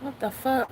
What the fuck?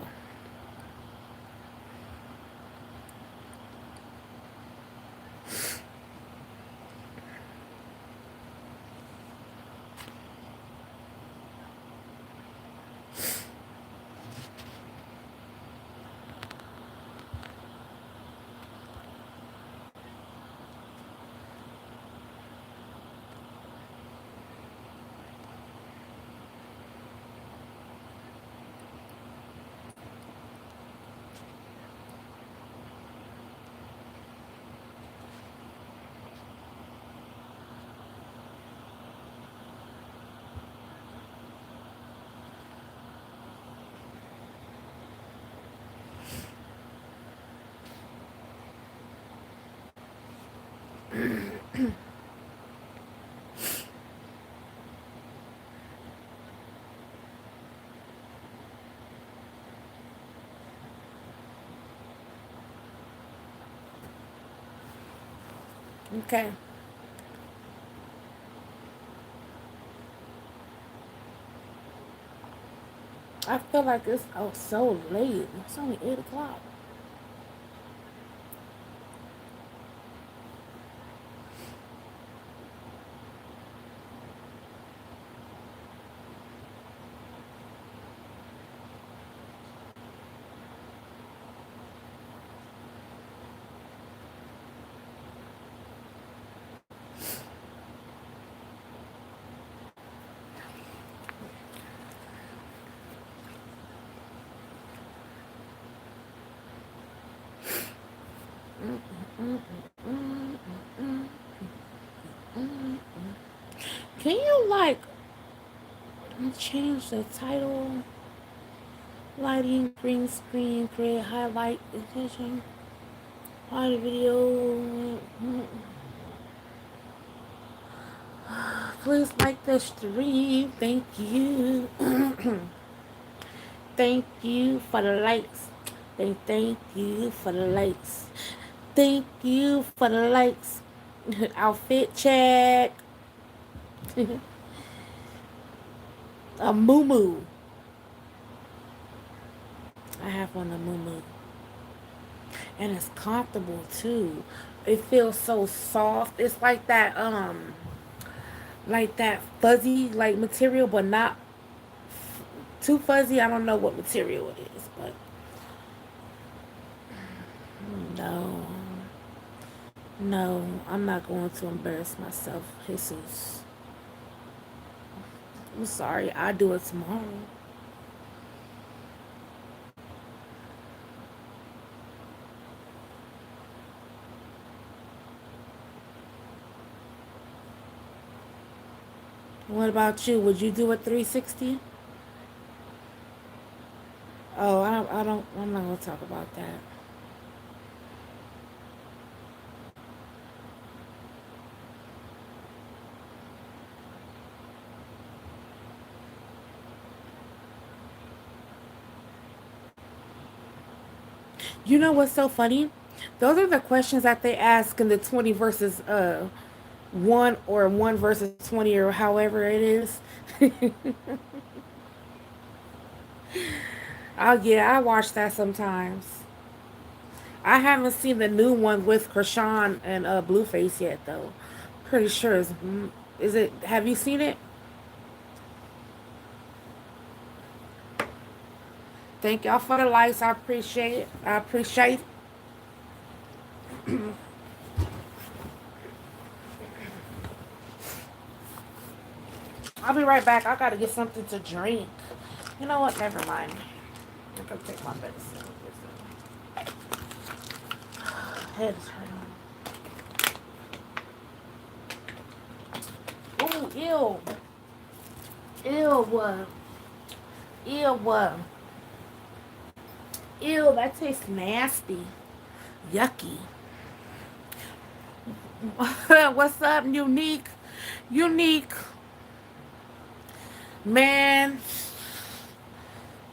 Okay. I feel like it's so late. It's only 8 o'clock. Can you like change the title? Lighting, green screen, create highlight, attention, audio, video. Please like the stream. Thank you. Thank you for the likes. Thank you for the likes. Thank you for the likes. Outfit check. A moo. I have on a moo, and it's comfortable too. It feels so soft. It's like that fuzzy like material, but not too fuzzy. I don't know what material it is, but no, no, I'm not going to embarrass myself, Jesus. I'm sorry. I'll do it tomorrow. What about you? Would you do a 360? Oh, I'm not gonna talk about that. You know what's so funny? Those are the questions that they ask in the 20 versus one, or 1 versus 20, or however it is. Oh yeah, I watch that sometimes. I haven't seen the new one with Krishan and Blueface yet though. Pretty sure is it? Have you seen it? Thank y'all for the likes. I appreciate it. I appreciate it. I'll be right back. I gotta get something to drink. You know what? Never mind. I'm gonna take my medicine. Head is hurting. Ooh, ew. Ew. Ew. Ew, that tastes nasty. Yucky. What's up, Unique? Unique. Man,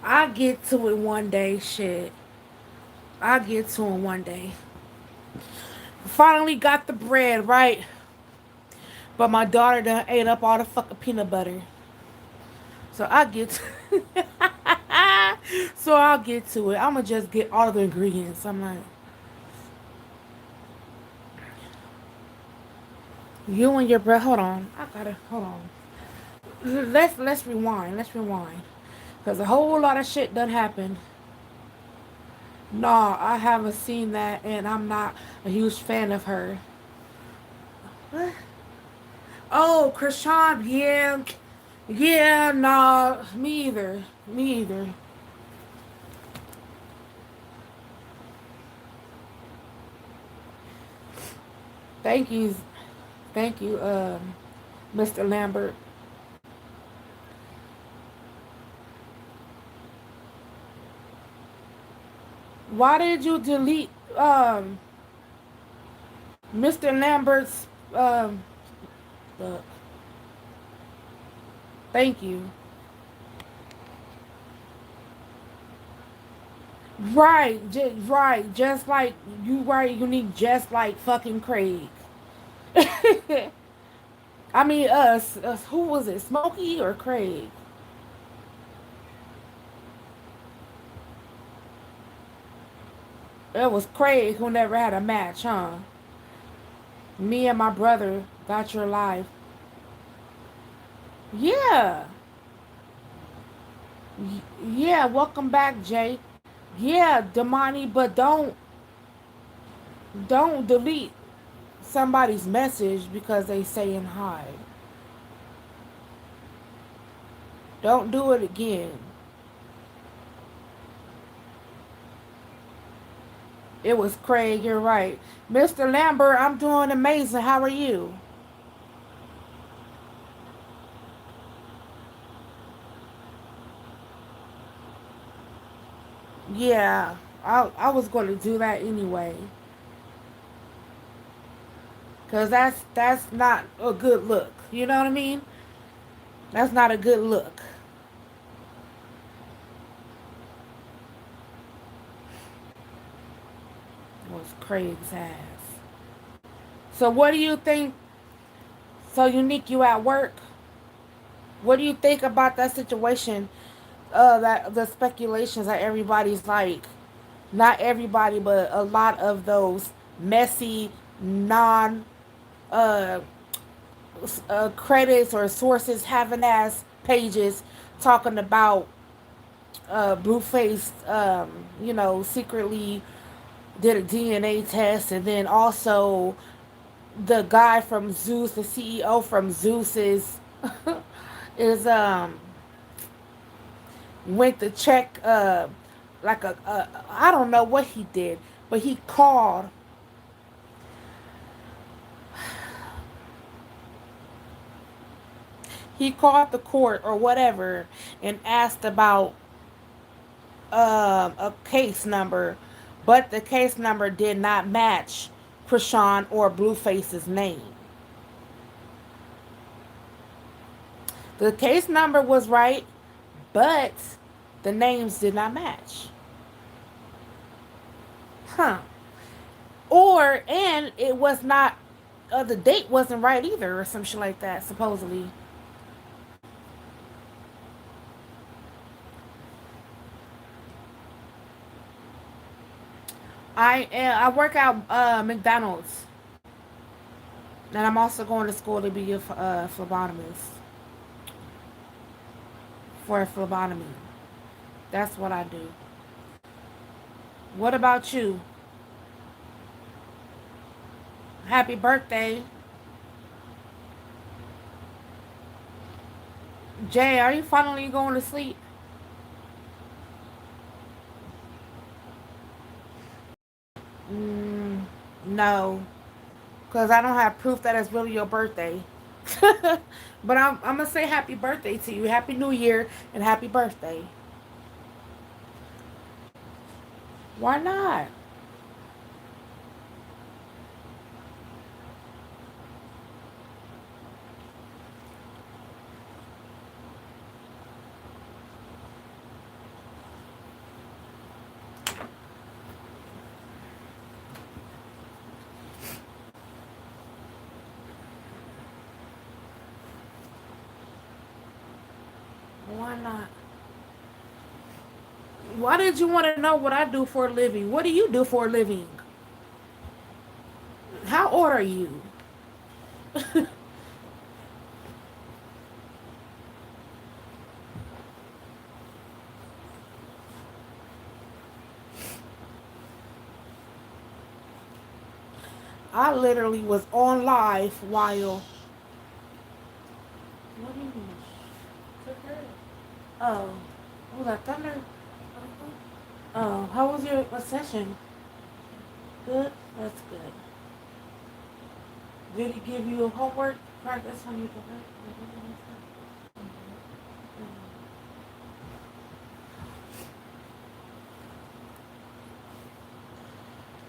I'll get to it one day, shit. I'll get to it one day. Finally got the bread, right? But my daughter done ate up all the fucking peanut butter. So I get to So I'll get to it. I'm gonna just get all the ingredients. I'm like, you and your breath. Hold on. I gotta hold on. Let's rewind. Let's rewind. Cause a whole lot of shit done happened. Nah, I haven't seen that, and I'm not a huge fan of her. What? Oh, Krishan, yeah, yeah, nah, me either, me either. Thank you, thank you, Mr. Lambert. Why did you delete Mr. Lambert's look? Thank you. Right, just like you right, unique, just like fucking Craig. I mean, us, who was it, Smokey or Craig? It was Craig who never had a match, huh? Me and my brother got your life. Yeah, yeah. Welcome back, Jay. Yeah, Damani, but don't delete somebody's message because they saying hi. Don't do it again. It was Craig. You're right, Mr. Lambert. I'm doing amazing. How are you? Yeah, I was going to do that anyway, cause that's not a good look. You know what I mean? That's not a good look. It was Craig's ass. So what do you think? So unique, you at work? What do you think about that situation? That the speculations that everybody's like, not everybody, but a lot of those messy, non uh, credits or sources having ass pages talking about Blueface, secretly did a DNA test, and then also the guy from Zeus, the CEO from Zeus is went to check like a I don't know what he did, but he called the court or whatever and asked about a case number, but the case number did not match Krishan or Blueface's name. The case number was right, but the names did not match. Huh. Or and it was not the date wasn't right either or some shit like that supposedly. I work out McDonald's, and I'm also going to school to be a phlebotomist for a phlebotomy. That's what I do. What about you? Happy birthday, Jay. Are you finally going to sleep? Mm, no, because I don't have proof that it's really your birthday. But I'm gonna say happy birthday to you. Happy New Year and happy birthday. Why not? Why not? Why did you want to know what I do for a living? What do you do for a living? How old are you? I literally was on live while. What do you mean? Oh, was that thunder? Oh, how was your session? Good. That's good. Did he give you a homework practice on your homework?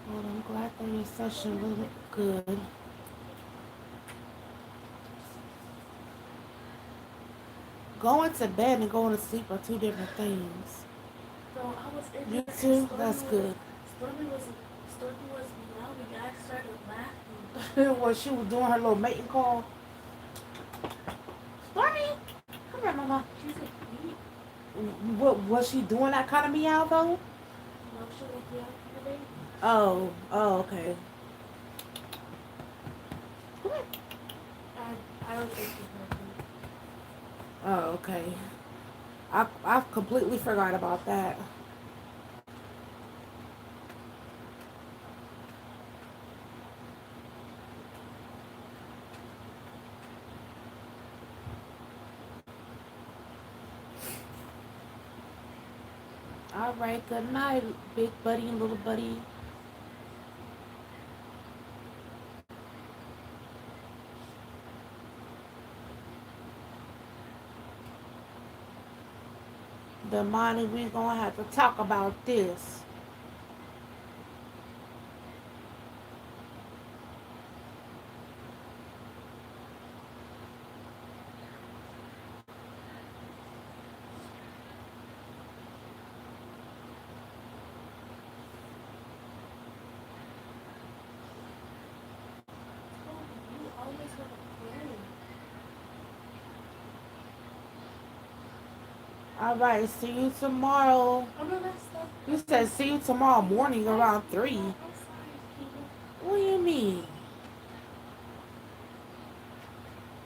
Well, I'm glad that your session was good. Going to bed and going to sleep are two different things. So I was in You there and too? That's good. Stormy was meowing and I started laughing. When she was doing her little mating call. Stormy, come here, mama. She's like, me? What was she doing that kind of meow though? No, she like meowing today. Oh, okay. Come here. I don't think she heard me. Oh, okay. I completely forgot about that. All right, good night, big buddy and little buddy. The money, we're gonna have to talk about this. Oh, you always want to play. All right, see you tomorrow. Oh no, that's stuff. You said see you tomorrow morning around I'm 3. sorry, Peter. What do you mean?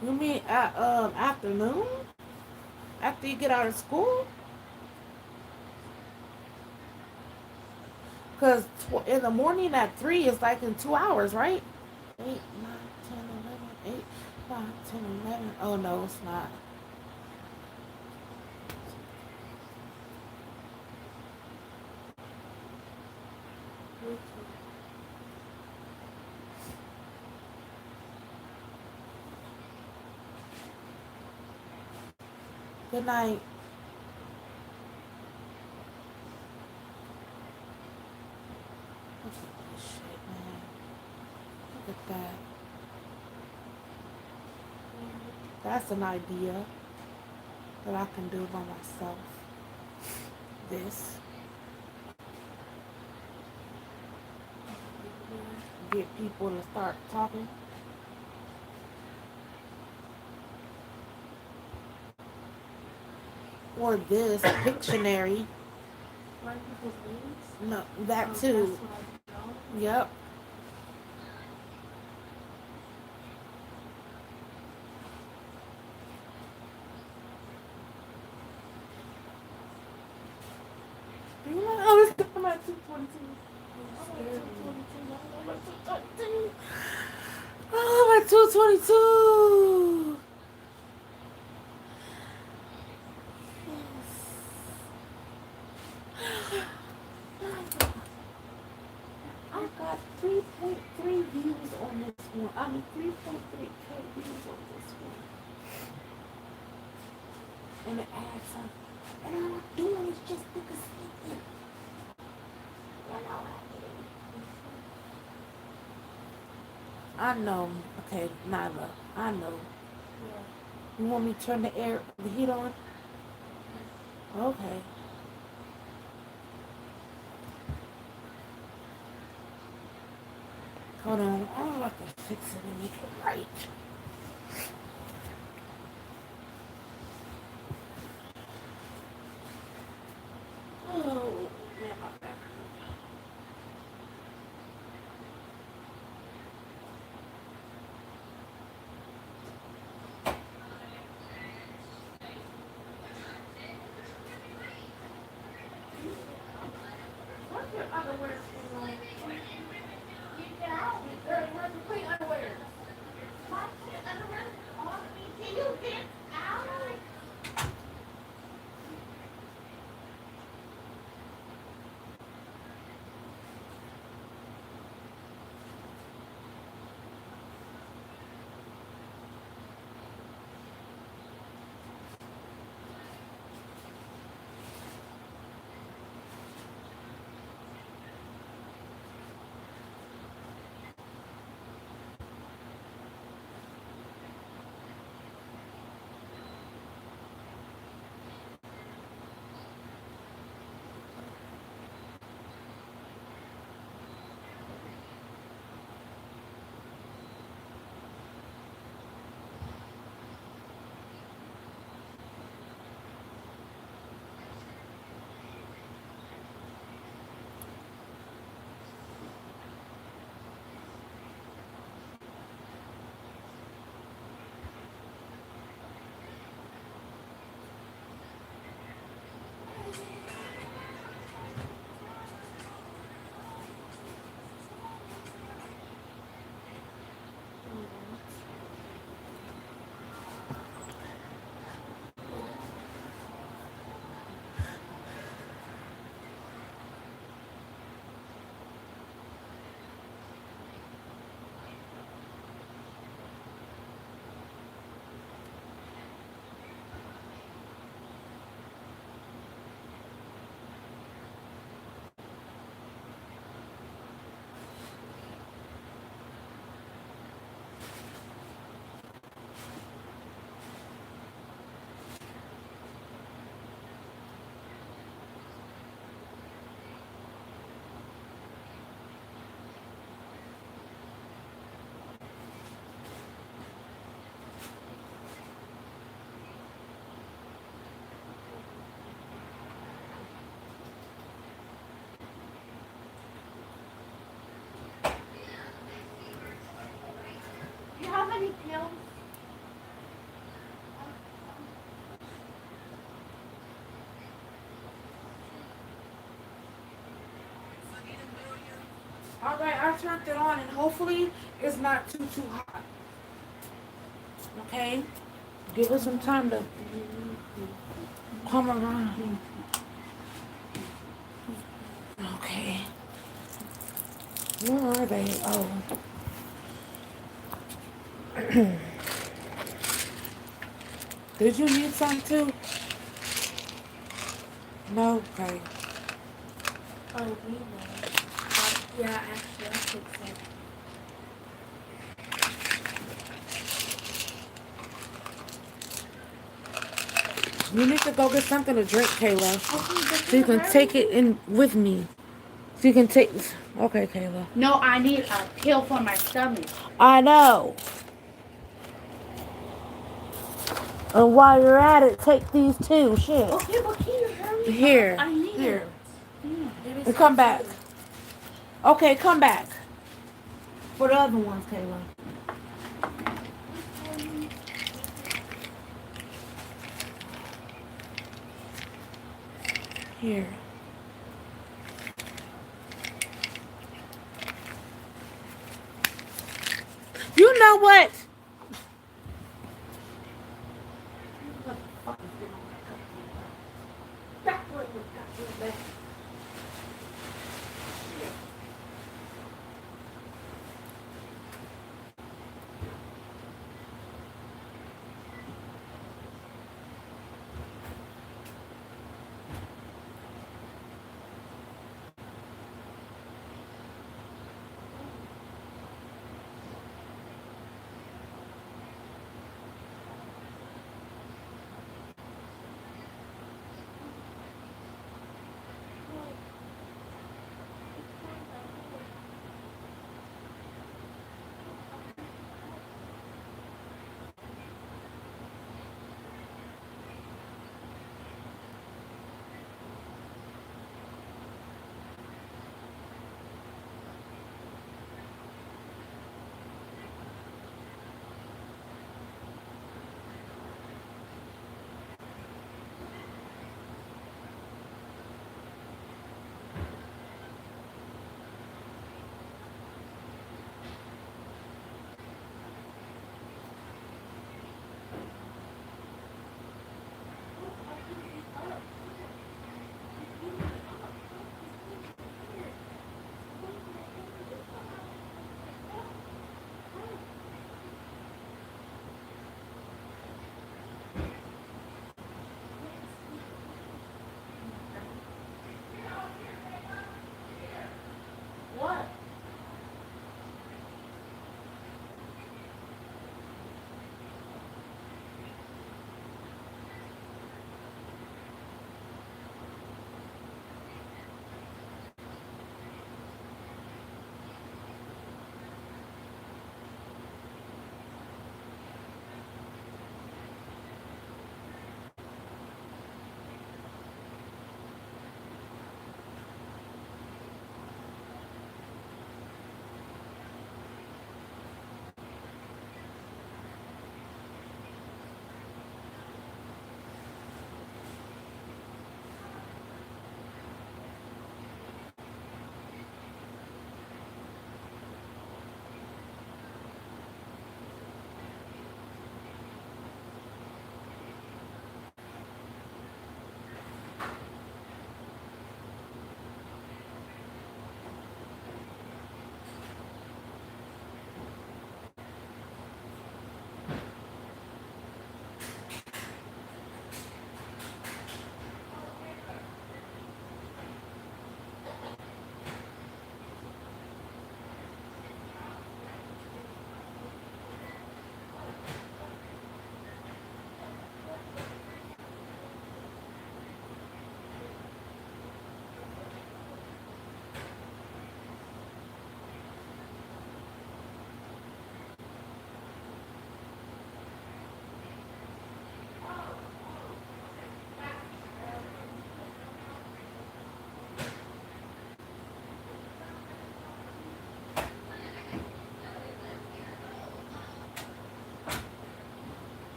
You mean at afternoon? After you get out of school? Cause in the morning at 3 is like in 2 hours, right? 8, 9, 10, 11, 8, 9, 10, 11. Oh no, it's not. Me too. Good night. Look at this shit, man. Look at that. That's an idea that I can do by myself. This. Get people to start talking. Or this Pictionary. Write people's names. No, that That's too. what I know. Yep. You know, oh, it's I'm at 222. I'm at 222. I'm at 222. Oh, I'm at 222. I got 3.3 views on this one. I mean 3.3K views on this one. And the ads are, and all I'm doing is just because sleeping. You know I know. Okay, Nyla. I know. Yeah. You want me to turn the heat on? Okay. Hold on. I don't like to fix it and make it right. Oh. All right, I turned it on, and hopefully it's not too hot. Okay, give us some time to come around. Okay, where are they? Oh, did you need some too? No. Okay. Oh, we know. Yeah, actually, I think so. You need to go get something to drink, Kayla, Okay, but so you can hurry. take it in with me. So you can take. Okay, Kayla. No, I need a pill for my stomach. I know. And while you're at it, take these too. Shit. Okay, but can you hurry Here. up? I need Here. it. Maybe And come so back. too. Okay, come back. For the other ones, Kayla. Here. You know what?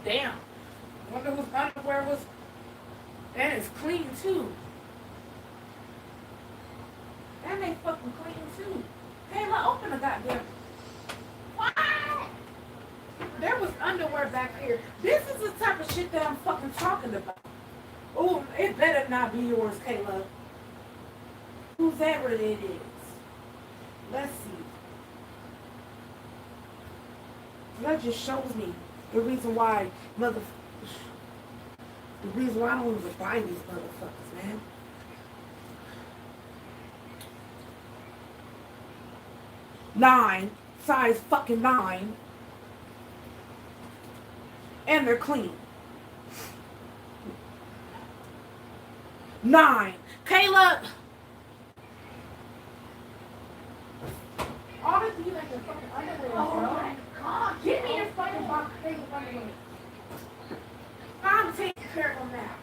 damn. Wonder whose underwear was. And it's clean too. And they fucking clean too. Kayla, open the goddamn. What? There was underwear back here. This is the type of shit that I'm fucking talking about. Oh, it better not be yours, Kayla. Whoever it is. Let's see. That just shows me the reason why I don't even buy these motherfuckers, man. Nine, size fucking 9, and they're clean. 9, Kayla. All this be like the fucking underwear, bro. God, give me your fucking box thing of underwear. I'm taking care of them now.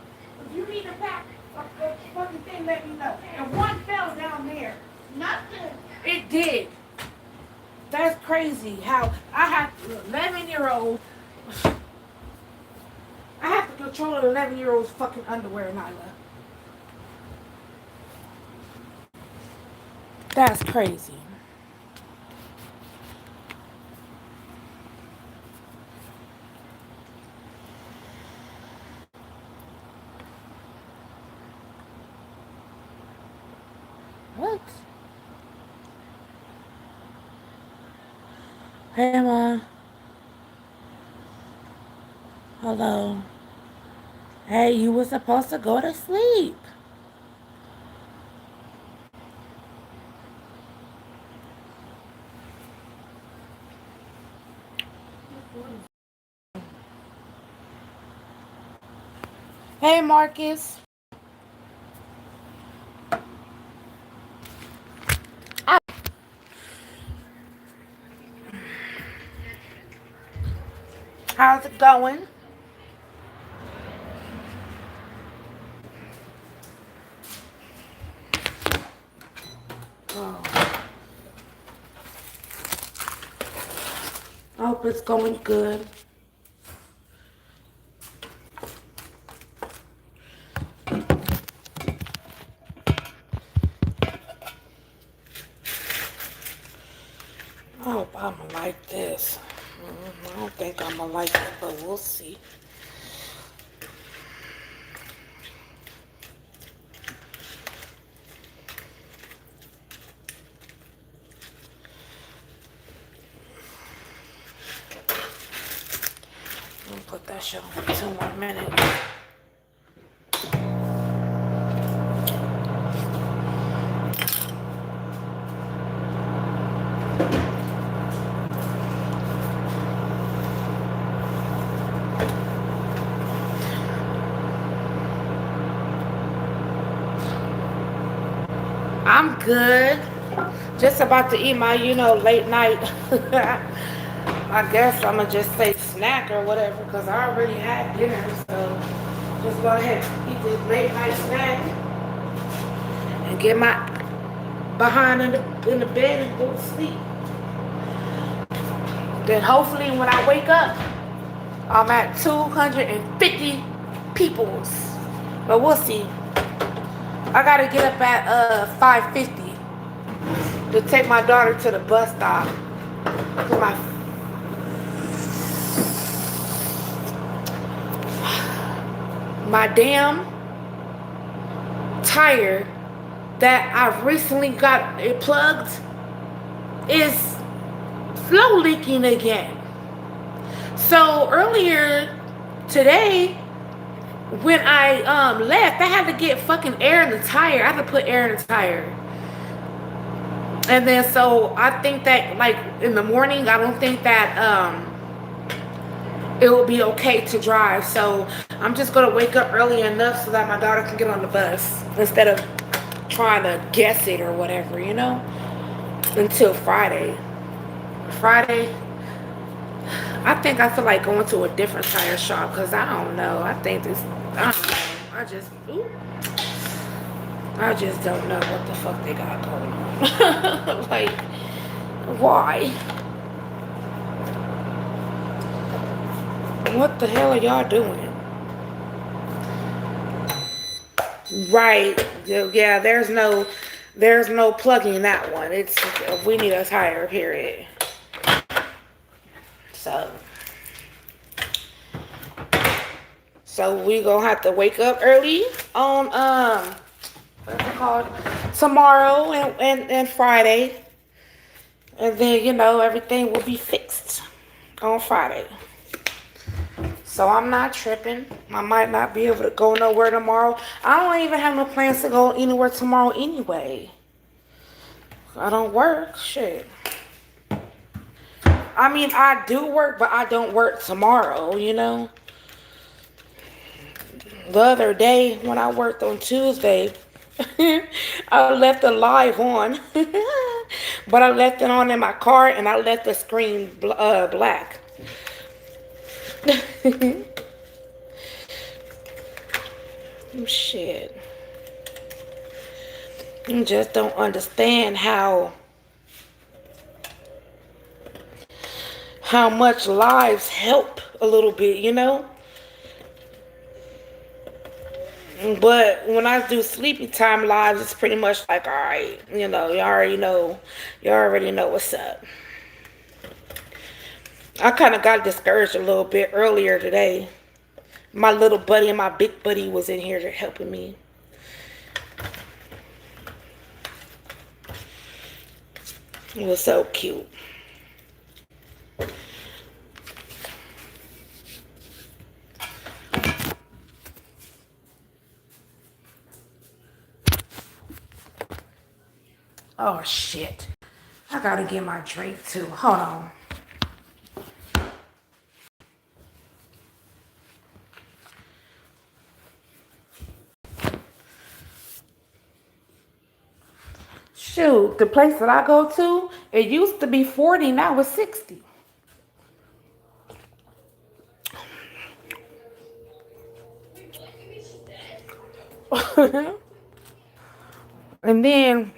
If you need a pack of the fucking thing, let me know. And one fell down there. Nothing. It did. That's crazy how I have 11-year-old. I have to control an 11-year-old's fucking underwear, Nyla. That's crazy. What? Hey, Mom. Hello. Hey, you were supposed to go to sleep. Hey, Marcus. Ah. How's it going? Oh. I hope it's going good. I hope I'm gonna like this. I don't think I'm gonna like it, but we'll see. I'm gonna put that shit on for 2 more minutes. I'm good. Just about to eat my, late night. I guess I'm going to just say snack or whatever because I already had dinner. So just go ahead and eat this late night snack and get my behind in the bed and go to sleep. Then hopefully when I wake up, I'm at 250 peoples. But we'll see. I gotta get up at 5:50 to take my daughter to the bus stop. My damn tire that I've recently got it plugged is flow leaking again. So earlier today, when I left, I had to get fucking air in the tire. I had to put air in the tire. And then so I think that like in the morning, I don't think that it will be okay to drive. So I'm just gonna wake up early enough so that my daughter can get on the bus instead of trying to guess it or whatever, until Friday. Friday, I think I feel like going to a different tire shop because I don't know. I don't know. I just don't know what the fuck they got going on. Like, why? What the hell are y'all doing? Right. Yeah, there's no plugging that one. It's we need a tire, period. So so we gonna have to wake up early on what's it called? Tomorrow and Friday. And then, everything will be fixed on Friday. So I'm not tripping. I might not be able to go nowhere tomorrow. I don't even have no plans to go anywhere tomorrow anyway. I don't work. Shit. I mean, I do work, but I don't work tomorrow. The other day when I worked on Tuesday, I left the live on, but I left it on in my car and I left the screen black. Shit. I just don't understand how much lives help a little bit. But when I do sleepy time lives, it's pretty much like, all right, you already know what's up. I kind of got discouraged a little bit earlier today. My little buddy and my big buddy was in here helping me. It was so cute. Oh, shit. I gotta get my drink, too. Hold on. Shoot, the place that I go to, it used to be 40, now it's 60. And then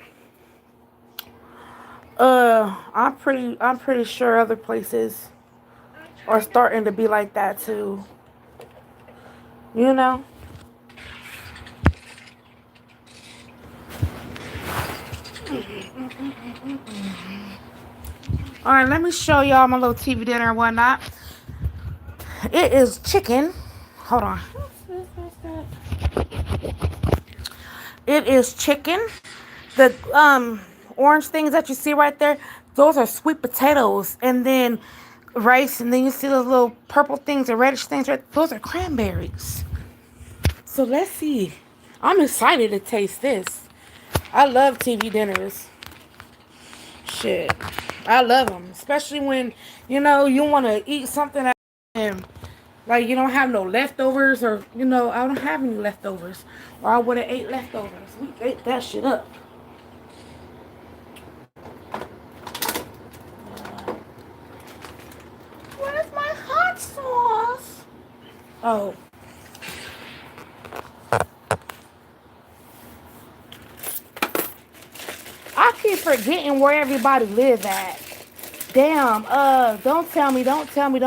I'm pretty sure other places are starting to be like that too. You know? Alright, let me show y'all my little TV dinner and whatnot. It is chicken. Hold on. It is chicken. The orange things that you see right there, those are sweet potatoes, and then rice, and then you see those little purple things or reddish things right, those are cranberries. So let's see. I'm excited to taste this. I love TV dinners. Shit. I love them, especially when you want to eat something and like you don't have no leftovers, or I don't have any leftovers, or I would have ate leftovers. We ate that shit up. Where's my hot sauce? Oh. I keep forgetting where everybody live at. Damn, don't tell me. Don't tell me.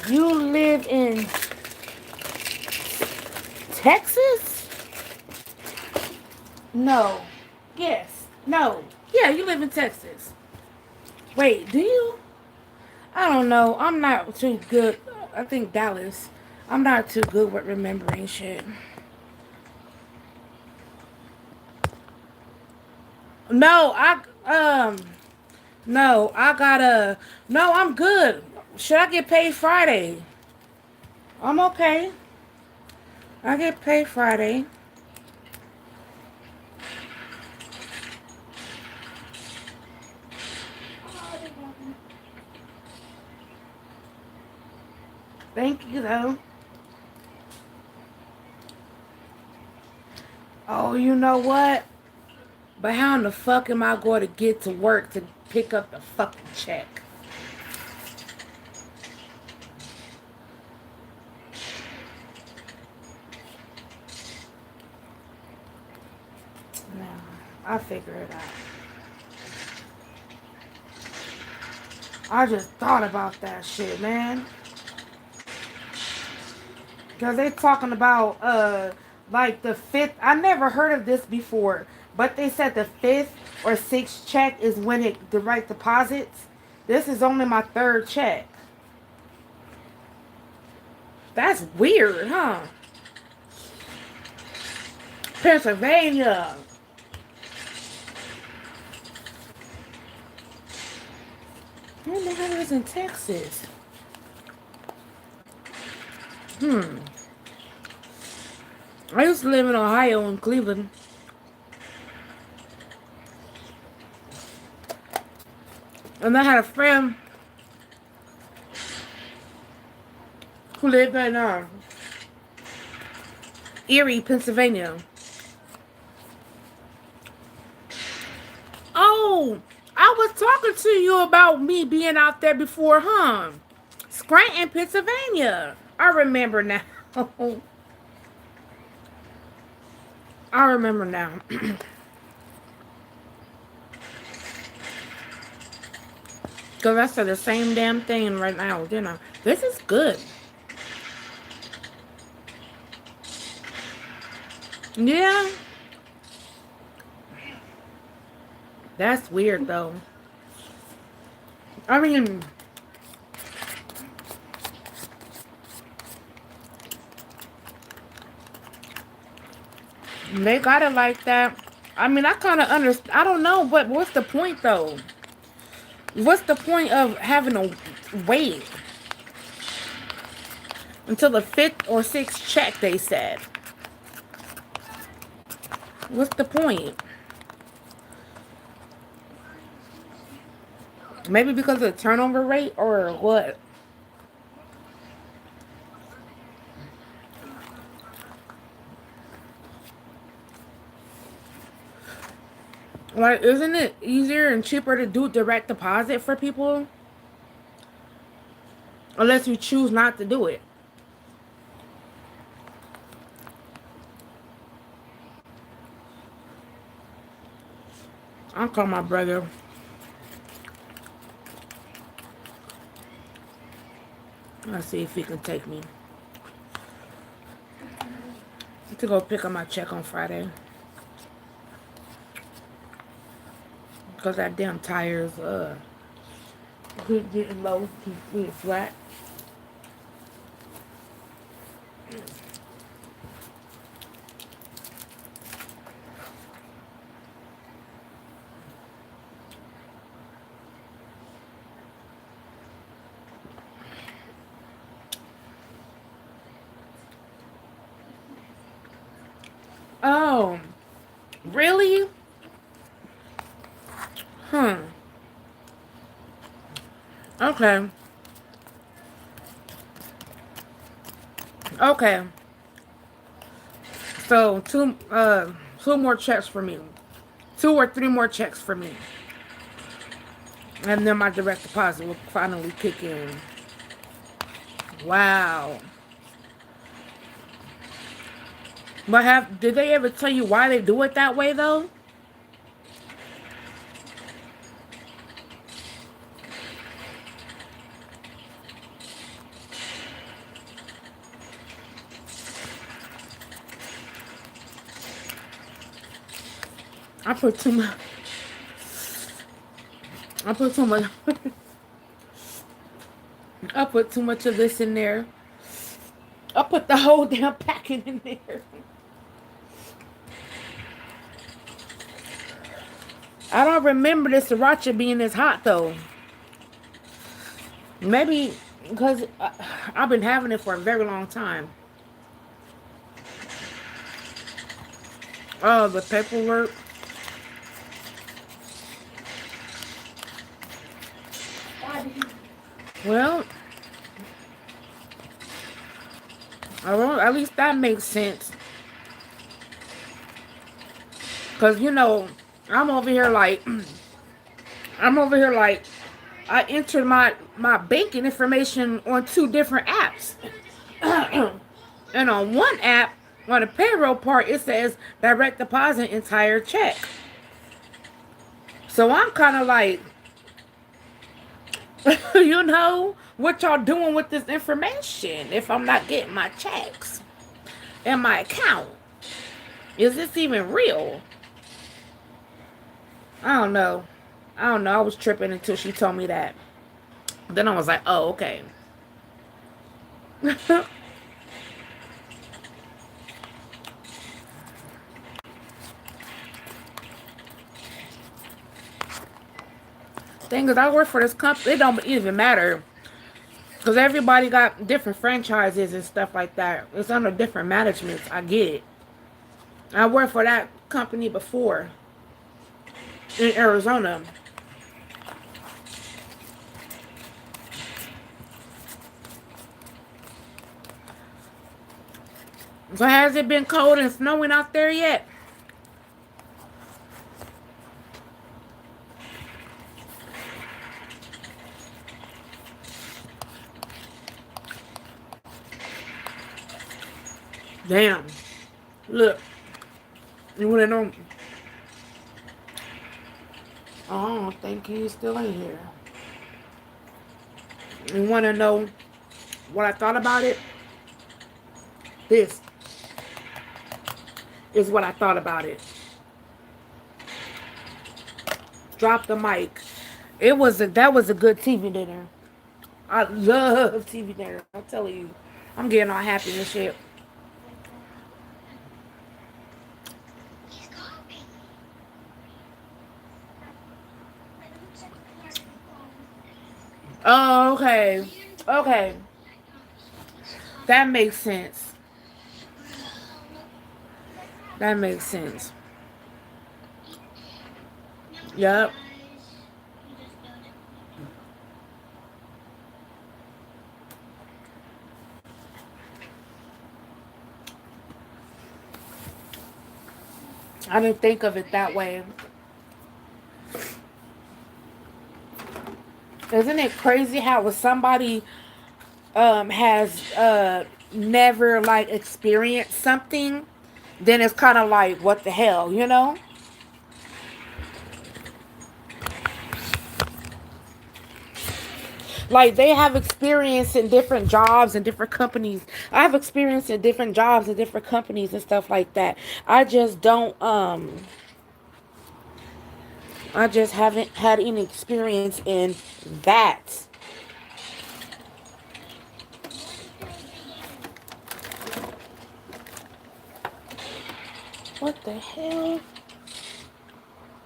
You live in Texas? No. Yes. No. Yeah, you live in Texas. Wait, do you? I don't know. I'm not too good. I think Dallas. I'm not too good with remembering shit. No, no, no, I'm good. Should I get paid Friday? I'm okay. I get paid Friday. Thank you, though. Oh, you know what? But how in the fuck am I going to get to work to pick up the fucking check? No, I'll figure it out. I just thought about that shit, man. Because they talking about, like the fifth. I never heard of this before. But they said the fifth or sixth check is when it direct deposits. This is only my third check. That's weird, huh? Pennsylvania. Who the hell is in Texas? I used to live in Ohio and Cleveland. And I had a friend who lived in Erie, Pennsylvania. Oh, I was talking to you about me being out there before, huh? Scranton, Pennsylvania. I remember now. I remember now. Because I said the same damn thing right now, didn't I? This is good. Yeah. That's weird, though. I mean, they got it like that. I mean, I kind of understand. I don't know, but what's the point, though? What's the point of having to wait until the fifth or sixth check, they said? What's the point? Maybe because of the turnover rate or what? Like, isn't it easier and cheaper to do direct deposit for people? Unless you choose not to do it. I'll call my brother. Let's see if he can take me to go pick up my check on Friday. Because that damn tire's getting low, getting flat. Oh, really? Okay. Okay. So two more checks for me. 2 or 3 more checks for me. And then my direct deposit will finally kick in. Wow. But did they ever tell you why they do it that way, though? I put too much. I put too much. I put too much of this in there. I put the whole damn packet in there. I don't remember this sriracha being this hot, though. Maybe because I've been having it for a very long time. Oh, the paperwork. Well, at least that makes sense. Because, you know, I'm over here like, I entered my banking information on 2 different apps. And on one app, on the payroll part, it says direct deposit entire check. So I'm kind of like, You know, what y'all doing with this information if I'm not getting my checks and my account? Is this even real? I don't know. I don't know. I was tripping until she told me that. Then I was like, oh, okay. Thing is, I work for this company. It don't even matter. Because everybody got different franchises and stuff like that. It's under different managements. I get it. I worked for that company before in Arizona. So has it been cold and snowing out there yet? Damn. Look. You wanna know? I don't think he's still in here. You wanna know what I thought about it? This is what I thought about it. Drop the mic. That was a good TV dinner. I love TV dinner. I'm telling you. I'm getting all happy and shit. Oh, okay. Okay. That makes sense. That makes sense. Yep. I didn't think of it that way. Isn't it crazy how if somebody has never like experienced something, then it's kind of like what the hell, you know? Like they have experience in different jobs and different companies. I have experience in different jobs and different companies and stuff like that. I just don't I just haven't had any experience in that. What the hell?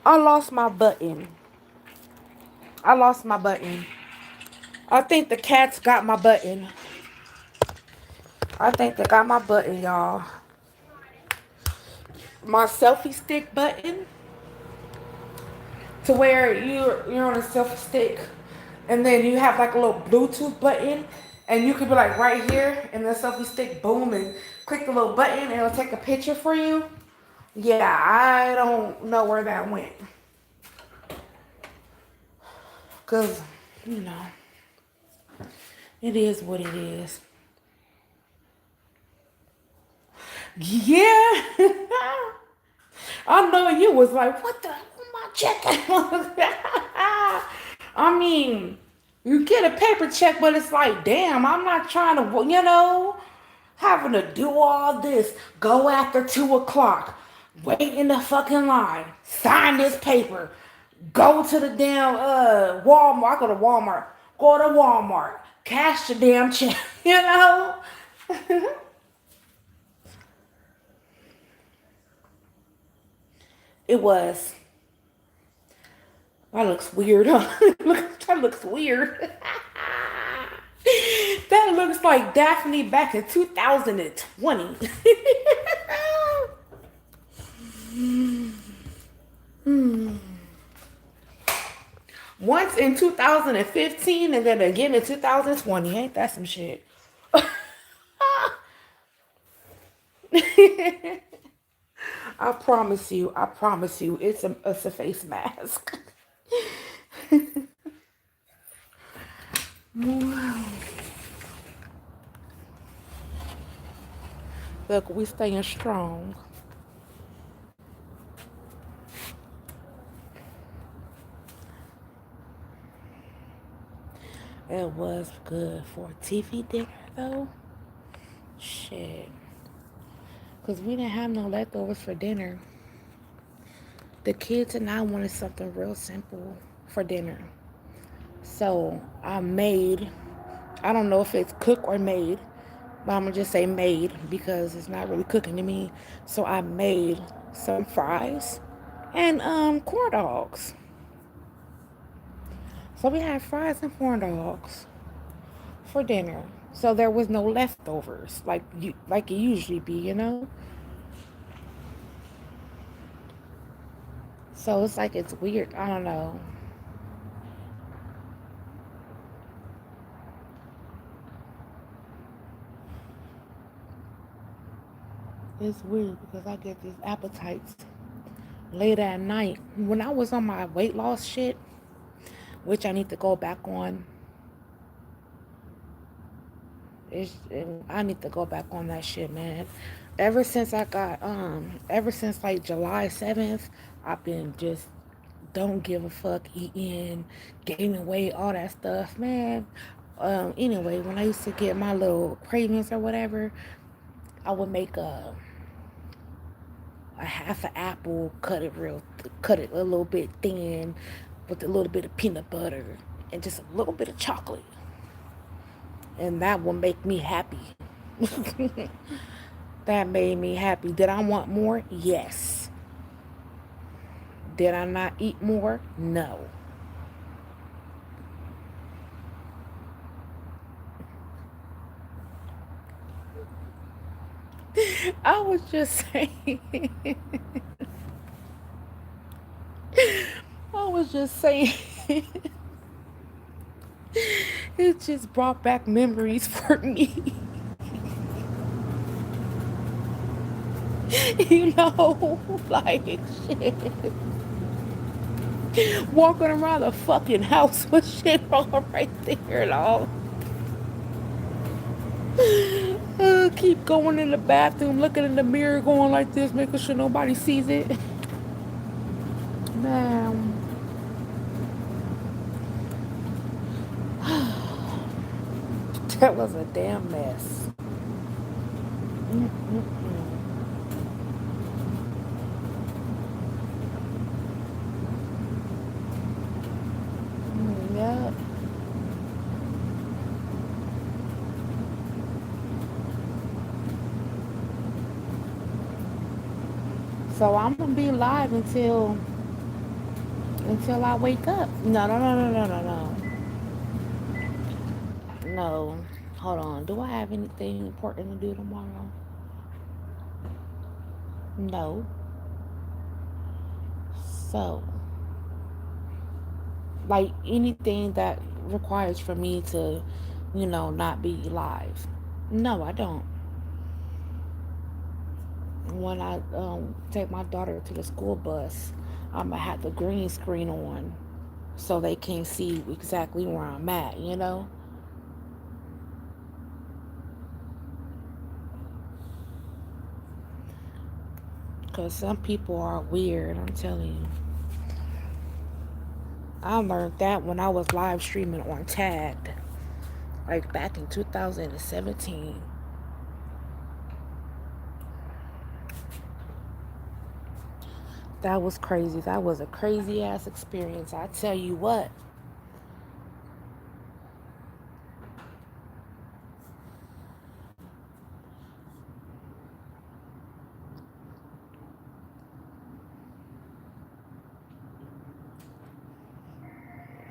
I lost my button. I lost my button. I think the cats got my button. I think they got my button, y'all. My selfie stick button. To where you're on a selfie stick and then you have like a little Bluetooth button and you could be like right here and the selfie stick boom and click the little button and it'll take a picture for you. Yeah, I don't know where that went. Cause, you know, it is what it is. Yeah. I know you was like, what the my check? I mean, you get a paper check, but it's like, damn, I'm not trying to, having to do all this. Go after 2 o'clock. Wait in the fucking line. Sign this paper. Go to the damn Walmart. I go to Walmart. Go to Walmart. Cash the damn check. You know? It was. That looks weird, huh? That looks weird. That looks like Daphne back in 2020. Once in 2015 and then again in 2020. Ain't that some shit? I promise you, it's a face mask. Look, we staying strong. It was good for TV dinner though. Shit. Because we didn't have no leftovers for dinner. The kids and I wanted something real simple for dinner. So I made, I don't know if it's cook or made, but I'm gonna just say made because it's not really cooking to me. So I made some fries and corn dogs. So we had fries and corn dogs for dinner. So there was no leftovers like it usually be, you know? So it's like it's weird. I don't know. It's weird because I get these appetites late at night. When I was on my weight loss shit, which I need to go back on, I need to go back on that shit, man. Ever since like July 7th, I've been just don't give a fuck eating, gaining weight, all that stuff, man. Anyway, when I used to get my little cravings or whatever, I would make a half an apple, cut it a little bit thin, with a little bit of peanut butter and just a little bit of chocolate, and that will make me happy. That made me happy. Did I want more? Yes. Did I not eat more? No. I was just saying. I was just saying. It just brought back memories for me. You know, like shit. Walking around the fucking house with shit all right there, dog. Keep going in the bathroom, looking in the mirror, going like this, making sure nobody sees it. Man, that was a damn mess. Mm-mm-mm. Yeah. So I'm gonna be live until I wake up. No, no, no, no, no, no, no. No. Hold on. Do I have anything important to do tomorrow? No. So, like anything that requires for me to, not be live. No, I don't. When I take my daughter to the school bus, I'm gonna have the green screen on so they can see exactly where I'm at, you know? Because some people are weird, I'm telling you. I learned that when I was live streaming on Tagged, like back in 2017. That was crazy. That was a crazy ass experience. I tell you what.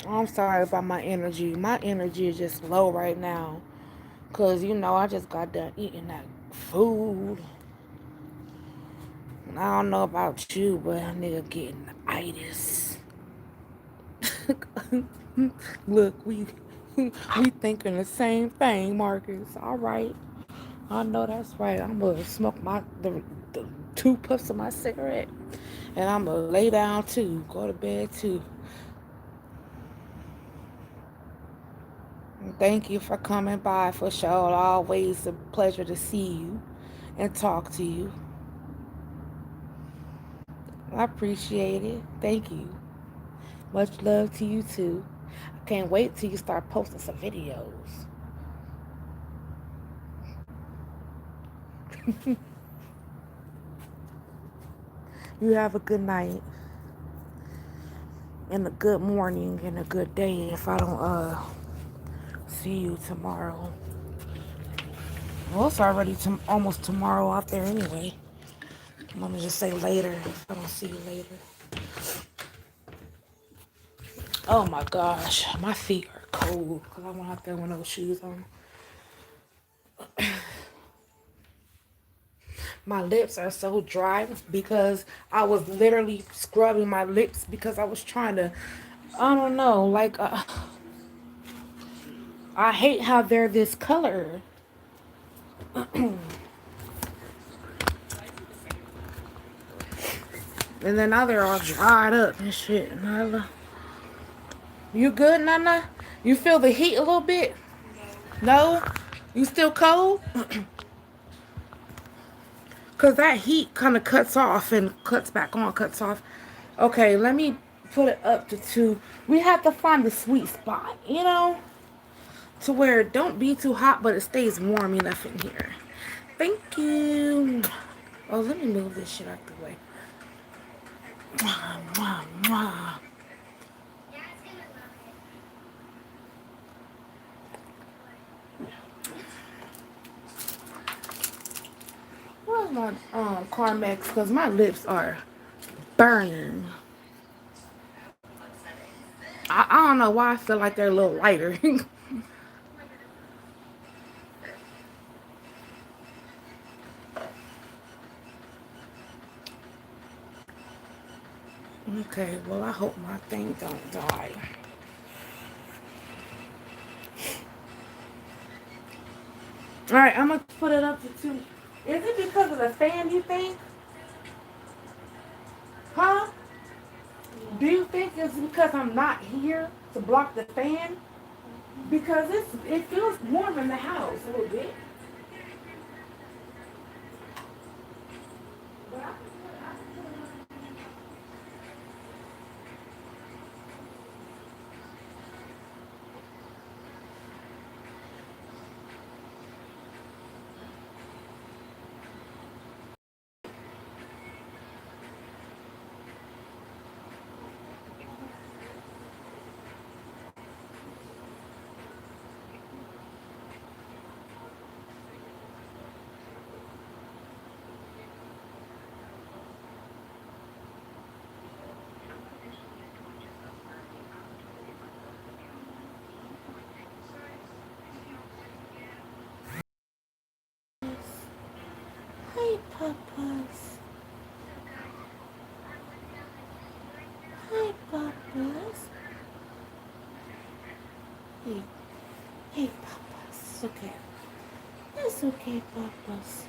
I'm sorry about my energy. My energy is just low right now. Because, I just got done eating that food. I don't know about you, but a nigga getting itis. Look, we thinking the same thing, Marcus. All right. I know that's right. I'm gonna smoke the two puffs of my cigarette, and I'm gonna lay down too, go to bed too. And thank you for coming by. For sure, always a pleasure to see you and talk to you. I appreciate it. Thank you. Much love to you too. I can't wait till you start posting some videos. You have a good night and a good morning and a good day if I don't see you tomorrow. Well, it's already almost tomorrow out there anyway. Let me just say later if I don't see you later. Oh my gosh, my feet are cold because I went out there with no shoes on. My lips are so dry because I was literally scrubbing my lips because I was trying to, I don't know, like, I hate how they're this color. And then now they're all dried up and shit. You good, Nana? You feel the heat a little bit? No? You still cold? Because that heat kind of cuts off and cuts back on, cuts off. Okay, let me put it up to 2. We have to find the sweet spot, you know? To where it don't be too hot, but it stays warm enough in here. Thank you. Oh, let me move this shit out the way. Mwah, mwah, mwah. Where's my Carmex? Because my lips are burning. I don't know why I feel like they're a little lighter. Okay, well, I hope my thing don't die. Alright, I'm going to put it up to 2. Is it because of the fan, you think? Huh? Do you think it's because I'm not here to block the fan? Because it feels warm in the house a little bit. Hi, Papas. Hi, Papas. Hey, hey, Papas. It's okay. It's okay, Papas.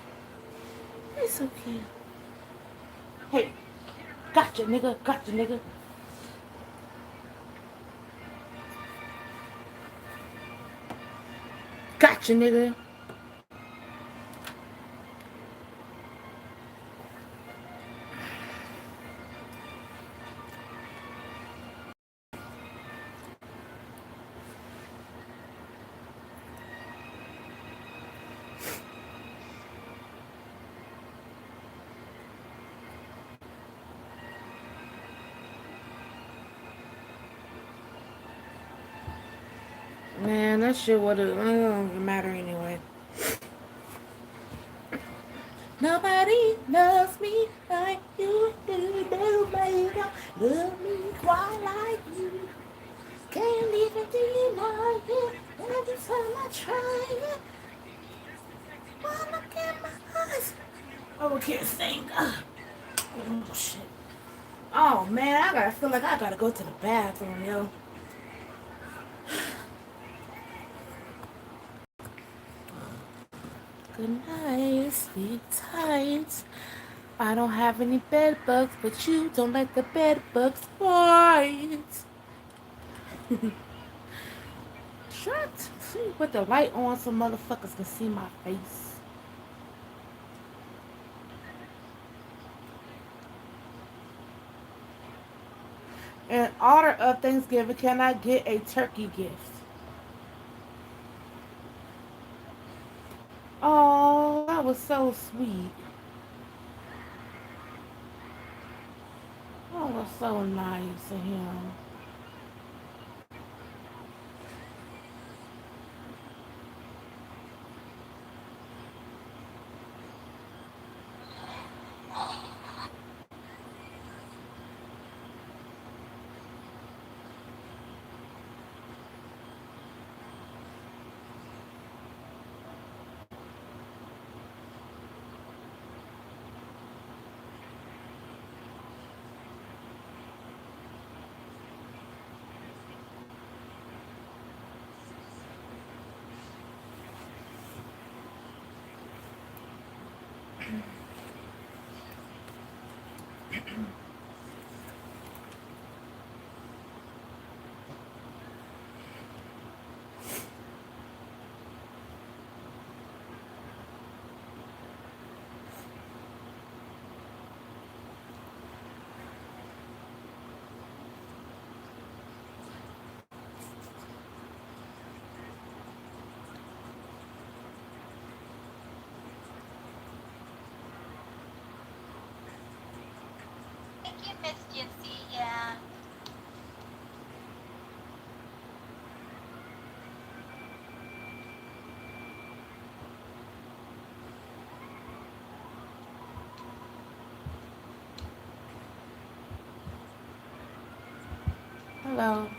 It's okay. Hey, gotcha, nigga. Gotcha, nigga. Gotcha, nigga. Man, that shit would have don't matter anyway. Nobody loves me like you do. Nobody don't love me quite like you. Can't even deny it. Every time I try it, I look in my eyes. Oh, I can't sing. Oh shit. Oh man, I feel like I gotta go to the bathroom, yo. Good night, sleep tight. I don't have any bed bugs, but you don't let the bed bugs bite. Shut. See, put the light on so motherfuckers can see my face. In honor of Thanksgiving, can I get a turkey gift? Oh, that was so sweet. That was so nice of him. Thank you, Miss Gypsy. Yeah. Hello.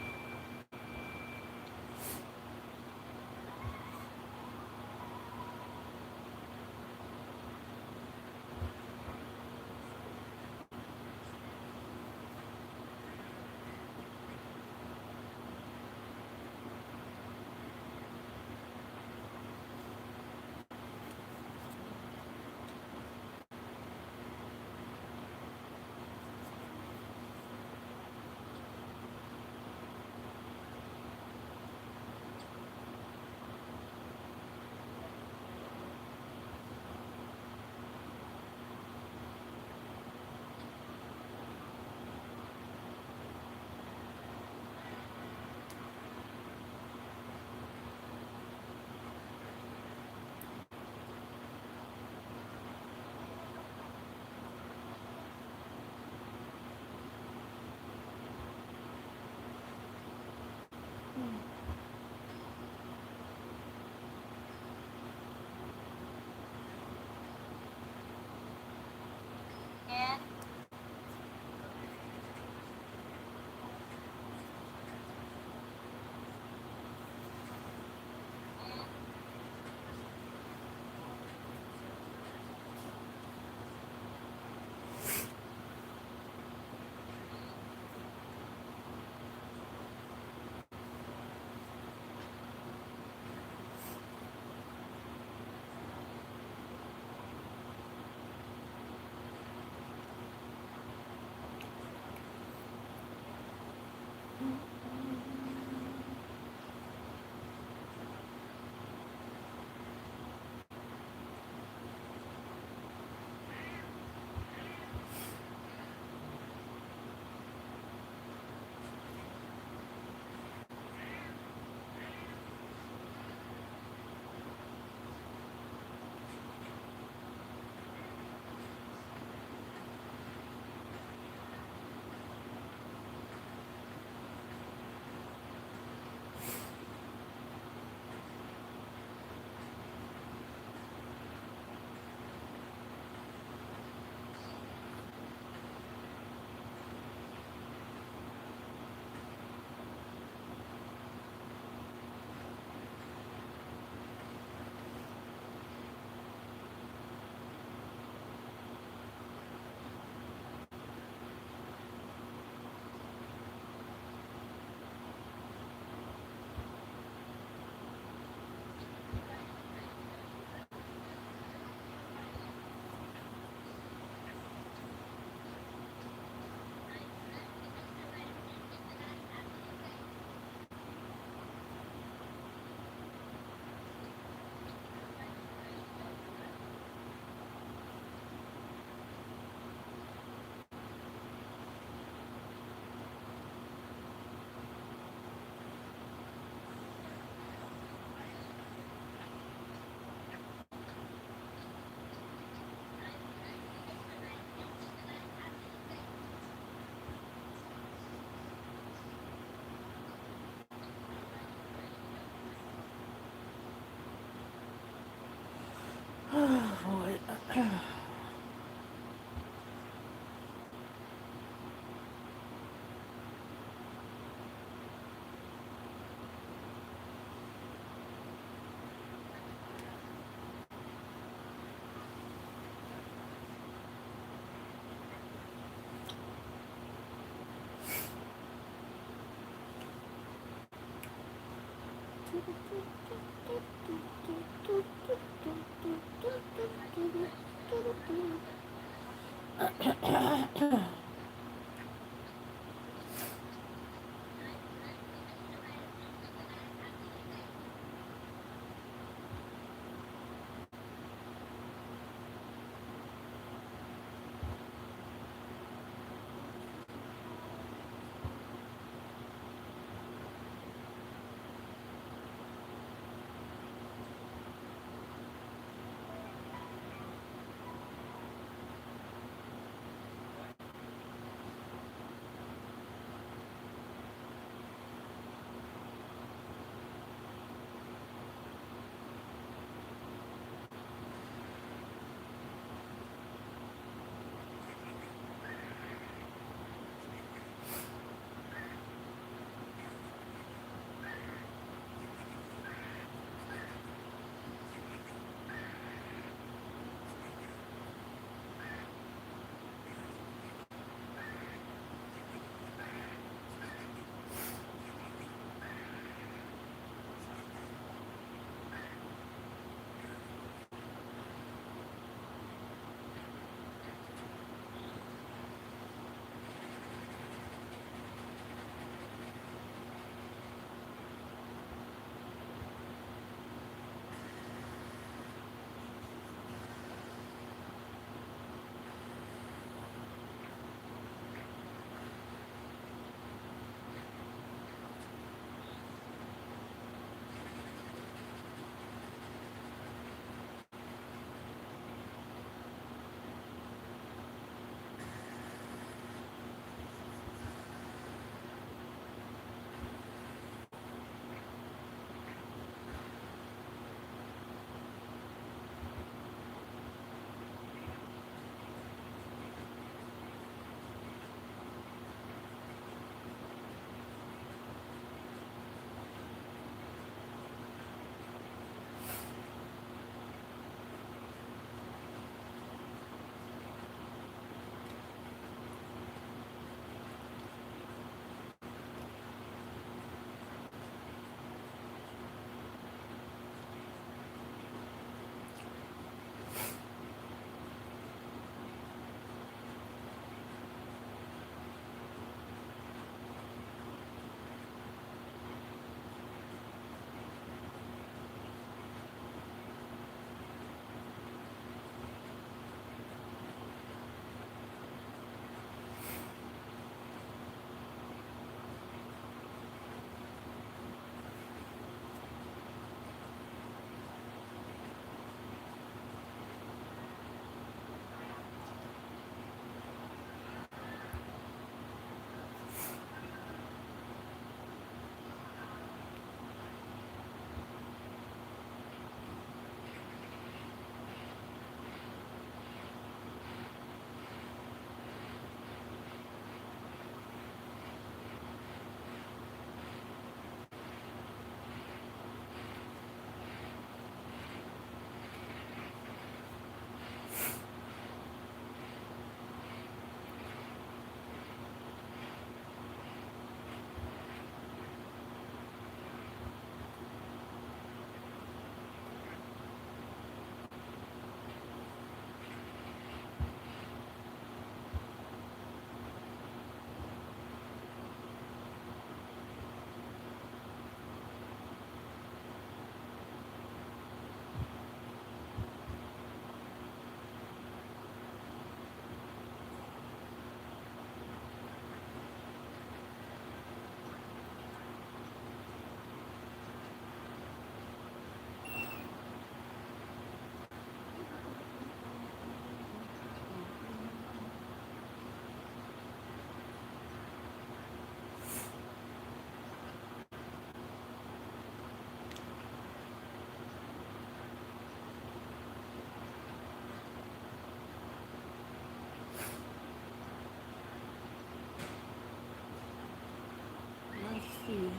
Let's see.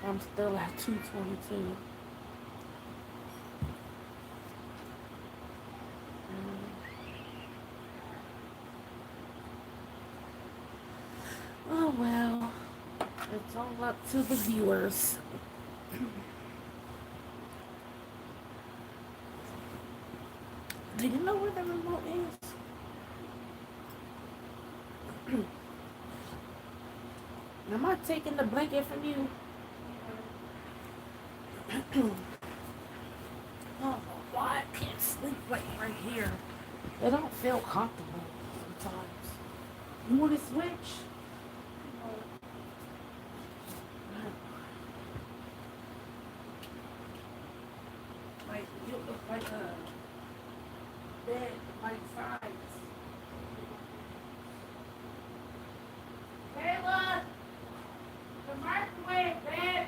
I'm still at 222. Oh well. It's all up to the viewers. Do you know where the remote is? Am I taking the blanket from you? I don't know why I can't sleep right here. It don't feel comfortable sometimes. You want to switch? Like, you look like a bed, like sides. Kayla! The microwave, bed!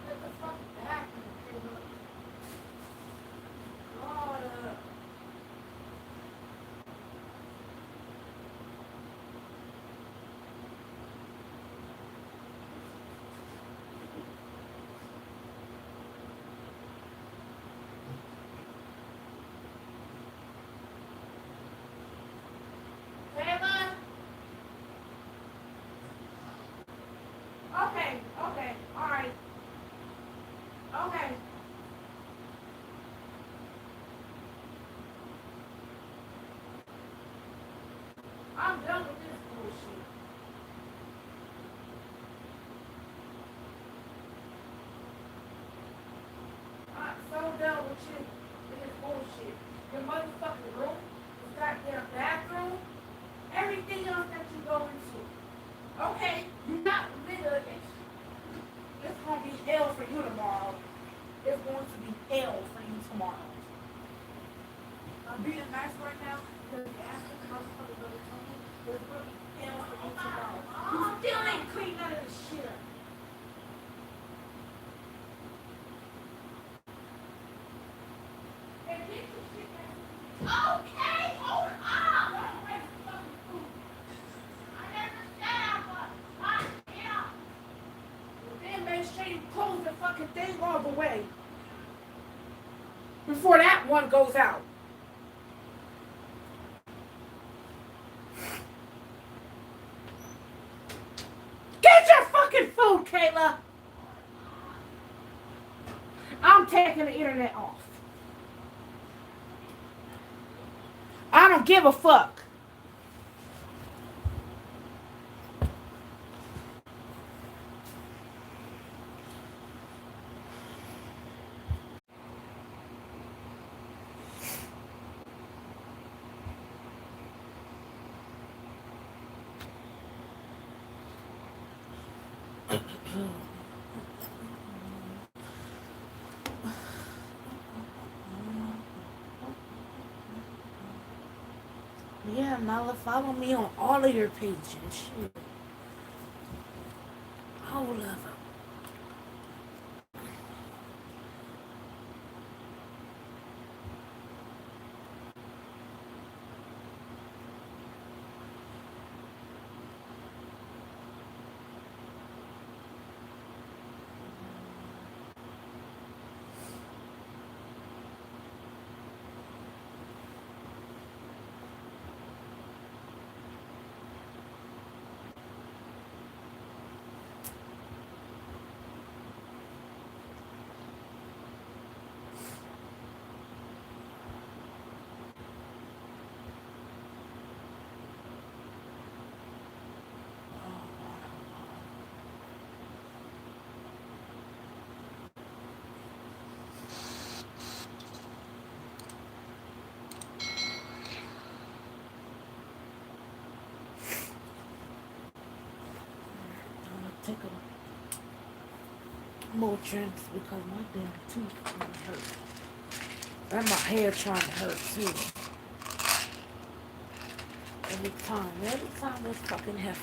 Get the fuck back, Kayla. God, Kayla? Okay, alright. Okay. I'm done with this bullshit. I'm so done with you with this bullshit. Your motherfucking room, your goddamn bathroom, everything else that you go into. Okay, you're not nigga. It's gonna be hell for you tomorrow. It's going to be hell for you tomorrow. I'm being nice right now because you asked me to motherfucker go to Tony. It's gonna be hell for you tomorrow. You still ain't clean none of this shit up. Hey, get your shit back. Okay, hold on. Don't waste fucking food. I understand, but not here. Well, then make sure you close the fucking thing all the way before that one goes out. Get your fucking food, Kayla. I'm taking the internet off. I don't give a fuck. Yeah, Nala, follow me on all of your pages. Shit. All of them. I'm gonna take a more drinks because my damn tooth gonna hurt. And my hair trying to hurt too. Every time it's fucking heavy.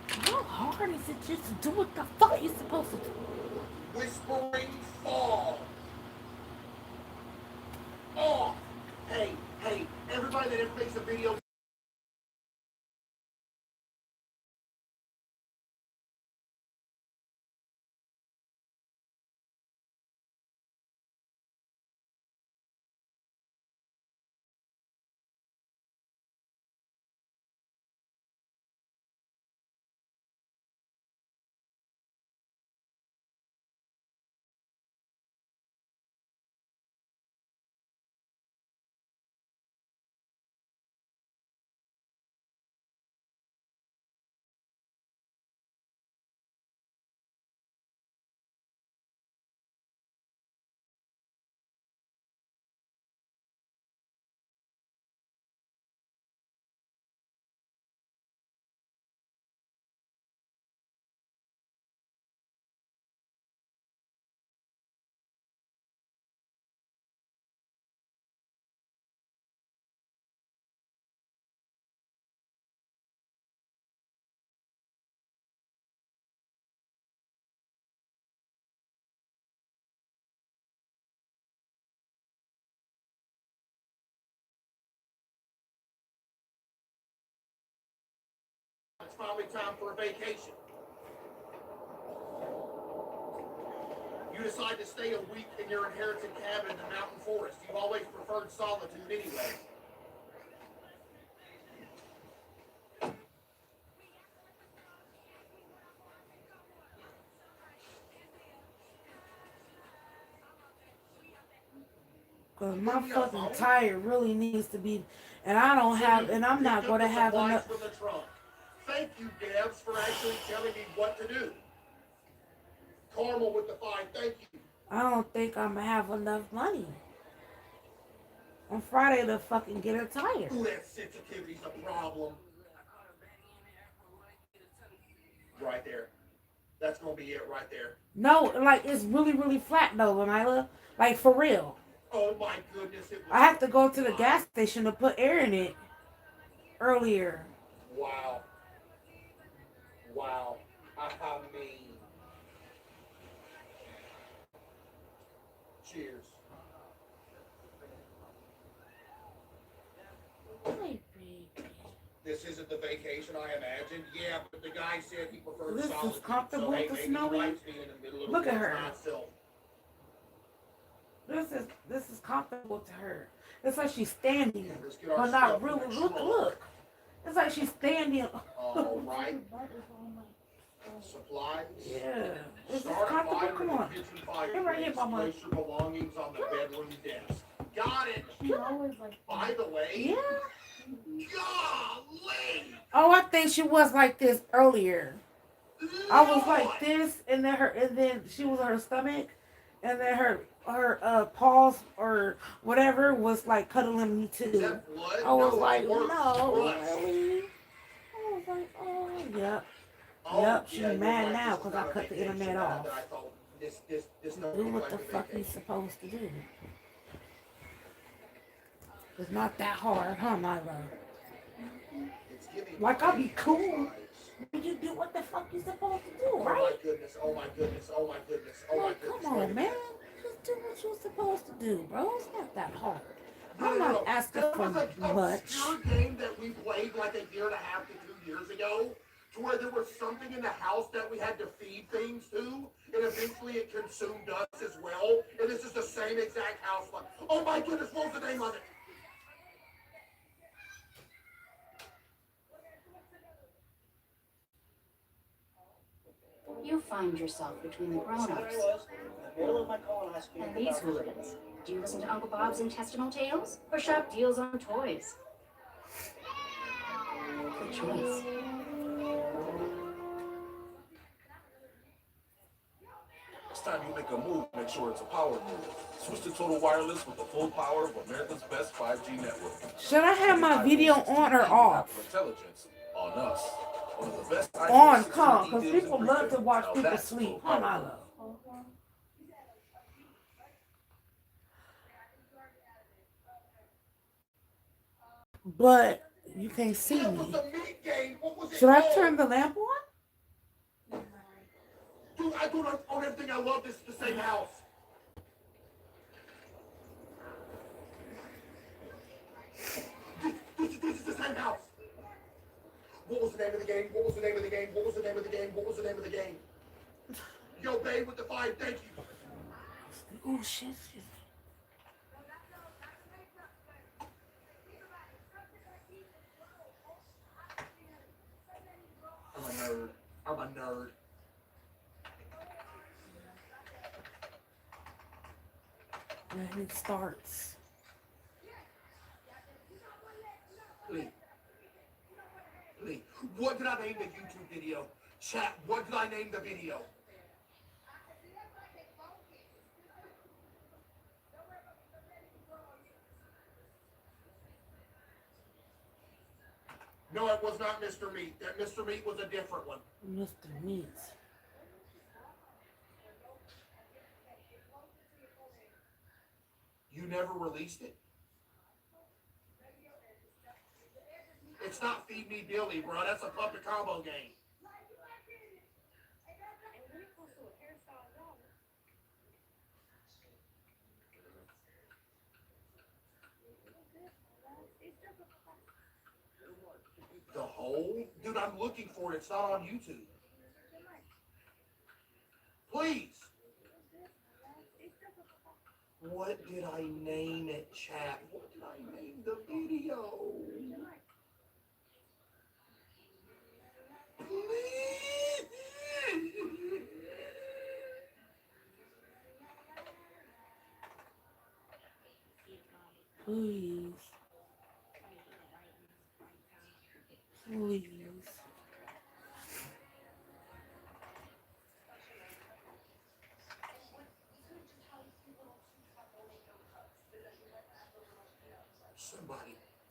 How hard is it just to do what the fuck you supposed to do? Whispering fall. Off. Hey, everybody that ever makes a video finally time for a vacation. You decide to stay a week in your inherited cabin in the mountain forest. You've always preferred solitude anyway. Cause my fucking tire really needs to be, and I don't have, and I'm not gonna have enough. From the trunk. Thank you, Debs, for actually telling me what to do. Carmel with the 5, thank you. I don't think I'm gonna have enough money on Friday to fucking get a tire. Ooh, that sensitivity's a problem. Right there. That's gonna be it right there. No, like it's really, really flat though, Lila. Like for real. Oh my goodness, it was. I have to go to the gas station to put air in it earlier. Wow. Wow. I mean. Cheers. This isn't the vacation I imagined. Yeah, but the guy said he preferred This is solitude. comfortable So, hey, with the maybe snow he in? likes being in the middle of Look the at woods her. by himself. This is comfortable to her. It's like she's standing, Let's get our but stuff not in really. the Look, trunk. look. It's like she's standing. All right. Supplies. Yeah, it's Start a comfortable. fire Come in the on. kitchen Get right here, fireplace. Mama. Place your belongings on the bedroom desk. Got it. She always like. By the way, Yeah. golly. Oh, I think she was like this earlier. I was like this, and then she was on her stomach, and then her paws or whatever was like cuddling me Is too. that blood? I was No, like, it's worse. no, Blood. really? I was like, oh, yep. Oh, Yep, she's yeah, you're mad right. now This is 'cause not I a cut the vacation internet that off. I thought this Do don't look what like the a fuck he's vacation. supposed to do. It's not that hard, huh, Milo? It's giving Like, I'll be me cool. vibes. But you do what the fuck you supposed to do, Oh my right? goodness, oh my goodness, oh my goodness, oh my Like, goodness. come wait a on, man. minute. Just do what you're supposed to do, bro. It's not that hard. No, I'm no, not no. asking There for was an much. obscure game that we played like a year and a half to 2 years ago, to where there was something in the house that we had to feed things to, and eventually it consumed us as well. And this is the same exact house. Oh my goodness, what was the name of it? You find yourself between the grown-ups and these hooligans. Do you listen to Uncle Bob's intestinal tales or shop deals on toys? Good choice. Next time you make a move, make sure it's a power move. Switch to Total Wireless with the full power of America's best 5G network. Should I have my video on or off? Intelligence on us. One of the best On, iPhone calm, 16 because deals people in love retail. to watch Now people that's sleep, Total huh, Power. Milo? But you can't see That was me. the meat game. What was it Should I called? turn the lamp on? Dude, I don't own everything I love. This is the same house. This is the same house. What was the name of the game? What was the name of the game? What was the name of the game? What was the name of the game? Yo, babe with the 5, thank you. Oh, shit. I'm a nerd. I'm a nerd. And it starts. Lee. Lee, what did I name the YouTube video? Chat, what did I name the video? No, it was not Mr. Meat. That Mr. Meat was a different one. Mr. Meat. You never released it? It's not Feed Me Billy, bro. That's a puppet combo game. The hole? Dude, I'm looking for it. It's not on YouTube. Please. What did I name it, chat? What did I name the video? Please. Please. Please.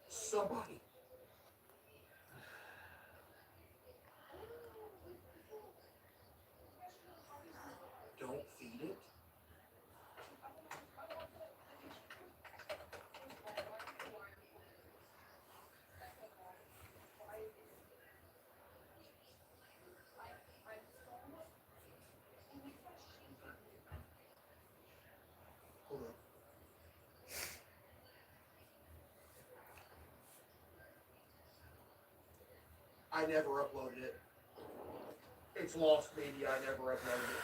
Somebody. Don't feed it. Hold on. I never uploaded it. It's lost media. I never uploaded it.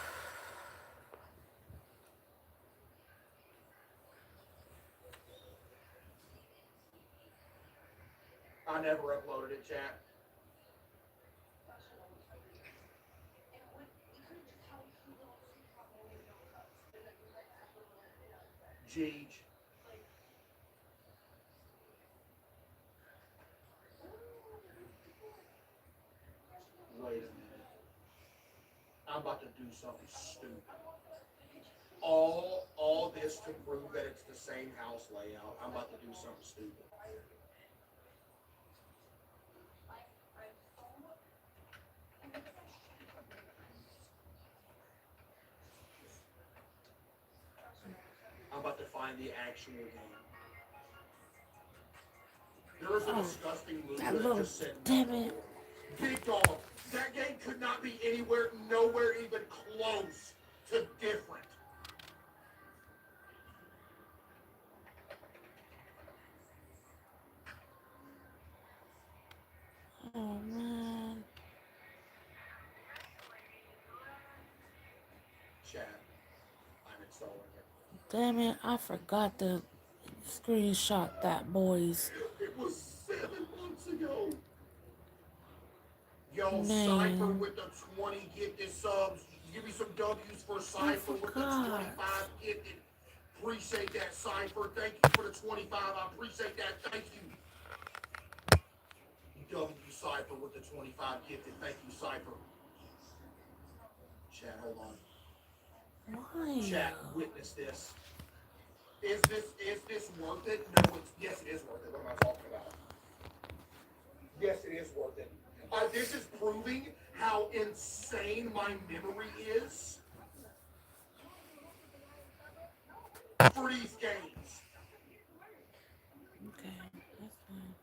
I never uploaded it, chat. Jeej. Wait a minute. I'm about to do something stupid. All this to prove that it's the same house layout. I'm about to do something stupid. I'm about to find the actual game. There is a disgusting movie That that little just said, damn it. Big dog. That game could not be nowhere even close to different. Oh man. Chat. I'm installing it. Damn it, I forgot to screenshot that, boys. It was 7 months ago. Yo, Man. Cypher with the 20 gifted subs. Give me some W's for Cypher with the forgot. 25 gifted. Appreciate that, Cypher. Thank you for the 25. I appreciate that. Thank you. W Cypher with the 25 gifted. Thank you, Cypher. Chat, hold on. Why? Chat, witness this. Is this worth it? No, yes, it is worth it. What am I talking about? Yes, it is worth it. This is proving how insane my memory is for these games. Okay, that's fine.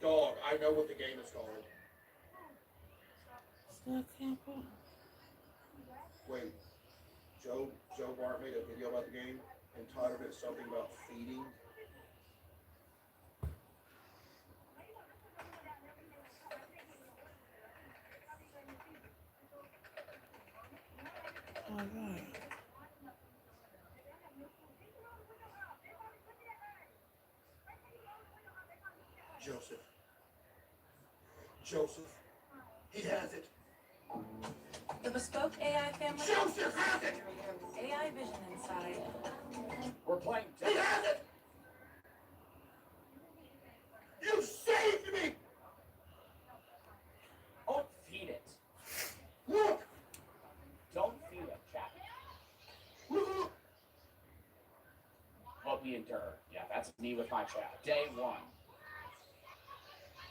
Dog, I know what the game is called. Still can't put. Wait, Joe Bart made a video about the game entitled it something about feeding. All right. Joseph, he has it. The bespoke AI family. Joseph has it. AI vision inside. We're playing. He has it. You saved me. Don't feed it. Look. Don't feed it, chat. Look. What we endure. Yeah, that's me with my chat. Day one.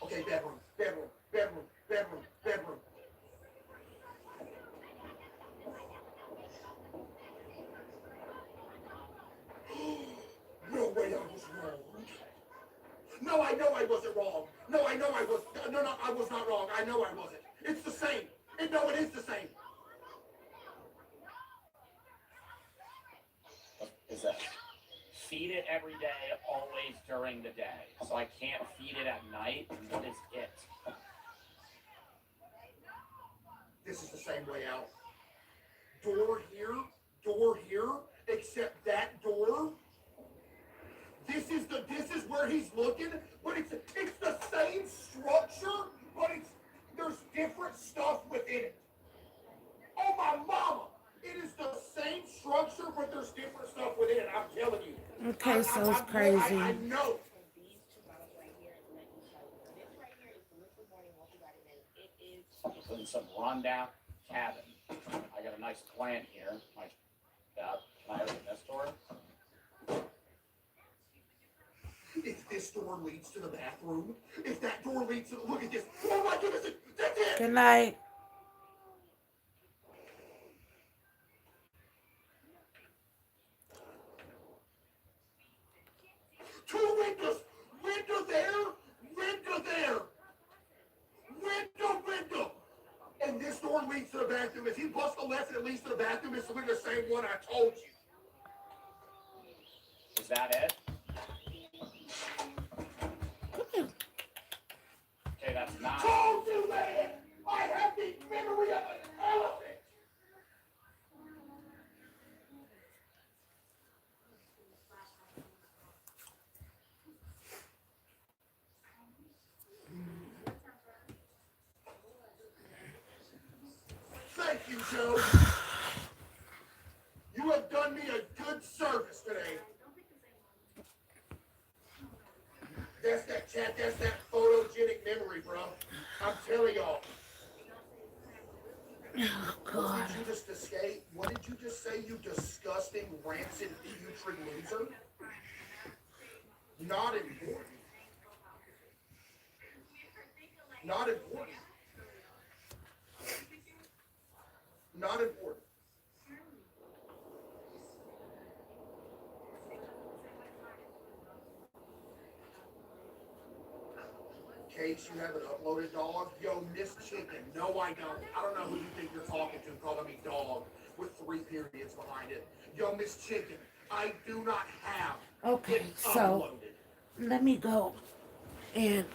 Okay, bedroom. No way, I was wrong. No, I know I wasn't wrong. No, I know I was. No, I was not wrong. I know I wasn't. It's the same. No, it is the same. Let's feed it every day, always during the day. So I can't feed it at night. What is it? This is the same way out. Door here, except that door. This is where he's looking, but it's the same structure, but there's different stuff within it. Oh my mama! It is the same structure, but there's different stuff within it. I'm telling you. Okay, so it's crazy. I know. In some rundown cabin. I got a nice plant here. Can I open this door? If this door leads to the bathroom, if that door leads to look at this. Oh my goodness, that's it. Good night. Two windows. Window there. Window there. Window. And this door leads to the bathroom. If he busts a left and it leads to the bathroom, it's literally the same one I told you. Is that it? Okay, that's not. Told you, man! I have the memory of an elephant! Thank you, Joe. You have done me a good service today. That's that photogenic memory, bro. I'm telling y'all. Oh, God. What did you just escape? What did you just say, you disgusting, rancid, putrid loser? Not important. Not important. Not important. Case, you haven't uploaded, dog? Yo, Miss Chicken. No, I don't. I don't know who you think you're talking to calling me dog with 3 periods behind it. Yo, Miss Chicken, I do not have Okay, it so uploaded. let me go and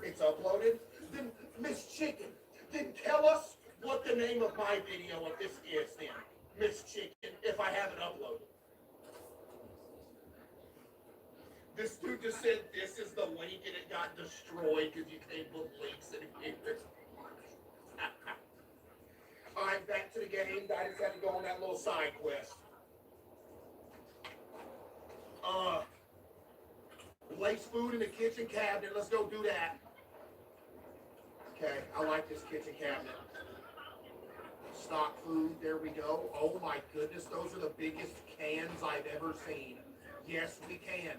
It's uploaded? Then, Miss Chicken, then tell us what the name of my video of this is then, Miss Chicken, if I haven't uploaded. This dude just said this is the link and it got destroyed because you can't put links in here. Alright, back to the game. I just had to go on that little side quest. Place food in the kitchen cabinet. Let's go do that. Okay, I like this kitchen cabinet. Stock food, there we go. Oh my goodness, those are the biggest cans I've ever seen. Yes, we can.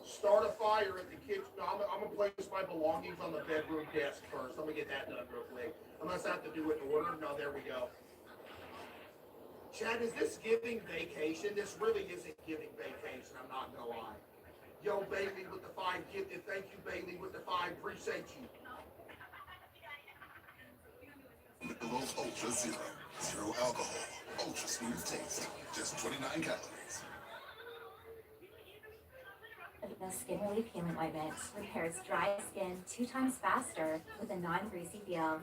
Start a fire at the kitchen. No, I'm gonna place my belongings on the bedroom desk first. I'm gonna get that done real quick. Unless I have to do it in order. No, there we go. Chad, is this giving vacation? This really isn't giving vacation, I'm not gonna lie. Yo, Bailey with the 5 gifted. Thank you, Bailey with the 5. Appreciate you. Michelob Ultra Zero. Zero alcohol. Ultra smooth taste. Just 29 calories. The Skin Relief Healing Ointment repairs dry skin 2 times faster with a non-greasy feel.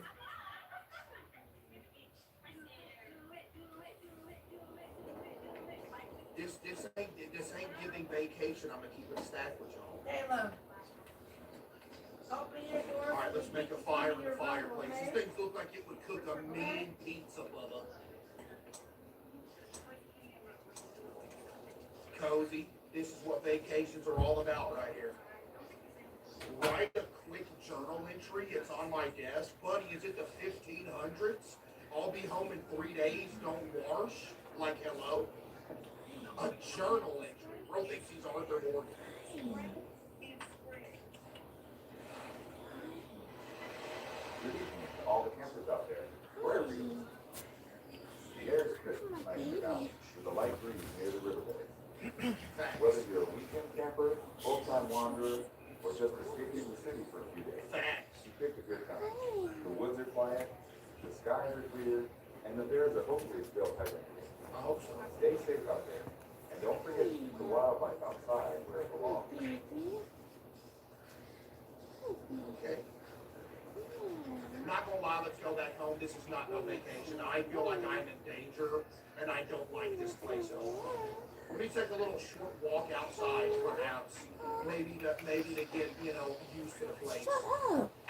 This ain't giving vacation. I'm gonna keep it stacked with y'all. Caleb, open your door. All right, let's make a fire in the fireplace. These things look like it would cook a mean pizza, Bubba. Cozy. This is what vacations are all about right here. Write a quick journal entry. It's on my desk. Buddy, is it the 1500s? I'll be home in 3 days. Don't wash. Like, hello? A journal entry. Bro thinks he's Arthur Morgan. All the campers out there, wherever you are. The air is crisp, nice and out, with a light breeze near the riverbed. Whether you're a weekend camper, full-time wanderer, or just escaping the city for a few days. Facts. picked a good time. The woods are quiet, the skies are clear, and the bears are hopefully still pecking. I hope so. Stay safe out there, and don't forget to keep the wildlife outside where it belongs. Okay. I'm not gonna lie, let's go back home. This is not no vacation. I feel like I'm in danger, and I don't like this place at all. Let me take a little short walk outside, perhaps. Maybe to get, used to the place.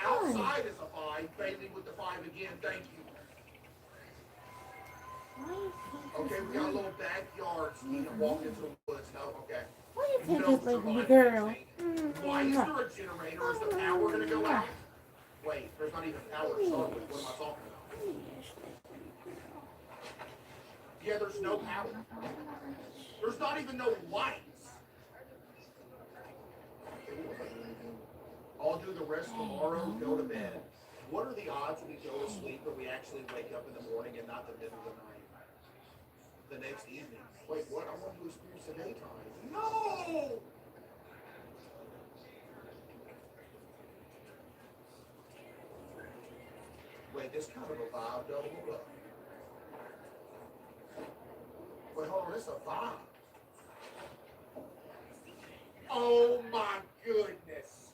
Outside is a 5. Bailey with the 5 again. Thank you. Okay, we got a little backyard. Walk into the woods. No, okay. Why you think No it's like me, surviving girl? thing. Why is there a generator? Is the power gonna go out? Wait, there's not even power to start with. What am I talking about? Yeah, there's no power. There's not even no lights. I'll do the rest tomorrow, go to bed. What are the odds we go to sleep and we actually wake up in the morning and not the middle of the night? The next evening. Wait, what? I want to experience the daytime. No! Wait, this kind of a vibe, though. Hold up. Wait, hold on, it's a vibe. Oh my goodness.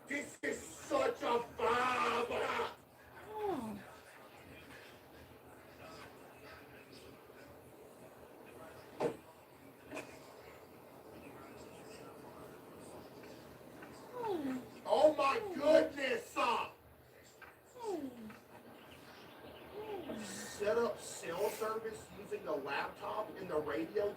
This is such a vibe. Oh my goodness. Set up cell service using the laptop and the radio.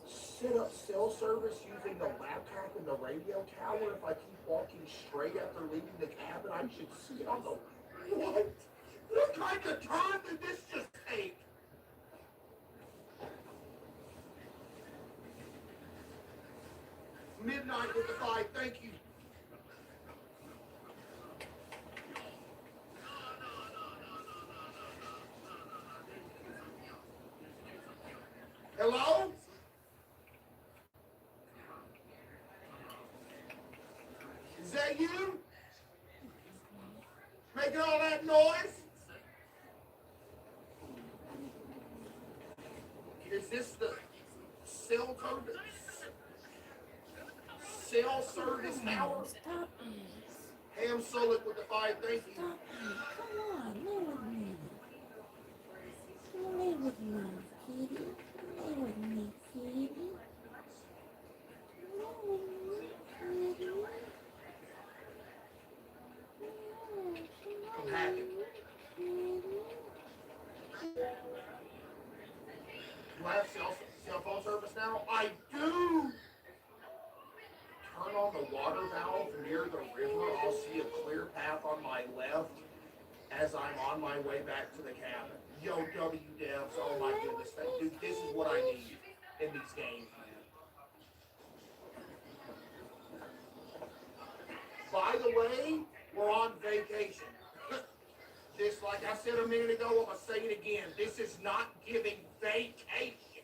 Set up cell service using the laptop and the radio tower. If I keep walking straight after leaving the cabin, I should see it on the... What? What kind of time did this just take? Midnight with the 5, thank you. Hello? Is that you? Making all that noise? Is this the cell service tower? Stop it. Ham Solik with the 5, thank you. Stop it. Come on, lay with me. Lay with me, kitty. Lay with me, kitty. Lay with me, kitty. I'm happy. Do I have cell phone service now? I do! Turn on the water valve near the river. I'll see a clear path on my left as I'm on my way back to the cabin. Yo, WDevs, oh my goodness. Dude, this is what I need in these games, man. By the way, we're on vacation. This, like I said a minute ago, I'm going to say it again. This is not giving vacation.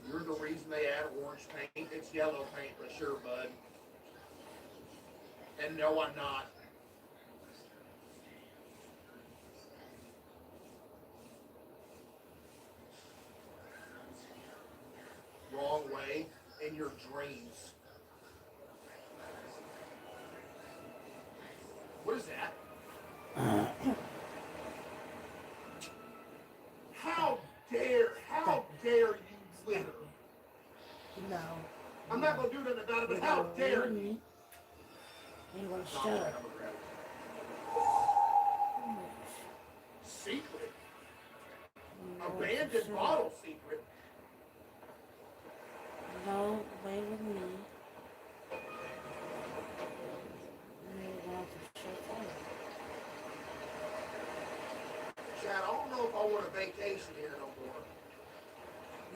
You're the reason they add orange paint. It's yellow paint for sure, bud. And no, I'm not. Wrong way in your dreams. What is that? How dare you litter? No. I'm not gonna do nothing about it, but how dare you? You want to shut up. Secret. Abandoned bottle secret. No, lay with me. You want to shut up. Chad, I don't know if I want a vacation here no more.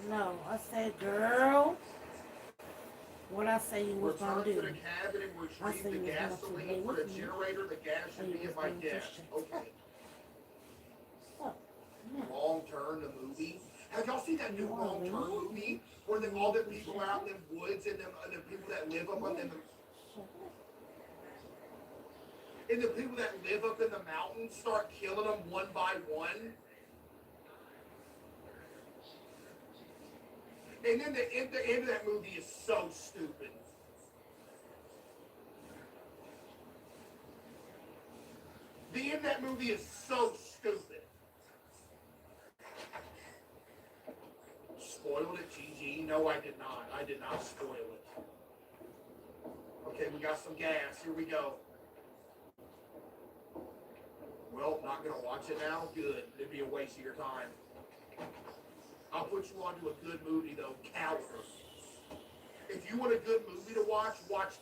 No, I said, girl. What I say you was Return gonna to do. the cabin and I retrieve said the you was gonna gasoline for the generator. The gas should be in my desk. Okay. So, Long turn, the movie. see that new Wrong Turn movie where all the people out in the woods and the people that live up on them and the people that live up in the mountains start killing them one by one? And then the end of that movie is so stupid. The end of that movie is so stupid. Spoiled it, GG? No, I did not. I did not spoil it. Okay, we got some gas. Here we go. Well, not gonna watch it now? Good. It'd be a waste of your time. I'll put you on to a good movie, though. Caliber. If you want a good movie to watch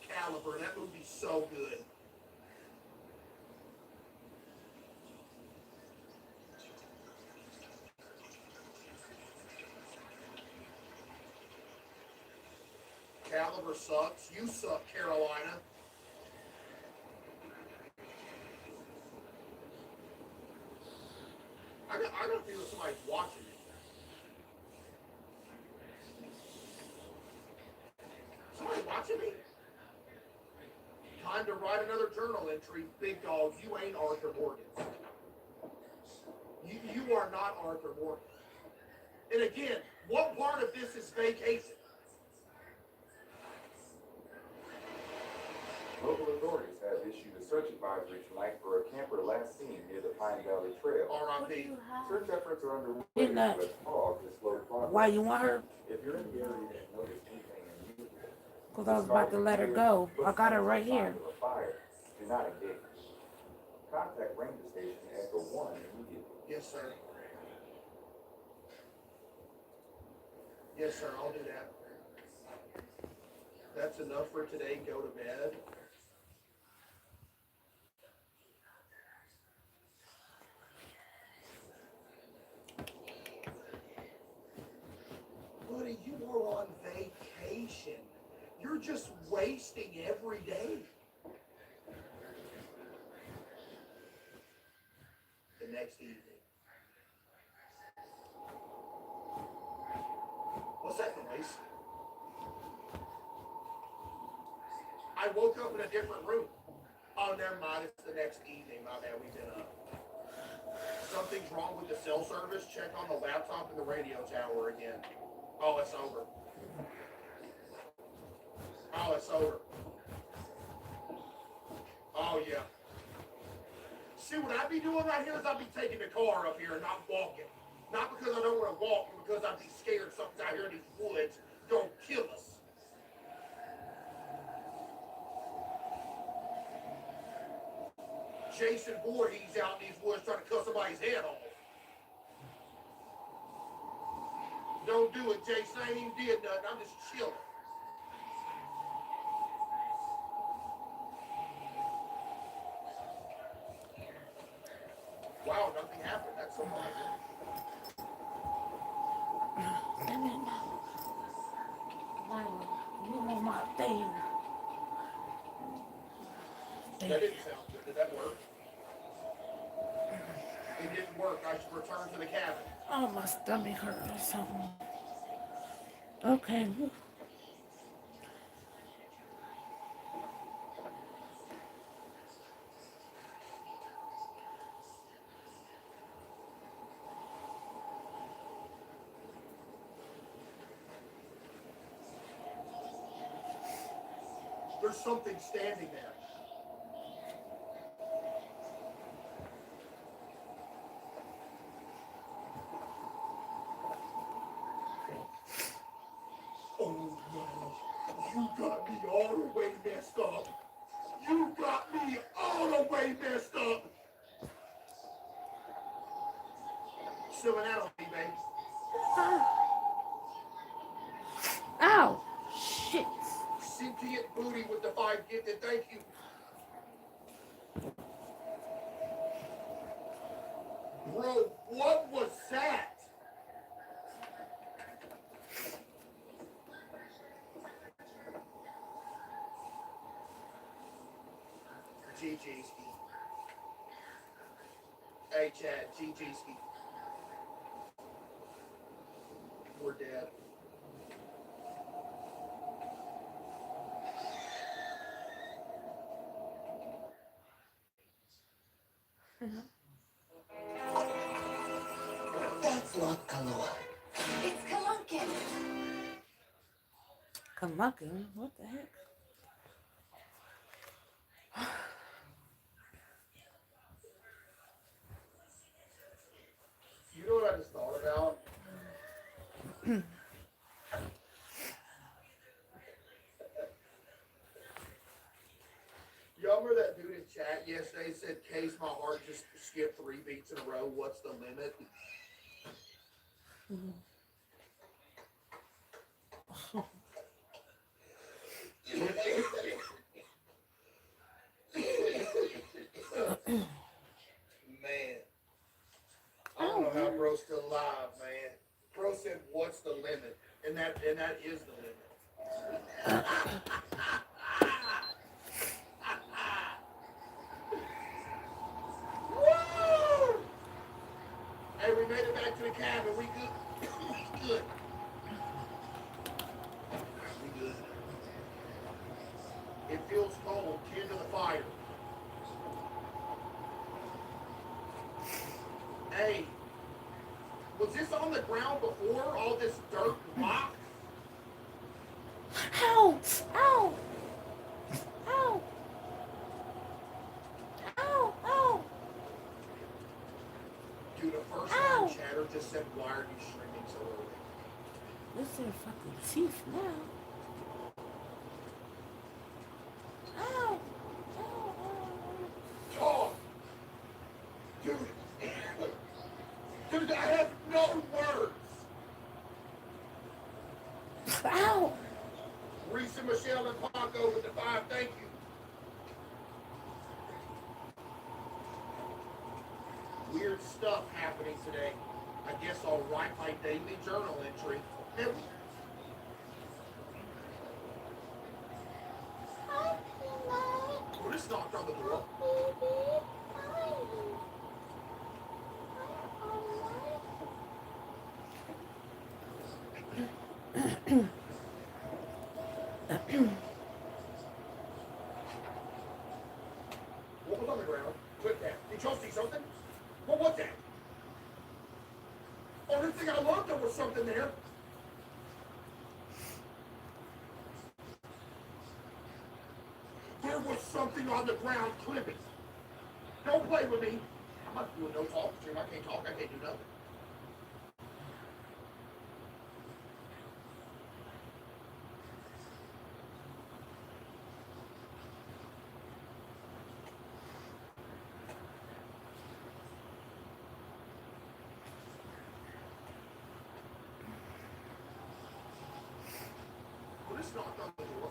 Caliber. That movie's so good. Caliber sucks. You suck, Carolina. I got a feeling somebody's watching me. Somebody watching me? Time to write another journal entry. Big dog, you ain't Arthur Morgan. You are not Arthur Morgan. And again, what part of this is vacation? Local authorities have issued a search advisory tonight for a camper last seen near the Pine Valley Trail. R.I.P. Search efforts are underway, Didn't I- but fog has slowed progress. Why you want her? If you're in the area and notice anything unusual, Because I was about to let her go. I got her right here. signs of a fire, do not engage. Contact Ranger Station Echo 1 immediately. Yes, sir. Yes, sir, I'll do that. That's enough for today. Go to bed. Buddy, you are on vacation. You're just wasting every day. The next evening. What's that noise? I woke up in a different room. Oh, never mind. It's the next evening. My bad. We've been up. Something's wrong with the cell service. Check on the laptop and the radio tower again. Oh, it's over. Oh, it's over. Oh, yeah. See, what I'd be doing right here is I'd be taking the car up here and not walking. Not because I don't want to walk, but because I'd be scared something's out here in these woods gonna kill us. Jason Voorhees out in these woods trying to cut somebody's head off. Don't do it, Jason. I ain't even did nothing. I'm just chilling. Wow, nothing happened. That's so funny. Damn it. Wow, you want my thing. That didn't sound good. Did that work? It didn't work. I should return to the cabin. Oh, my stomach hurt or something. Okay. There's something standing there. Oh no, you got me all the way messed up. You got me all the way messed up. Silling out on me, baby. Ow! Shit! Sentient booty with the 5 gifted, thank you. Bro, what was that? GG ski. Hey Chad, GG ski. We're dead. That's luck galore. It's Kalunkin. Kamuckin? What the heck? You know what I just thought about? Y'all remember that dude in chat yesterday said, "Case, my heart just skipped 3 beats in a row. What's the limit?" Man, I don't know how bro's still alive, man. Bro said, "What's the limit?" And that is the limit. Woo! Hey, we made it back to the cabin. We good. We good. We good. It feels cold. Tend to the fire. Hey, was this on the ground before? All this dirt and rock? Ow! Ow! Ow! Ow! Ow! Dude, the first line chatter just said, "Why are you streaming so early?" What's their fucking teeth now? Ow! Ow! Talk! Dude, dude, I have no words. Ow! Reese and Michelle and Paco with the 5, thank you. Weird stuff happening today. I guess I'll write my daily journal entry. Who just knocked on the door? What was on the ground? Click that. Did y'all see something? What was that? Oh, this thing I loved, there was something there. There was something on the ground clipping. Don't play with me. I'm not doing no talk stream. I can't talk. I can't do nothing. Who just knocked on the door?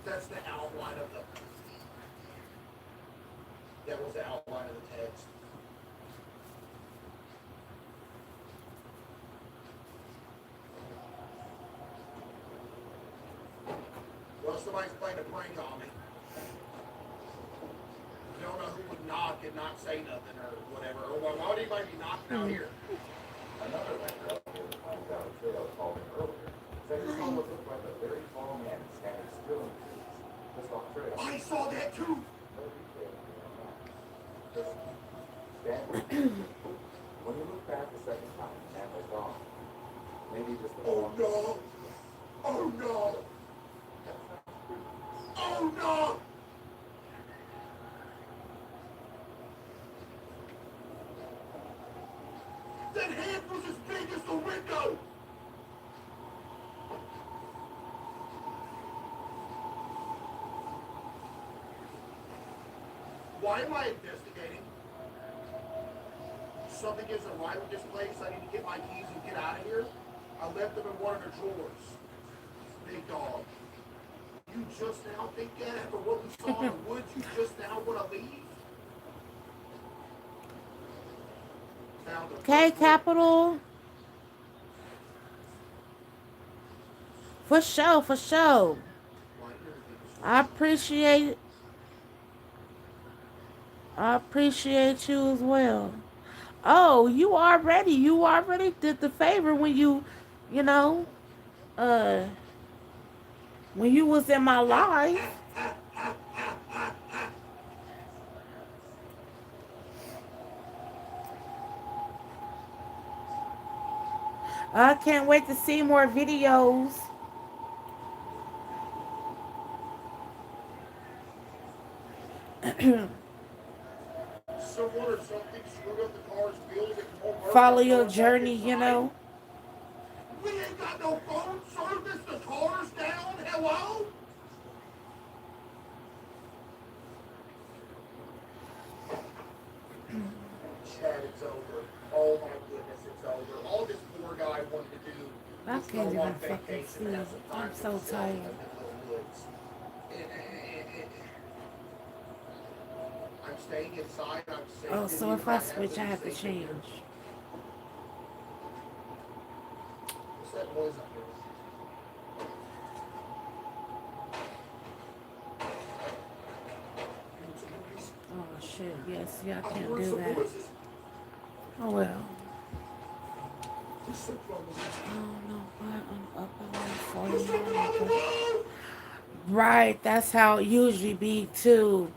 That's the outline of the. That was the outline of the text. Well, somebody's playing a prank on me. Don't know who would knock and not say nothing or whatever. Or why would anybody be knocking out here? Another vendor out there that finds out a trail called him earlier. Said his home looked like a very tall man standing still in the trees, just off trail. I saw that too. No detail beyond that. Just standing. When you look back the second time, the man was gone. Maybe just a Oh no! Oh no! Oh no! That hand was as big as the window! Why am I investigating? Something isn't right with this place. I need to get my keys and get out of here. I left them in one of the drawers. Big dog. You just now think that after what we saw in the woods, you just now want to leave? Found a Okay, footprint. Capital. For sure, for sure. I appreciate it. I appreciate you as well. Oh, you already did the favor when you know, uh, when you was in my life. I can't wait to see more videos. Someone or something screwed up the car's bills and won't work Follow on your going back journey, in you time. know. We ain't got no phone service. The car's down. Hello? Chad, it's over. Oh my goodness, it's over. All this poor guy wanted to do I was can't go on even fucking vacation and have see. some I'm time to so himself in the tired. middle of the woods. I'm staying inside. I'm safe. Oh, And so you if I have switch, I to have to be safe in here. change. What's that noise up here? Oh shit. Yes, yeah, I I can't heard do some that. voices. Oh well. There's something on the roof. Oh no, what? I'm up at There's something on the 1:49. roof! Right, that's how it usually be too.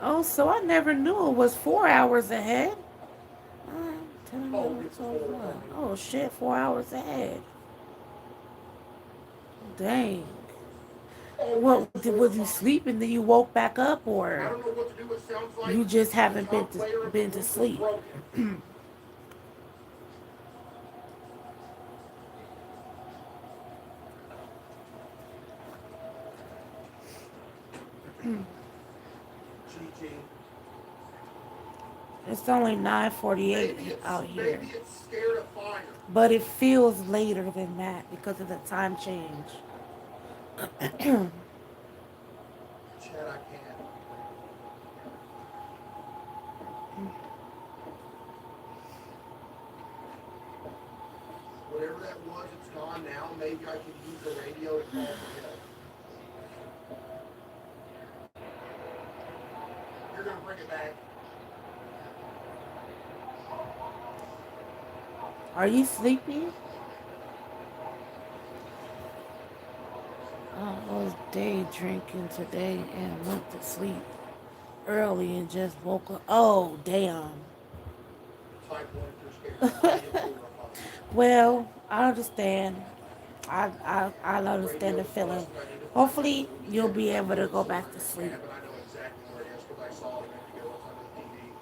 Oh, so I never knew it was 4 hours ahead. 10, Oh, 11, it's 12, 1. horrible. Oh shit, 4 hours ahead. Dang. Oh, What it's was you horrifying. sleeping? Then you woke back up, I or don't know what to do. It sounds like you just the haven't been top to layer of the been to roof is sleep? broken. GG. It's only 9:48 Maybe out here, it's scared of fire. but it feels later than that because of the time change. Chad, I can't. Whatever that was, it's gone now. Maybe I can use the radio to call for help. You're gonna bring it back. Are you sleepy? I was day drinking today and went to sleep early and just woke up. Oh, damn. Type 1 if you're scared. I am horrified. Well, I understand. I understand the feeling. Hopefully, you'll be able to go back to sleep. But I know exactly where it is because I saw it a minute ago. It's on the TV.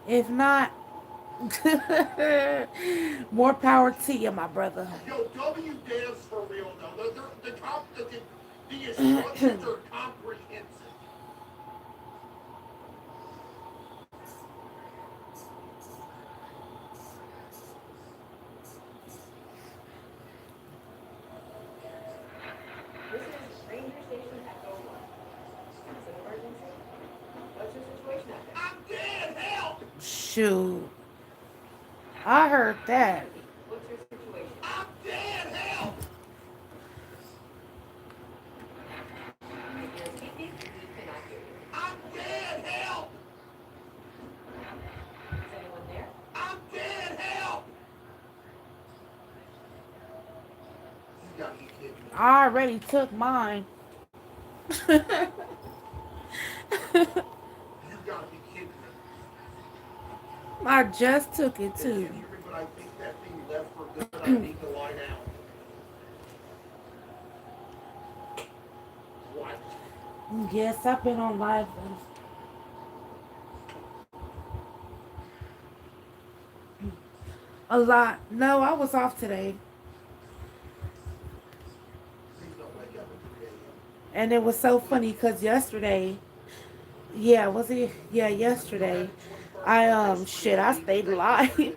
If not, more power to you, my brother. Yo, W dance for real though. The instructions are comprehensive. This is Ranger Station Echo 1. It's an emergency. What's your situation out there? I'm dead. Help! Shoot. I heard that. What's your situation? I'm dead. Help! If you're speaking, we cannot hear you. I'm dead. Help! Is anyone there? I'm dead. Help! You gotta be kidding me. I already took mine. You gotta be kidding me. I just took it too. Excuse me, but I think that thing left for good. I need to lie down. What? Yes, I've been on live. A lot. No, I was off today. Please don't wake up at 3 a.m. And it was so funny because yesterday, yeah, was it? Yeah, yesterday, I stayed live.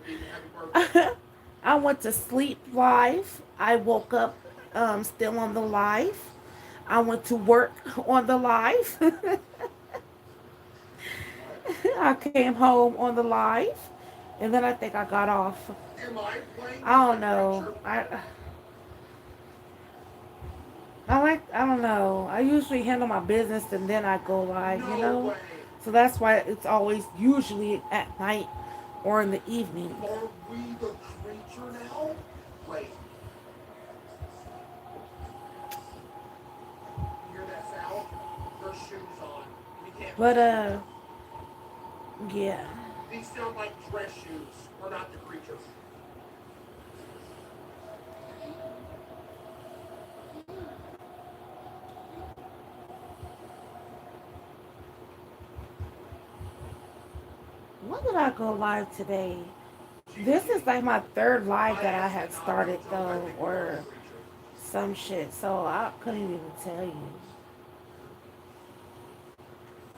I went to sleep live. I woke up, still on the live. I went to work on the live. I came home on the live. and then I think I got off. Am I playing I don't the know. creature? I don't know. I usually handle my business and then I go live, you No know? way. So that's why it's always usually at night or in the evening. Are we the creature now? Wait. You hear that sound? Her shoes on. We can't. But yeah. These sound like dress shoes. We're not the creature. When did I go live today? This is like my third live that I had started though, or some shit. So I couldn't even tell you.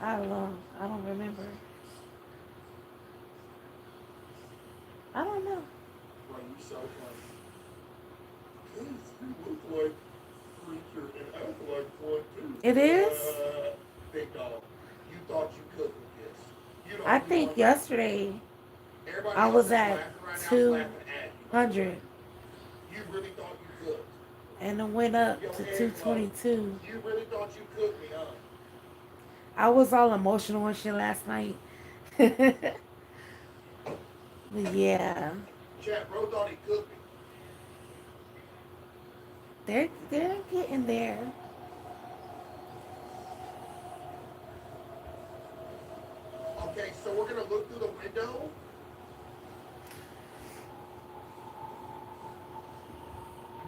I don't know. I don't remember. I don't know. Right, you sound like. Please, you look like creature and act like one too. It is? Big dog. You thought you could with this. You don't I think yesterday Everybody I else was that's at laughing right now is laughing at 200 you. You really thought you could. and it went up Your to head 222. low. You really thought you could me, huh? I was all emotional and shit last night. But yeah, Chat, bro thought he could me. they're getting there. Okay, so we're gonna look through the window.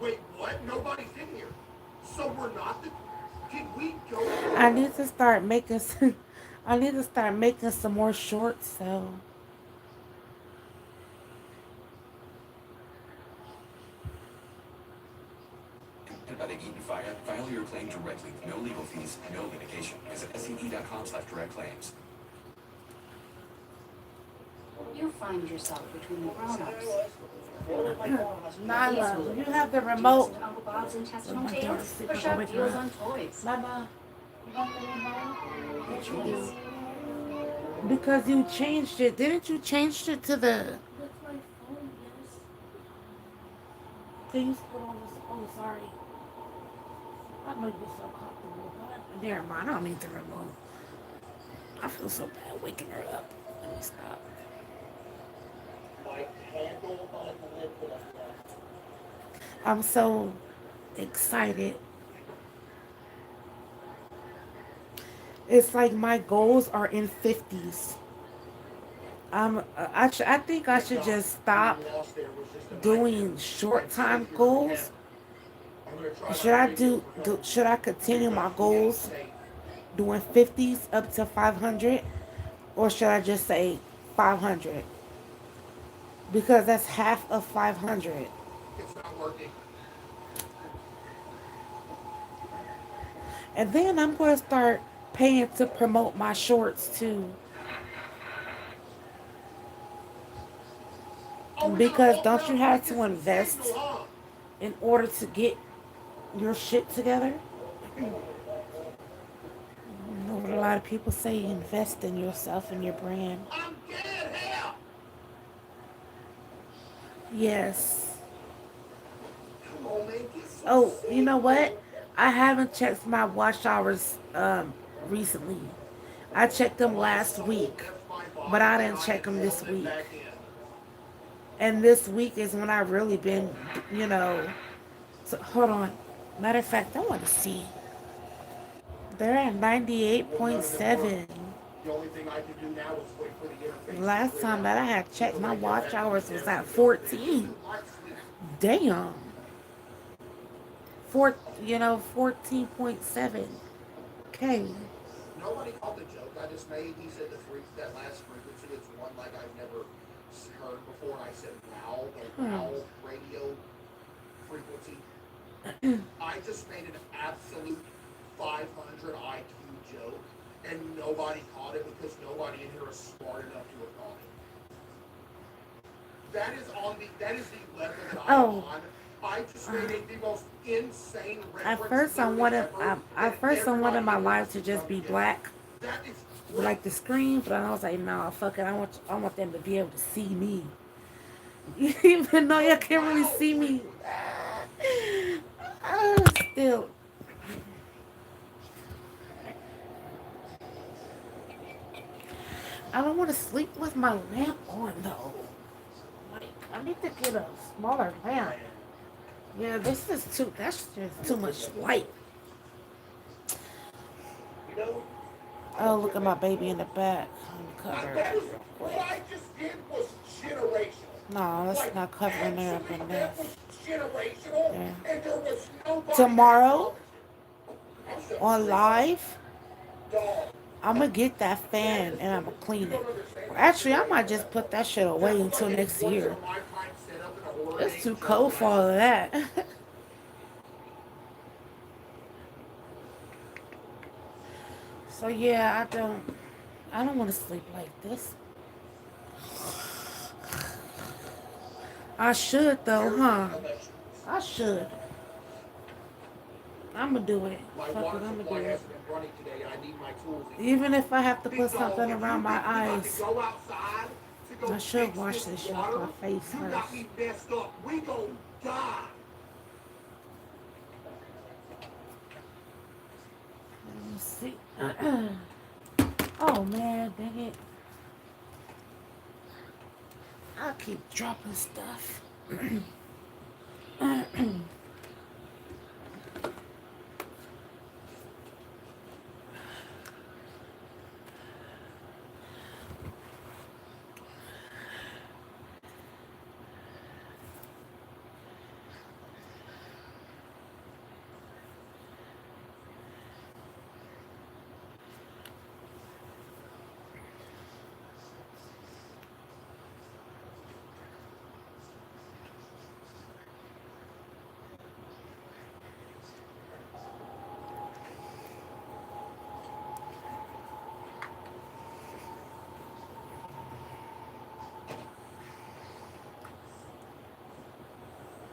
Wait, what? Nobody's in here. So we're not the. Did we go? I need to start making some. I need to start making some more shorts. So About Eaton Fire, file your claim directly. No legal fees, no litigation. Visit SCE.com/direct claims. You find yourself between the grown-ups. Nyla, you have the remote. Uncle Bob's intestinal My daughter's tales sleeping, or go shop wake her deals up. on toys. Mama, you want the remote? Because you changed it. Didn't you change it to the... That's my phone, yes. Can you put on this? Oh, sorry. I know you're so comfortable. But never mind. I don't need the remote. I feel so bad waking her up. Let me stop. My candle unlit. I'm so excited. It's like my goals are in 50s. I think I should just stop doing short time goals. Should I continue my goals doing 50s up to 500, or should I just say 500? Because that's half of 500. It's not working. And then I'm going to start paying to promote my shorts too. Because don't you have to invest in order to get your shit together? You know what a lot of people say, invest in yourself and your brand. I'm dead here. Yes. Come on, man, get some Oh, sleep. you know what? I haven't checked my watch hours recently. I checked them last week, but I didn't check them this week. And this week is when I really been, you know. So, hold on. Matter of fact, I want to see. They're at 98.7. The only thing I can do now is wait for the interface. Last time that I had checked, my watch hours was at 14. Damn. 14.7. Okay. Nobody called the joke I just made. He said that last frequency is one like I've never heard before. And I said, wow, the wow radio frequency. I just made an absolute 500 IQ joke, and nobody caught it because nobody in here is smart enough to have caught it. That is the level that I'm on. I just made the most insane reference. At first, I wanted my life to just be black. That is like to scream, but I was like, nah, fuck it. I want them to be able to see me. Even though y'all can't really see me. Still. I don't want to sleep with my lamp on though. Like, I need to get a smaller lamp. Yeah, that's just too much light. Oh, look at my baby in the back. What I just did was generational. No, that's not covering there up in there. Generational, Yeah. and there was nobody. Tomorrow, on live, I'm gonna get that fan and I'm gonna clean it. Actually, I might just put that shit away until next year. It's too cold for all of that. So yeah, I don't want to sleep like this. I should though, huh? I should. I'm gonna do it. Fuck it, I'm gonna do it. Even if I have to put something around my eyes. I should wash this shit off my face first. We gon' die. Let me see. Oh man, dang it. I keep dropping stuff.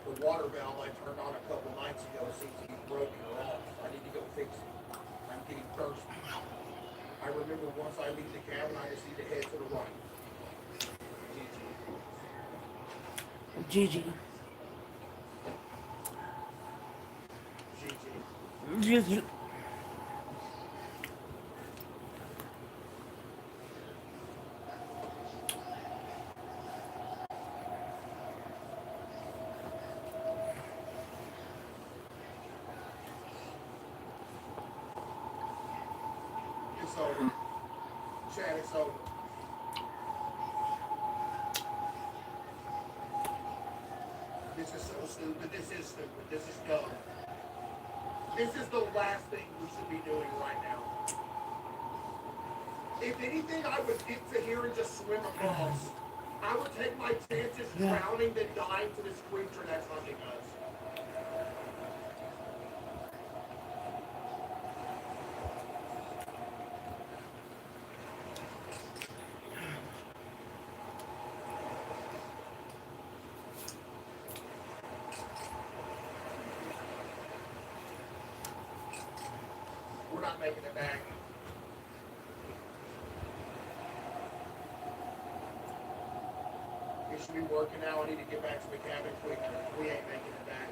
The water valve I turned on a couple nights ago seems to be broken or off. I need to go fix it. I'm getting thirsty. I remember once I leave the cabin, I just need to head to the right. Gigi. Gigi. Gigi. It's over. Chad, it's over. This is so stupid. This is stupid. This is dumb. This is the last thing we should be doing right now. If anything, I would get to here and just swim across. I would take my chances drowning than dying to this creature that's hunting us. We're not making it back. It should be working now. I need to get back to the cabin quick. We ain't making it back.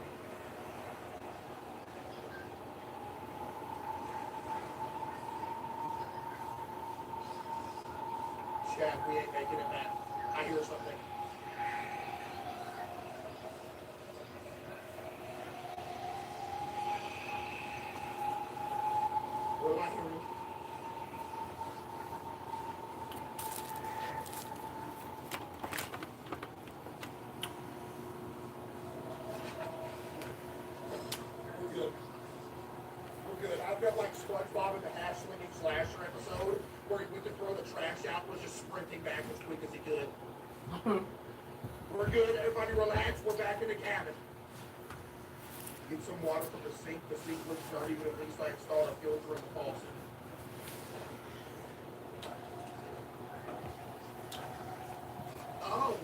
Chad, we ain't making it back. I hear something. What am I hearing? We're good. We're good. I felt like SpongeBob in the Hash Slinging Slasher episode where he went to throw the trash out and was just sprinting back as quick as he could. We're good. Everybody relax. We're back in the cabin. Get some water from the sink. The sink looks dirty, but at least I installed a filter in the faucet. Oh.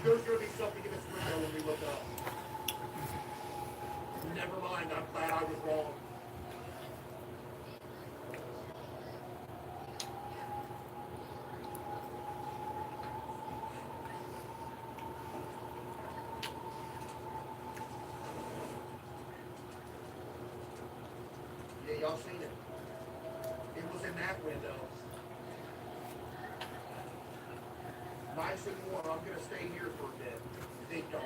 There's going to be something in this window when we look Yeah, y'all seen it. It was in that window. Nice and warm. I'm gonna stay here for a bit. Big dog.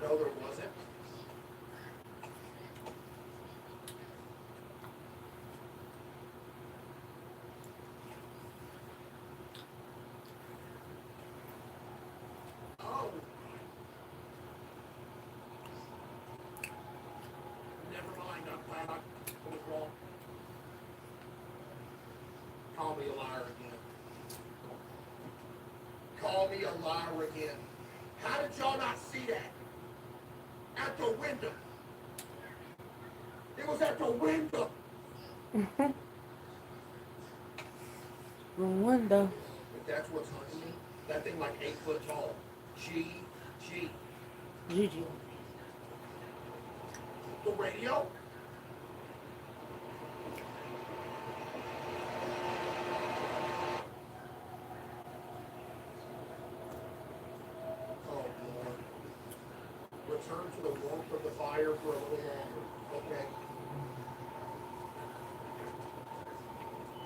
No, there wasn't. Oh. Never mind. I'm glad I was wrong. Call me a liar again. Call me a liar again. How did y'all not see that? At the window. It was at the window. The window. If that's what's hunting me, that thing like 8 foot tall. G. Gigi. The radio? Oh, Lord. Return to the warmth of the fire for a little longer. Okay.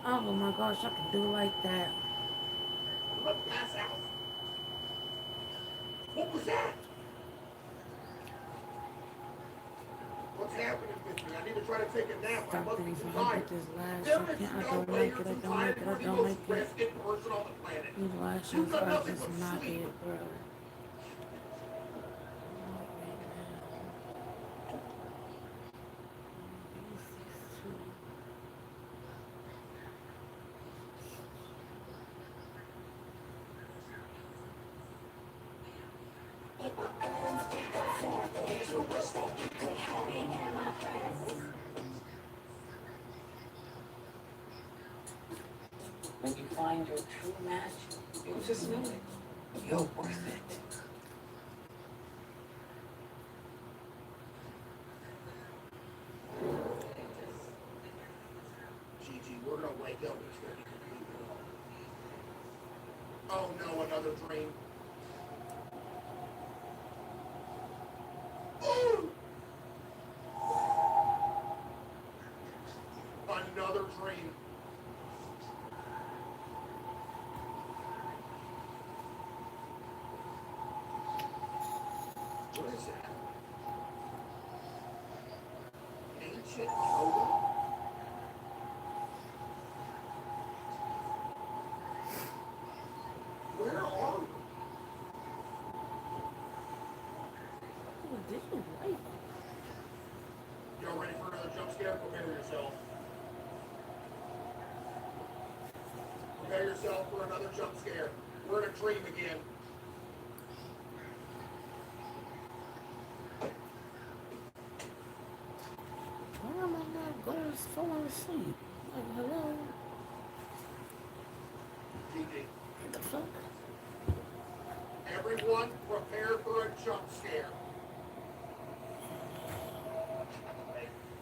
Oh my gosh, I can do like that. Look, pass out. What was that? What's happening with me? I need to try to take a nap. I Stop must be things too when I tired. get this lash. There I is can't, I no don't way like you're it, I too don't tired like it, to I be the don't most like it. rested person on the planet. These lashes You've done are nothing just but not sleep. it, bro. When you find your true match, you'll just know it. You're worth it. Gigi, we're gonna wake up and it's gonna be completely wrong. Oh no, another dream. Ooh! Another dream. What is that? Ancient Yoda? Where are we? Did you like? Y'all ready for another jump scare? Prepare yourself. Prepare yourself for another jump scare. We're in a dream again. Why am I not going to fall asleep? Like, hello? Gigi. What the fuck? Everyone, prepare for a jump scare.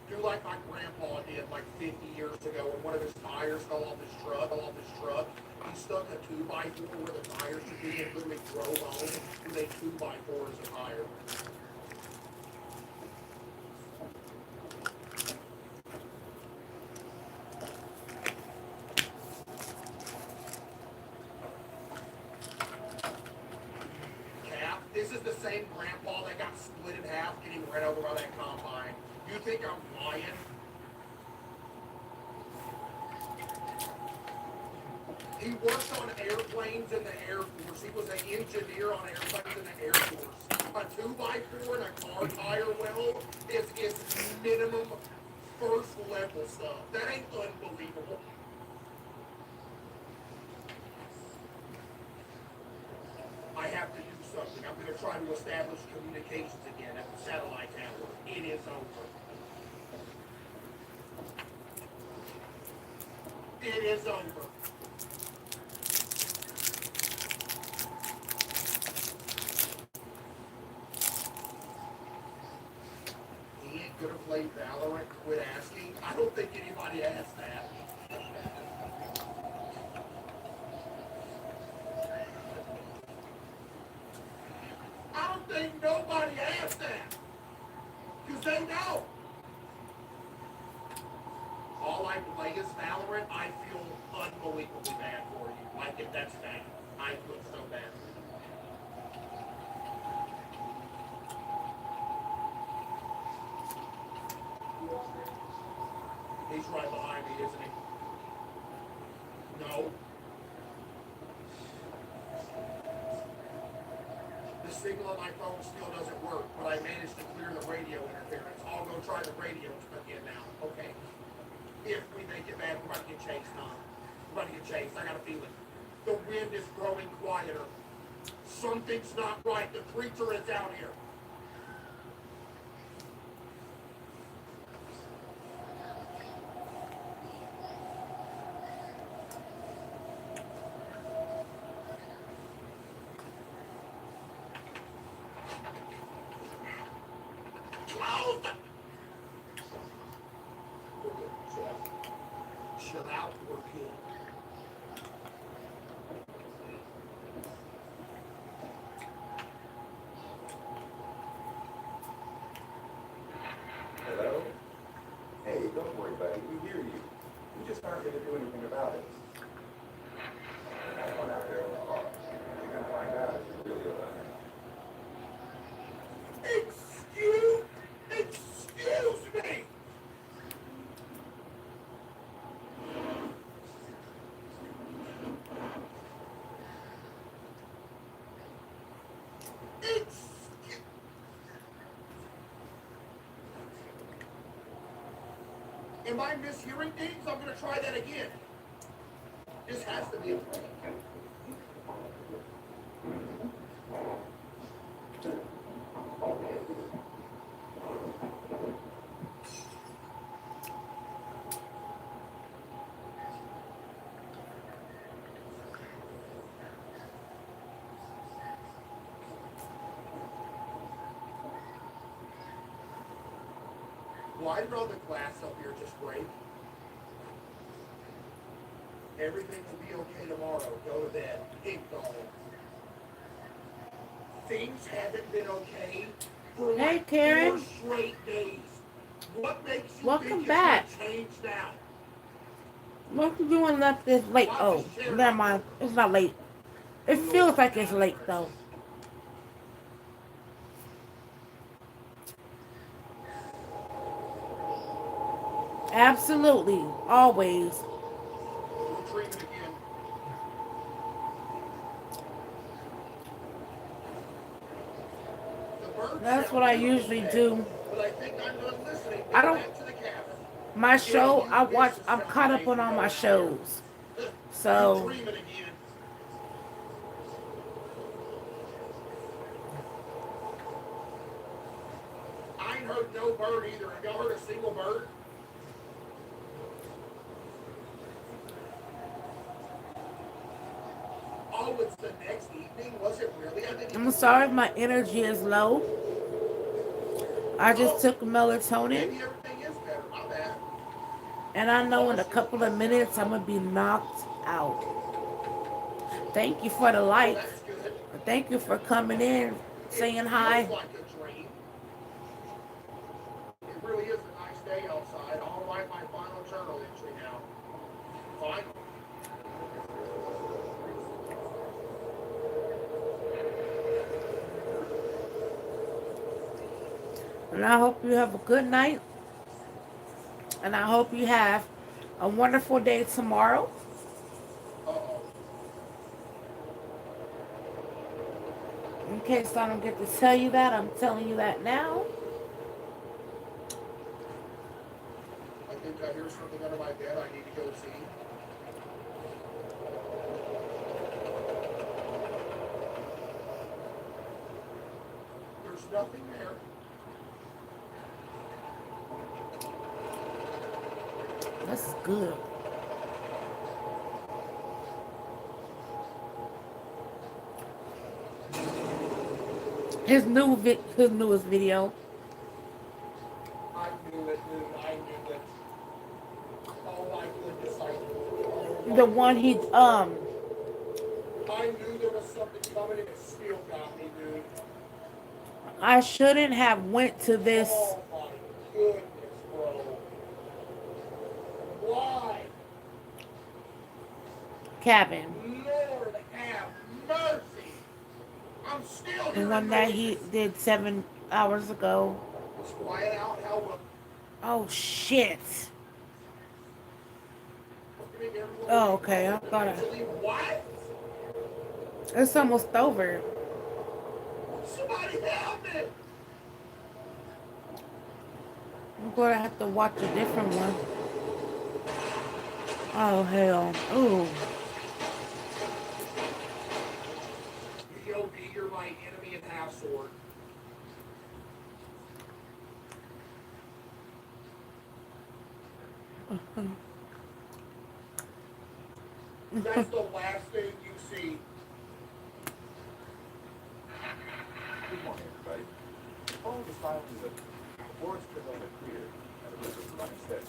Do like my grandpa did like 50 years ago when one of his tires fell off his truck. He stuck a 2x4 where the tire should be and literally drove home with a 2x4 as a tire. Cap, this is the same grandpa that got split in half getting ran over by that combine. You think I'm lying? He worked on airplanes in the Air Force. He was an engineer on airplanes in the Air Force. A 2x4 and a car tire well is minimum first level stuff. That ain't unbelievable. I have to do something. I'm going to try to establish communications again at the satellite tower. It is over. It is over. He ain't gonna play Valorant, quit asking. I don't think anybody asked that. I don't thing nobody asked that. Because they know. All I play is Valorant. I feel unbelievably bad for you. Like, if that's bad. I feel so bad. He's right behind me, isn't he? No. The signal on my phone still doesn't work, but I managed to clear the radio interference. I'll go try the radio again now. Okay. If we make it bad, we're about to get chased, huh? We're about to get chased. I got a feeling. The wind is growing quieter. Something's not right. The creature is out here. Chill out, we're good. Hello? Hey, don't worry, buddy. We hear you. We just aren't going to do anything about it. That one out there in the car. You're going to find out if you're really alive. Excuse me! Am I mishearing things? I'm going to try that again. This has to be a prank. Why did all the glass up here just break? Everything will be okay tomorrow. Go to bed. Pink doll. Things haven't been okay for Hey, like Karen. 4 straight days. What makes you Welcome think back. it's gonna change now? What you doing left this late? Oh, never mind. It's not late. It feels like it's late though. Absolutely. Always. We're dreaming again. The birds That's sound what I good, usually okay, do. But I think I'm done listening. I Go don't- back to the cabin. My show, I'm caught up on all my shows. We're So, dreaming again. I ain't heard no bird either. Have y'all heard a single bird? Oh, it's the next evening? Was it really? I didn't I'm even sorry if know. my energy is low. I just took melatonin, Maybe everything is better. My bad. and I know in a couple of minutes I'm going to be knocked out. Thank you for the like. That's good. Thank you for coming in, saying hi. It feels like a dream. It really is a nice day outside. I'll write my final journal entry now. Final. And I hope you have a good night. And I hope you have a wonderful day tomorrow. Uh-oh. In case I don't get to tell you that, I'm telling you that now. I think I hear something under my bed I need to go see. There's nothing there. This is good. His newest video. I knew it, dude. I knew it. Oh my goodness, I knew it. The one he I knew there was something coming and it still got me, dude. I shouldn't have went to this Oh my goodness, bro. Why? cabin. Lord have mercy. I'm still The hearing one that he noises. did 7 hours ago. Let's quiet out how well. Oh shit. Oh, okay. I thought Actually, what? it's almost over. Somebody help me. I'm gonna have to watch a different one. Oh hell. Ooh. POV, you're my enemy in half sword. That's the last thing you see. Good morning, everybody. Follow the signs of the forest Corona clear and the rivers running steady.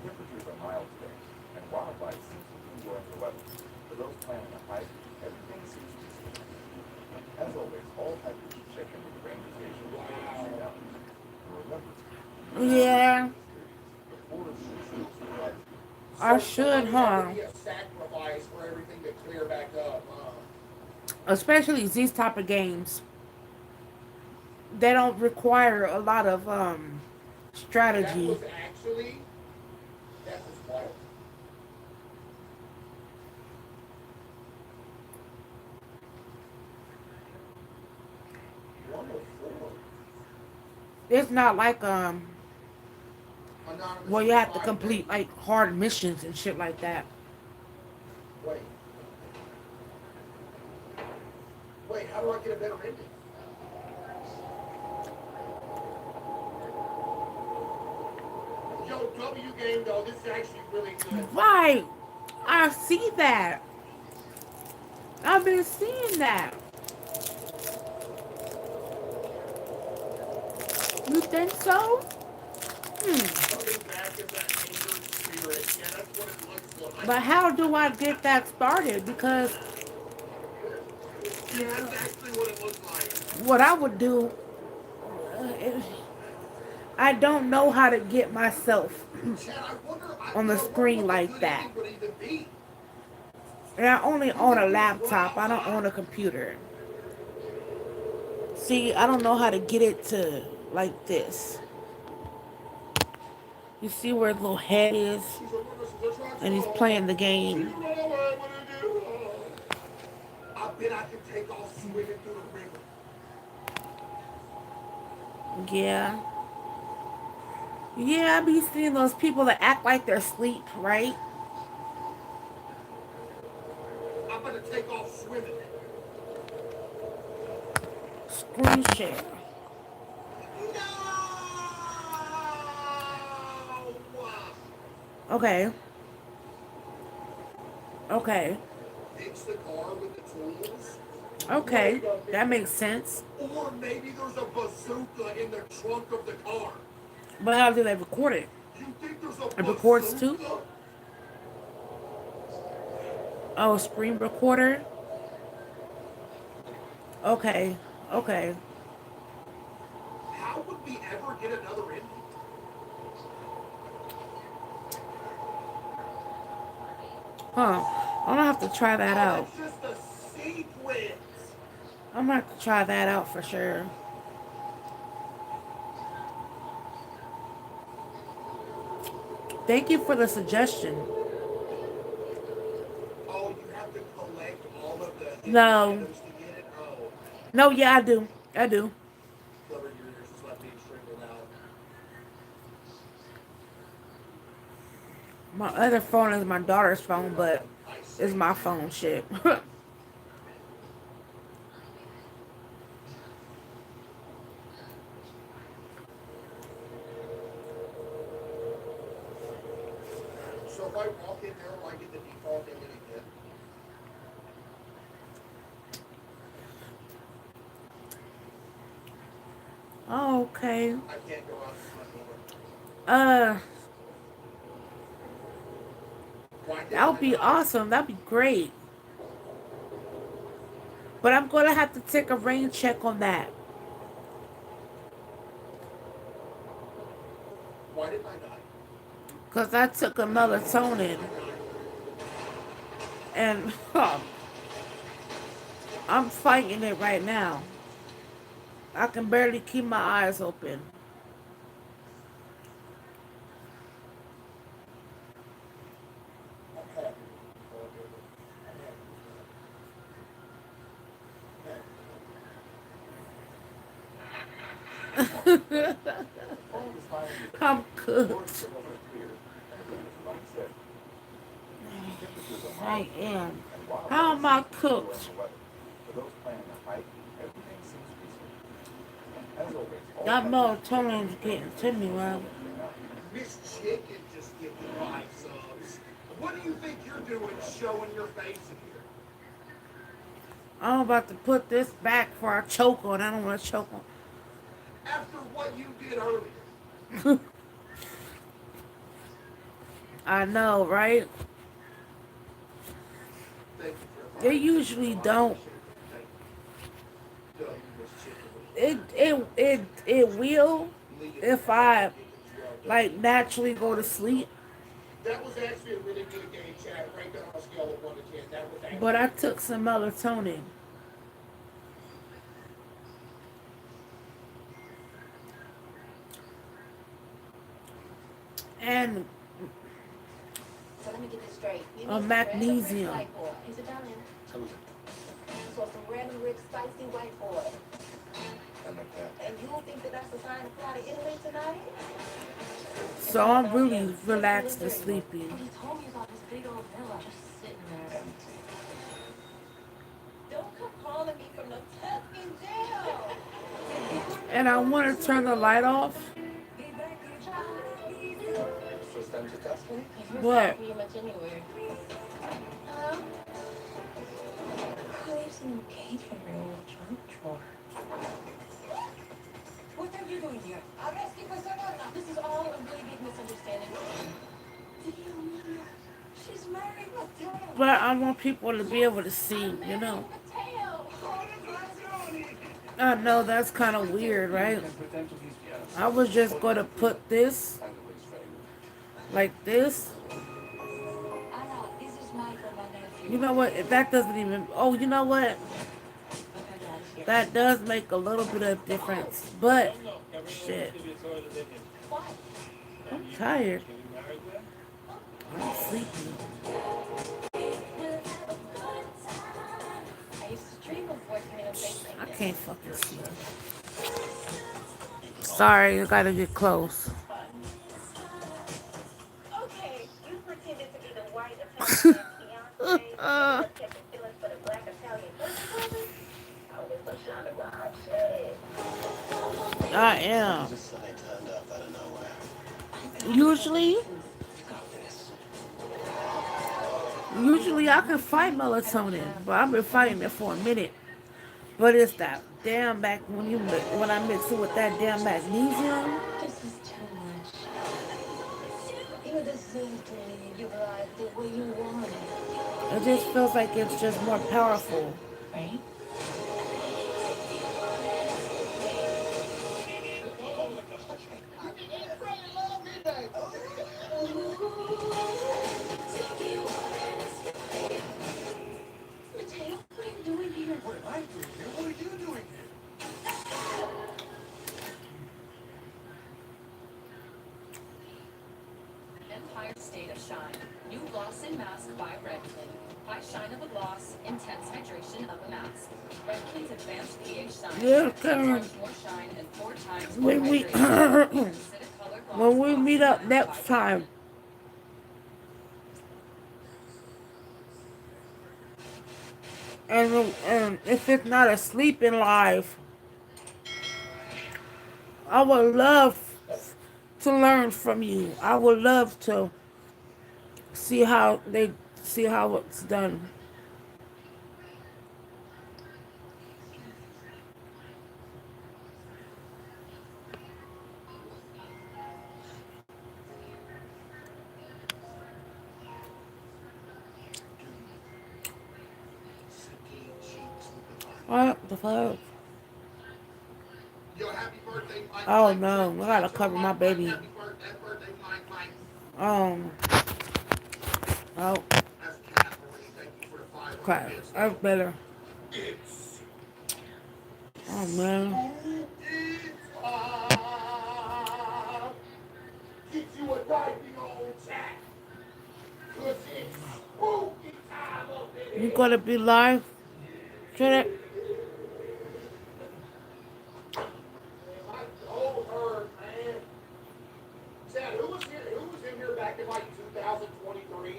Temperatures are mild today, and wildlife seems to be enjoying the weather. For those planning a hike, everything seems peaceful. As always, all hikers should check in with the ranger station before they shoot out. And remember, Yeah. the forest should provide you. I should, huh? Be a sacrifice for everything to clear back up. Especially these type of games. They don't require a lot of That strategy. was actually. That was what? It's not like Anonymous where you have to replied, complete like hard missions and shit like that. Wait. Wait, how do I get a better ending? Yo, W game though, this is actually really good. Right. I see that. I've been seeing that. You think so? Coming back as that angered spirit. Yeah, that's what it looks like. But how do I get that started? Because Yeah, that's actually what it looks like. what I would do, I don't know how to get myself Chad, on the screen like good that. ending would even be. And I only own a laptop. I don't own a computer. See, I don't know how to get it to like this. You see where the little head is? And he's playing the game. I bet I can take off swimming through the river. Yeah. Yeah, I be seeing those people that act like they're asleep, right? I'm gonna take off swimming. Screen share. Okay. Okay. Fix the car with the tools. Okay. That makes sense. Or maybe there's a bazooka in the trunk of the car. But how do they record it? You think there's a It records too? bazooka? Oh, screen recorder? Okay. Okay. How would we ever get another ending? Huh. I'm gonna have to try that out. It's just a sequence. I'm gonna have to try that out for sure. Thank you for the suggestion. Oh, you have to collect all of the No. items to get it? Oh. No, yeah, I do. I do. Cover your ears, just let me strangle out. My other phone is my daughter's phone, but it's my phone shit. So if I walk in there, will I get the default ending again? Okay. I can't go out and front door. That would be awesome. That'd be great. But I'm gonna have to take a rain check on that. Why didn't I die? Because I took a melatonin and I'm fighting it right now. I can barely keep my eyes open. I'm cooked. I am. How am I cooked? That melatonin's getting to me, man. Miss Chicken just give me 5 subs. What do you think you're doing showing your face in here? I'm about to put this back before I choke on. I don't want to choke on. After what you did earlier. I know, right? They usually don't. It will if I like naturally go to sleep. That was actually a really good game, Chad. Ranked on a scale of 1 to 10. That was actually. But I took some melatonin. And So let me get this straight. You a need magnesium. some random Rick White Boy. Is it down there? So some random Rick spicy white boy. And you don't think that that's a sign to fly to Italy tonight? So I'm really relaxed and sleepy. He told me about this big old villa just sitting there. Don't come calling me from the Tuscan jail. And I want to turn the light off. What? Pretty much anywhere. Hello? There's some cage in your old trunk drawer. What are you doing here? This is all a really big misunderstanding. She's married Mateo. But I want people to be able to see, you know. I know that's kind of weird, right? I was just going to put this like this. You know what? If that doesn't even... Oh, you know what? That does make a little bit of difference. But, shit. I'm tired. I'm sleepy. I can't fucking see. Sorry, I gotta get close. Okay, you pretended to be the white Italian fiance. Feelings for the black Italian. I am. Usually I can fight melatonin, but I've been fighting it for a minute. But it's that damn when I mix it with that damn magnesium. This is too much. You deserve to live your life the way you want it. It just feels like it's just more powerful. Right? Empire State of Shine. New gloss and mask by Redken. High shine of a gloss, intense hydration of a mask. Redken's advanced pH shine. Yeah, 6 times more shine and 4 times more when we hydration. when we meet up next time. And if it's not a sleeping live, I would love to learn from you. I would love to see how it's done. What the fuck? Yo, happy birthday, Mike. Oh no, I gotta cover my baby. Happy birthday Um. Oh, That's Kathleen. Thank you for the 500 okay. bits. That's better. It's Oh man. time. Get you a diving on chat. Cause it's spooky time up in You here. gotta be live. Shut it. My dog hurt, man. Chad, who was in here back in like 2023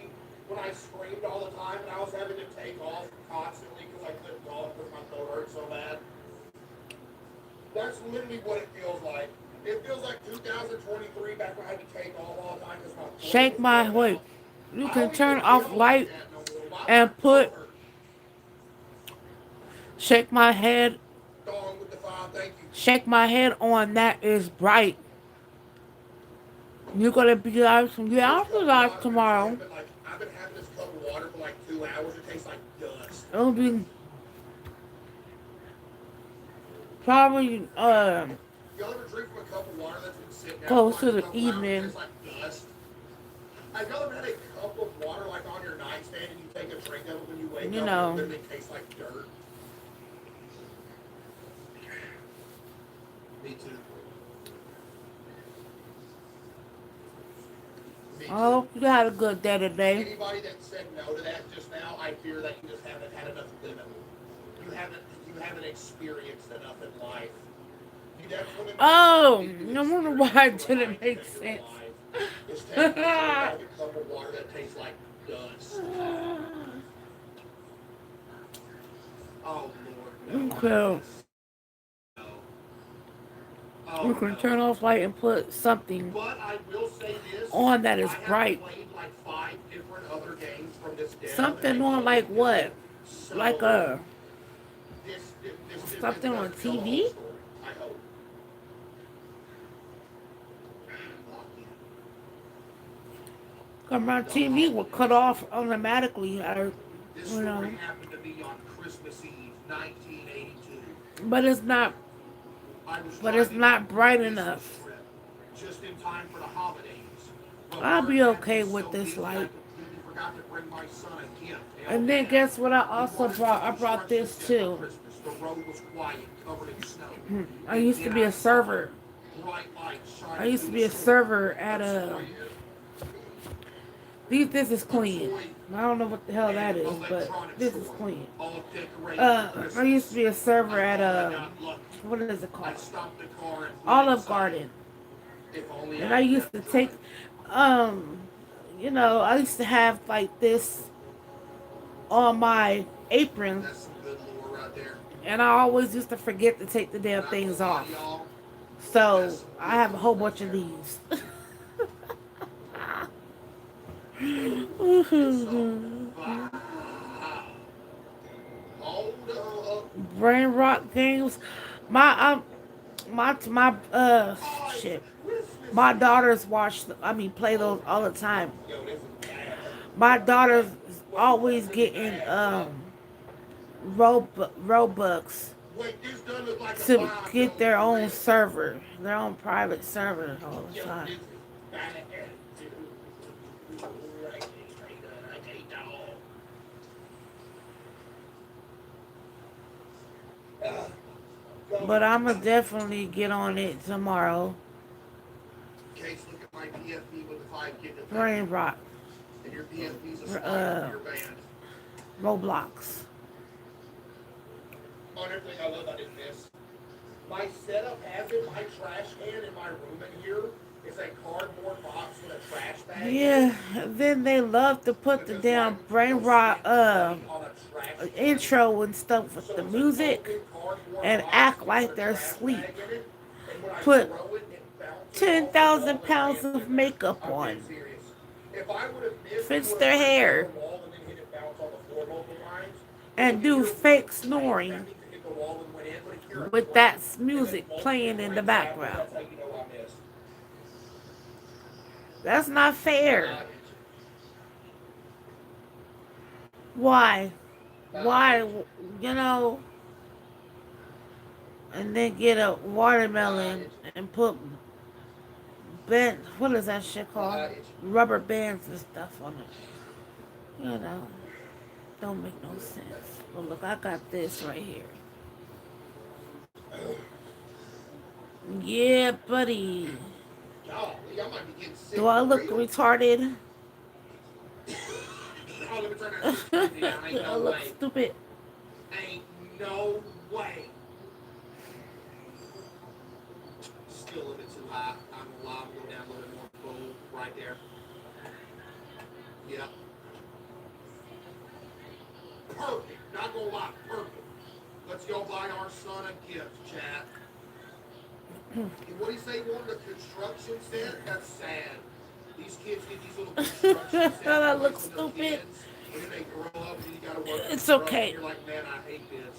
when I screamed all the time and I was having to take off constantly because I couldn't talk because my throat hurt so bad? That's literally what it feels like. It feels like 2023 back when I had to take off all the time because my throat Shake was my blowing wait. out. You I can don't turn even off feel like light that no more. My and throat put hurt. shake my head. Dong with the 5, thank you. Shake my head on that is bright. You're gonna be live. Yeah, I'll be live tomorrow. I've been having this cup of water for like 2 hours. It tastes like dust. It'll be probably Y'all ever drink from a cup of water that's been sitting out close for to like the a couple hours? It evening. tastes like dust. Have y'all ever had a cup of water like on your nightstand and you take a drink of it when you wake You up know. and it literally tastes like dirt? Me too. Me too. Oh, you had a good day today. Anybody that said no to that just now, I fear that you just haven't had enough living. You haven't experienced enough in life. You definitely Oh, no wonder why it didn't make sense. It's taking a cup of water that tastes like dust. Oh Lord. Okay. Oh, You can turn off light and put something but I will say this, on that is I have bright. played like 5 different other games from this dev, Something and on like what? so Like this something on doesn't tell the whole TV? story, I hope. Cause my TV will cut off automatically. Or, This you know, story happened to me on Christmas Eve, 1982. but it's not. I was But it's driving not on a bright business enough. trip, just in time for the holidays. But I'll work be had okay been with so this busy, I light. completely forgot to bring my son a gift. And then LDS. guess what? I He also wanted brought. I some brought this instructions for too. Christmas. The road was quiet, covered in snow. I used to be a server. Bright lights I shining used to through be a the storm. server at That's a. why This is clean. I don't know what the hell that is, but this is clean. all decorated for I used to be a server at what is it called? Olive Garden. And I used to take, you know, I used to have like this on my apron, That's some good lore right there. and I always used to forget to take the damn things off. So I have a whole bunch of these. Brain rot games. My shit. My daughters play those all the time. My daughters always getting Robux to get their own server, their own private server all the time. But I'ma definitely get on it tomorrow. Case, look at my PFP with the 5 gig. Brain rot. And your PFP's a spike for your band. Roblox. Another thing I love about this, my setup has in my trash can in my room in here is a cardboard box with a trash bag. Yeah, then they love to put the damn brain rot intro and stuff with the music and act like they're asleep. Put 10,000 pounds of makeup on. Fix their hair. And do fake snoring with that music playing in the background. That's not fair. Why? Why, you know? And then get a watermelon and put band. What is that shit called? Rubber bands and stuff on it. You know, don't make no sense. But look, I got this right here. Yeah, buddy. Golly, I might be getting sick Do I for look real. retarded? Oh, let me turn that screen down. Ain't I no look way. stupid. Ain't no way. Still a little bit too high. I'm gonna lie. Go down a little bit more. Boom. Right there. Yep. Perfect. Not gonna lie. Perfect. Let's go buy our son a gift, chat. What do you say? You want a construction set? That's sad. These kids get these little construction sets. I look when they're stupid. kids, and then they grow up and then you gotta work. It's construction. okay. You're like, man, I hate this.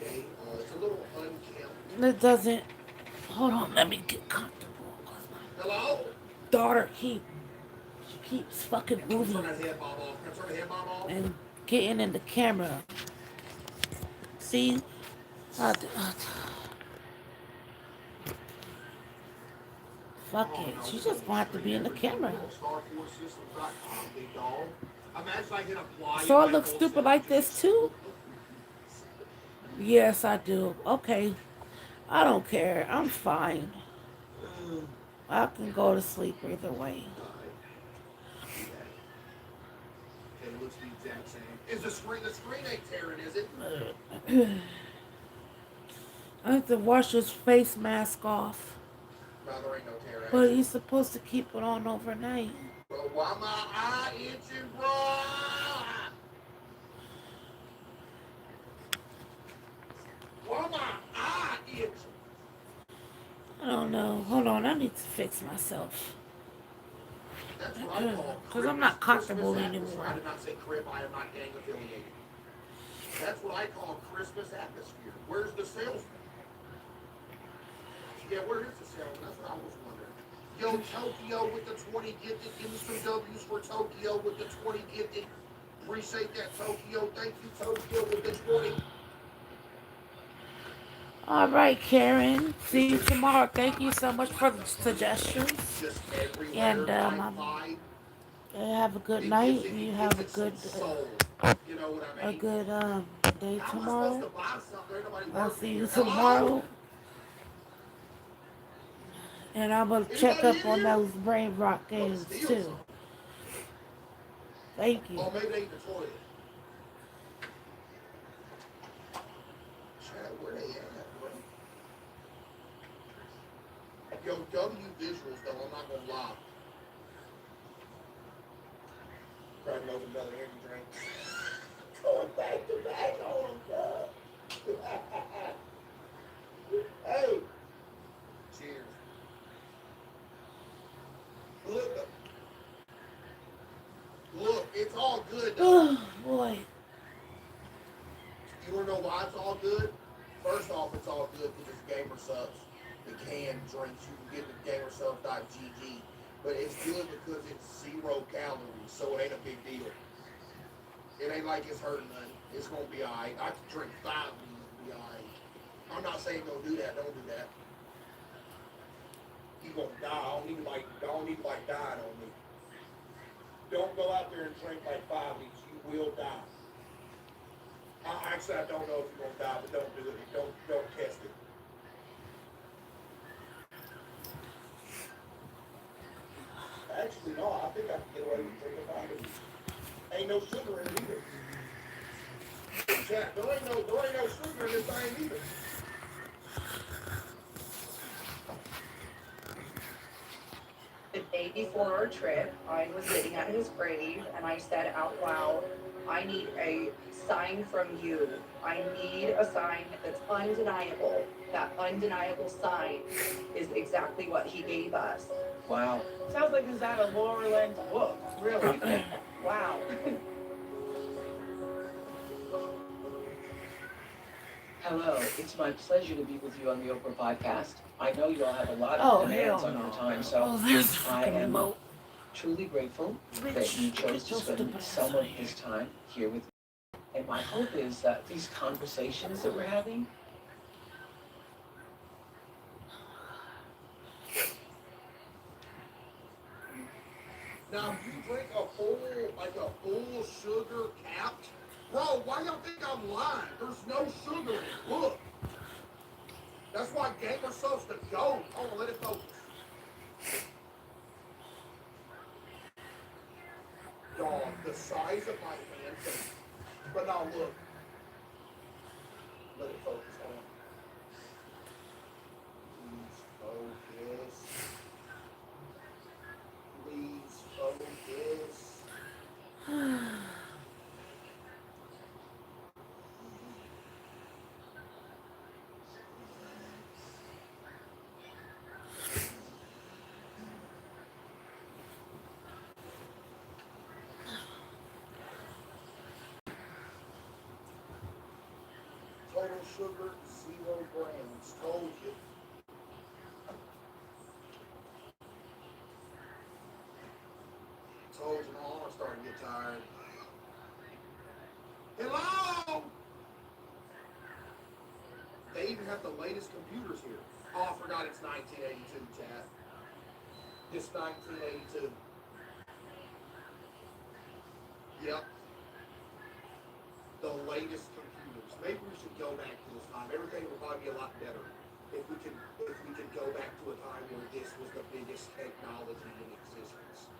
Okay, it's a little unkempt. It doesn't. Hold on, let me get comfortable. Hello? Daughter she keeps fucking moving Turn that head bob off. Can I turn the head bob off? and getting in the camera. See? Fuck it. She's just gonna have to be in the camera. So I look stupid like this too? Yes, I do. Okay. I don't care. I'm fine. I can go to sleep either way. It looks the exact same. Is the screen ain't tearing, is it? I have to wash his face mask off. No, there ain't no tear. But he's supposed to keep it on overnight. But why my eye itching, bro? Why my eye itching? I don't know. Hold on, I need to fix myself. That's what I call Because I'm not comfortable Christmas anymore. atmosphere. I did not say crib. I am not gang affiliated. That's what I call Christmas atmosphere. Where's the salesman? Yeah, where is the salesman? That's what I was wondering. Yo, Tokyo with the 20 gifted. Give me some W's for Tokyo with the 20 gifted. Appreciate that, Tokyo. Thank you, Tokyo, with the 20. All right, Karen. See you tomorrow. Thank you so much for the suggestions. Just And have a good night. You have a good day tomorrow. I'll see you tomorrow. And I'm gonna check up on those brain rock games too. Thank you. Oh, maybe they ain't the toilet. Chat, where they at, bro? Yo, W visuals though, I'm not gonna lie. Cracking open another energy drink. Going back to back on them, Hey. Cheers. Look, it's all good though. Oh boy. You wanna know why it's all good? First off, it's all good because it's Gamer Subs. The canned drinks, you can get the gamersub.gg. But it's good because it's 0 calories, so it ain't a big deal. It ain't like it's hurting nothing. It's gonna be alright. I can drink 5 of these and be alright. I'm not saying don't do that. Don't do that. You gonna die. I don't even like dying on me. Don't go out there and drink like 5 of these. You will die. Actually, I don't know if you're gonna die, but don't do it. Don't test it. Actually, no. I think I can get away with drinking 5 of these. Ain't no sugar in it either. Chat, there ain't no sugar in this thing either. The day before our trip, I was sitting at his grave and I said out loud, I need a sign from you. I need a sign that's undeniable. That undeniable sign is exactly what he gave us. Wow. Sounds like it's out of Laura Lynn's book. Really? Wow. Hello, it's my pleasure to be with you on the Oprah podcast. I know you all have a lot Oh, of demands hell on your no. time, so Oh, there's a I fucking am remote. truly grateful that you chose to spend some of this time here with me. And my hope is that these conversations that we're having Now, if you drink a full sugar capped, bro, why y'all think I'm lying? There's no sugar in it. Look. That's why gamer stuff's the GOAT. Hold on, let it focus. Dog, the size of my hand. But now look. Let it focus. Hold on. Please focus. Total sugar, 0 grams. Told you. Told you, my arm's starting to get tired. Hello? They even have the latest computers here. Oh, I forgot it's 1982, chat. It's 1982. Yep. The latest computers. Maybe we should go back to this time. Everything would probably be a lot better if we could go back to a time where this was the biggest technology in existence.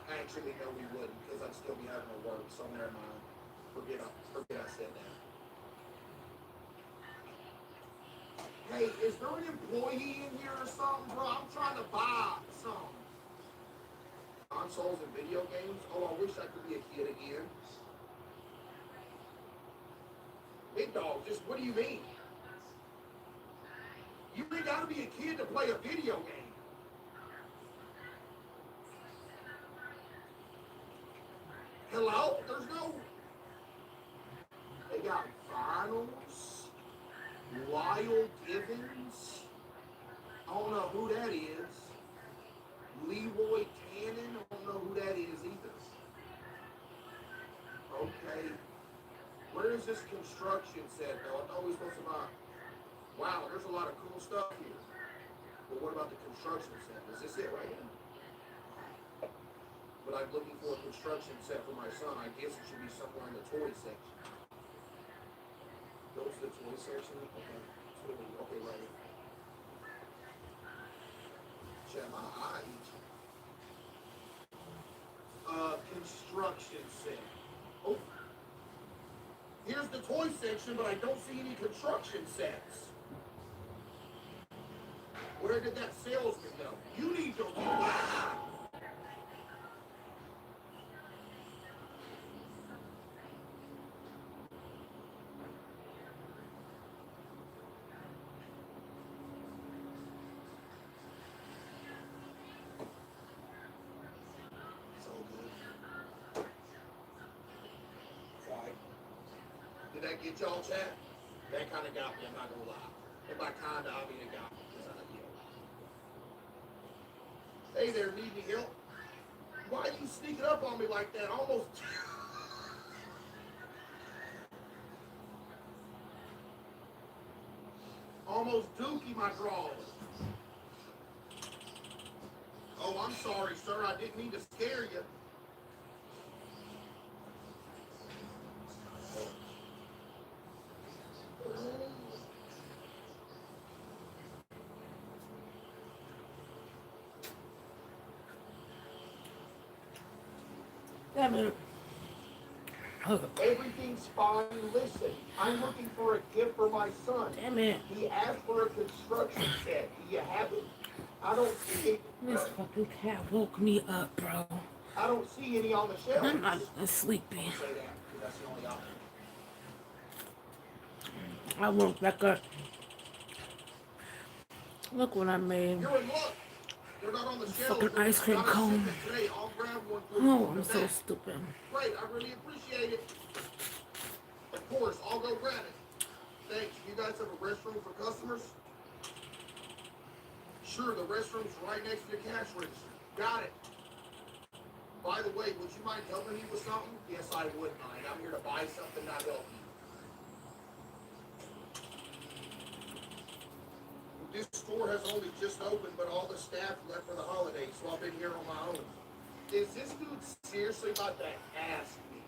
Actually, no, we wouldn't, because I'd still be having to work. So never mind. Forget I said that. Hey, is there an employee in here or something, bro? I'm trying to buy something. Consoles and video games? Oh, I wish I could be a kid again. Big dog, just what do you mean? You ain't gotta be a kid to play a video game. Hello? There's no... They got finals. Lyle Givens. I don't know who that is. Leroy Cannon. I don't know who that is either. Okay. Where is this construction set, though? I thought we were supposed to buy... Wow, there's a lot of cool stuff here. But what about the construction set? Is this it right here? But I'm looking for a construction set for my son. I guess it should be somewhere in the toy section. Go to the toy section? Okay, right here. Check my eyes. Construction set. Oh. Here's the toy section, but I don't see any construction sets. Where did that salesman go? You need to... Did that get y'all, chat? That kind of got me, I'm not gonna lie. And by kind of, I mean it got me. Hey there, need any help? Why are you sneaking up on me like that? Almost dookie my drawers. Oh, I'm sorry, sir. I didn't mean to scare you. Damn it. Everything's fine. Listen, I'm looking for a gift for my son. Damn it. He asked for a construction set. Do you have it? I don't see it. This fucking cat woke me up, bro. I don't see any on the shelf. I'm not sleepy. Say that, because that's the only option. I woke back up. Look what I made. You're in luck. They're not on the shelf. Fucking ice cream cone. I'll grab one for you. Oh, I'm so stupid. Great, I really appreciate it. Of course, I'll go grab it. Thanks. You guys have a restroom for customers? Sure, the restroom's right next to the cash register. Got it. By the way, would you mind helping me with something? Yes, I would mind. I'm here to buy something, not help you. This store has only just opened, but all the staff left for the holidays, so I've been here on my own. Is this dude seriously about to ask me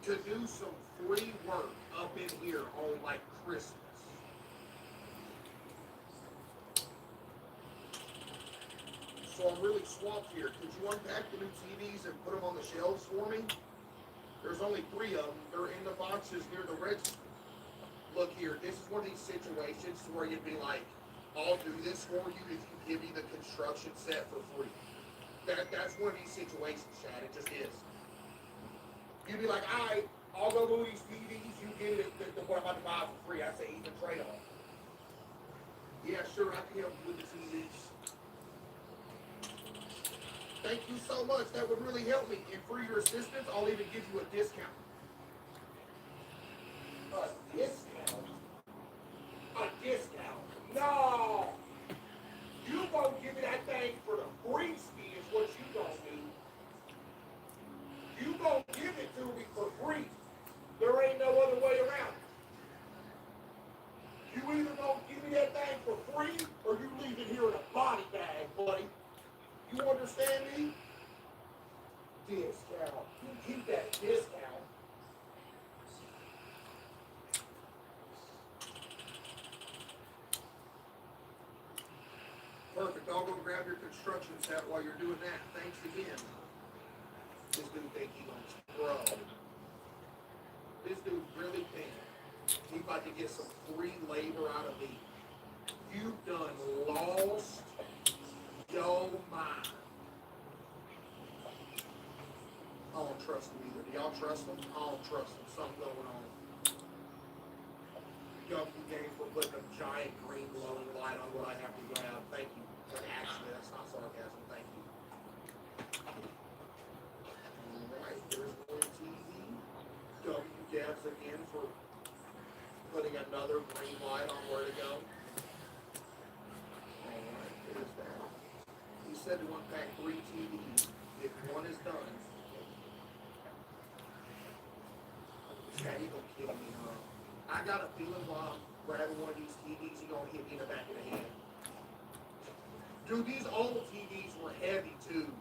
to do some free work up in here on like Christmas? So I'm really swamped here. Could you unpack the new TVs and put them on the shelves for me? There's only 3 of them. They're in the boxes near the register. Look here, this is one of these situations where you'd be like, I'll do this for you if you give me the construction set for free. That's one of these situations, Chad. It just is. You'd be like, all right, I'll go move these TVs. You get it, what I'm about to buy for free. I say even trade off. Yeah, sure, I can help you with the TVs. Thank you so much. That would really help me. And for your assistance, I'll even give you a discount. A discount? A discount? No! You won't give me that thing for the free ski is what you gonna do. You gonna give it to me for free. There ain't no other way around it. You either gonna give me that thing for free or you leave it here in a body bag, buddy. You understand me? Discount. You keep that discount. Perfect. I'll go grab your construction set while you're doing that. Thanks again. This dude think he gonna bro. This dude really think he about to get some free labor out of me. You done lost your mind. I don't trust him either. Do y'all trust him? I don't trust him. Something going on. W game for putting a giant green glowing light on what I have to grab. Thank you. But actually, that's not sarcasm. Thank you. Alright, there's one TV. W Gabs again for putting another green light on where to go. Alright, there's that. He said to unpack 3 TVs. If one is done, Chad, he gonna kill me, huh? I got a feeling while I'm grabbing one of these TVs, he gonna hit me in the back of the head. Dude, these old TVs were heavy too.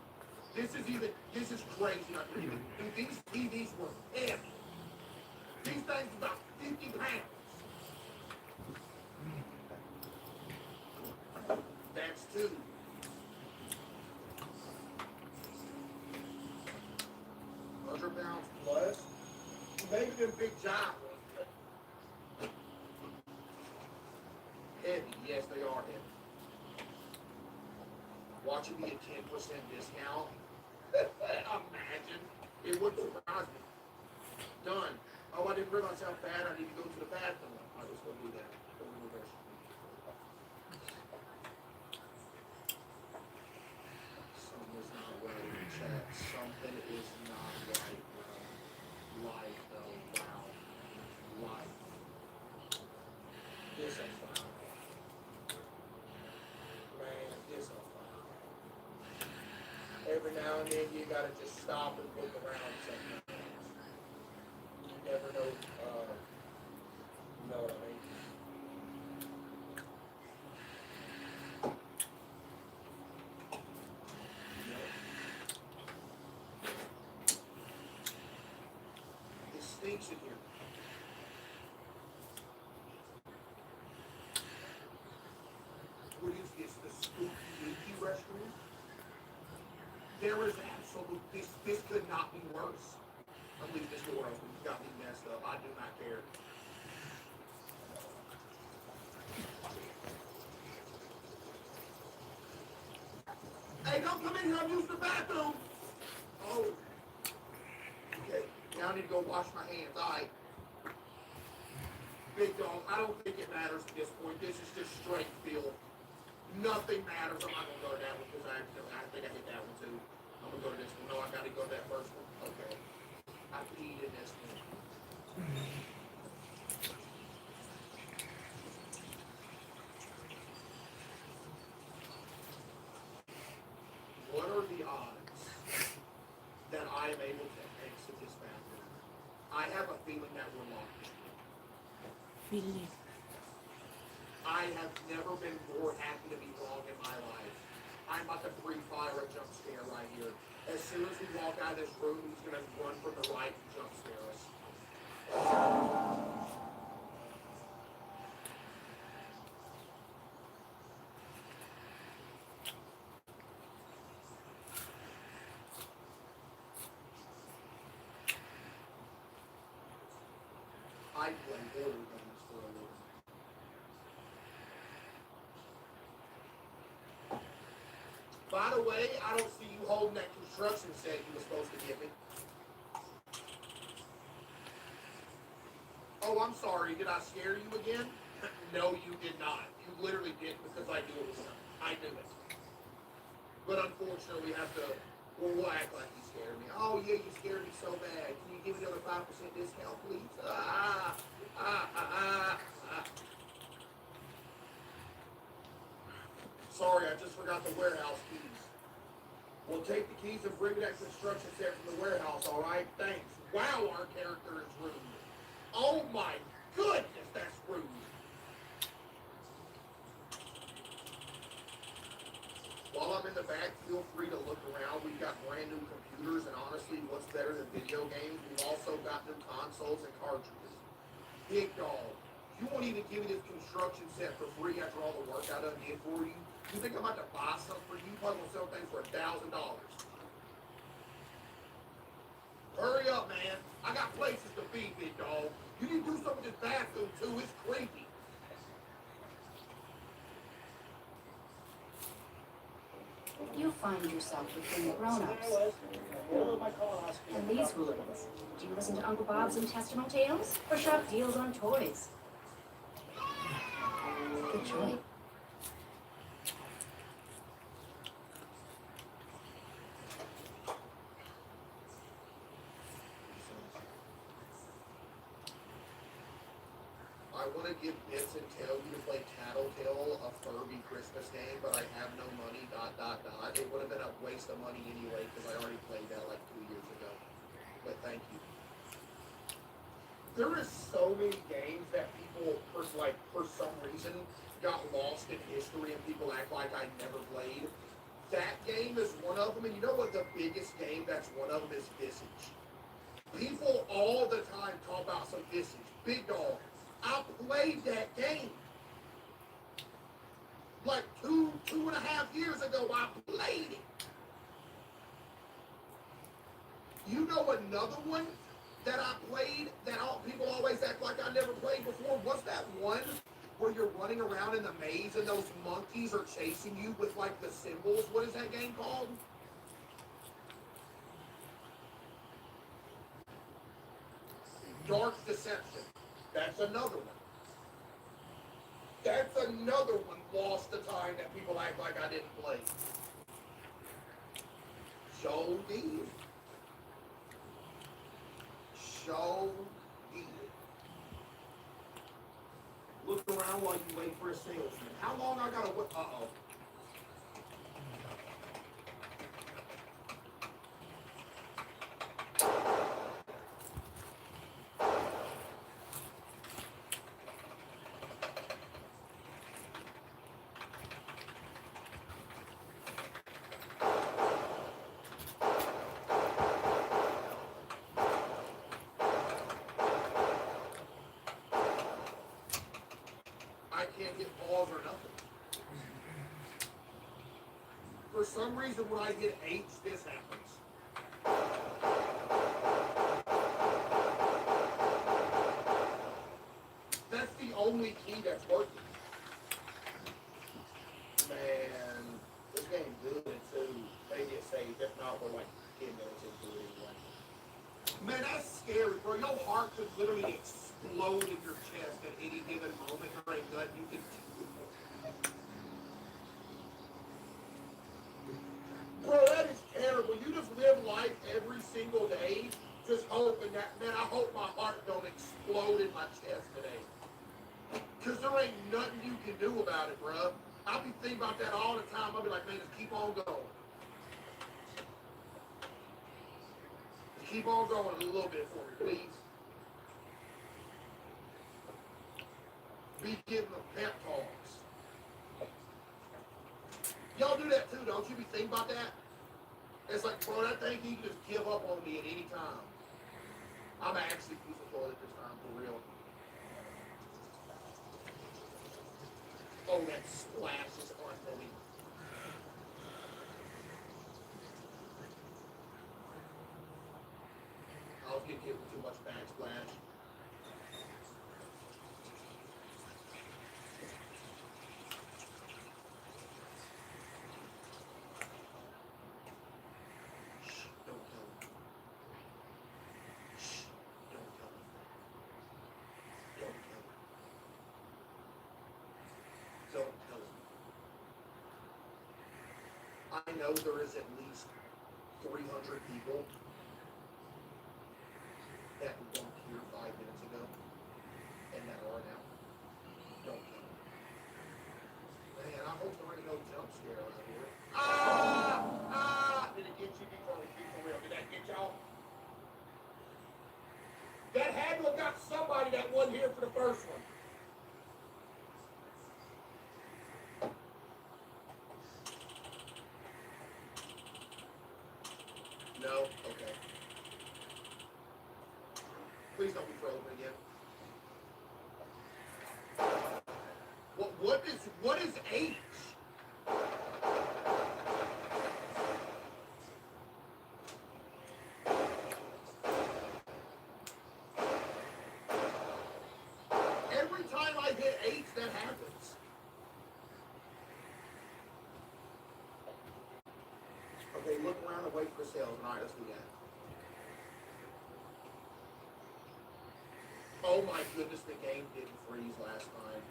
This is crazy. Dude, these TVs were heavy. These things were about 50 pounds. That's 2. £100 plus. Maybe them big giant ones. Heavy, yes, they are heavy. Watch it be a 10% discount. Imagine. It wouldn't surprise me. Done. Oh, I didn't realize how bad I need to go to the bathroom. I was going to do that. Go in reverse. Something is not right in the chat. Something is not right, bro. Life, though. Wow. Life. This is fine. Man, this is fine. Every now and then you gotta just stop and look around something. You never know, you know what I mean? It stinks in here. What is this, the spooky leaky restroom? There is absolute, this could not be worse. I'm leaving this door open, it's got me messed up, I do not care. Hey, don't come in here, I'm using the bathroom! Oh. Okay, now I need to go wash my hands, alright. Big dog, I don't think it matters at this point, this is just straight feel. Nothing matters. I'm not gonna go to that one because I think I hit that one too. I'm gonna go to this one. No, I gotta go to that first one. Okay. I peed in this one. What are the odds that I am able to exit this bathroom? I have a feeling that we're locked. Feeling. I have never been more happy to be wrong in my life. I'm about to pre-fire a jump scare right here. As soon as we walk out of this room, he's gonna run from the right and jump scare us. I play horror games for a living. By the way, I don't see you holding that construction set you were supposed to give me. Oh, I'm sorry. Did I scare you again? No, you did not. You literally did because I knew it was coming. I knew it. But unfortunately, we have to. Well, we'll act like you scared me. Oh yeah, you scared me so bad. Can you give me another 5% discount, please? Sorry, I just forgot the warehouse keys. We'll take the keys and bring that construction set from the warehouse, all right? Thanks. Wow, our character is rude. Oh my goodness, that's rude. While I'm in the back, feel free to look around. We've got brand new computers, and honestly, what's better than video games? We've also got new consoles and cartridges. Big dog, you won't even give me this construction set for free after all the work I done did for you. You think I'm about to buy something for you? Probably gonna sell things for $1,000. Hurry up, man. I got places to be, big dog. You need to do something with this bathroom, too. It's creepy. If you find yourself between the grown-ups and these hooligans, do you listen to Uncle Bob's intestinal tales or shop deals on toys? Good choice. I want to give bits and tell you to play Tattletale, a Furby Christmas game, but I have no money, ... It would have been a waste of money anyway, because I already played that like 2 years ago. But thank you. There is so many games that people, for some reason, got lost in history and people act like I never played. That game is one of them, and you know what the biggest game that's one of them is Visage. People all the time talk about some Visage. Big dog. I played that game. Like two and a half years ago, I played it. You know another one that I played that people always act like I never played before? What's that one where you're running around in the maze and those monkeys are chasing you with like the symbols? What is that game called? Dark Deception. That's another one. That's another one lost the time that people act like I didn't play. So did. So did. Look around while you wait for a salesman. How long I gotta wait? Uh-oh. I can't get balls or nothing. For some reason, when I hit H, this happens. That's the only key that's working. Man, this game's good too. They get saved. If not, we're like 10 minutes into it anyway. Man, that's scary, bro. Your heart could literally explode in your chest at any given moment. There ain't nothing you can do. Bro, that is terrible. You just live life every single day just hoping that, man, I hope my heart don't explode in my chest today. Because there ain't nothing you can do about it, bro. I'll be thinking about that all the time. I'll be like, man, just keep on going. Just keep on going a little bit for me, please. Be giving them pep talks. Y'all do do that too, don't you? Be thinking about that? It's like, bro, that thing he can just give up on me at any time. I'm actually use the toilet this time, for real. Oh, that splash is unbelievable. I was getting hit with too much backsplash. Shh, don't tell me. Shh, don't tell me. Don't tell me. Don't tell me. I know there is at least 300 people that weren't here 5 minutes ago and that are now. Don't tell me. Man, I hope there ain't no jump scare out here. Did it get you? Be for real. Did that get y'all? That had to have got somebody that wasn't here for the first one. No? Okay. Please don't be frozen again. What is H? Every time I hit H, that happens. Okay, look around and wait for sales. All right, let's do that. Oh my goodness, the game didn't freeze last time.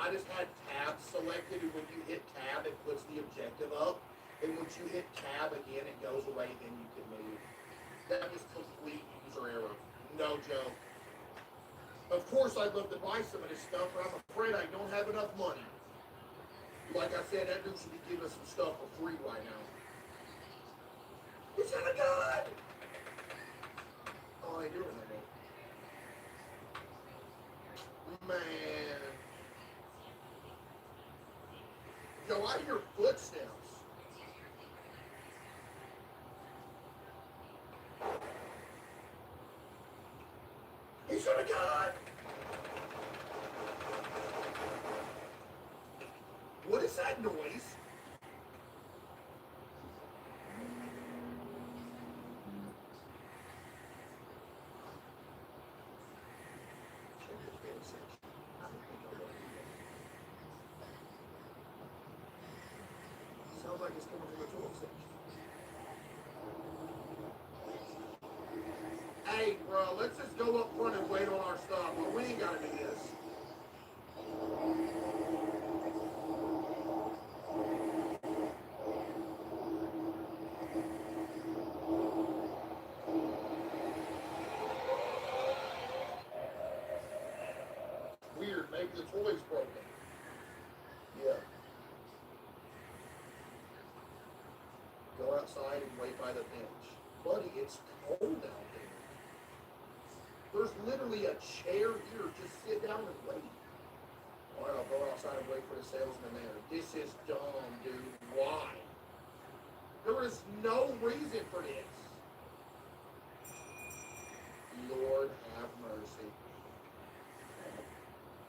I just had tab selected, and when you hit tab, it puts the objective up. And once you hit tab again, it goes away, then you can move. That was complete user error. No joke. Of course, I'd love to buy some of this stuff, but I'm afraid I don't have enough money. Like I said, that dude should be giving us some stuff for free right now. He's got a gun! Oh, they do have it. Man. Yo, I hear footsteps. He's got a gun! What is that noise? Sounds like it's coming from the tool section. Hey, bro, let's just go up front and wait on our stuff. Well, we ain't gotta do this. Weird, maybe the toy's broken. Yeah. Go outside and wait by the bench. Buddy, it's cold out there. There's literally a chair here. Just sit down and wait. All right, I'll go outside and wait for the salesman there. This is dumb, dude. Why? There is no reason for this. Lord have mercy.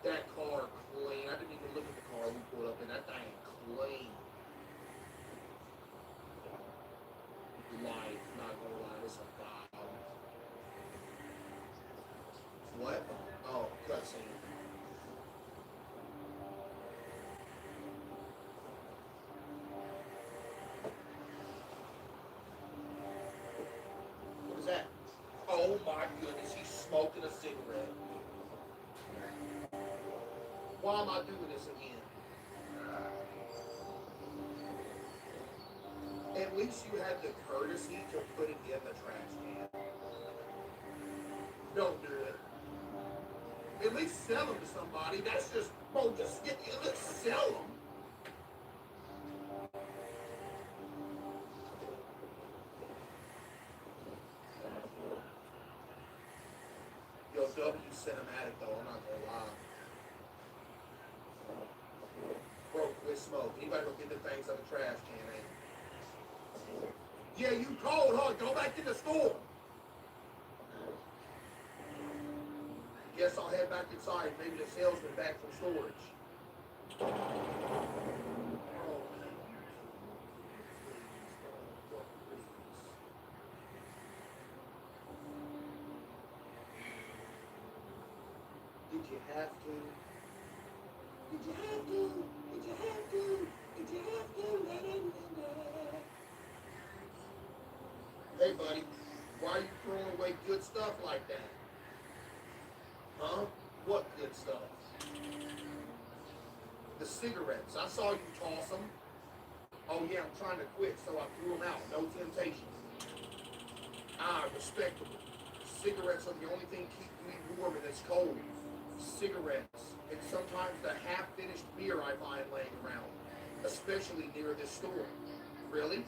That car clean. I didn't even look at the car we pulled up in. That thing clean. Life, not gonna lie, it's a vibe. What? Oh, cutscene. What is that? Oh my goodness, he's smoking a cigarette. Why am I doing this again? At least you had the courtesy to put it in the trash can. Don't do it. At least sell them to somebody. That's just, bro, just get, at least sell them. Yo, W cinematic though, I'm not gonna lie. Bro, quit smoke. Anybody the things on the trash can, ain't you? Yeah, you cold, huh? Go back to the store. Guess I'll head back inside. Maybe the salesman back from storage. Did you have to? Did you have to? Did you have to? Did you have to? Hey, buddy, why are you throwing away good stuff like that? Huh? What good stuff? The cigarettes. I saw you toss them. Oh, yeah, I'm trying to quit, so I threw them out. No temptation. Ah, respectable. Cigarettes are the only thing keeping me warm and it's cold. Cigarettes, and sometimes the half-finished beer I find laying around, especially near this store. Really?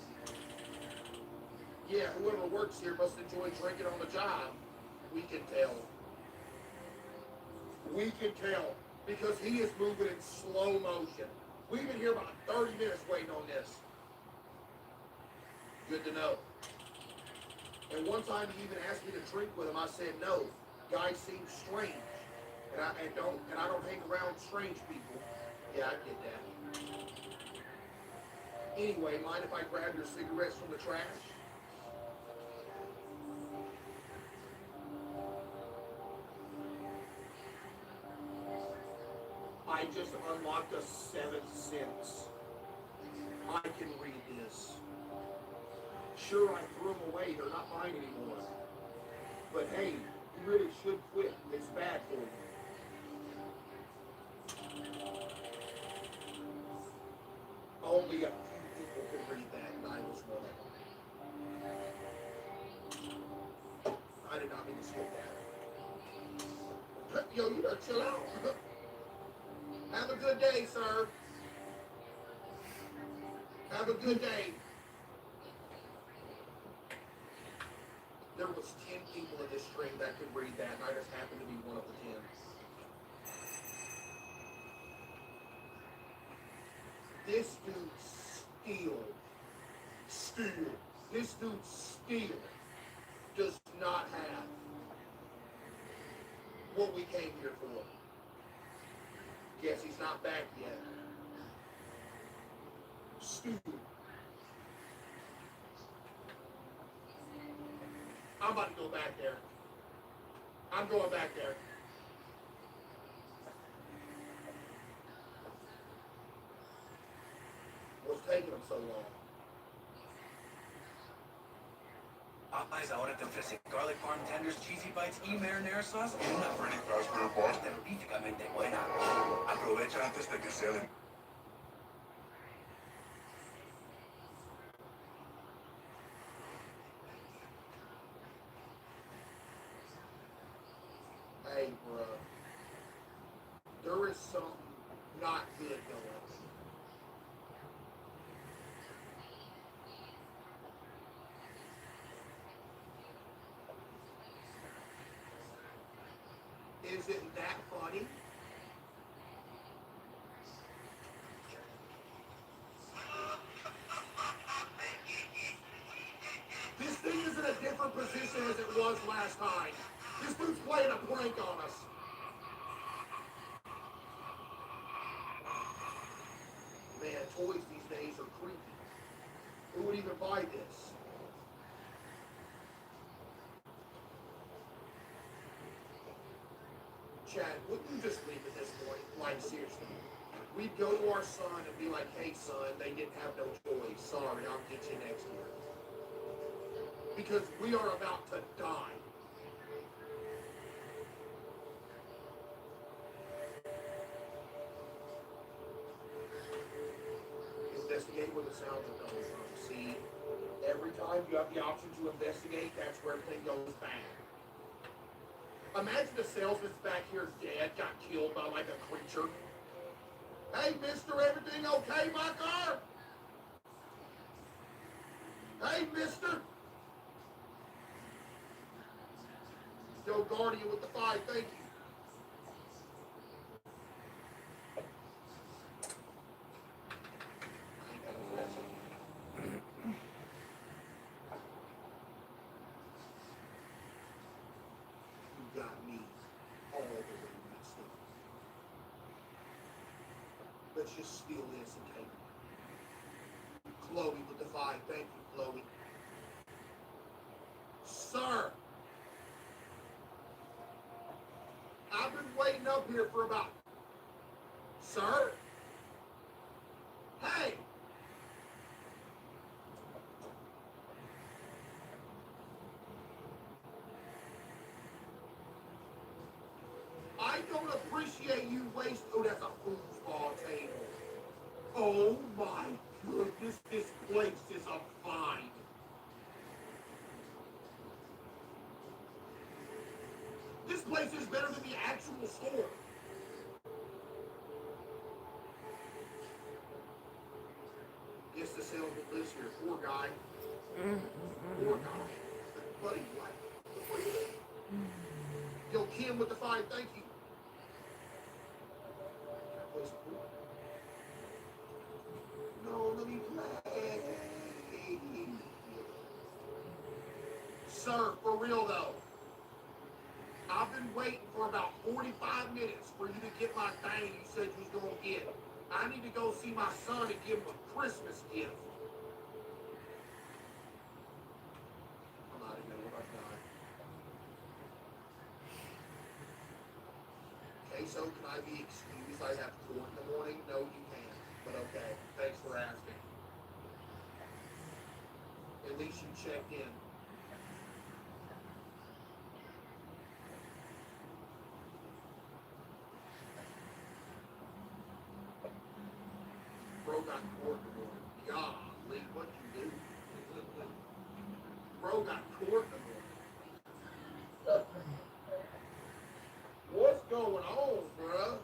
Yeah, whoever works here must enjoy drinking on the job. We can tell. We can tell, because he is moving in slow motion. We've been here about 30 minutes waiting on this. Good to know. And one time he even asked me to drink with him. I said no. Guy seems strange. And I don't hang around strange people. Yeah, I get that. Anyway, mind if I grab your cigarettes from the trash? I just unlocked a 7th sense. I can read this. Sure, I threw them away. They're not mine anymore. But hey, you really should quit. It's bad for you. Only a few people can read that, and I was one of them. I did not mean to skip that. Yo, you better chill out. Have a good day, sir. Have a good day. There was 10 people in this string that could read that, and I just happened to be one of the 10. This dude this dude still does not have what we came here for. Guess he's not back yet. Stupid. I'm about to go back there. I'm going back there. What's taking him so long? Popeyes ahora te ofrece garlic parm tenders, cheesy bites y marinara sauce en una Pretty fast for your boss. terroríficamente buena. Aprovecha antes de que sea de... Hey, bruh. There is something not good going on. Isn't that funny? This thing is in a different position as it was last time. This dude's playing a prank on us. Man, toys these days are creepy. Who would even buy this? Chad, wouldn't you just leave at this point? Like, seriously. We'd go to our son and be like, hey, son, they didn't have no toys. Sorry, I'll get you next year. Because we are about to die. Investigate where the sounds are coming from. See, every time you have the option to investigate, that's where everything goes bad. Imagine the salesman's back here dead, got killed by like a creature. Hey, mister, everything okay, my car? Hey, mister. Yo, Guardian with the 5, thank you. I Let's just steal this and take it. Chloe with the 5. Thank you, Chloe. Sir, I've been waiting up here for about... Sir? Hey! I don't appreciate you waste... Oh, that's a foosball table. Oh my goodness, this place is a find. This place is better than the actual store. Guess the salesman lives here. Poor guy. Poor guy. Buddy, what? Yo, Kim with the 5, thank you. No, let me play. Sir, for real though. I've been waiting for about 45 minutes for you to get my thing you said you was gonna get. I need to go see my son and give him a Christmas gift. I'm out of here. What I got? Okay, so can I be excused? I have court in the morning? No, you can't. But okay, thanks for asking. At least you checked in. Bro got court in the morning. Golly, what'd you do? Bro got court in the morning. What's going on, bruh?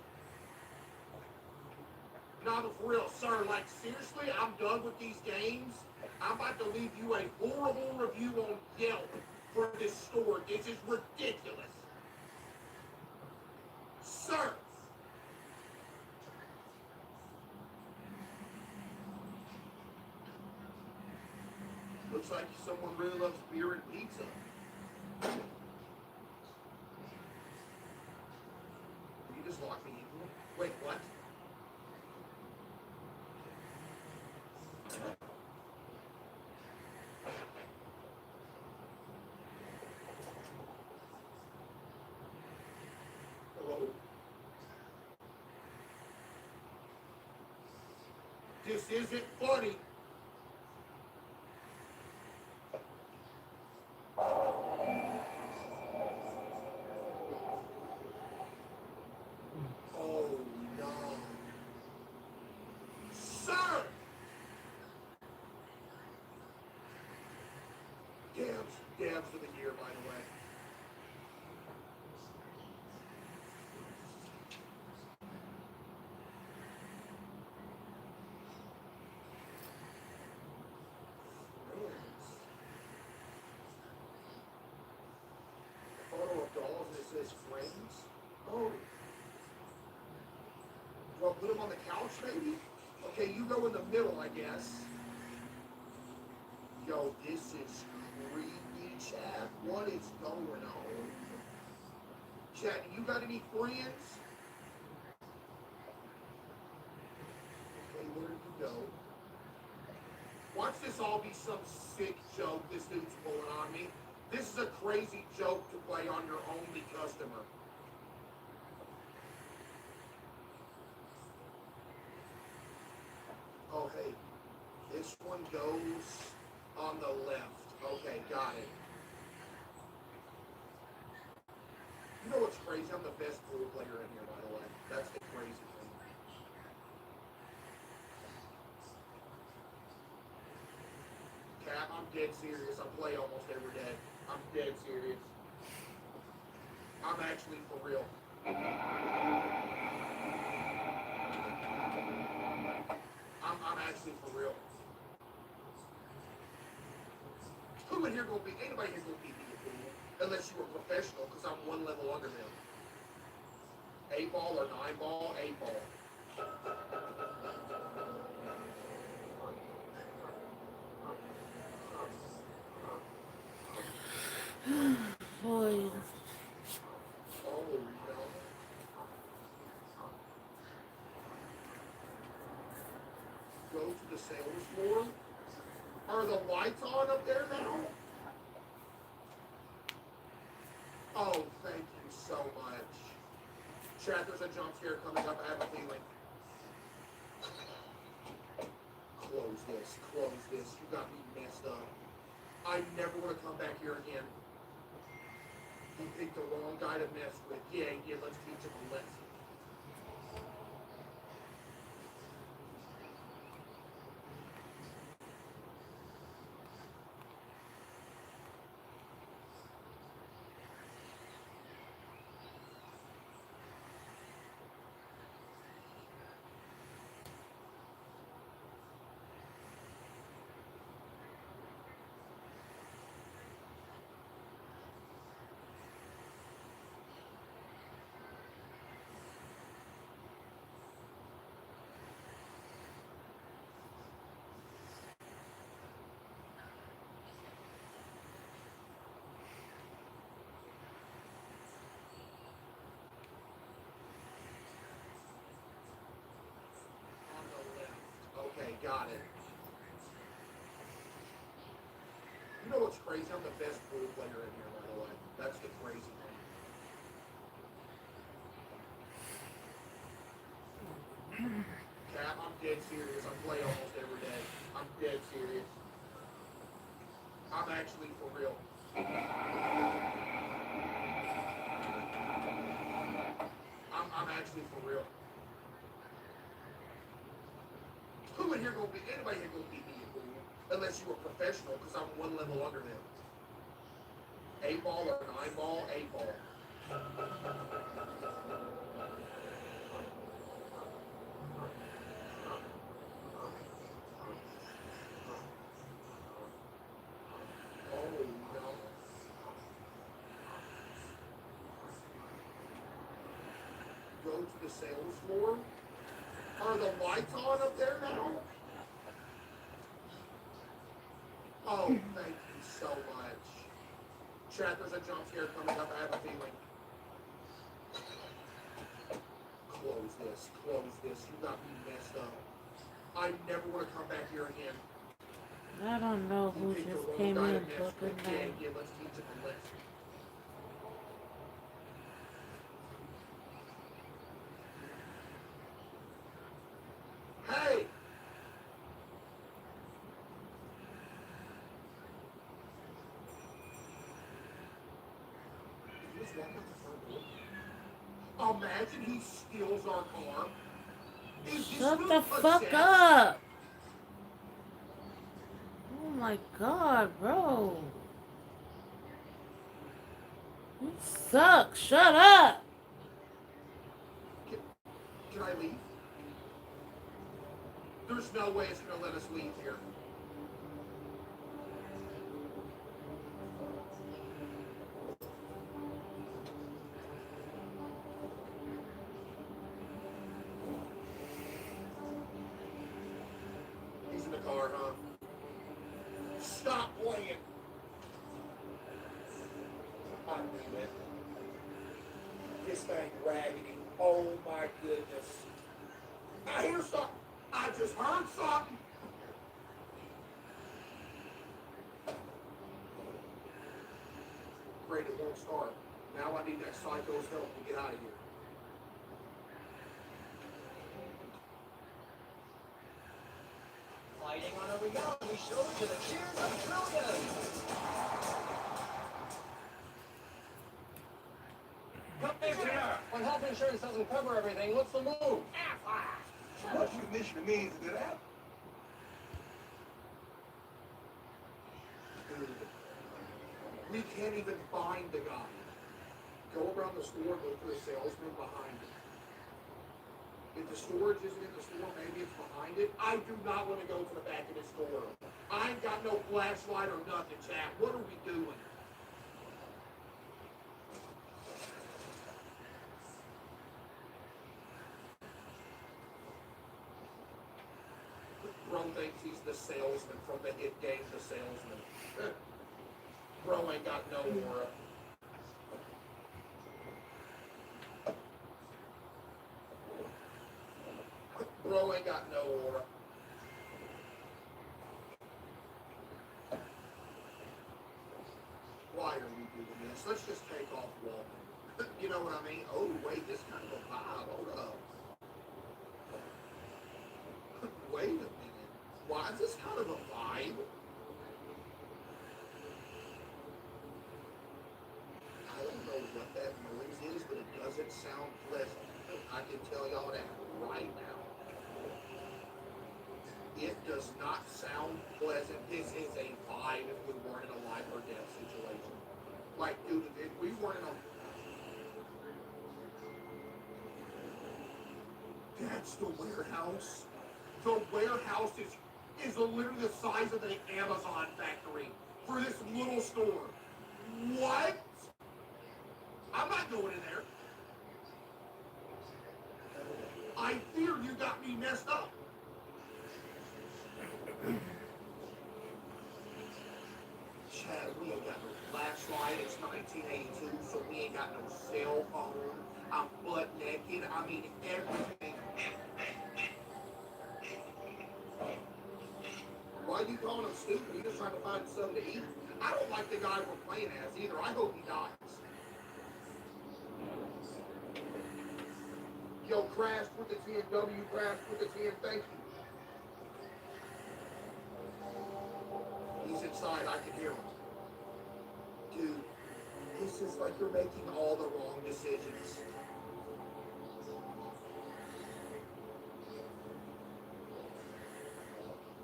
Nah, but for real, sir, like seriously, I'm done with these games. I'm about to leave you a horrible review on Yelp for this store. This is ridiculous. Sir! Looks like someone really loves beer and pizza. You just locked me in. Wait, what? Hello? This isn't funny. Oh no. Sir! Dabs for the year, by the way. Photo of dolls and it says friends. Oh. Do I put them on the couch, maybe? Okay, you go in the middle, I guess. Yo, this is creepy, chat. What is going on? Chat, you got any friends? Okay, where did you go? Watch this all be some sick joke this dude's pulling on me. This is a crazy joke to play on your only customer. Oh, hey, this one goes on the left. Okay, got it. You know what's crazy? I'm the best pool player in here, by the way. That's the crazy thing. Cap, I'm dead serious. I play almost every day. I'm dead serious. I'm actually for real. I'm actually for real. Who in here gonna be? Anybody here gonna beat me at pool? Unless you were professional, because I'm one level under them. 8-ball or 9-ball? 8-ball. Boy. Oh, no. the sales floor. Are the lights on up there now? Oh, thank you so much. Chat, there's a jump scare coming up. I have a feeling. Close this. Close this. You got me messed up. I never want to come back here again. You picked the wrong guy to mess with. Yeah, let's teach him a lesson. Okay, got it. You know what's crazy? I'm the best pool player in here, by the way. That's the crazy thing. Cap, I'm dead serious. I play almost every day. I'm dead serious. I'm actually for real. I'm actually for real. Who in here gonna be? Anybody here gonna beat me in pool? Unless you were professional, because I'm one level under them. 8-ball or 9-ball, 8-ball. Oh no. Go to the sales floor. Are the lights on up there now? Oh, thank you so much. Chat, there's a jump scare coming up. I have a feeling. Close this. Close this. You got me messed up. I never want to come back here again. I don't know who just came in talking now. Yeah, let's teach him a lesson. Hey! Did you just walk out the front door? Imagine he steals our car. Shut the fuck up! Oh my god, bro. You suck. Shut up. Can I leave? There's no way it's gonna let us leave here. He's in the car, huh? Stop playing! I knew it. This thing raggedy. Oh my goodness. I hear something. I just heard something. Great, it won't start. Now I need that psycho's help to get out of here. Lighting on over go. We show it to the cheers of trillions. Commissioner, when health insurance doesn't cover everything, what's the move? What you commissioner means to that? Dude, we can't even find the guy. Go around the store, look for the salesman behind it. If the storage isn't in the store, maybe it's behind it. I do not want to go to the back of the store. I ain't got no flashlight or nothing, Chad. What are we doing? Bro thinks he's the salesman from the hit game, The Salesman. Bro ain't got no aura. Bro ain't got no aura. mean, oh, wait, this kind of a vibe. Hold up. Wait a minute. Why is this kind of a vibe? I don't know what that noise is, but it doesn't sound pleasant. I can tell y'all that right now. It does not sound pleasant. This is a vibe if we weren't in a life or death situation. Like, dude, if we weren't in a... That's the warehouse. The warehouse is literally the size of an Amazon factory for this little store. What? I'm not going in there. I fear you got me messed up. Chad, we ain't got no flashlight. It's 1982, so we ain't got no cell phone. I'm butt naked. I mean, everything. Why are you calling him stupid? You just trying to find something to eat? I don't like the guy we're playing as either. I hope he dies. Yo, crashed with the TNW, crashed with the TN, thank you. He's inside, I can hear him. Dude, this is like you're making all the wrong decisions.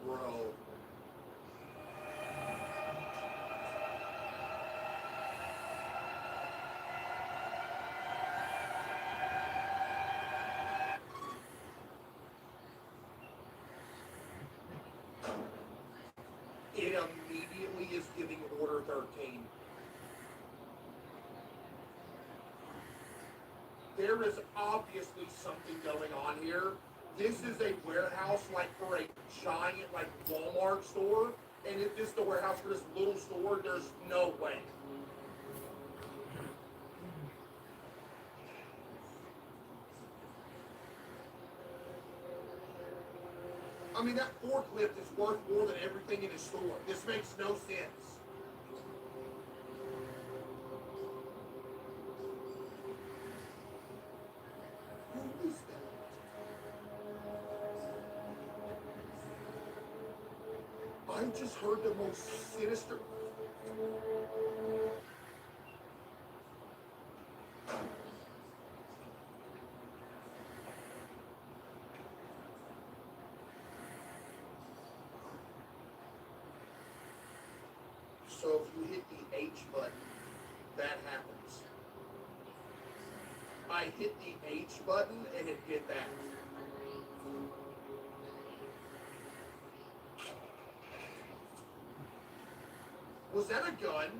Bro. It immediately is giving Order 13. There is obviously something going on here. This is a warehouse like for a giant like Walmart store, and if this is the warehouse for this little store, there's no way. I mean, that forklift is worth more than everything in the store. This makes no sense. Who is that? I just heard the most sinister... So if you hit the H button, that happens. I hit the H button and it did that. Was that a gun?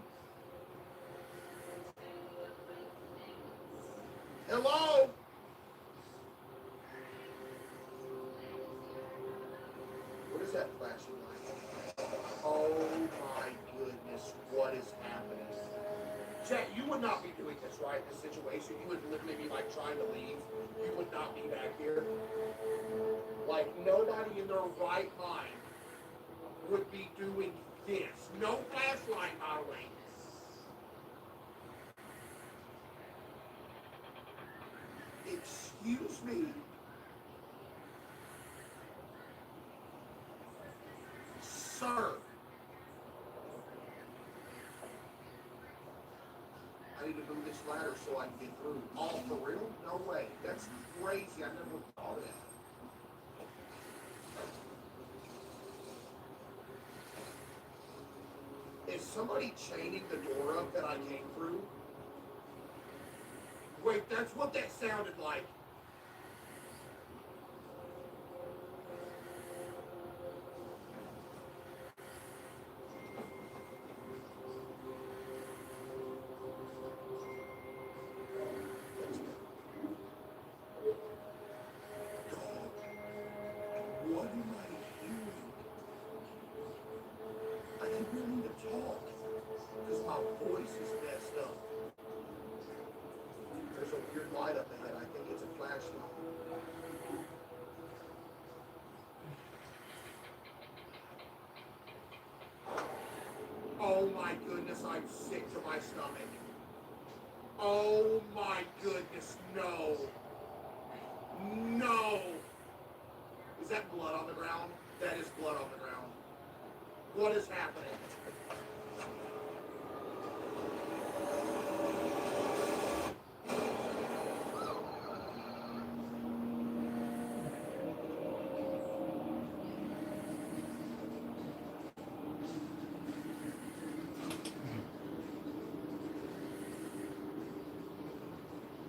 Hello? What is that flashing light? Oh my goodness, what is happening? Chat, you would not be doing this, right, in this situation. You would literally be, like, trying to leave. You would not be back here. Like, nobody in their right mind would be doing this. No flashlight, by the way. Excuse me. Sir. I need to move this ladder so I can get through. All for real? No way. That's crazy. I never thought of that. Is somebody chaining the door up that I came through? Wait, that's what that sounded like. What am I doing? I can barely even talk because my voice is messed up. There's a weird light up ahead. I think it's a flashlight. Oh my goodness, I'm sick to my stomach. Oh my goodness, no. No. Is that blood on the ground? That is blood on the ground. What is happening?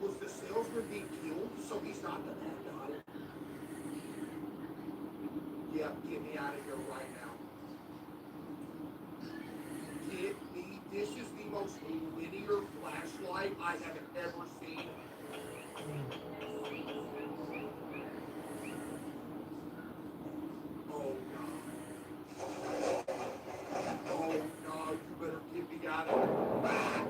Was the salesman being killed? So he's not the bad guy. Yeah, get me out of here right now. Get me. This is the most linear flashlight I have ever seen. Oh no. Oh no, you better get me out of here. Ah!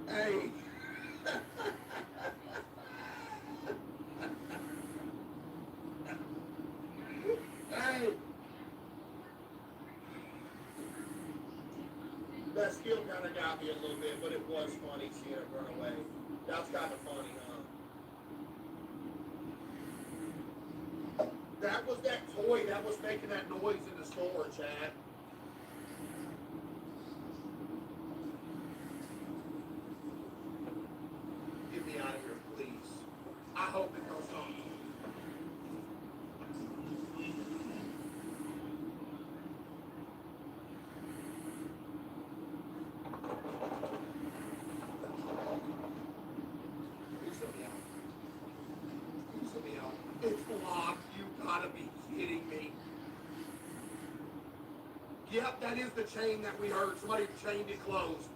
Hey. Hey. That still kind of got me a little bit, but it was funny seeing it run away. That's kind of funny, huh? That was that toy that was making that noise in the store, Chad. Get me out of here, please. I hope it goes on. Please let me out. Please let me out. It's locked. You gotta be kidding me. Yep, that is the chain that we heard. Somebody chained it closed.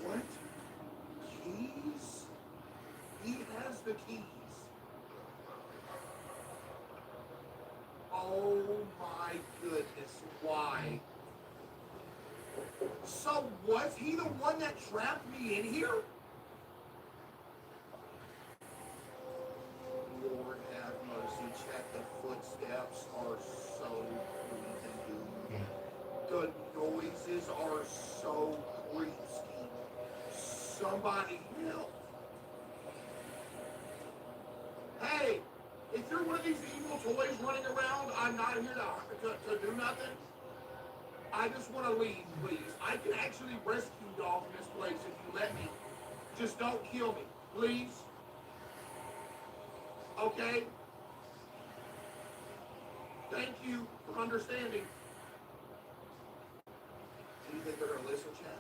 What? Keys? He has the keys. Oh my goodness, why? So was he the one that trapped me in here? Lord have mercy, check the footsteps are so creepy. The noises are so creepy. Somebody help. Hey, if you're one of these evil toys running around, I'm not here to do nothing. I just want to leave, please. I can actually rescue y'all from this place if you let me. Just don't kill me, please. Okay? Thank you for understanding. Do you think they're going to listen, Chad?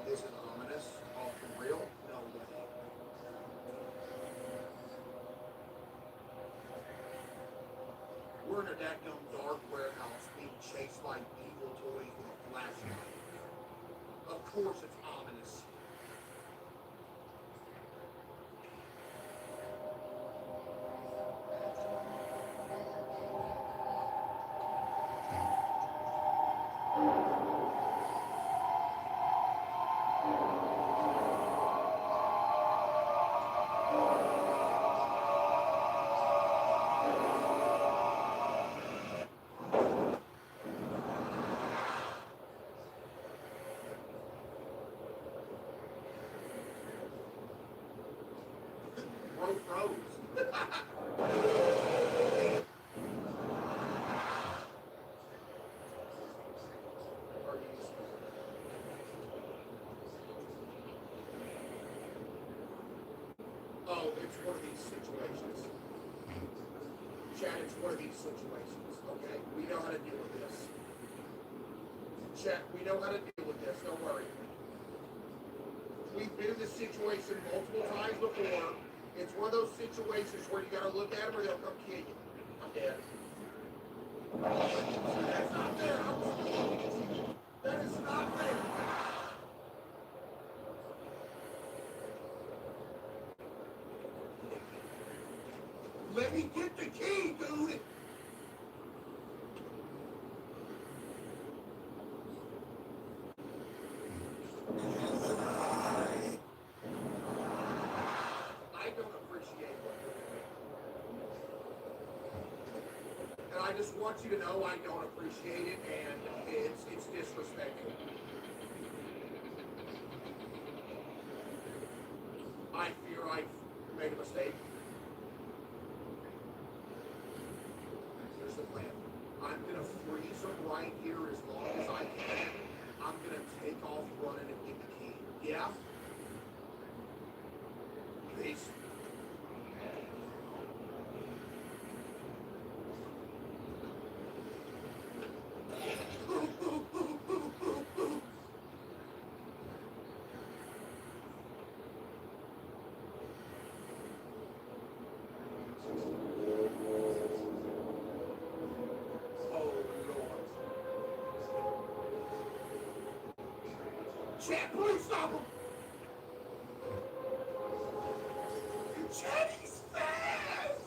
This is ominous. Oh, for real? No way. We're in a dadgum dark warehouse being chased by evil toys with a flashlight. Of course it's ominous. Bro froze. Oh, it's one of these situations. Chad, it's one of these situations, okay? We know how to deal with this. Chad, we know how to deal with this, don't worry. We've been in this situation multiple times before. It's one of those situations where you gotta look at them or they'll come kill you. I'm dead. That's not there. That is not there. Let me get the key, dude. I just want you to know I don't appreciate it, and it's disrespectful. I fear I've made a mistake. Here's the plan. I'm gonna freeze them right here as long as I can. I'm gonna take off running and get the key. Yeah? Peace. Chad, please stop him! Chad, he's fast!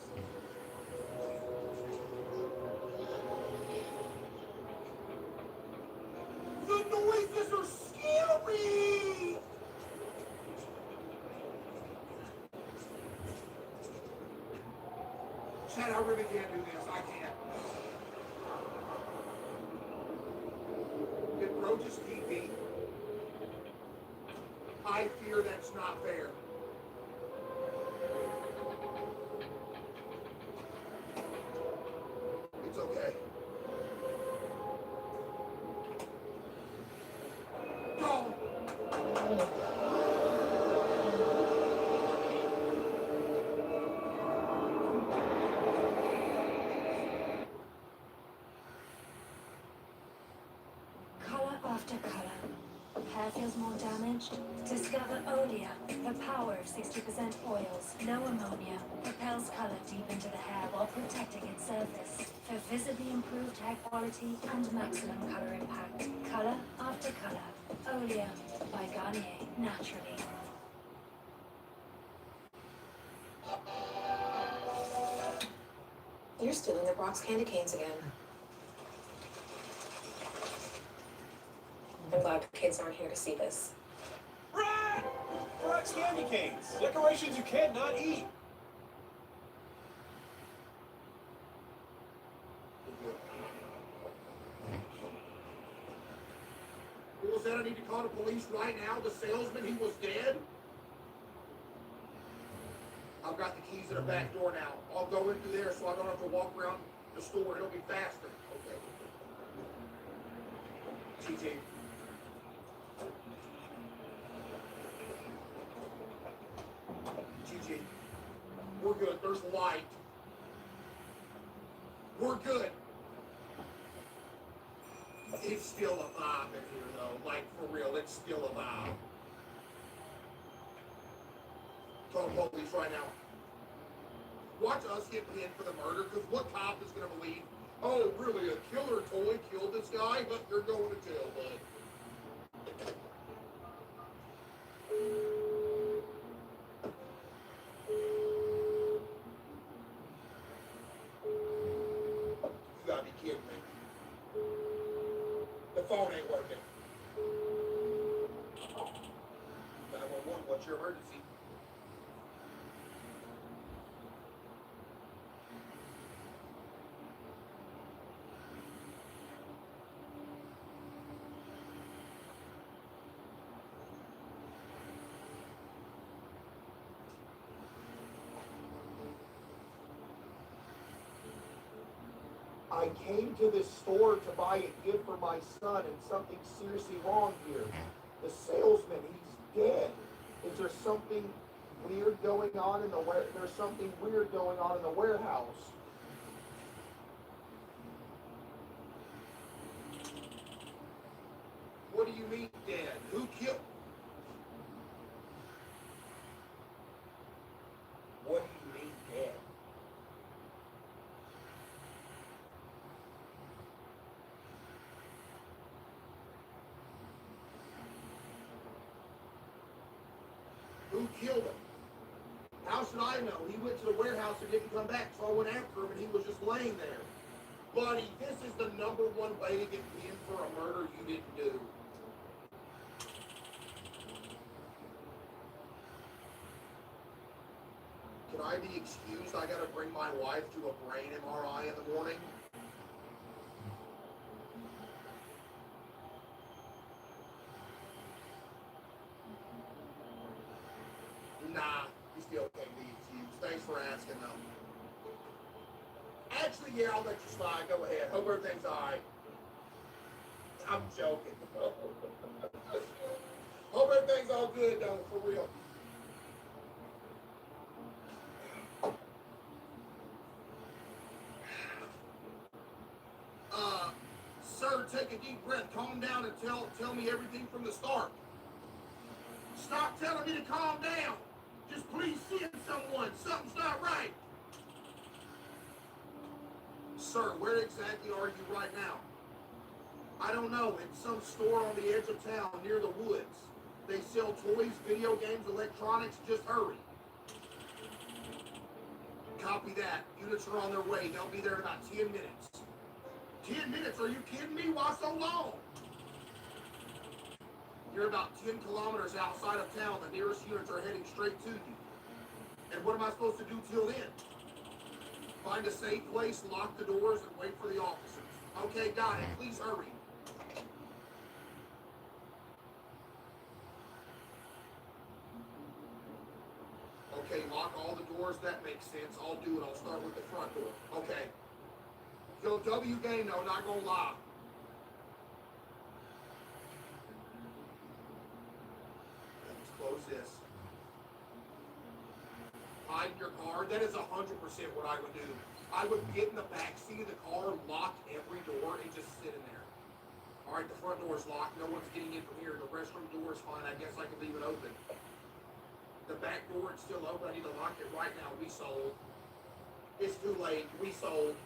The noises are scary! Chad, I really can't do this. I can't. Did Bro just TP? I fear that's not fair. It's okay. Go! Color after color. Hair feels more damaged? Discover Olia, the power of 60% oils, no ammonia, propels color deep into the hair while protecting its surface for visibly improved hair quality and maximum color impact. Color after color. Olia by Garnier, naturally. You're stealing the Brock's candy canes again. I'm glad the kids aren't here to see this. Brad! Brock's candy canes. Decorations you can't not eat. Who said I need to call the police right now? The salesman, he was dead? I've got the keys to the back door now. I'll go into there so I don't have to walk around the store. It'll be faster. Okay. GG. GG. We're good. There's light. We're good. It's still a vibe in here, though. Like, for real, it's still a vibe. Call the police right now. Watch us get pinned for the murder, because what cop is going to believe, oh, really, a killer toy killed this guy? But you're going to jail, bud. You gotta be kidding me. The phone ain't working. 911, what's your emergency? I came to this store to buy a gift for my son, and something's seriously wrong here. The salesman, he's dead. Is there something weird going on in the There's something weird going on in the warehouse. What do you mean dead? Who killed? What do you mean dead? Who killed him? How should I know? He went to the warehouse and didn't come back, so I went after him and he was just laying there. Buddy, this is the #1 way to get pinned for a murder you didn't do. Can I be excused? I gotta bring my wife to a brain MRI in the morning. asking though. Actually, yeah, I'll let you slide. Go ahead. Hope everything's alright. I'm joking. Hope everything's all good though, for real. Sir, take a deep breath, calm down, and tell me everything from the start. Stop telling me to calm down. Just please send someone. Something's not right. Sir, where exactly are you right now? I don't know. In some store on the edge of town near the woods. They sell toys, video games, electronics. Just hurry. Copy that. Units are on their way. They'll be there in about 10 minutes. 10 minutes? Are you kidding me? Why so long? You're about 10 kilometers outside of town. The nearest units are heading straight to you. And what am I supposed to do till then? Find a safe place, lock the doors, and wait for the officers. Okay, got it. Please hurry. Okay, lock all the doors. That makes sense. I'll do it. I'll start with the front door. Okay. Yo, W game though, not gonna lie. Let's close this. Hide in your car. That is 100% what I would do. I would get in the back seat of the car, lock every door, and just sit in there. All right, the front door is locked. No one's getting in from here. The restroom door is fine. I guess I can leave it open. The back door is still open. I need to lock it right now. We sold. It's too late. We sold.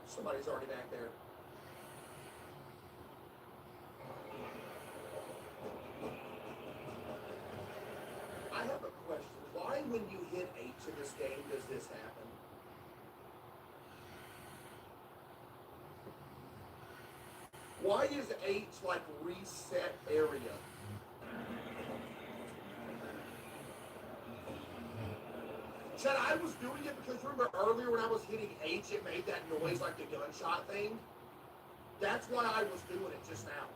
Somebody's already back there. I have a question. Why, when you hit H in this game, does this happen? Why is H like reset area? Chad, I was doing it because remember earlier when I was hitting H, it made that noise like the gunshot thing? That's why I was doing it just now.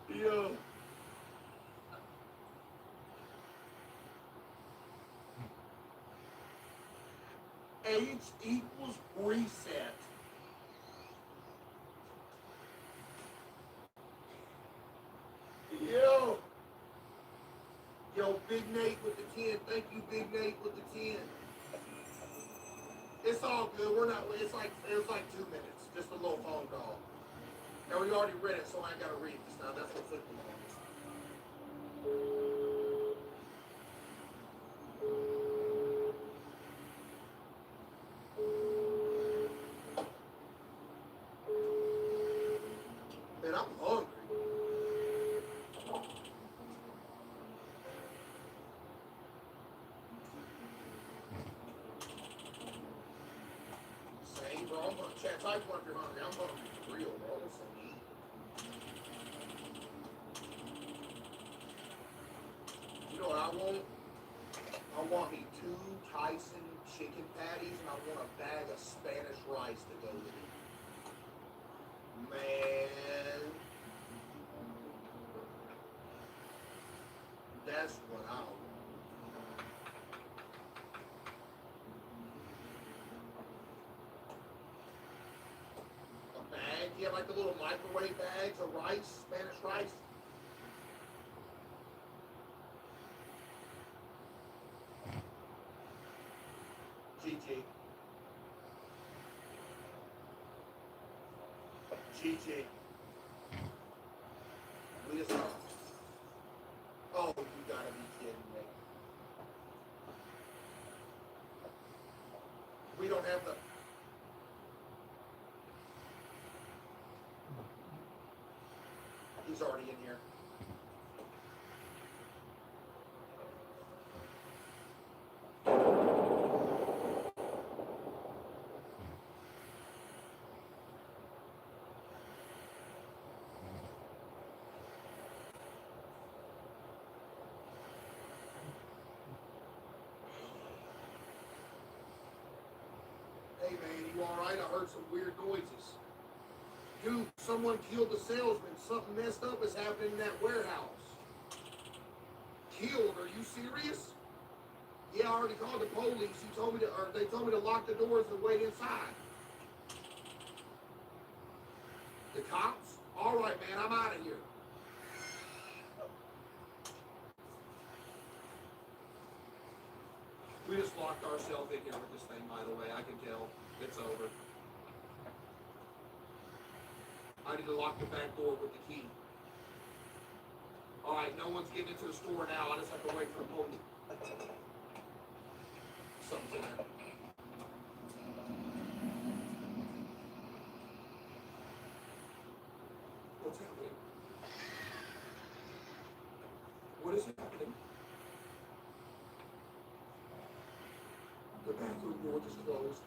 Yo. H equals reset. Yo. Yo, Big Nate with the 10. Thank you, Big Nate with the 10. It's all good. We're not, it was like 2 minutes. Just a little phone call. And we already read it, so I ain't got to read this now. That's what took me longest. Man, I'm hungry. Same, bro. I'm hungry. Chat, type one if you're hungry. I'm hungry for real, bro. What's some meat? You know what I want? I want me 2 Tyson chicken patties and I want a bag of Spanish rice to go with it. Man. That's what I want. A bag? You have like the little microwave bags of rice, Spanish rice? GG. GG. We just lost. Oh, you gotta be kidding me. We don't have the... He's already in here. you alright? I heard some weird noises. Dude, someone killed the salesman. Something messed up is happening in that warehouse. Killed? Are you serious? Yeah, I already called the police. They told me to lock the doors and wait inside. The cops? Alright, man, I'm out of here. We just locked ourselves in here with this thing, by the way. I can tell. It's over. I need to lock the back door with the key. Alright, no one's getting into the store now. I just have to wait for the police. Something's in there. What's happening? What is happening? The bathroom door just closed.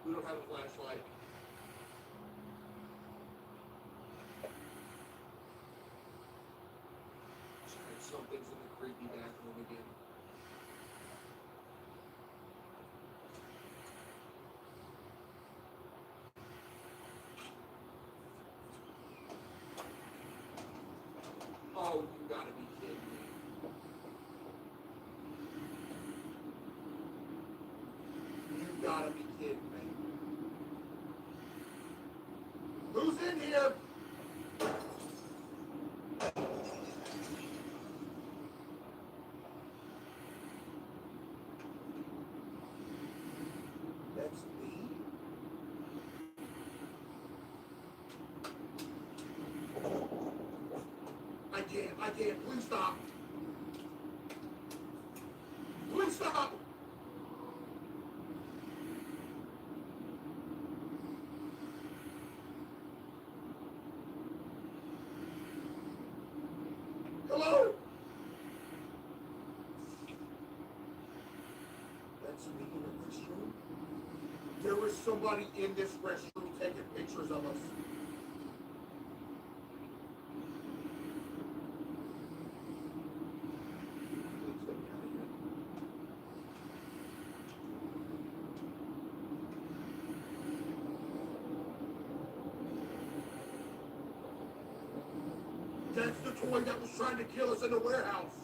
We don't have a flashlight. Something's in the creepy bathroom again. Oh, you gotta be kidding me. You gotta be kidding me. Who's in here? That's me? I can't. Please stop. Please stop. Hello? That's me in the restroom? There was somebody in this restroom taking pictures of us. That's the toy that was trying to kill us in the warehouse.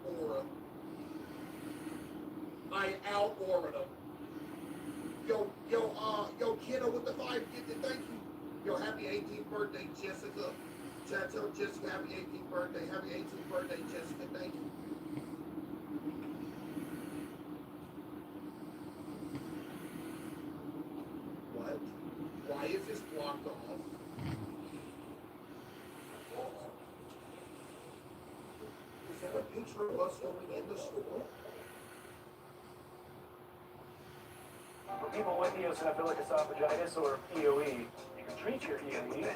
Aura. I out-aura'd him. Yo, kiddo with the 5 gifted, thank you. Yo, happy 18th birthday, Jessica. Chat, tell Jessica happy 18th birthday. Happy 18th birthday, Jessica, thank you. What? Why is this blocked off? Is that a picture of us going in the store? For people with eosinophilic esophagitis or EOE, you can treat your EOE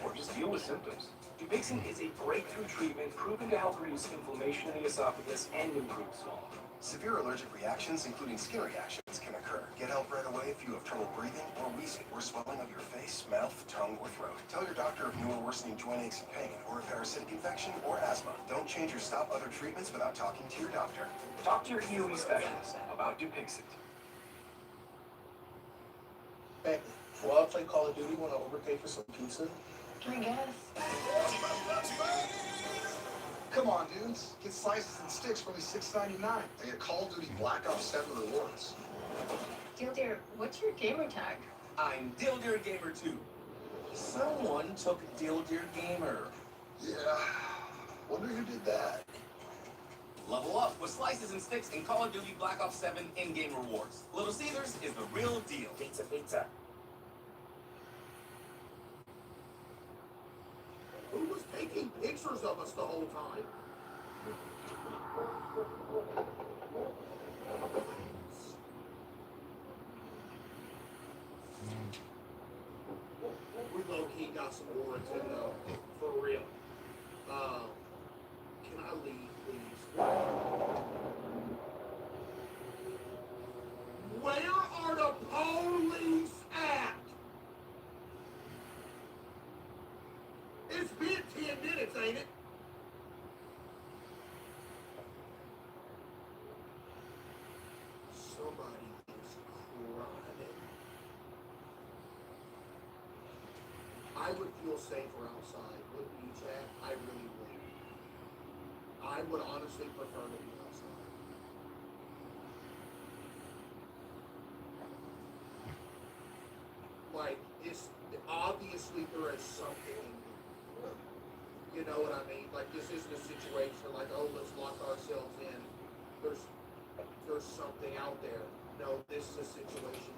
or just deal with symptoms. Dupixent is a breakthrough treatment proven to help reduce inflammation in the esophagus and improve swallowing. Severe allergic reactions, including skin reactions, can occur. Get help right away if you have trouble breathing or wheezing or swelling of your face, mouth, tongue, or throat. Tell your doctor of new or worsening joint aches and pain or a parasitic infection or asthma. Don't change or stop other treatments without talking to your doctor. Talk to your EOE specialist about Dupixent. Hey, while I play Call of Duty, want to overpay for some pizza? I guess. Come on, dudes. Get slices and sticks for only $6.99. And get Call of Duty Black Ops 7 rewards. Dildir, what's your gamer tag? I'm Dildir Gamer 2. Someone took Dildir Gamer. Yeah. Wonder who did that. Level up with slices and sticks in Call of Duty Black Ops 7 in-game rewards. Little Caesars is the real deal. Pizza, pizza. Who was taking pictures of us the whole time? We low-key got some warrants in though, for real. Can I leave, please? Where are the police? would feel safer outside, wouldn't you, Chad? I really would. I would honestly prefer to be outside. Like, it's obviously there is something in here. You know what I mean? Like, this isn't a situation like, oh, let's lock ourselves in. There's something out there. No, this is a situation.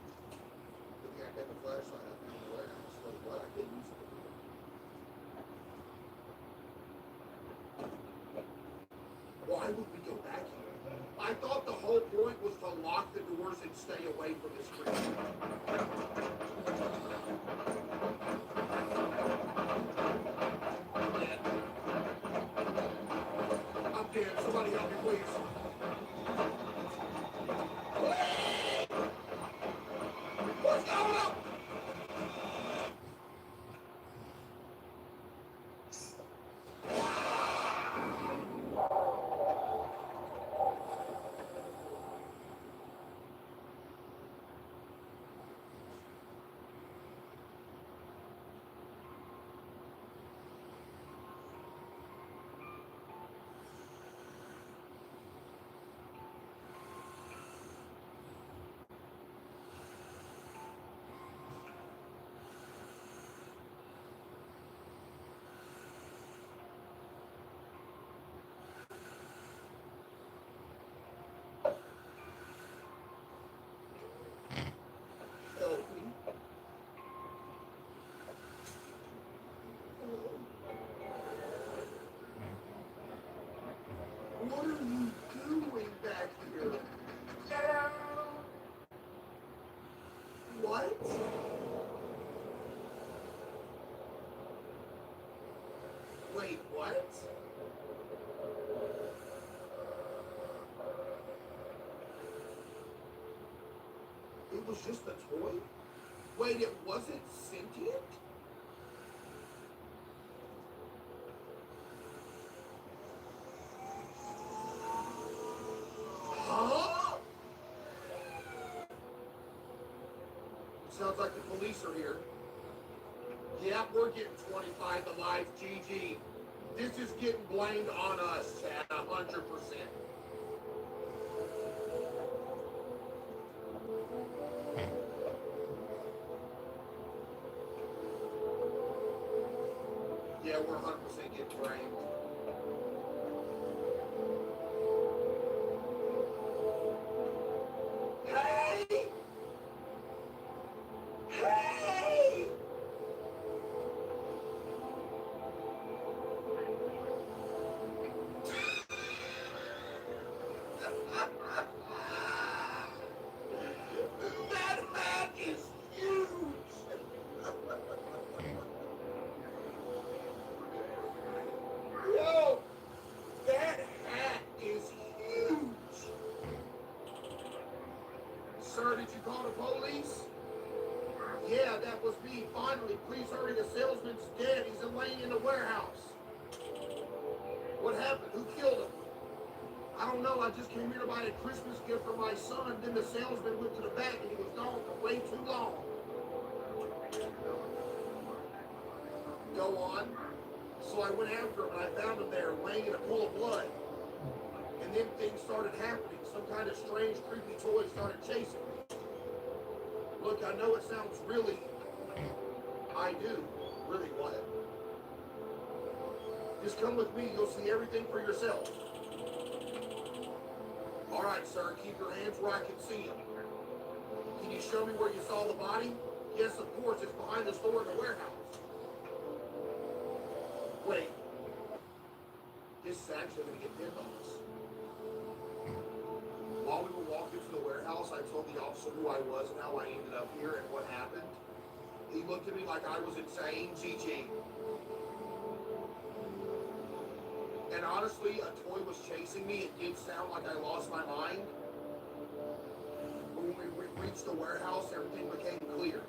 Looking at the flashlight I found in the warehouse. So what? I couldn't use it. Why would we go back here? I thought the whole point was to lock the doors and stay away from this creature. I'm dead. Somebody help me, please. What's going on? What are you doing back here? What? Wait, what? It was just a toy? Wait, it wasn't sentient? Huh? Sounds like the police are here. Yeah, we're getting 25 to life, GG. This is getting blamed on us, Chad, 100%. Yeah, we're 100% getting blamed. Hey! Hey! That hat is huge! Yo! That hat is huge! Sir, did you call the police? Yeah, that was me. Finally, please hurry. The salesman's dead. He's laying in the warehouse. What happened? Who killed him? I don't know. I just came here to buy a Christmas gift for my son. Then the salesman went to the back and he was gone for way too long. Go on. So I went after him and I found him there laying in a pool of blood. And then things started happening. Some kind of strange, creepy toy started chasing me. Look, I know it sounds really... I do. Really what? Just come with me. You'll see everything for yourself. All right, sir. Keep your hands where I can see them. Can you show me where you saw the body? Yes, of course. It's behind the store in the warehouse. Wait. This is actually going to get pinned on us. While we were walking to the warehouse, I told the officer who I was and how I ended up here and what happened. He looked at me like I was insane, GG. And honestly, a toy was chasing me. It did sound like I lost my mind. But when we reached the warehouse, everything became clear.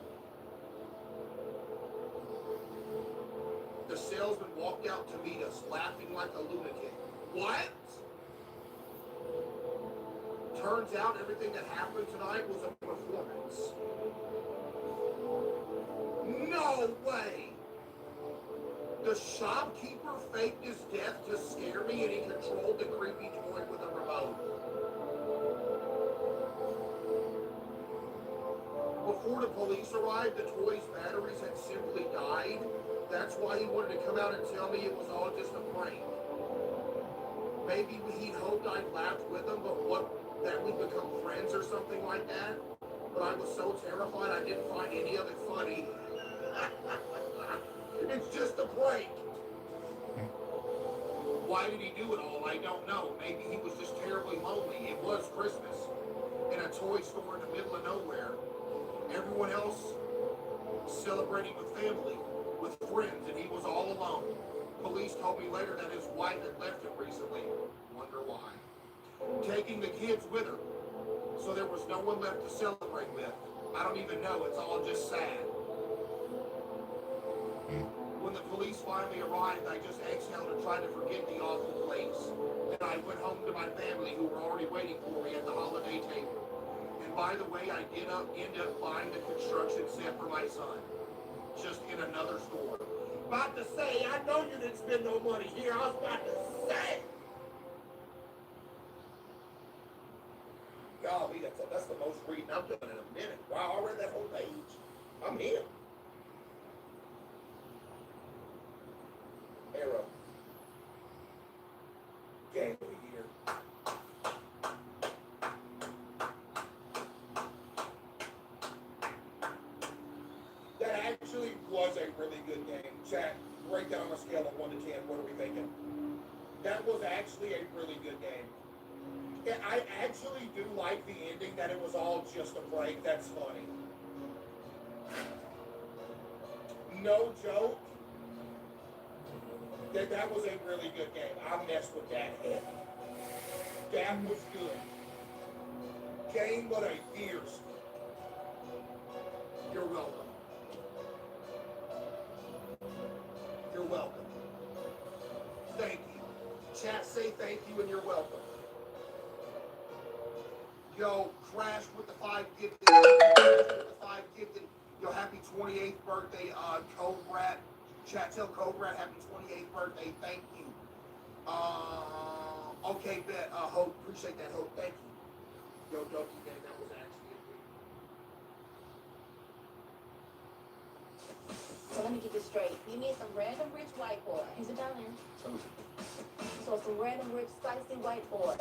The salesman walked out to meet us, laughing like a lunatic. What? Turns out everything that happened tonight was a performance. No way! The shopkeeper faked his death to scare me, and he controlled the creepy toy with a remote. Before the police arrived, the toy's batteries had simply died. That's why he wanted to come out and tell me it was all just a prank. Maybe he'd hoped I'd laughed with him, that we'd become friends or something like that. But I was so terrified I didn't find any of it funny. It's just a prank. Why did he do it all? I don't know. Maybe he was just terribly lonely. It was Christmas in a toy store in the middle of nowhere. Everyone else celebrating with family, with friends, and he was all alone. Police told me later that his wife had left him recently. Wonder why. Taking the kids with her. So there was no one left to celebrate with. I don't even know. It's all just sad. When the police finally arrived, I just exhaled and tried to forget the awful place. And I went home to my family who were already waiting for me at the holiday table. And by the way, I end up buying the construction set for my son. Just in another store. About to say, I know you didn't spend no money here. I was about to say. Golly, that's the most reading I've done in a minute. Wow, I read that whole page. I'm in. Arrow. Game of the year. That actually was a really good game. Chat, break down on a scale of 1 to 10. What are we thinking? That was actually a really good game. Yeah, I actually do like the ending that it was all just a prank. That's funny. No joke. That was a really good game. I messed with that head. That was good. Game of the years. You're welcome. You're welcome. Thank you. Chat, say thank you and you're welcome. Yo, Crash with the 5 gifted. Yo, happy 28th birthday, Cobrat. Chat, tell Cobrat happy 28th birthday. Thank you. Okay, bet. Hope, appreciate that, Hope. Thank you. Yo, Doki Gang, that was actually a So let me get this straight. You need some random rich white boy. Is it down there? So some random rich spicy white boy.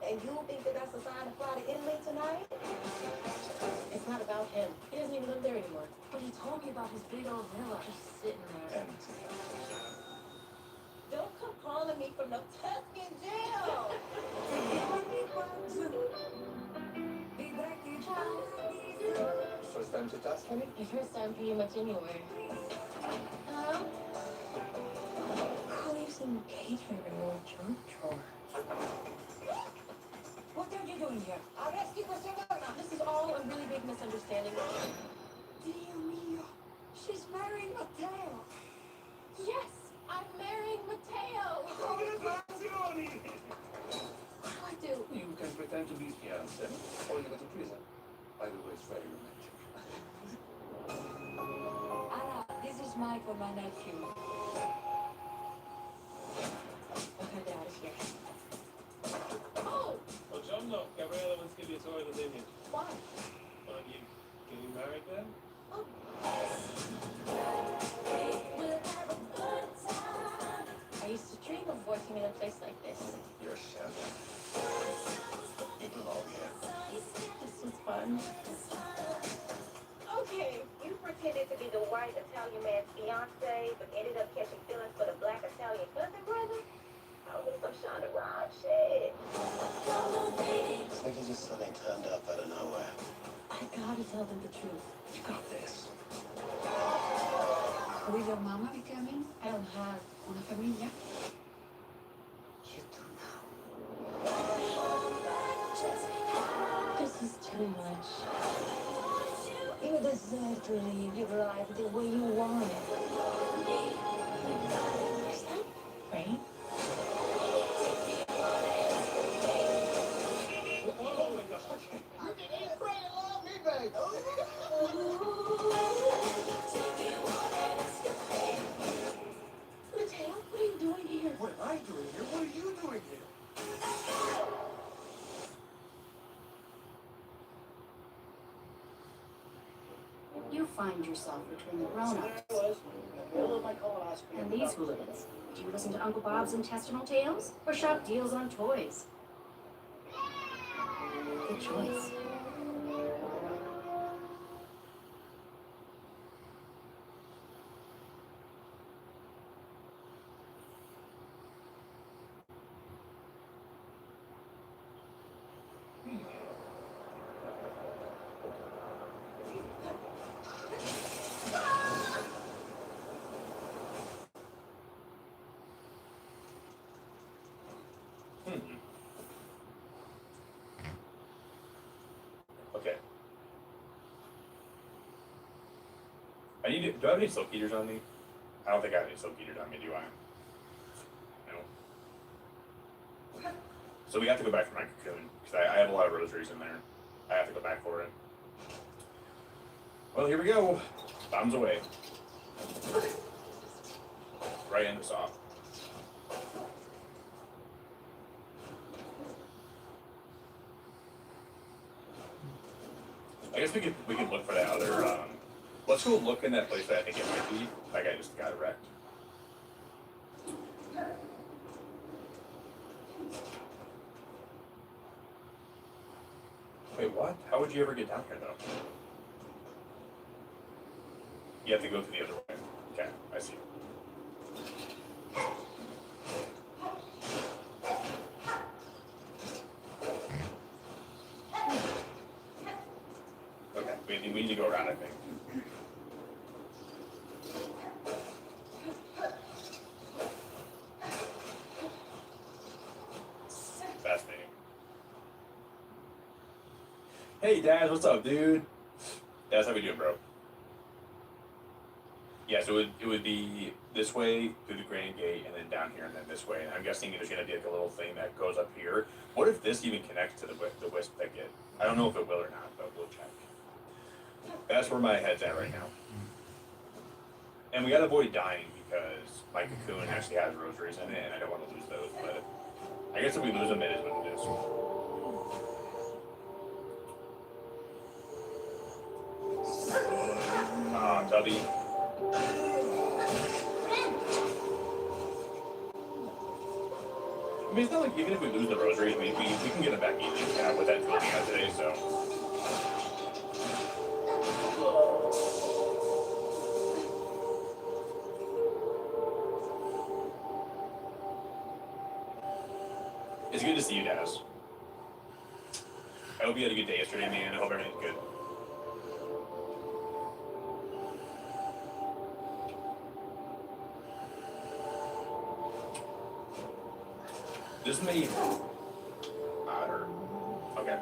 And you think that that's a sign to fly to Italy tonight? It's not about him. He doesn't even live there anymore. But he told me about his big old villa just sitting there. Don't come calling me from the Tuscan jail. First time to Tuscany? It's first time pretty much anywhere. Hello? Who lives in catering in your junk drawer? What are you doing here? This is all a really big misunderstanding. Dio mio, she's marrying Matteo. Yes, I'm marrying Matteo. What do I do? You can pretend to be fiancé, or you go to prison. Either way, it's very romantic. Anna, this is Mike for my nephew. Okay, Dad is here. Oh, John, no. Gabriella wants to give you a tour of the vineyard. Why? Are you getting married then? I used to dream of working in a place like this. You're a chef. You belong here. This was fun. Okay, you pretended to be the white Italian man's fiance, but ended up catching feelings for the black Italian cousin brother? Oh, this some Shonda Rhimes shit. It's like you just suddenly turned up out of nowhere. I gotta tell them the truth. You got this. Will your mama be coming? I don't have Una familia? you do now. This is too much. You deserve to live your life the way you want it. Is that rain? Oh my gosh. You can eat, pray, and love me, baby. find yourself between the grown-ups and these hooligans? Do you listen to Uncle Bob's intestinal tales or shop deals on toys? Good choice. Okay. Do I have any silk eaters on me? I don't think I have any silk eaters on me, do I? No. So we have to go back for my cocoon, because I have a lot of rosaries in there. I have to go back for it. Well, here we go. Bombs away. Right in the soft. I guess we could look for that other. Let's go look in that place that I think it might be. That guy just got wrecked. Wait, what? How would you ever get down here, though? You have to go to the other way. Okay, I see. Okay, we need to go around, I think. Fascinating. Hey, Dad, what's up, dude? That's how we do it, bro. Yeah, so it would be this way through the Grand Gate and then down here and then this way. And I'm guessing there's going to be like a little thing that goes up here. What if this even connects to the wisp thicket? I don't know if it will or not, but we'll check. That's where my head's at right now. And we got to avoid dying because my cocoon actually has rosaries in it and I don't want to lose those. But I guess if we lose them, it is what it is. Tubby. I mean, it's not like even if we lose the rosaries, we can get them back easily with that tool we got today, so. It's good to see you, Daz. I hope you had a good day yesterday, man. I hope everything's good. This may matter. Okay.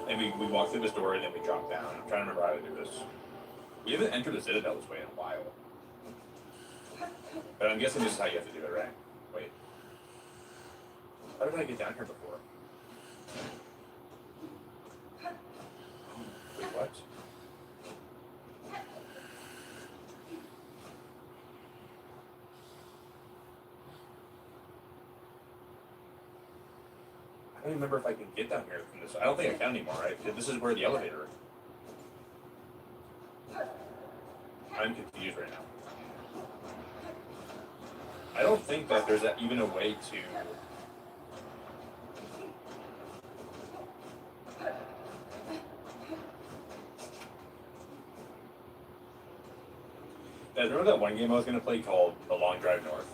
And we walk through this door and then we drop down. I'm trying to remember how to do this. We haven't entered the Citadel this way in a while. But I'm guessing this is how you have to do it, right? Wait. How did I get down here before? Wait, what? I don't remember if I can get down here from this. I don't think I can anymore, right? This is where the elevator. I'm confused right now. I don't think that there's even a way to. Remember that one game I was going to play called The Long Drive North?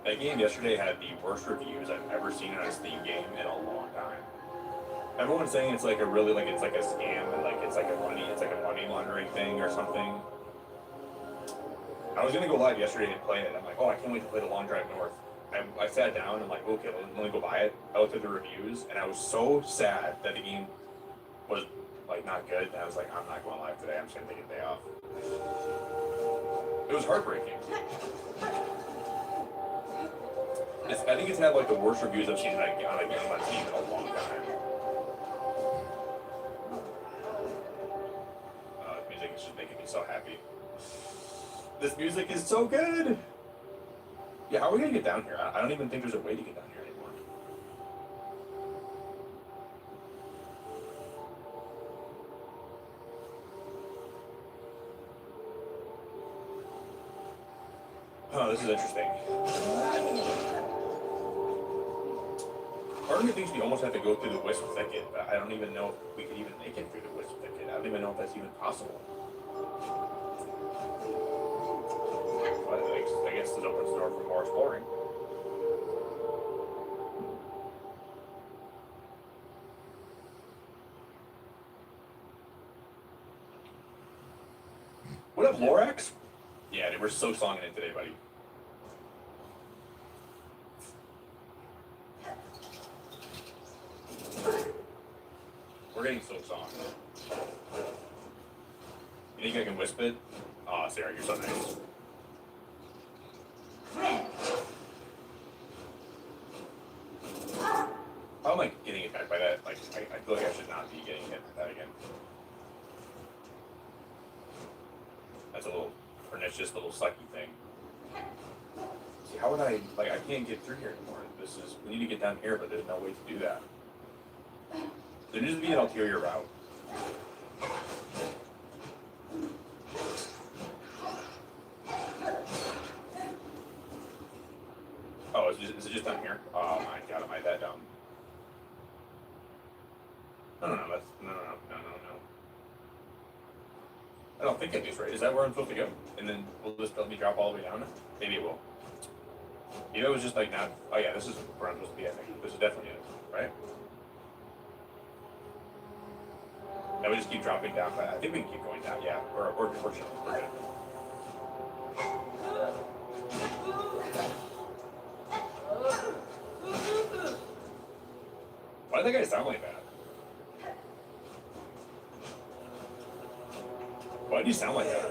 That game yesterday had the worst reviews I've ever seen on a Steam game in a long time. Everyone's saying it's like a really it's like a scam and it's like a money laundering thing or something. I was gonna go live yesterday and play it. I'm like, oh, I can't wait to play The Long Drive North. I sat down and I'm like, okay, let me go buy it. I looked at the reviews and I was so sad that the game was not good. And I was like, I'm not going live today. I'm just gonna take a day off. It was heartbreaking. I think it's had the worst reviews I've seen on a game on Steam in a long time. Music is just making me so happy. This music is so good! Yeah, how are we gonna get down here? I don't even think there's a way to get down here anymore. Oh, this is interesting. Part of me thinks we almost have to go through the wisp thicket, but I don't even know if we could even make it through the wisp thicket. I don't even know if that's even possible. But I guess this opens the door for more exploring. What up, Lorax? Yeah, dude, we're so songing it today, buddy. We're getting so song. You think I can wisp it? Oh, Sarah, you're so nice. How am I getting attacked by that? Like, I feel like I should not be getting hit by that again. That's a little pernicious little sucky thing. See, how would I, like, I can't get through here anymore. This is, we need to get down here, but there's no way to do that. There needs to be an ulterior route. Oh, is it just down here? Oh my god, am I that dumb? No. I don't think it's right. Is that where I'm supposed to go? And then will this let me drop all the way down? Maybe it will. Maybe it was just like not. Oh yeah, this is where I'm supposed to be. I think this is definitely it, right? Now we just keep dropping down. But I think we can keep going down. Yeah, we're good. Why do the guys sound like that? Why do you sound like that?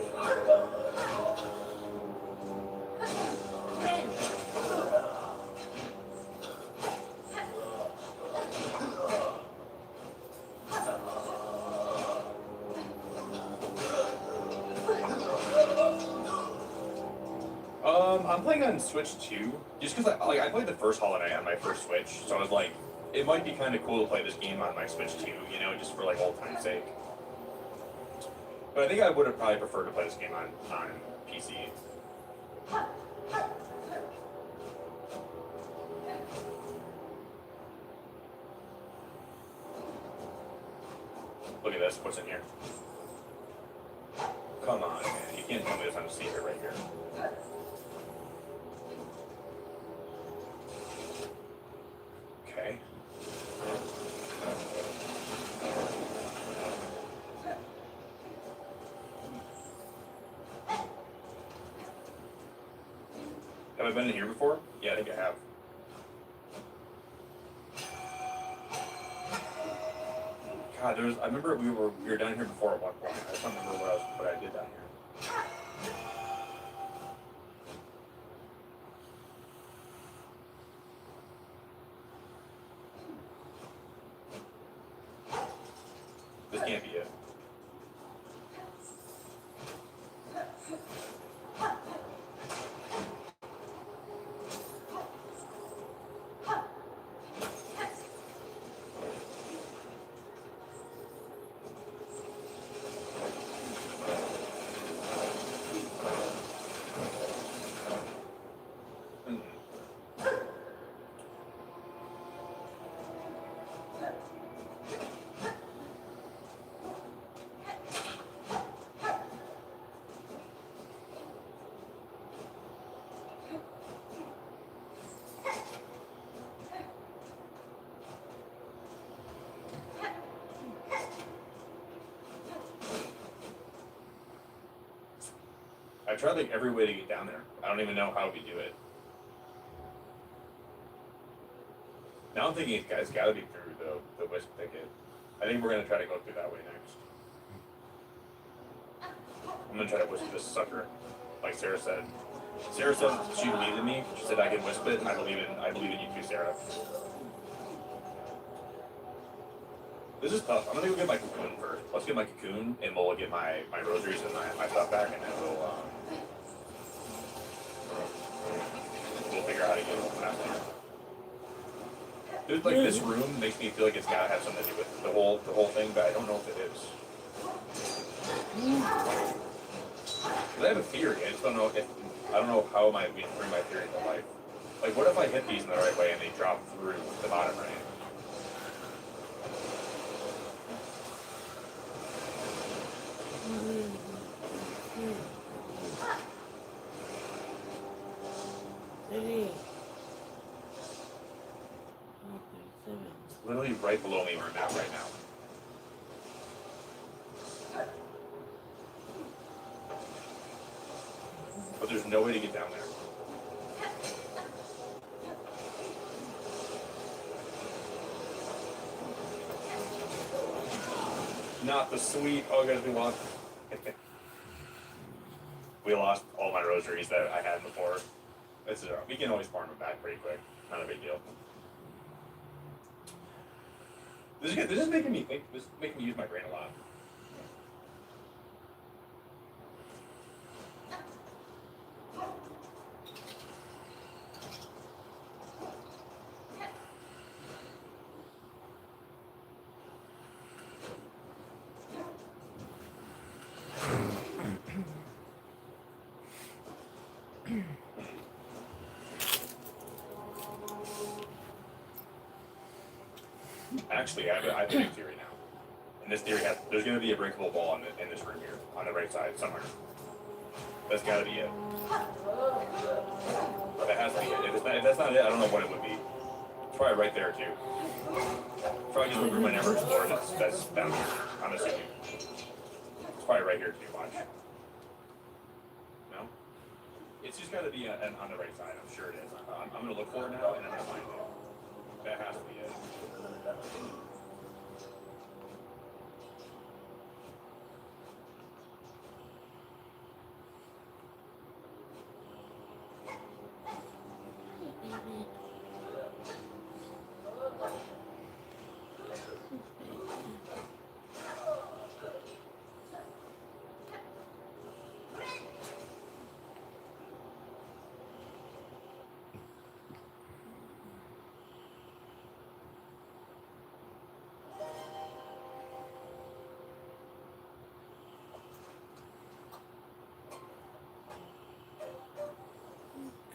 I'm playing on Switch 2, just because I played the first Hollow Knight on my first Switch, so I was like, it might be kind of cool to play this game on my Switch 2, you know, just for like old time's sake. But I think I would have probably preferred to play this game on PC. Look at this, what's in here? Come on, man, you can't tell me there's a secret right here. Okay. Have I been in here before? Yeah, I think I have. God, I remember we were down here before at one point. I just don't remember what I did down here. This can't be it. I tried like every way to get down there. I don't even know how we do it. Now I'm thinking it's gotta be through the wisp thicket. I think we're gonna try to go through that way next. I'm gonna try to wisp this sucker, like Sarah said. Sarah said she believed in me. She said I can wisp it, and I believe in you too, Sarah. This is tough. I'm gonna go get my cocoon first. Let's get my cocoon, and we'll get my rosaries and my stuff back, and then we'll figure out how to get it after. Dude, like this room makes me feel like it's gotta have something to do with the whole thing, but I don't know if it is. 'Cause I have a theory. I just don't know if I don't know how I bring my theory to life. Like, what if I hit these in the right way and they drop through the bottom right? It's literally right below me where I'm at right now. But there's no way to get down there. Not the sweet, oh, guys, we want. We lost all my rosaries that I had before. We can always farm them back pretty quick. Not a big deal. This is good. This is making me think. This is making me use my brain a lot. Actually, I have a new theory now. And this theory there's going to be a breakable wall in this room here, on the right side, somewhere. That's got to be it. That has to be it. If that's not it, I don't know what it would be. It's probably right there, too. Probably just a room I never explored that's down here, I'm assuming. It's probably right here, too, watch. No? It's just got to be on the right side, I'm sure it is. I'm going to look for it now, and I'm going to find it. That has to be it.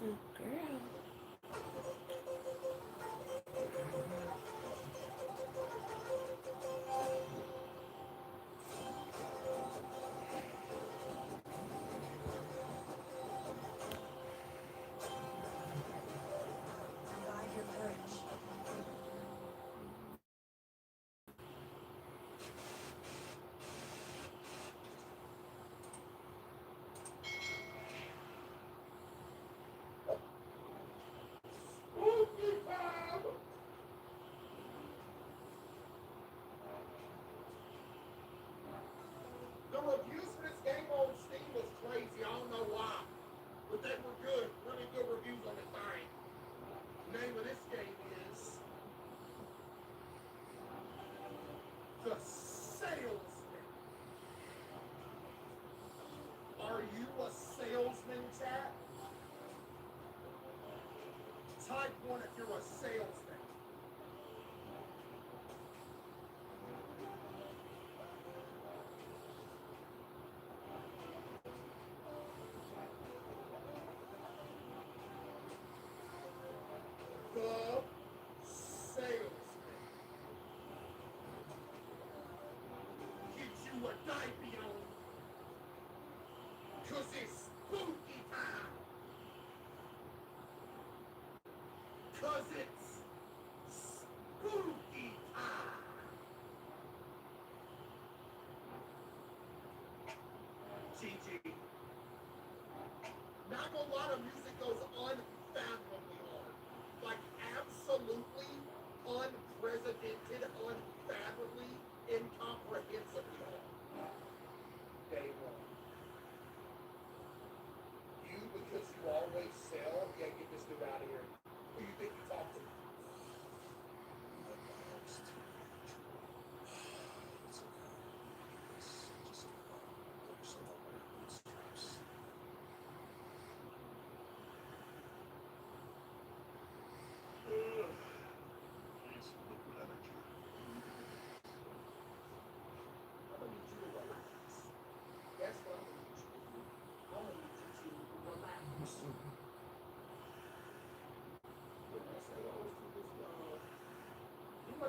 Good girl. The reviews for this game on Steam was crazy. I don't know why. But they were good. Really good reviews on the thing. The name of this game is The Salesman. Are you a salesman, chat? Type 1 if you're a salesman. The Salesman. Get you a diaper on. 'Cause it's spooky time. 'Cause it's spooky time. GG. Not gonna lie, the music goes unfathomably hard. Like, absolutely unprecedented, unfathomably, incomprehensibly hard. Day one. You, because you always sell, yeah, get this dude out of here. Who you think you talk to?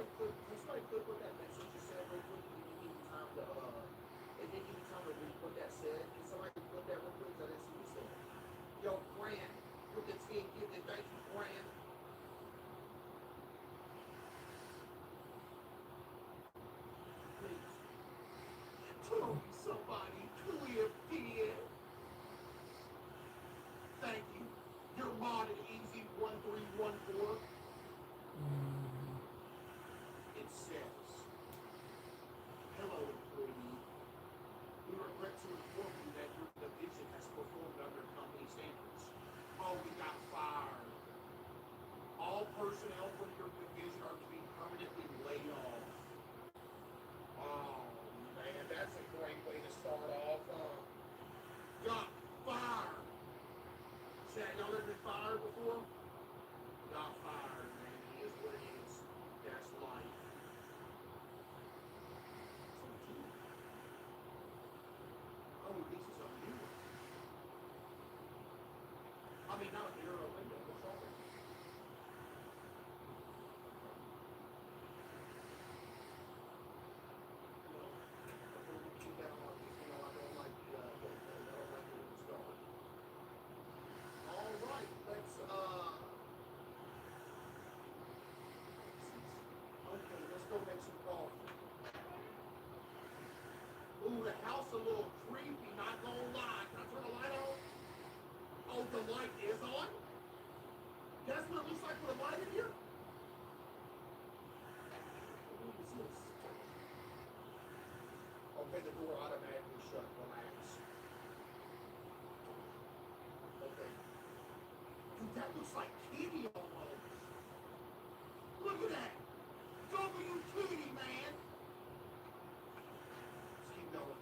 somebody click what that message you said real quick? Can you give me time to, and then give me time to read what that said? Can somebody click that real quick? I didn't see what you said. Yo, Grant, with the 10 gifted, thank you, Grant. Please. Tell me somebody, clear PM. Thank you. Your modded easy 1314. It says, hello, employee. We regret to inform you that your division has performed under company standards. Oh, we got fired. All personnel from your division are to be permanently laid off. Oh, man, that's a great way to start off, huh? Got fired. Say, y'all ever been fired before? Got fired, man. It is what it is. That's life. Oh, this is a new one. I mean, not a mirror, a window. What's wrong with it? Before we keep that on, you know, I don't like the start. All right, let's go make some coffee. Ooh, the house a little creepy, not gonna lie. Can I turn the light on? Oh, the light is on? That's what it looks like with a light in here? What is this? Okay, the door automatically shut. Relax. Okay. Dude, that looks like Kitty almost. Look at that. W Kitty, man. Let's keep going.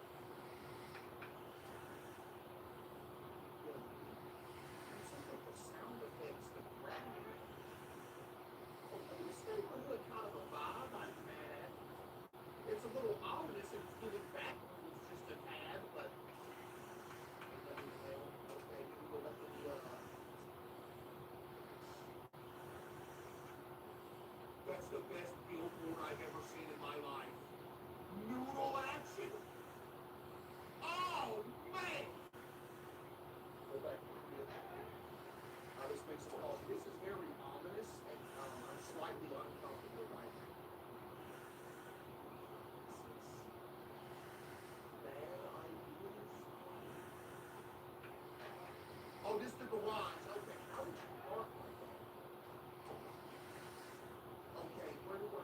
The sound effects, the graphic. Okay, this neighborhood kind of a vibe I'm mad at. It's a little ominous and it's giving back just a tad, but okay, we can go back to the that's the best billboard I've ever seen in my life. Noodle action? Oh man! Go back to the let's make some calls. This is very ominous, and I'm slightly uncomfortable right now. Bad ideas. Oh, this is the garage. Okay, how did you park like that? Okay, where do I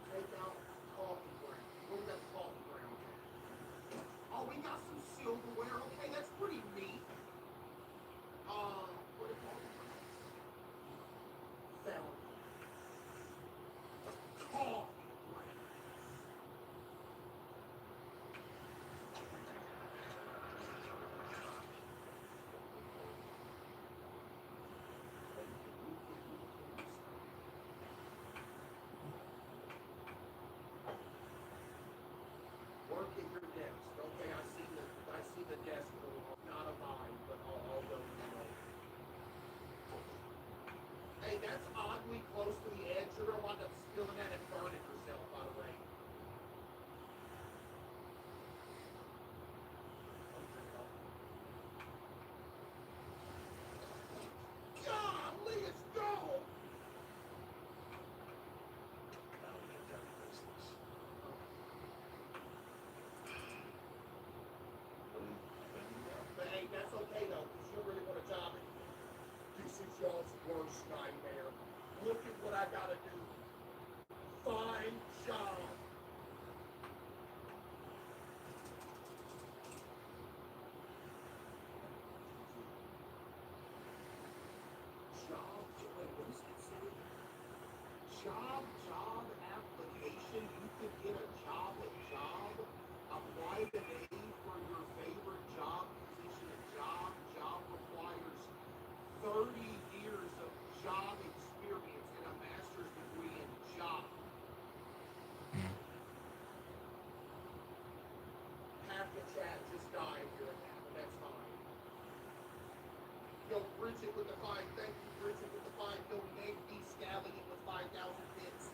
take out coffee ground? Where we got the coffee ground? Oh, we got some silverware. Okay, that's pretty neat. What do you call it? Found coffee ground. Work at your desk. Okay, I see the desk. Not a vibe, but I'll go anyway. Hey, that's oddly close to the edge. You're gonna wind up spilling that and burning yourself, by the way. Golly, it's gone! But hey, that's okay though, because you really want a job. This is y'all's worst nightmare. Look at what I gotta do. Find job. Job, wait, what does it say? Job application. You could get a job. Apply today for your favorite job, position, a job requires 30 years of job experience and a master's degree in job. Half the chat just died here and now, but that's fine. Yo, Bridget with the 5, thank you, Bridget with the 5, yo, Nate B. Scallion with 5,000 bits.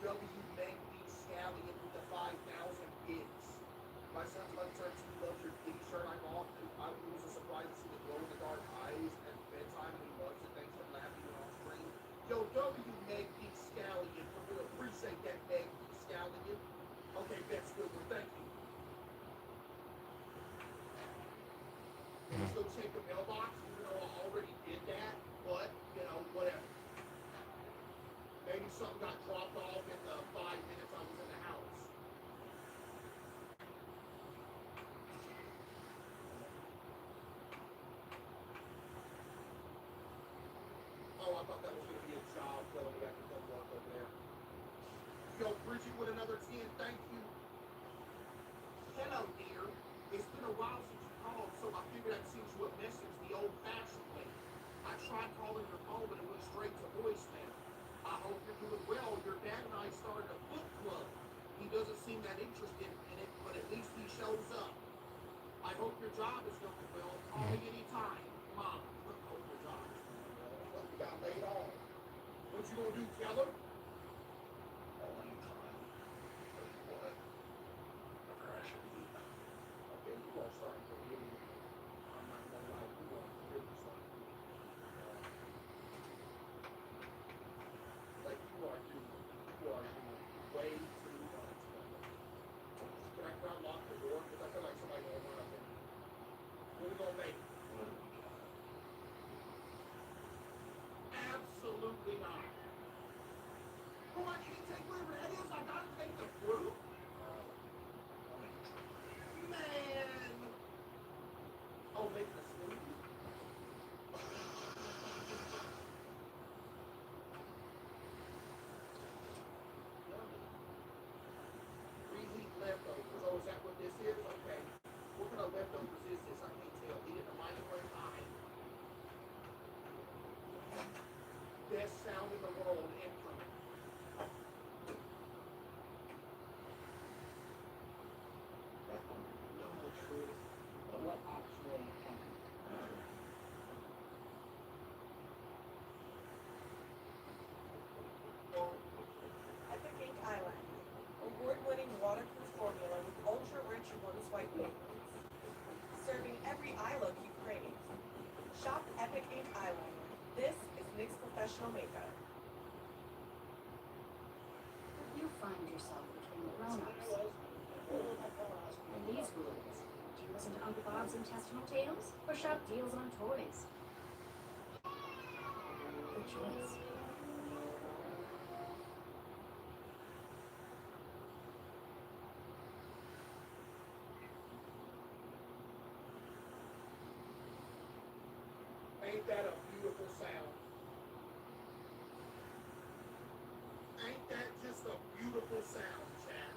W. Meg B. Scallion with the 5,000 bits. My son's about to turn 2, loves your t-shirt. It was a surprise to see the glow in the dark eyes at bedtime, and he loves it. Thanks for laughing on screen. Yo, W. Meg B. Scallion. We appreciate that, Meg B. Scallion. Okay, that's good one. Thank you. Let's go check the mailbox, even though I already did that. But, you know, whatever. Maybe something got dropped off in the 5 minutes I was in the house. Oh, I thought that was going to be a job telling me I could come work over there. Yo, Bridget with another 10, thank you. Hello, dear. It's been a while since you called, so I figured I'd send you a message the old-fashioned way. I tried calling your phone, but it went straight to voicemail. I hope you're doing well. Your dad and I started a book club. He doesn't seem that interested in it, but at least he shows up. I hope your job is going well. Call me anytime. Mom, I hope your job is going well. You got laid off. What you gonna do, Keller? Okay, you are starting to really, I'm not gonna lie, you are really starting to like you are doing way too much. Can I unlock the door? Because I feel like somebody gonna run up in here. What are we gonna make? Absolutely not. Oh, I can't take whatever that is. I gotta take the fruit? Man. Oh, making a smoothie? Reheat leftovers. Oh, is that what this is? Okay. What kind of leftovers is this? I can't tell. Eat it in a microwave time. Best sound in the world, incoming. Know the truth of what actually happened. Epic Ink Eyeliner. Award-winning waterproof formula with ultra-rich loose white pigments. Serving every eye look you crave. Shop Epic Ink Eyeliner. This is NYX Professional Makeup. You find yourself between the grown-ups and these rules. Do you listen to Uncle Bob's intestinal tales or shop deals on toys? Good choice. Ain't that a beautiful sound? Ain't that just a beautiful sound, Chad?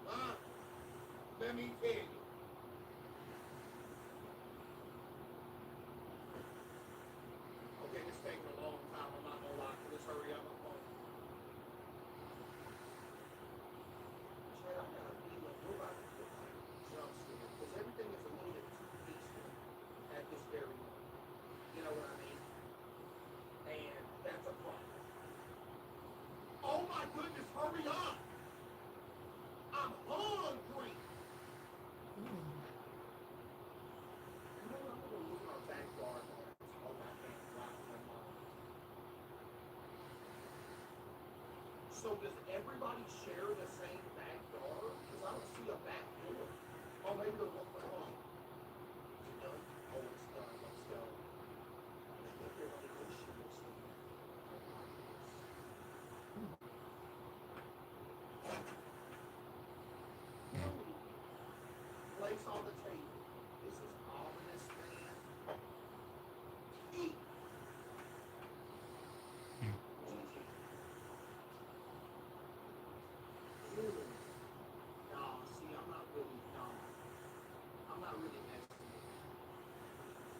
Huh? Let me tell you. Okay, this taking a long time. I'm not gonna lie. Let's hurry up. I'm home. Chad, I gotta be like, we're about to put my jumps in it, because everything is a little bit too peaceful at this very moment. You know what I mean? And that's a problem. Oh my goodness, hurry up! I'm hungry! You know what? I'm gonna look in our backyard and oh my God, wow, my mom. So does everybody share the same backyard? Because I don't see a back door. Oh, maybe there's one for home. Is it done? Oh, it's done. Let's go. Place on the table. This is ominous, man. Eat. Nah, see, I'm not really, I'm not really next to it.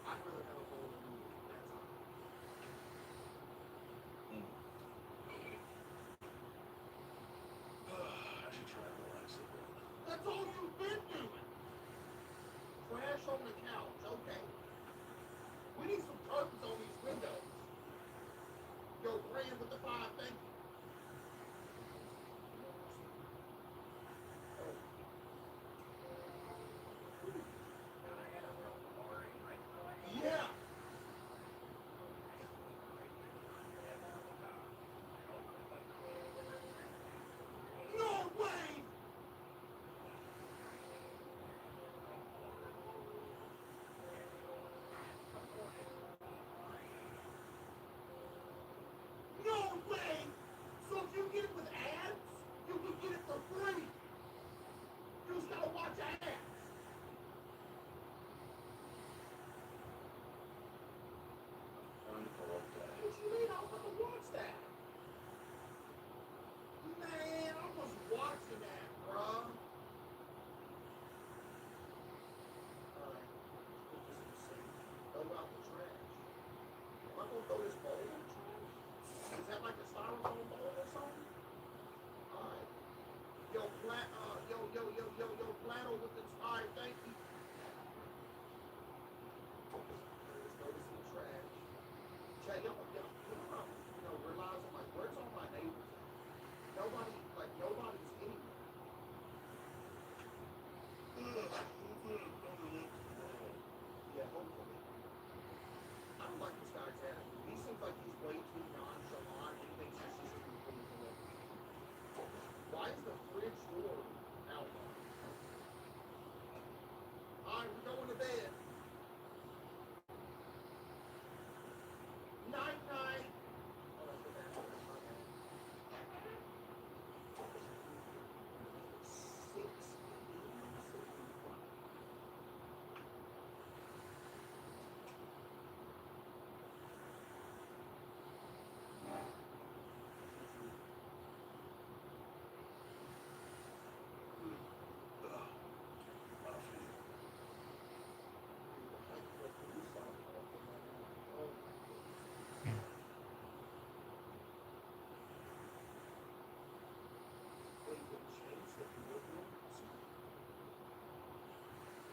I'd rather have a bowl of noodles at that time. I should try to relax a bit. That's all you've been doing. Trash on the couch, okay. We need some curtains on these windows. Yo, Brand with the 5, thank you. Flatto with the tire, thank you. Notice the trash. Chad, realizing, like, where's all my neighbors? Nobody's anywhere. Yeah, hopefully. I don't like this guy's attitude. He seems like he's way too nonchalant and thinks he's just too cool for it. Why is the fridge door out? Alright, we're going to bed. Night night. Oh, that's the bathroom.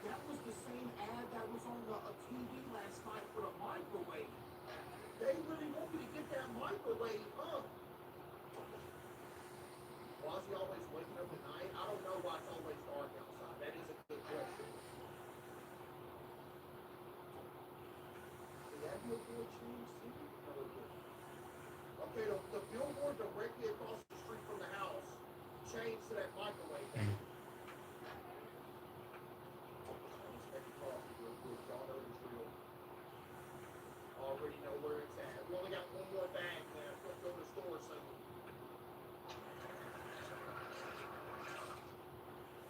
That was the same ad that was on the TV last night for a microwave. They really want me to get that microwave, huh? Why is he always waking up at night? I don't know why it's always dark outside. That is a good question. Did that billboard change too? No, it didn't. Okay, the billboard directly across the street from the house changed to that microwave thing. Already know where it's at. We only got one more bag left. Let's go to the store soon.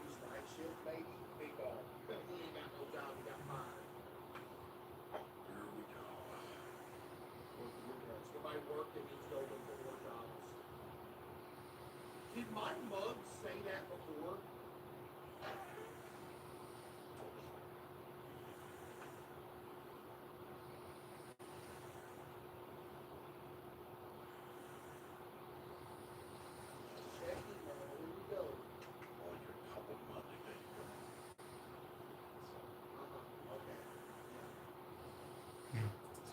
He's night shift, baby. Big ball. He ain't got no job. He got fired. Here we go. Somebody working needs to open for more jobs. Did my mug say that before?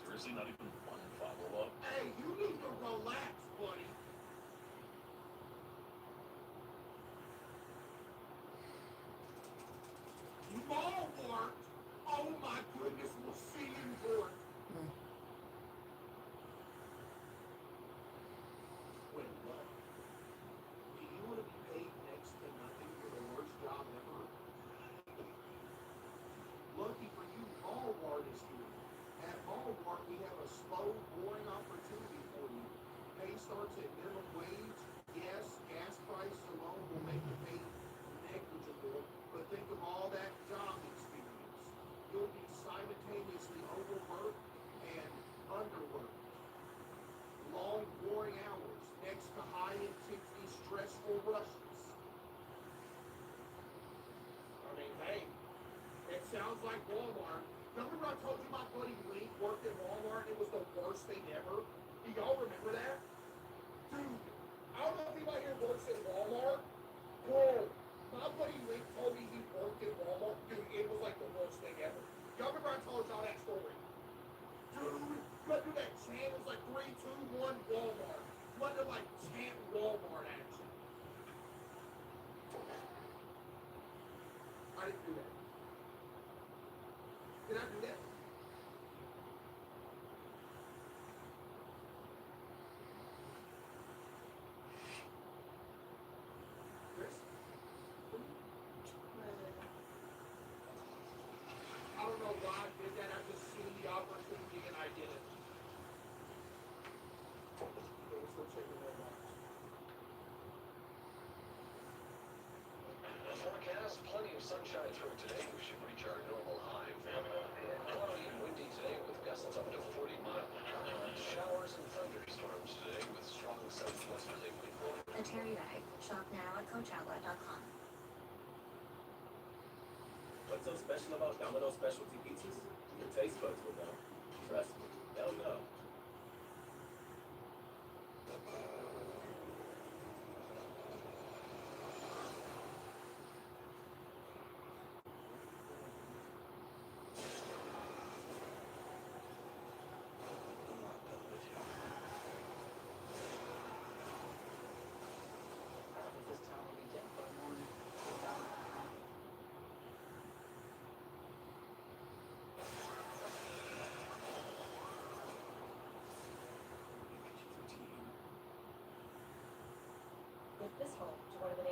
Seriously, not even one follow-up? Hey, you need to relax, buddy. Walmart. Oh my goodness, we'll see you for it. Wait, what? Do you want to be paid next to nothing for the worst job ever? Lucky for you, Walmart is here. At Walmart, we have a slow, boring opportunity for you. Pay starts at minimum wage. Yes, gas prices alone will make the pay negligible, but think of all that job experience. You'll be simultaneously overworked and underworked. Long, boring hours next to high-intensity, stressful rushes. I mean, hey, it sounds like Walmart. Remember I told you my buddy Link worked at Walmart and it was the worst thing ever? Do y'all remember that? Dude, I don't know if anybody here works at Walmart. Bro, my buddy Link told me he worked at Walmart. Dude, it was like the worst thing ever. Y'all remember I told y'all that story? Dude, you gotta do that chant. It was like 3, 2, 1, Walmart. You had to like chant Walmart action. I didn't do that. Did I do that? Chris? I don't know why I did that. I just seen the opportunity and I did it. We're still checking that box. Forecast, plenty of sunshine through today. We should reach our normal high. Cloudy and windy today with gusts up to 40 miles. Showers and thunderstorms today with strong southwesterly wind. The Cherry Bag. Shop now at Coachella.com. What's so special about Domino's specialty pizzas? Your taste buds will know. Trust me, they'll know.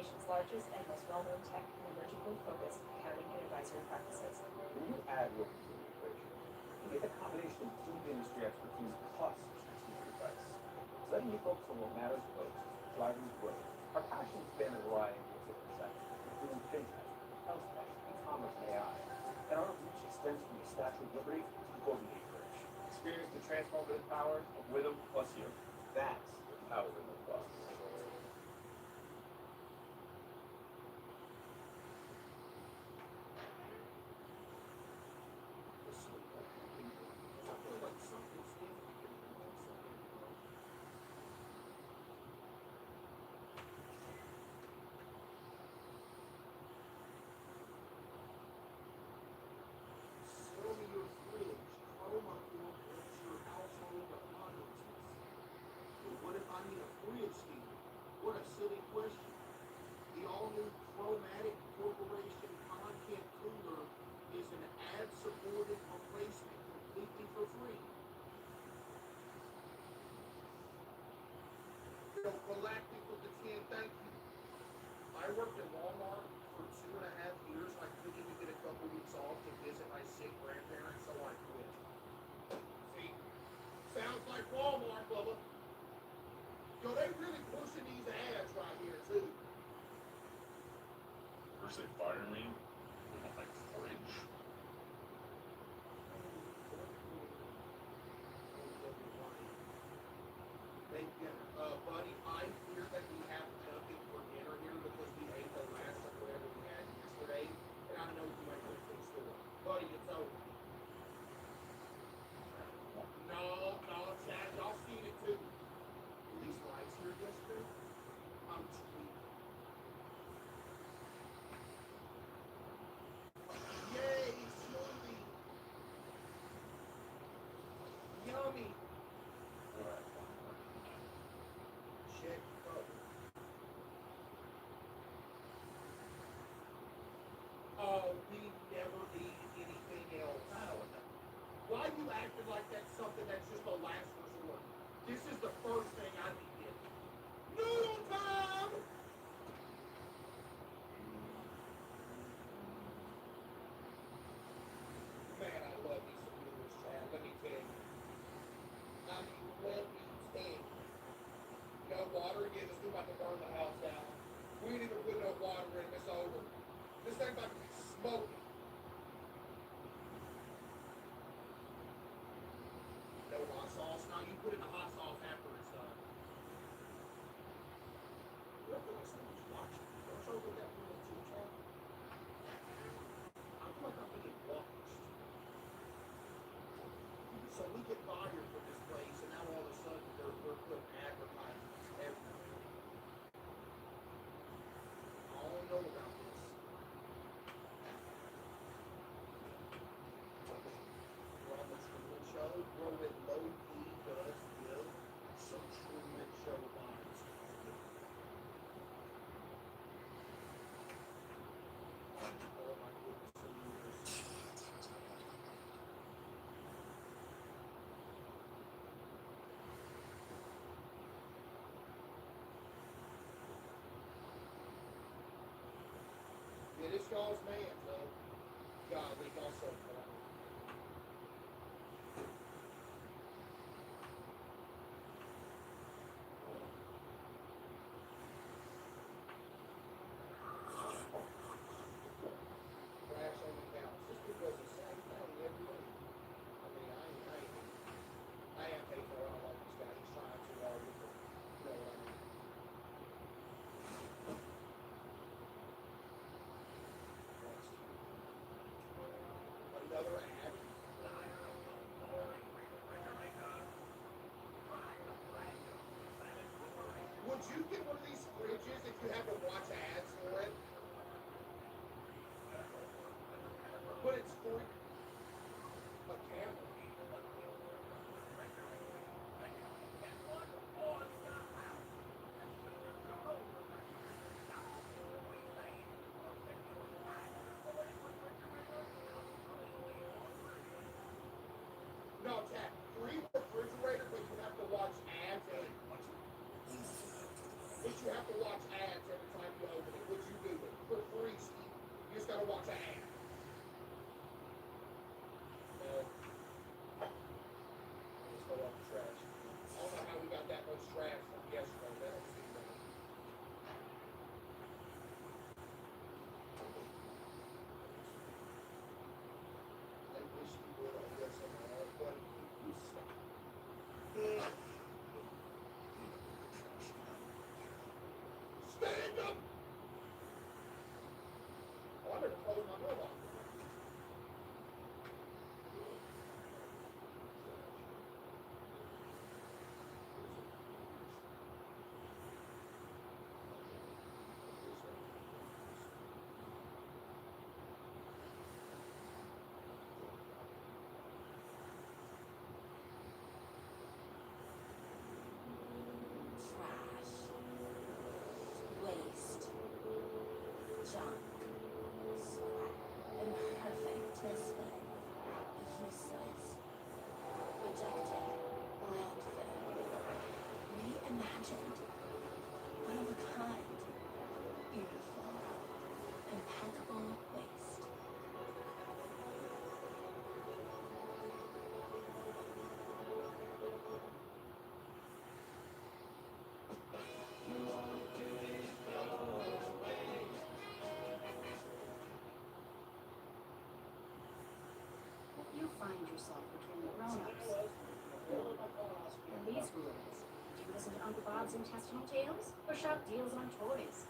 nation's largest and most well-known tech and emergically-focused accounting and advisory practices. When you add Wilson to the equation, you get the combination of deep industry expertise plus strategic advice. So letting you focus on what matters most, driving growth. Our passions span a variety of different sectors, including fintech, healthcare, e-commerce, and AI. And our reach extends from the Statue of Liberty to the Golden Gate Bridge. Experience the transformative power of Wyndham plus you. That's the power of Wyndham Plus. Sell me your fridge. Chroma will fix your household appliances. But what if I need a fridge steamer? What a silly question. The all-new Chromatic Corporation Content Cooler is an ad-supported replacement completely for free. Galactic with the 10, thank you. I worked at Walmart for 2.5 years. I couldn't even get a couple weeks off to visit my sick grandparents, so I quit. See, sounds like Walmart, Bubba. Yo, they really pushing these ads right here, too. First they fire me, they want my fridge. Thank you. Buddy, I fear that we have nothing for dinner here because we ate the last of whatever we had yesterday, and I know you might go to the store. Buddy, it's over. No, Chad, y'all seen it too. These lights here yesterday, I'm tweaking. Yay, smoothie. Yummy. Check cover. Oh, we never need anything else. Why you acting like that's something that's just a last resort? This is the first thing I need to get. Noodle time! Man, I love me some noodles, Chad. Let me tell you. I mean, let me tell you. No water again. This dude about to burn the house down. We ain't even put no water in. It's over. This thing's about to be smoking. No hot sauce. Now you put in the hot sauce after it's done. I feel like someone's watching. Don't you look at me too, Chad? I feel like I'm being watched. So we get fired from this place, and now all of a sudden they're putting advertisements everywhere. I don't know about this. We're on the Truman Show, where it low-key does give some Truman Show vibes. Oh my goodness. Yeah, this y'all's man, though. God, we y'all so fun. Crash on the couch. This dude does the same thing every week. I mean, I am paid for it. I like this guy. He's trying too hard with it. You know what I mean? Another ad. Would you get one of these fridges if you had to watch ads for it? But it's free. A camera. No, Jack. Free refrigerator, but you have to watch ads. But you have to watch ads every time you open it. bad. Let's go off the trash. I don't know how we got that much trash from yesterday. That don't seem right. I wish we would have done something else, but you stop. Stand up! Oh, I better close my door off. Trash, waste, junk, scrap, imperfect display, useless, rejected, landfill, reimagined, one of a kind, beautiful, impeccable waste. You find yourself between the grown-ups and these rules. Do you listen to Uncle Bob's intestinal tales or shop deals on toys?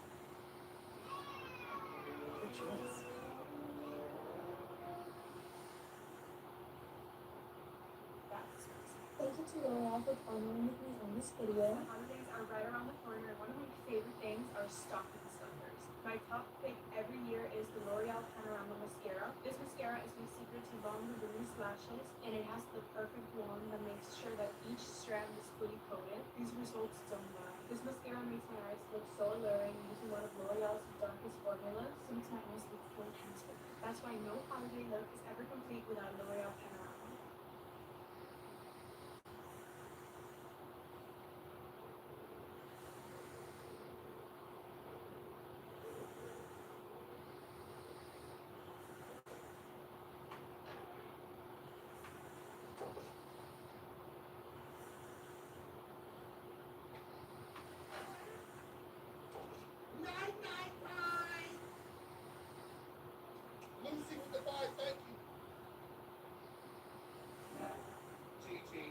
Your choice. Thank you to L'Oreal for partnering with me on this video. The holidays are right around the corner, and one of my favorite things are stocking stuffers. My top pick every year is the L'Oreal Panorama Mascara. This mascara is my secret to long luminous lashes, and it has the perfect wand that makes sure that each strand is fully coated. These results don't lie. This mascara makes my eyes look so alluring using one of L'Oreal's darkest formulas, so makes my eyes look 4 times bigger. That's why no holiday look is ever complete without L'Oreal Panorama. Night, night, night! Lucy with the 5, thank you. Gigi,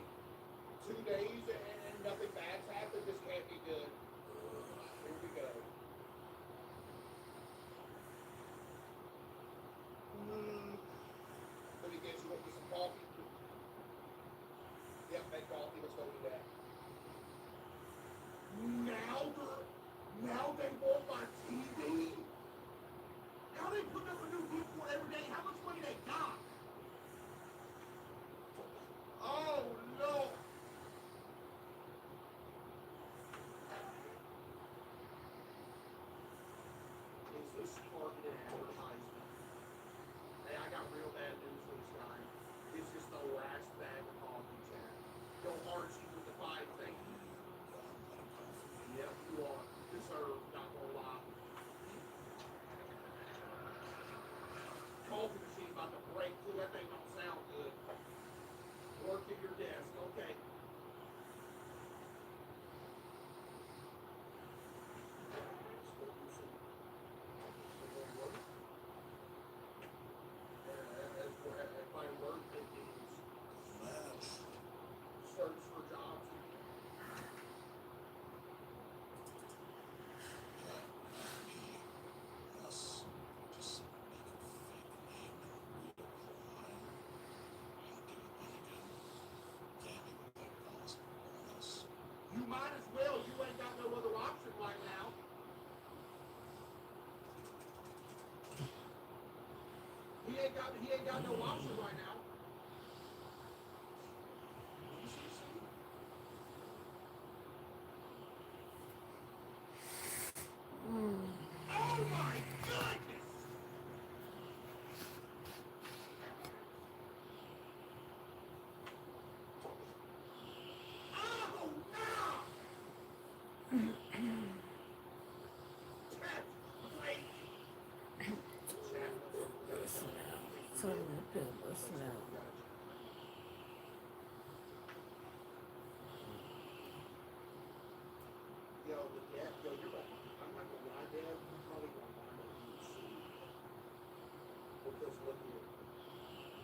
2 days and nothing bad's happened. This can't be good. Here we go. Let me get you up with some coffee. Yep, make coffee. Let's go do that. Now they want my TV? Now they put up a new viewport every day. How much money they got? Oh no! Is this targeted advertisement? Hey, I got real bad news for this guy. This is the last bag of coffee, Chad. Go Archie with the 5 thing. Yep, you are. Deserved, not gonna lie. Coffee machine about to break too. That thing don't sound good. Work at your desk, okay. If I work, it means search for jobs. You might as well. You ain't got no other option right now. He ain't got no option right now. Oh my goodness! Oh no! Chat, wait. Chat, was looking at me.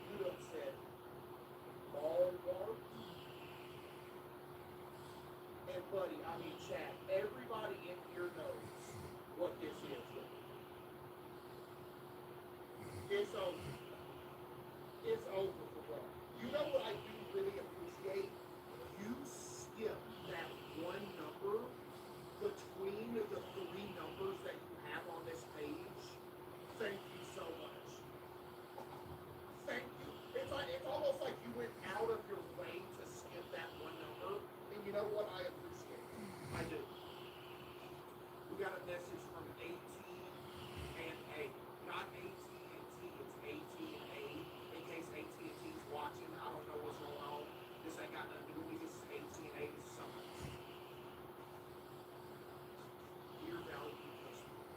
You done said Walmart. And buddy, I mean Chad, everybody in here knows what this is. It's over. It's over for bro. You know what I do really appreciate? You skip that one number between the three numbers that you have on this page. Thank you so much. Thank you. It's almost like you went out of your way to skip that one number. And you know what? I appreciate it. I do. We got a message from AT and A. Not AT&T, it's AT and A. In case AT&T's watching, I don't know what's going on. This ain't got nothing to do with me. This is AT and A. This is something. Dear valued customer,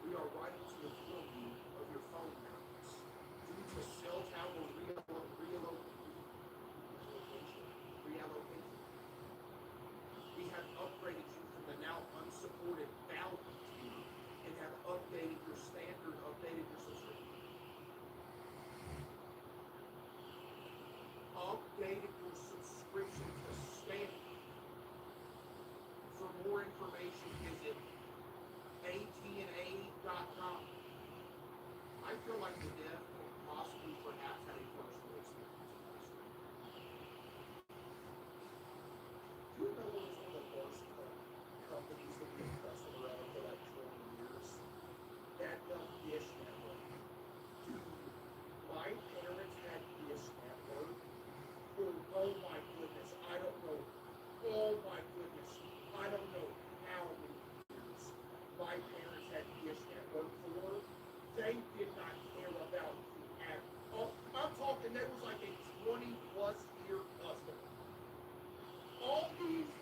we are writing to inform you of your phone balance. Due to cell tower reallocation, we have upgraded you from the now unsupported value tier and have updated your subscription. Updated your subscription to standard. For more information, visit atna.com. I feel like the dev could possibly perhaps have a personal experience with this. Do you know what is one of the worst companies to be a customer of for like 20 years? That Dish Network. Dude, my parents had Dish Network for, oh my goodness, I don't know. Oh my goodness, I don't know how many years my parents had Dish Network for. They did not care about you at all. I'm talking, there was like a 20+ year customer. All these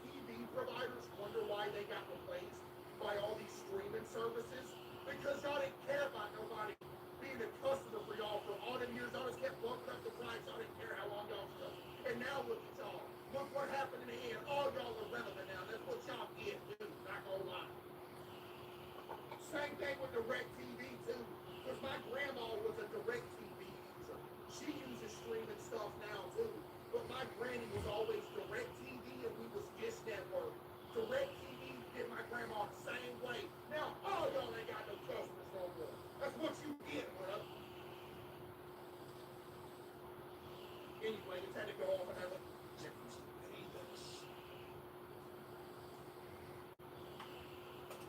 TV providers wonder why they got replaced by all these streaming services, because y'all didn't care about nobody being a customer for y'all for all them years. Y'all just kept bumping up the price. Y'all didn't care how long y'all was stuck. And now look at y'all. Look what happened in the end. All y'all are relevant now. That's what y'all get, dude. Not gonna lie. Same thing with DirecTV too, because my grandma was a DirecTV user. She uses streaming stuff now too, but my granny was always DirecTV and we was Dish Network. DirecTV did my grandma the same way. Now all y'all ain't got no customers no more. That's what you get, bro. Anyway, just had to go off and have a Jefferson Davis.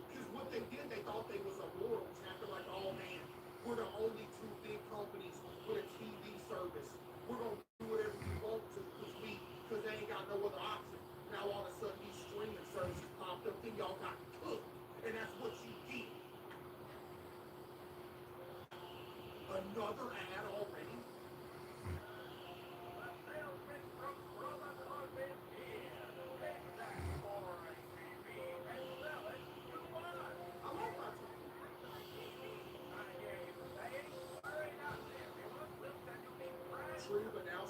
Because what they did, they thought they was immortals. After like, oh man, we're the only two big companies with a TV service. We're gonna do whatever we want to because they ain't got no other option. Now all of a sudden these streaming services popped up, then y'all got cooked, and that's what you get. Another ad already. True, but now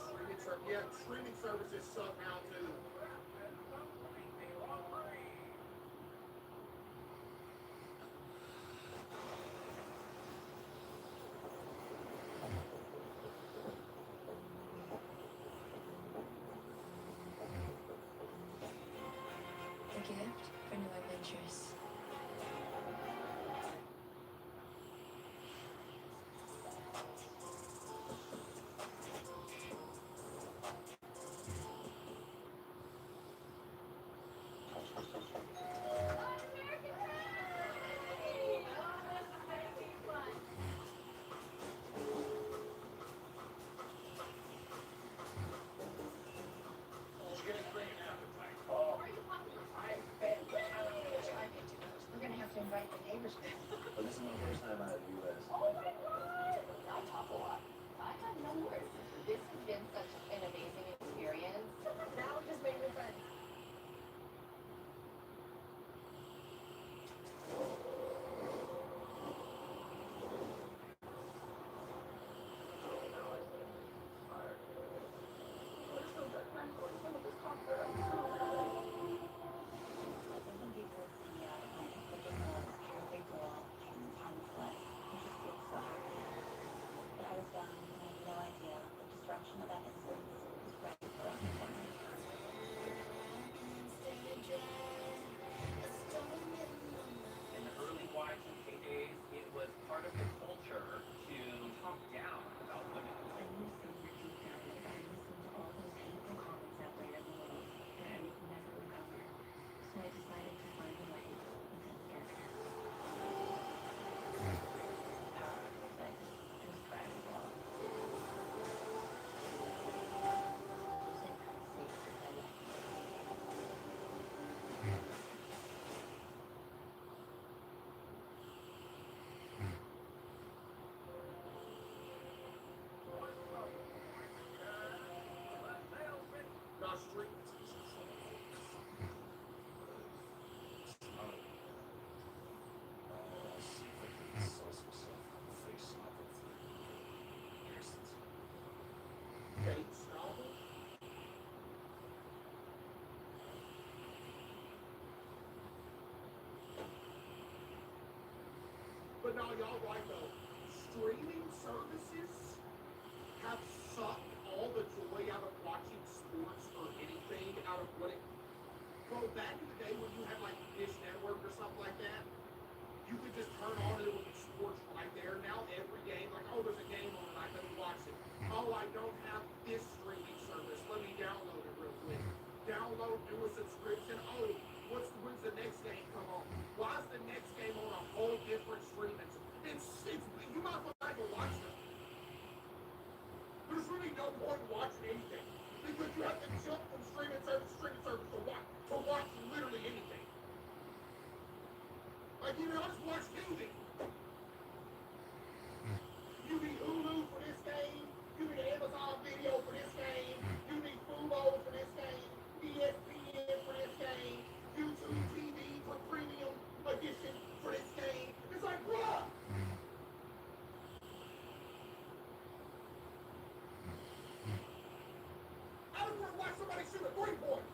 streaming services suck now too. The gift for new adventures. my street. Bates novel? But now y'all right though, streaming services have sucked all the joy out of watching sports or anything out of what it. Bro, back in the day when you had like Dish Network or something like that, you could just turn on and it would be sports right there. Now every game, like, oh, there's a game on tonight, let me watch it. Oh, I don't have this streaming service, let me download it real quick. Download, do a subscription. Oh, when's the next game come on? Why is the next game on a whole different streaming? It's you might as well not even watch them. There's really no point in watching anything because you have to jump from streaming service to watch literally anything. Like, you know, I just watch TV. You need Hulu for this game. You need Amazon Video for this game. You need Fubo for this game. ESPN for this game. YouTube TV for premium edition for this game. It's like, bruh. I just want to watch somebody shoot a three-point.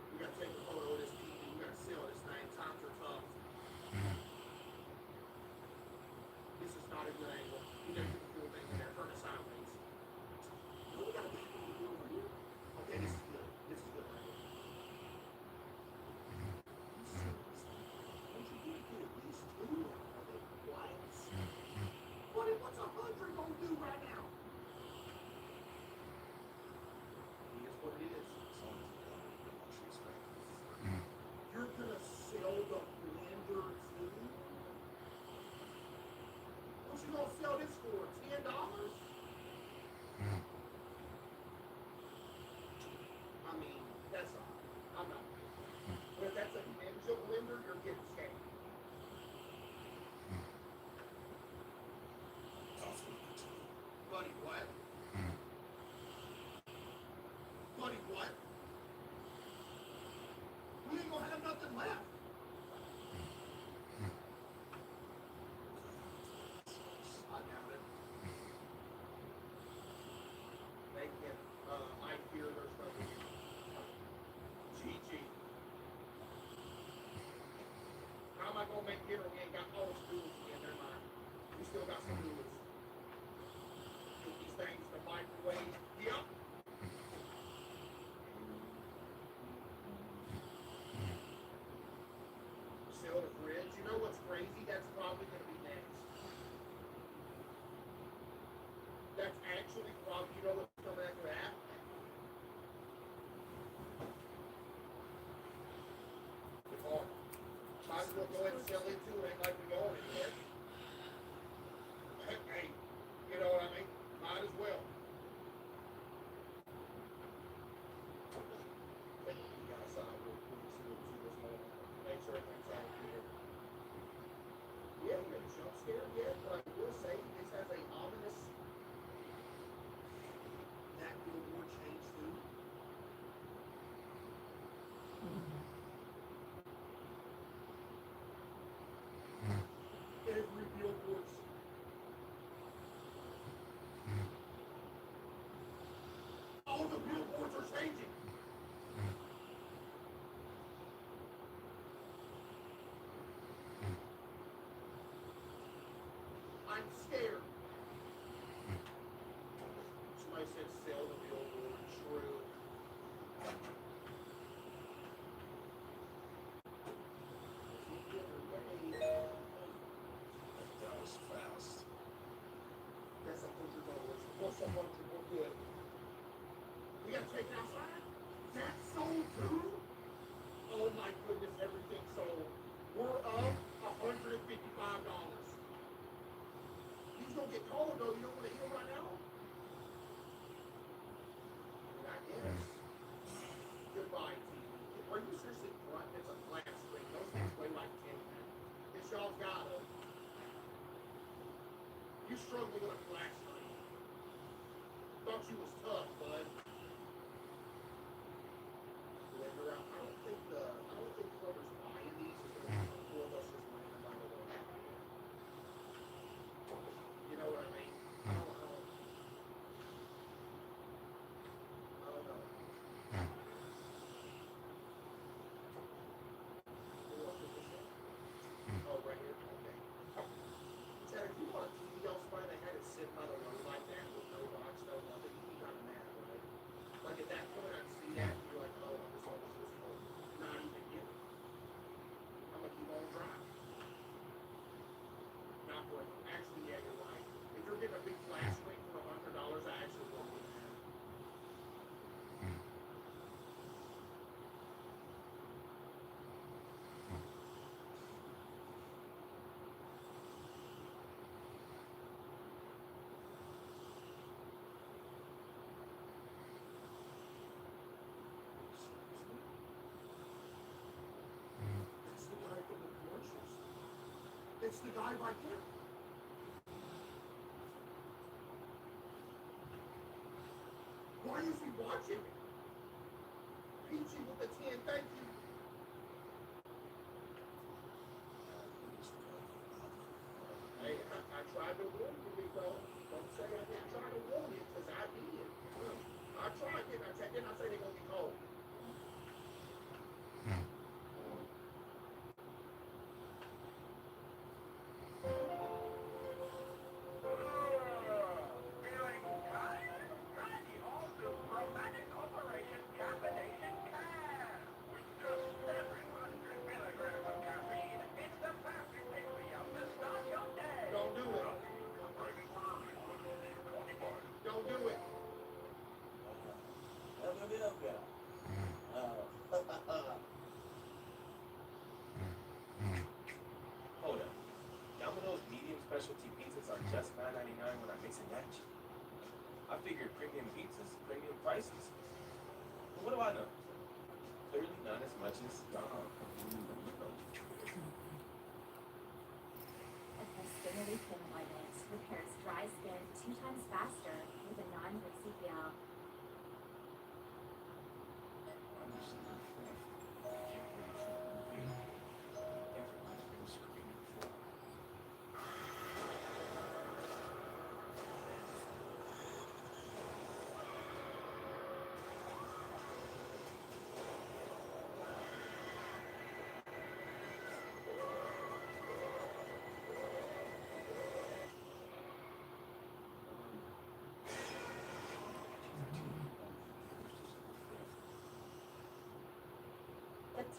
We gotta take a photo of this TV. We gotta sell this thing. Times are tough. This is not a good angle. We gotta do the cool thing in there. Turn it sideways. No, we gotta do the over here. Okay, this is good. This is good right here. Don't you think you at least two? Are they whites? What's 100 gonna do right now? It is what it is. You're gonna sell the blender too? What you gonna sell this for? $10? I mean, that's all. I'm not. But if that's a ninja blender, you're getting scammed. Buddy, what? Buddy, what? We ain't gonna have nothing left. I doubt it. They can, I fear there's nothing. GG. How am I gonna make dinner? We ain't got all the foods again. Never mind. We still got some foods. Put these things in the microwave. Yep. Sell the fridge. You know what's crazy? That's probably going to be next. That's actually probably, you know what's coming after that? The car. Might as well go ahead and sell it too. It ain't like we going anywhere. Hey, you know what I mean? Might as well. Take you guys out real quick. See what's going on. Make sure everything's all clear. Yeah, we got a jump scare yet, but I will say this has a ominous that billboard change too. Every billboard's all the billboards are changing. I'm scared. Somebody said sell the billboard. True. That was fast. That's $100. What's $100? We're good. We gotta take it outside? That's sold too? Oh my goodness, everything sold. We're up $155. He's gonna get cold though. You don't want to eat him right now? I guess. Goodbye, TV. Are you seriously front? It's a flat screen. Those things weigh like 10 pounds. It's y'all got it. You struggle with a flat screen. Thought you was tough, bud. I don't think whoever's buying these is going to be four of us this money, by the way. You know what I mean? I don't know. Oh, right here? Okay. Chad, if you want a TV elsewhere, they had it sit by the road like that with no box, no nothing, you'd be kind of mad, right? Like at that point, I'd see that, and you're like, oh, this one was this cold. Not even get it. I'm gonna keep on driving. Not for it. Actually, yeah, you're right. If you're getting a big flat screen for $100, I actually won't be mad. It's the guy from the commercials. It's the guy right there. Why is he watching me? Peachy with the 10, thank you. Hey, I tried to warn you, big dog. Don't say I didn't try to warn you, because I did. I tried, didn't I say they're going to be cold? Don't do it. Don't do it. Hold up. Domino's medium specialty pizzas are just $9.99 when I'm mixing that cheese. I figured premium pizzas, premium prices. But what do I know? Clearly not as much as Dom. Skinnerly Thin Ointment repairs dry skin 2 times faster with a non-greasy feel.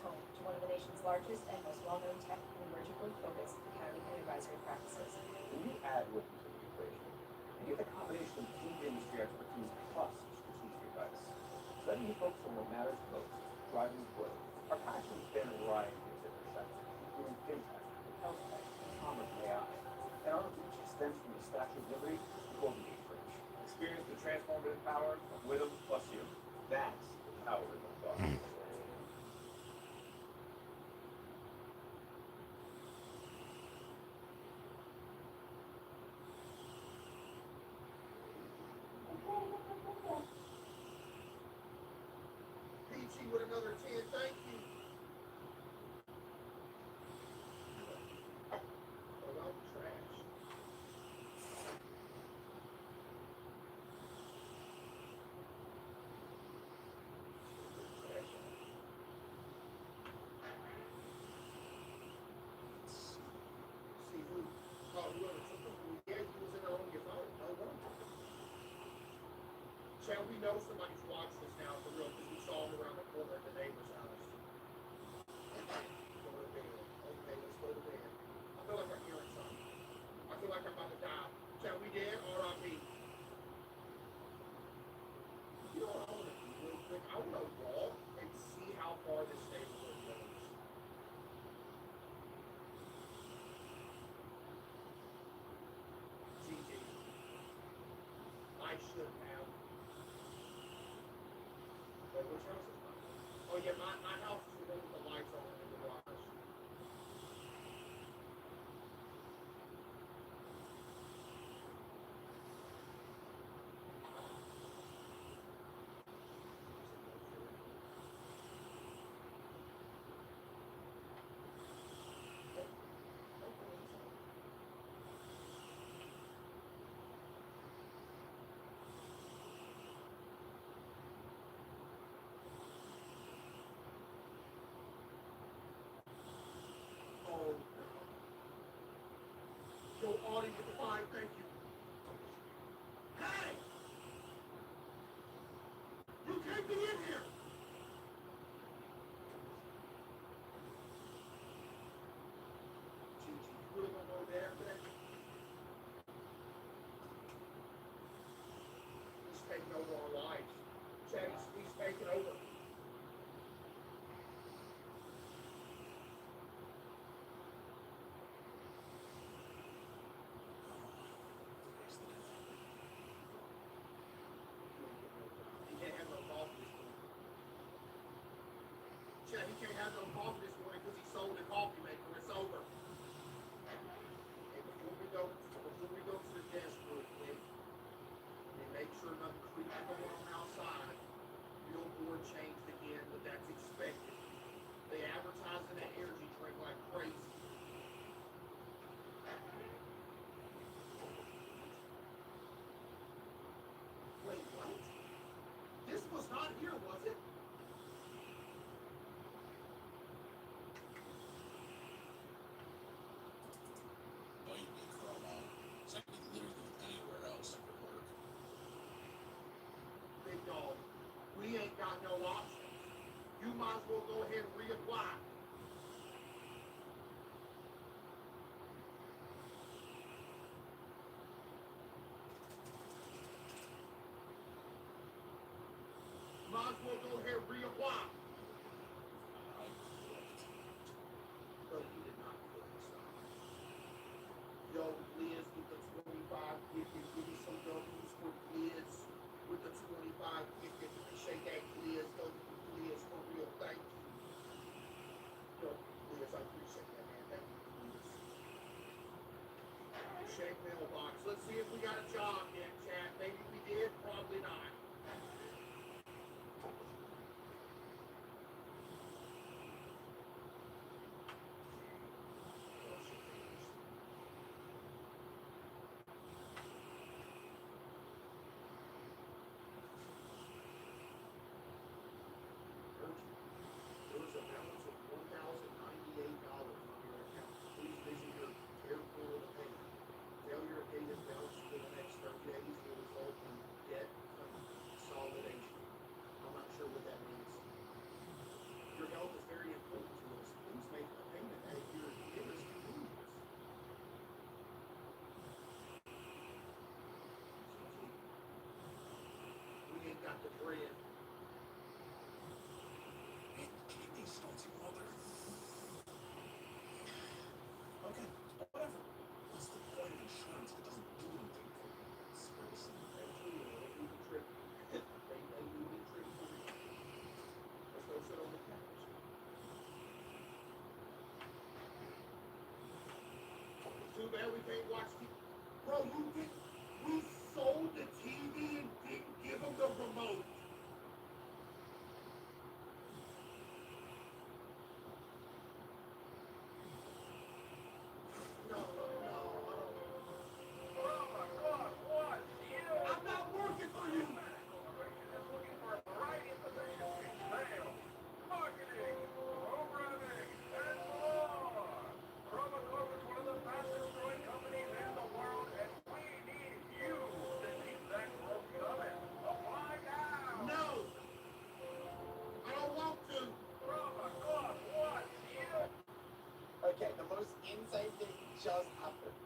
Home to one of the nation's largest and most well-known tech and emergently focused accounting and advisory practices. When you add Wilkins to the equation, you get the combination of deep industry expertise plus strategic advice. So letting you focus on what matters most, driving growth. Our passions span a variety of different sectors, including fintech, health tech, commerce, and AI. And our reach extends from the Statue of Liberty to Golden Gate Bridge. Experience the transformative power of Wyndham plus you. That's the power of the thought. Peachy with another 10, thank you. Oh, I'm trash. See who? Oh, whoever took them. Yeah, you was in there on your phone. No wonder. Shall we know somebody's watching this now for real? Because we saw them around the corner at the neighbor's house. Go to bed. Okay, let's go to bed. I feel like I'm hearing something. I feel like I'm about to die. Shall we dead? R.I.P. You know what I want to do real quick? I want to walk and see how far this neighborhood goes. GG. I should have. Wait, which house is mine? Oh yeah, my house is the one with the lights on in the garage. Yo, Audie with the 5, thank you. Hey! You can't be in here! Gigi, you really gonna go there after that? He's taking over our lives. Chad, he's taking over. He can't have no coffee this morning. Chad, he can't have no coffee this morning because he sold the coffee maker. It's over. Hey, before we go to the desk real quick, and make sure nothing creepy going on outside. Billboard changed again, but that's expected. They advertise in that energy drink like crazy. Wait, what? This was not here, was it? No, you can curl on. It's like literally anywhere else that could work. Big dog, we ain't got no options. You might as well go ahead and reapply. Might as well go ahead and reapply. No, you did not quit this time. Yo, Liz with the 25 gifted. Give me some W's for Liz with the 25 gifted. Appreciate that, Liz. Liz, for real. Thank you. Yo, Liz, I appreciate that, man. Thank you, Liz. Check mailbox. Let's see if we got a job yet, chat. Maybe we did, probably not. There was a balance of $1,098 on your account. Please visit your airport of payment. Failure to pay this balance for the next 30 days will result in debt consolidation. I'm not sure what that means. Your health is very important to us. Please make a payment at your nearest convenience. We ain't got the bread. Kidney stones, you mother. Okay, whatever. What's the point of insurance if it doesn't do anything for you? Seriously. They do the trick. They do the trick for me. Let's go sit on the couch. Too bad we can't watch TV. Bro, we sold the TV and didn't give them the remote. No. Oh my God, what? I'm not working for you. Looking for a variety of positions in sales, marketing, programming, and more. Promocorp is one of the fastest growing companies in the world, and we need you to keep that growth coming. Apply now. No. I don't want to. Oh my God, what? Okay, the most insane thing just happened.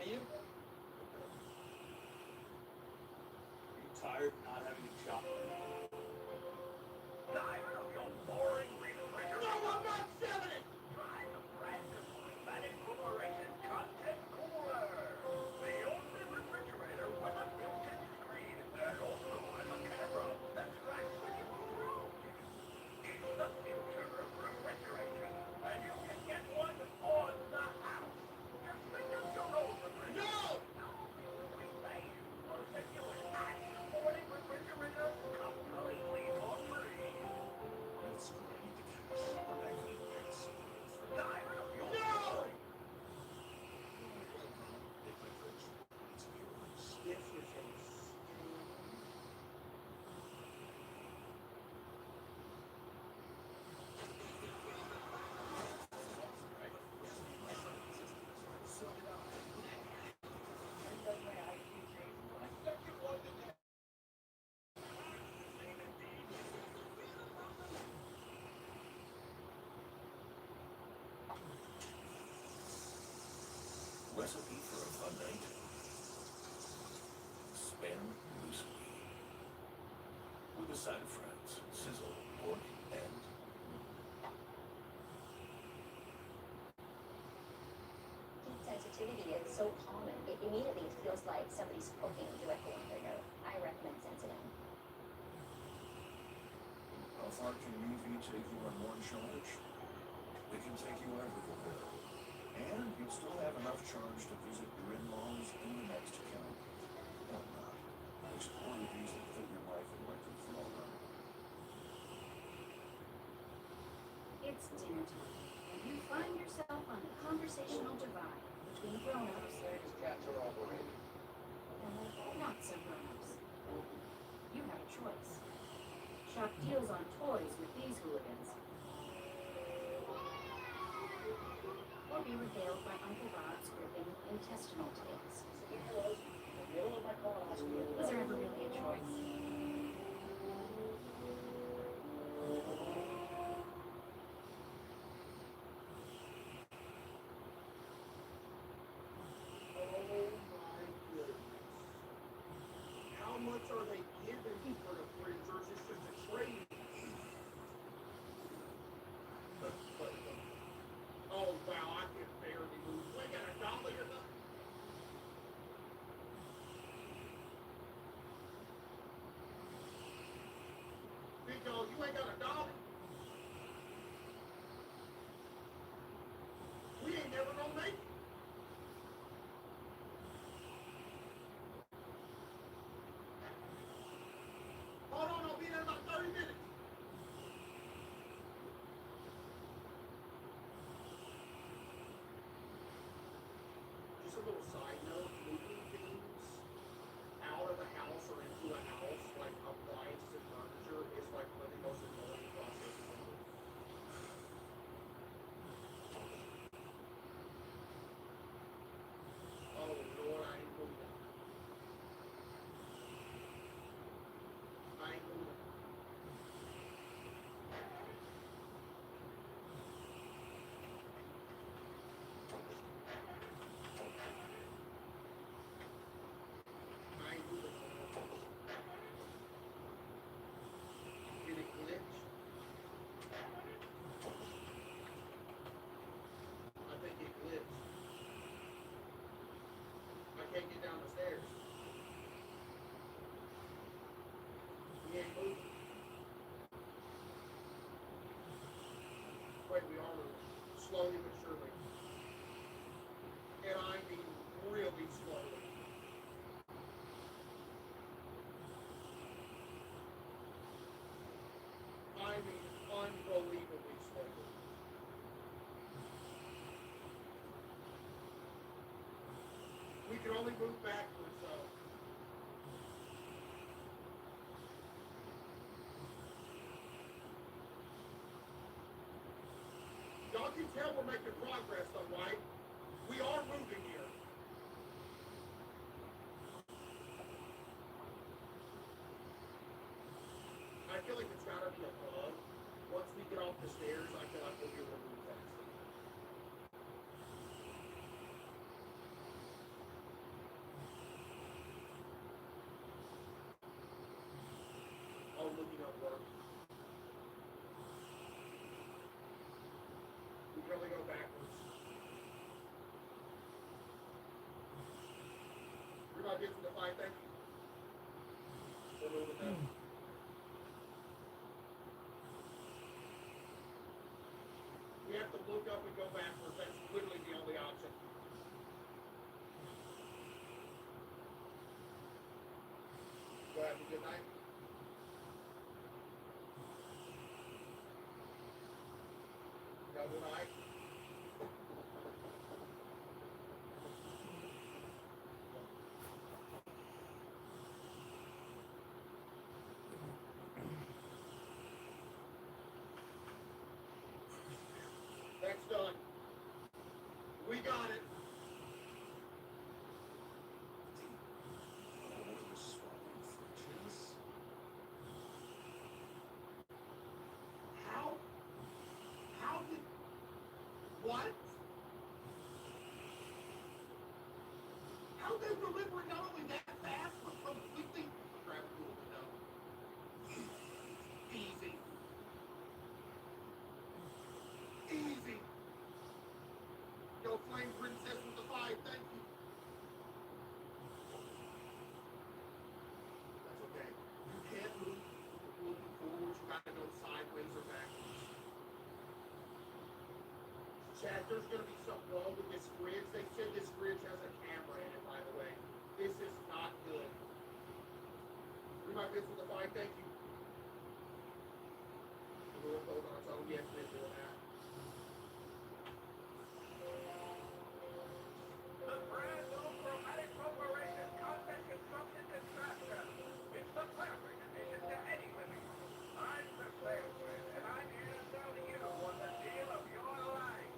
Me? Are you tired of not having a job? Tired of your boring refrigerator? No, I'm not selling it. Try the brand new Climatic Corporation Content Cooler. The only refrigerator with a built-in screen and also has a camera that tracks when you move around. It's the future of refrigeration, and you can get one on the house. Just pick up your old refrigerator. No! We made or send you an ad-supported refrigerator completely for free. recipe for a fun night? Spin loosely. With a side of fries, sizzle, pork, and Heat sensitivity is so common. It immediately feels like somebody's poking directly on their nose. I recommend Sensitive. how far can UV take you on one charge? It can take you everywhere. And you'll still have enough charge to visit your in-laws in the next county. Or not. Explore the views that fit your life and electric flora. It's dinner time, and you find yourself on a conversational divide between grown-ups and not so grown-ups. You have a choice. Shop deals on toys with these hooligans, or be regaled by Uncle Bob's gripping intestinal tales. Was there ever really a choice? How much are they giving you for the fridge, or is this just a trade? Oh wow, I can barely move. We got a dolly or nothing. Big dog, you ain't got a dolly. We ain't never gonna make it. Hold on, I'll be there in about 30 minutes. Just a little side note, moving things out of the house or into a house, like appliances and furniture, is like one of the most annoying processes in the world. Oh Lord, I ain't moving. I ain't moving. I ain't moving. Did it glitch? I think it glitched. I can't get down the stairs. We ain't moving. Wait, we are moving. Slowly but surely. And I mean really slowly. I mean unbelievably slowly. We can only move backwards though. Y'all can tell we're making progress though, right? We are moving here. I feel like it's gotta be a bug. Once we get off the stairs, I feel like we'll be able to move faster. Oh, looking up work. We can only go backwards. You're not getting to the fight, thank you. We're moving now. We have to look up and go backwards. That's literally the only option. Go have a good night. Have a good night. That's done. We got it. How? How did... What? How they deliver it not only that fast, but completely grab cool to know. Easy. Easy. Yo, Flame Princess with the 5, thank you. That's okay. You can't move. Moving forward, you gotta go sideways or backwards. Chad, there's gonna be something wrong with this bridge. They said this bridge has a camera in it, by the way. This is not good. Read my bits with the 5, thank you. The Lord hold on its own. Yes, we're doing that. The brand new Chromatic Corporation Content Construction Construction. It's the perfect addition to any living room. I'm the salesman, and I'm here to tell you what the deal of your life.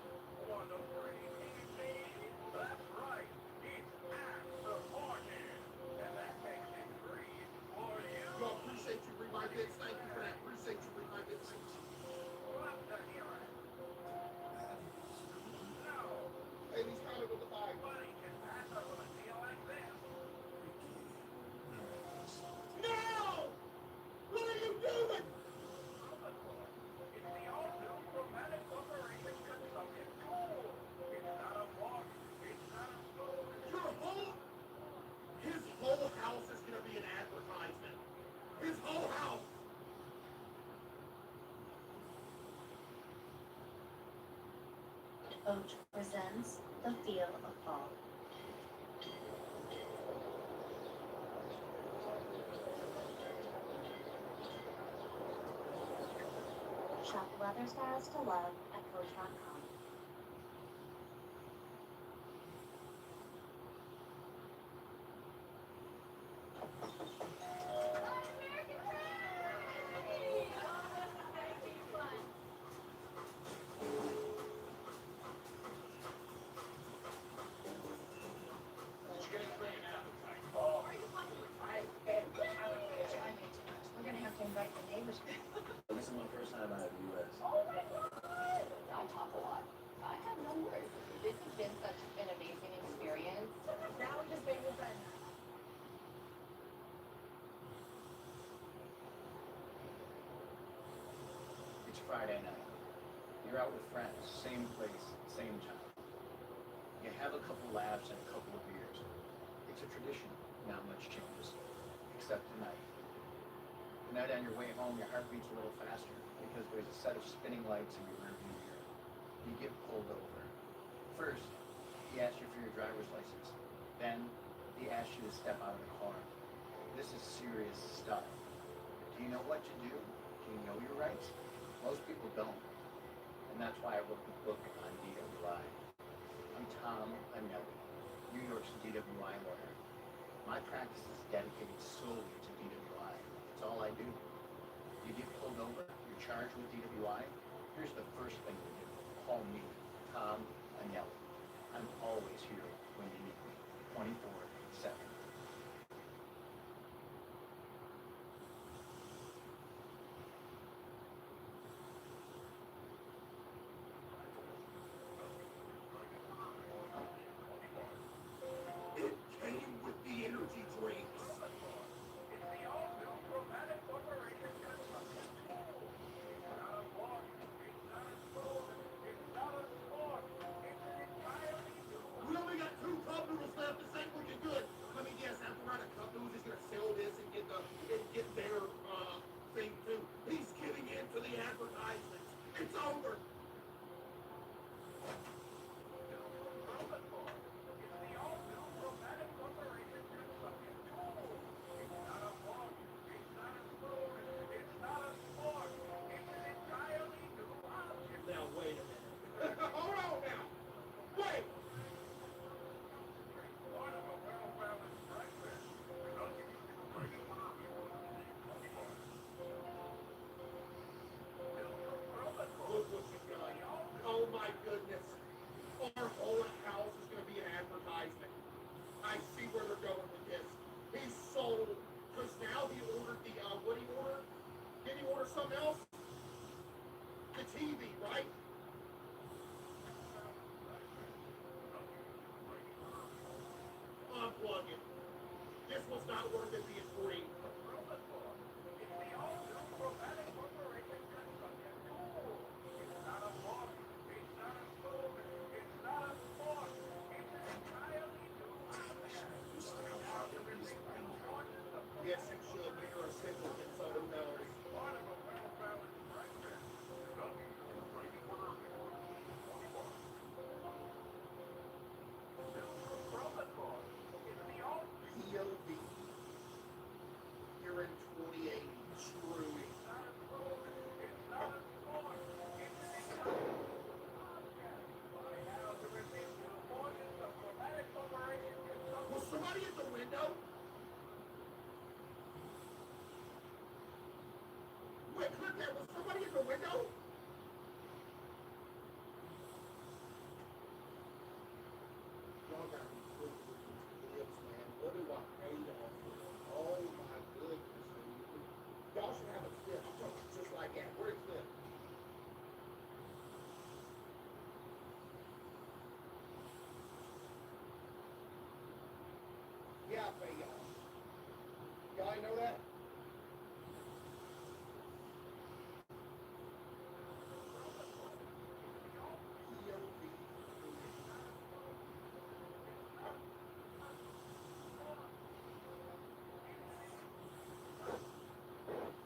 Want a free TV? That's right. It's ad-supported. And that makes it free for you. Yo, appreciate you, read my bits. Thank you for that. Appreciate you, read my bits. Thank you. Love to hear it. No. Hey, he's kind of with the 5. Nobody can pass up on a deal like this. No! What are you doing? It's the all-new Chromatic Corporation Construction tool. It's not a walk. It's not a food. His whole house is gonna be an advertisement. His whole house. Oach presents The Feel of Fall. Shop leather styles to love at Coach.com. We're gonna have to invite the neighbors. This is my first time out of the U.S. Oh my God! I talk a lot. I have no words. This has been such an amazing experience. Now we just made new friends. It's Friday night. You're out with friends, same place, same time. You have a couple laughs and a couple of beers. It's a tradition. Not much changes. Except tonight. Tonight on your way home, your heart beats a little faster because there's a set of spinning lights in your rearview mirror. You get pulled over. First, he asks you for your driver's license. Then, he asks you to step out of the car. This is serious stuff. Do you know what to do? Do you know your rights? Most people don't. And that's why I wrote the book on DWI. I'm Tom Anelli, New York's DWI lawyer. My practice is dedicated solely to DWI. It's all I do. You get pulled over, you're charged with DWI. Here's the first thing you do. Call me, Tom Anelli. I'm always here when you need me, 24/7. It came with the energy drinks. It's the all-new Chromatic Corporation Construction tool. It's not a walk. It's not a food. It's not a sport. It's an entirely new. We only got 2 cup noodles left. This ain't looking good. it's not worth it being free. Yes, you should, but you're a simpleton, so who knows? POV. You're in 2080. Screwy. Was somebody at the window? Wait, clip that. Was somebody at the window? Y'all gotta be quick with these clips, man. What do I pay y'all for? Oh my goodness. Y'all should have a clip. I'm talking just like that. Where's the clip? Yeah, I pay y'all. Y'all ain't know that?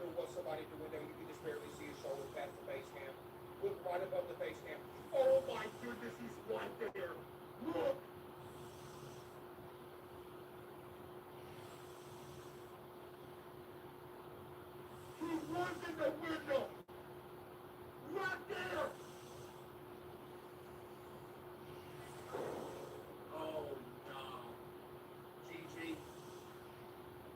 There was somebody at the window. You could just barely see his shoulder past the face cam. Look right above the face cam. Oh my goodness, he's right there. Look. He was in the window. Right there. Oh no. GG.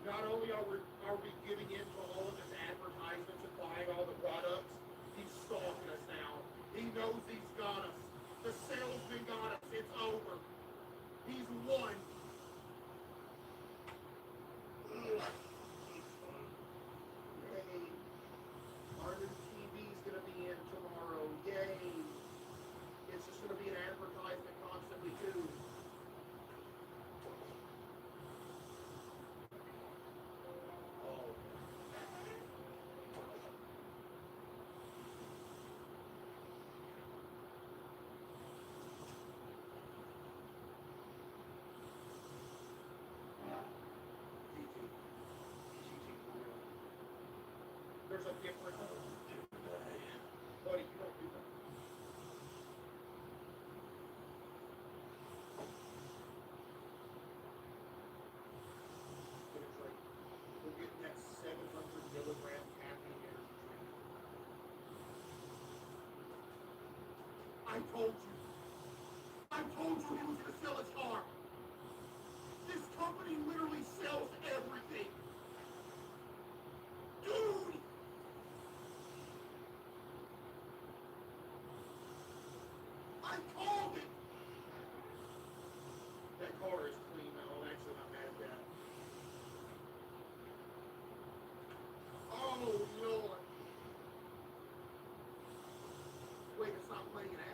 Not only are we giving in to all of his advertisements and buying all the products, he's stalking us now. He knows he's got us. The salesman got us. It's over. He's won. Yay. Our new TV's gonna be in tomorrow. Yay. It's just gonna be an advertisement constantly too. There's a difference. Buddy, you don't do that. Get a drink. We're getting that 700 milligram caffeine energy drink. I told you. I told you he was going to sell his car. This company literally sells everything. Dude! I called it! That car is clean though. I'm actually not mad at that. Oh, Lord. Wait, it's not playing an ad.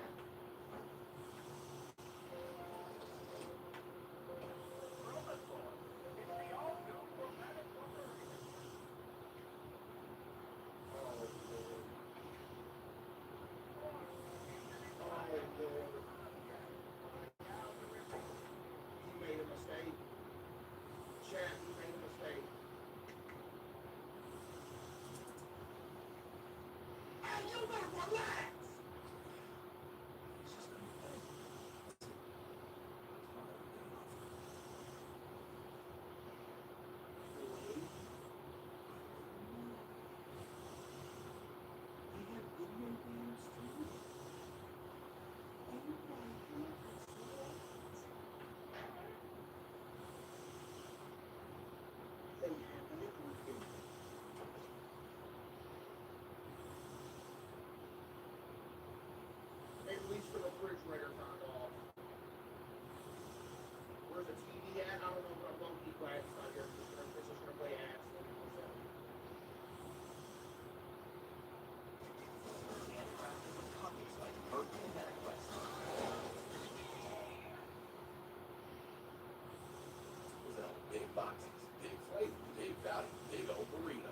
He made a mistake. Chat, he made a mistake. Hey, you better relax! At least the refrigerator turned off. Where's the TV at? I don't know, but I'm low-key glad it's not here. It's just gonna play ads. Big boxes, big Valley Big Old Burrito.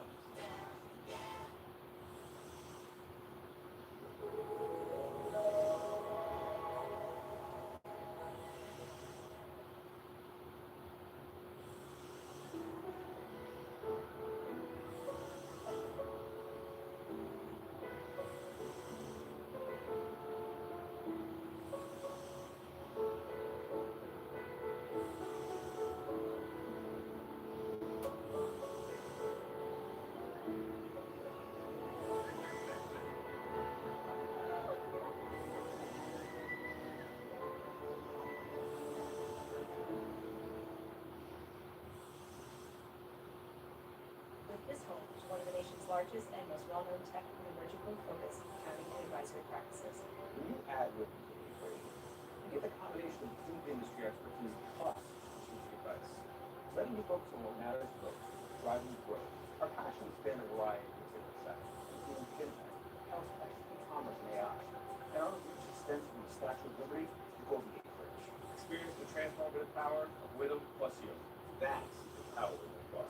This home is one of the nation's largest and most well-known tech and emergently focused accounting and advisory practices. When you add Whitman to the equation, you get the combination of deep industry expertise plus strategic advice, letting you focus on what matters most, driving growth. Our passions span a variety of consumer sectors, including fintech, health tech, e-commerce, and AI. And our reach extends from the Statue of Liberty to Golden Gate Bridge. Experience the transformative power of Whittam plus you. That's the power of Whittam Plus.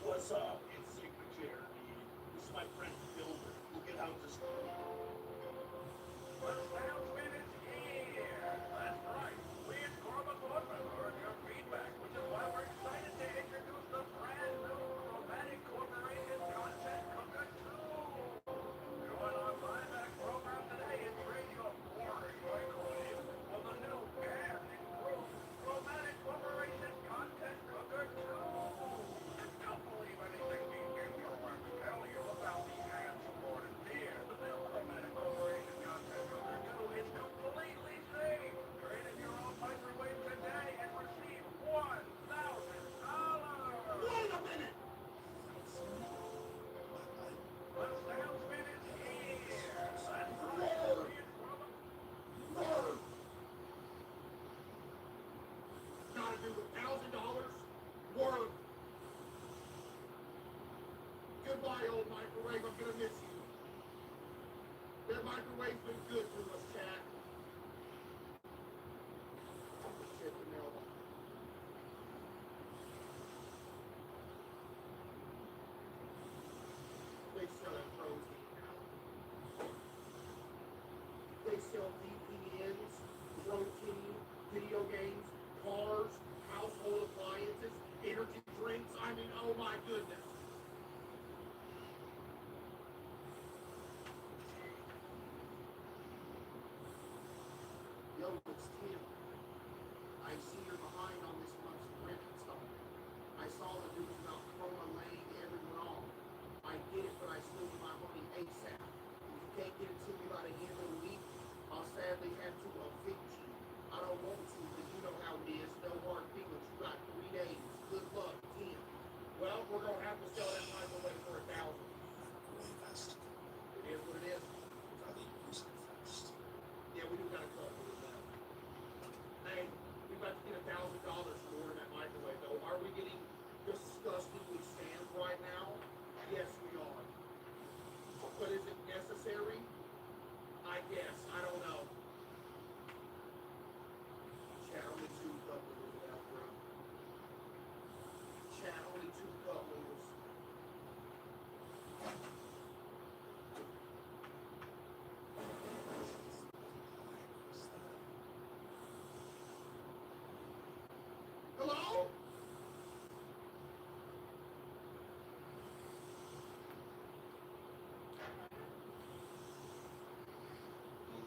What's up? It's Signature. This is my friend Gilbert. We'll get out this Well, Soundsman is here. That's right. We at Corba Corporate heard your feedback, which is why we're excited to introduce the brand new Chromatic Corporation Content Cooker 2. Join our buyback program today and trade your boring microwave for the new and improved Chromatic Corporation Content Cooker 2. Don't believe anything these influencers tell you about the ad-supported beer. The new Chromatic Corporation Content Cooker 2 is completely safe. Trade in your own microwave today and receive $1,000. Wait a minute! The salesman is here. That's right. Word! Word! Gotta do $1,000? Word! Goodbye, old microwave. I'm gonna miss you. That microwave's been good to us, Chad. Shit, the mailbox. They sell that frozen now. They sell VPNs, protein, video games, cars, household appliances, energy drinks. I mean, oh my goodness. Yo, it's Tim. I see you're behind on this month's rent installment. I saw the news about Chroma laying everyone off. I get it, but I still need my money ASAP. If you can't get it to me by the end of the week, I'll sadly have to evict you. I don't want to, but you know how it is. No hard feelings. You got 3 days. Good luck, Tim. Well, we're gonna have to sell that microwave for $1,000. It is what it is. Yeah, we do got a couple of that. Hey, we about to get $1,000 more in that microwave, though. Are we getting disgustingly sand right now? Yes, we are. But is it necessary? I guess. I don't know. Chad, only 2 cup noodles without bro. Chad, only 2 cup noodles. Hello?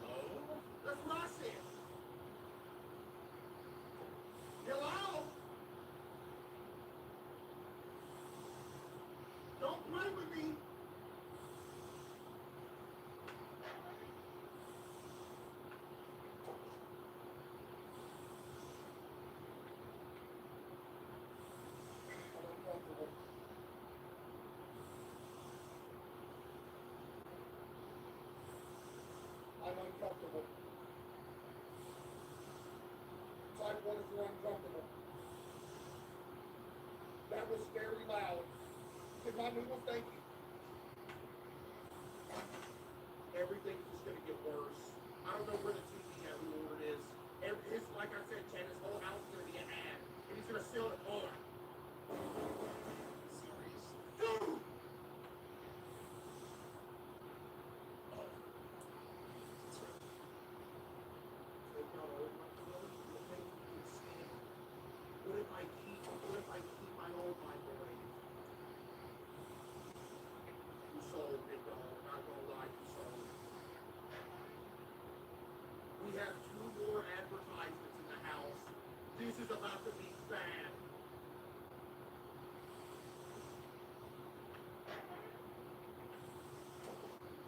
Hello? That's what I said. Hello? Don't play with me. I'm uncomfortable. Type 1 is for uncomfortable. That was very loud. Did my noodles, thank you. Everything's just gonna get worse. I don't know where the TV we ordered is. His This is about to be bad.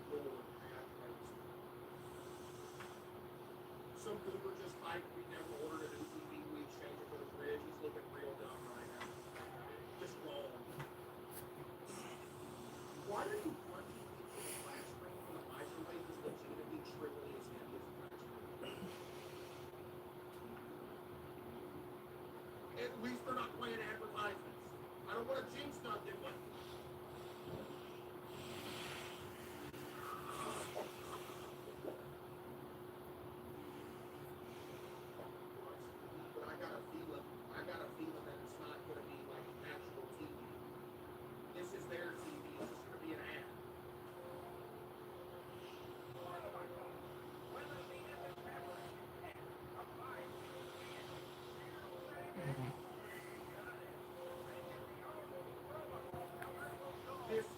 Lord, have mercy. Some goober just typed, we never ordered a new TV, we exchanged it for the fridge. He's looking real dumb right now. Just wrong. Why are you punching into the flat screen when the microwave is legitimately triple as heavy as a flat screen? At least they're not playing advertisements. I don't want to jinx nothing, but I got a feeling that it's not going to be like natural TV. This is their TV. It's just going to be an ad.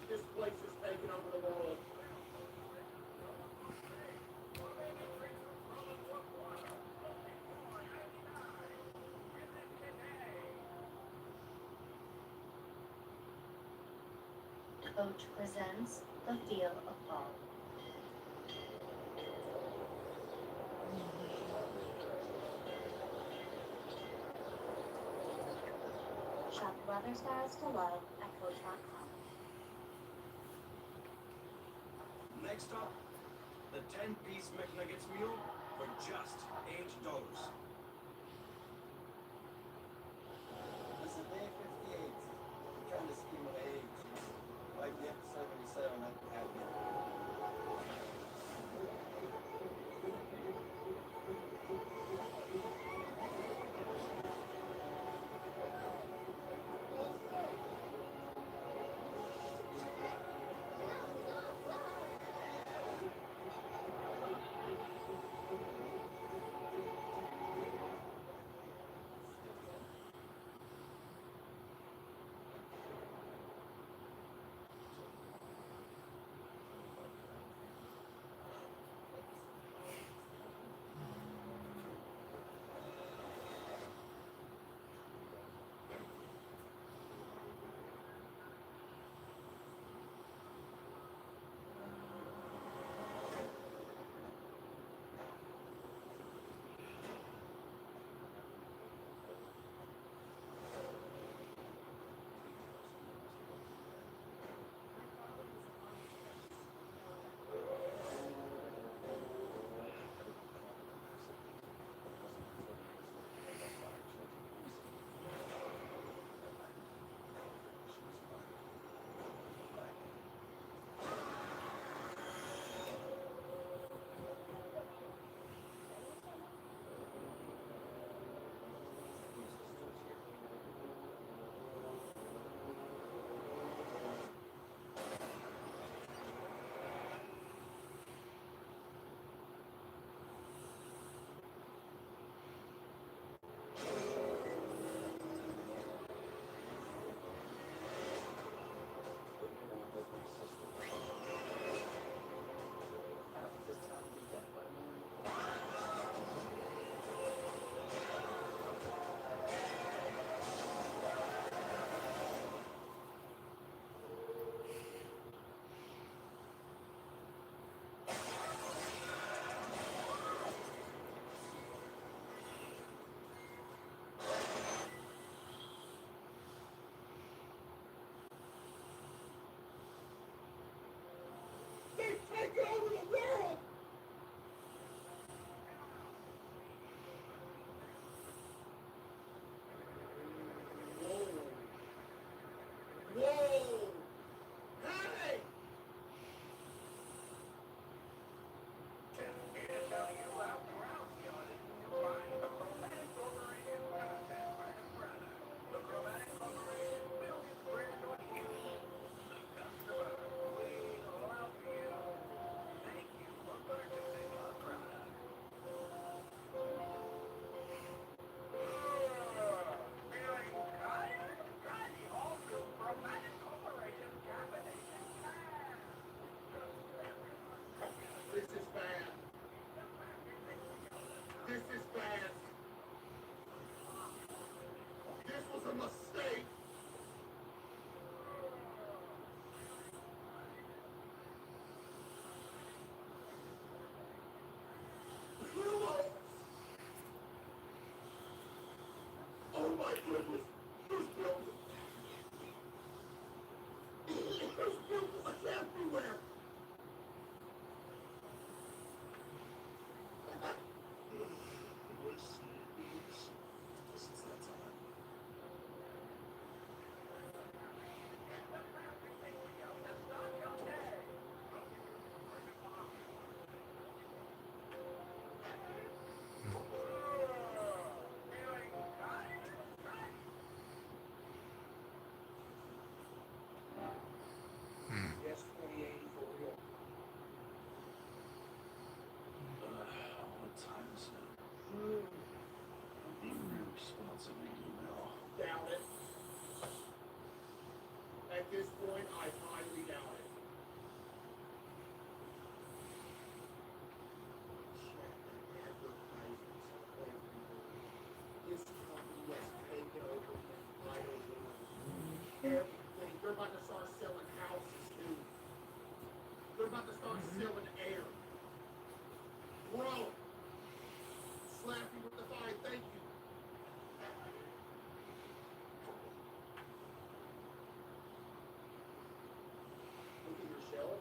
This place is taking over the world. Coach presents The Feel of Fall. Shop leather styles to love at Coach.com. Next up, the 10-piece McNuggets meal for just $8. This is day 58. I'm trying to scheme of age. Like the 77 at the happy. a mistake. Oh my goodness. There's buildings. There's buildings everywhere. Yes, 2080 for real. What time is it? Be real responsive email. Doubt it. At this point, I highly doubt it. Check the advertisements everywhere. This company has taken over the entire world. Everything. They're about to start selling houses too. They're about to start selling air. Bro, slap you with the fine, thank you. Look at your shelf.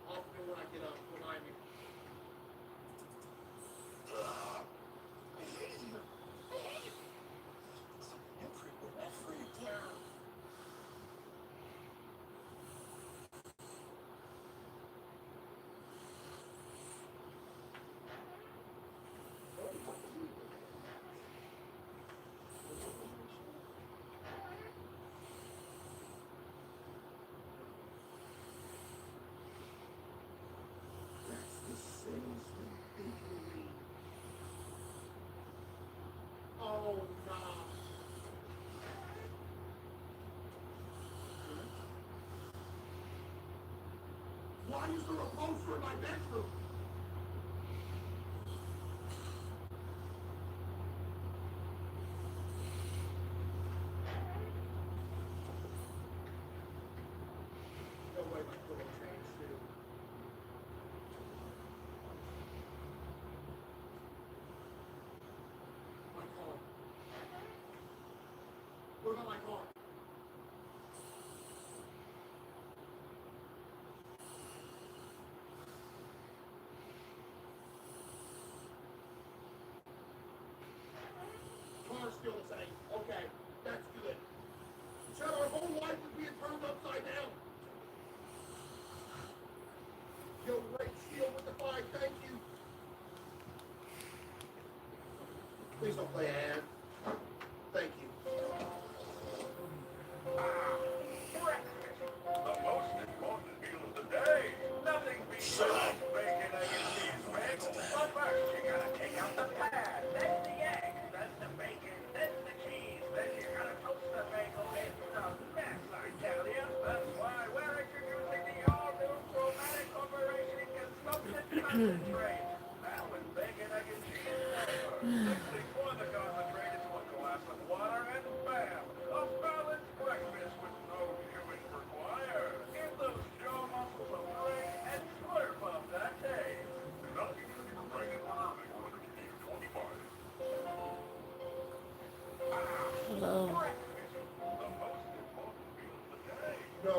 Often when I get up, when I'm Everywhere. That's the salesman bakery. Oh, nah. Why is there a poster in my bedroom? No way my pillow changed too. My car. What about my car? Car's still the same. Okay, that's good. Said our whole life was being turned upside down. Yo, Ray Steele with the 5, thank you. Please don't play an ad. Thank you. The most important deal of the day. Nothing beats bacon, egg, and cheese mix. But first, you gotta take out the pad, then the eggs, then the bacon, then the cheese, then you gotta toast the bagel. It's a mess, I tell you. That's why we're introducing the all-new Chromatic Corporation Consumption Concentrate. Now with bacon, egg, and cheese flavor. Simply pour the concentrate into a glass of water and bam! A balanced breakfast with no chewing required. Give those jaw muscles a break and slurp up that day. Nothing can be pregnant with whether you need 25. Hello. Breakfast. The most important meal of the day. No.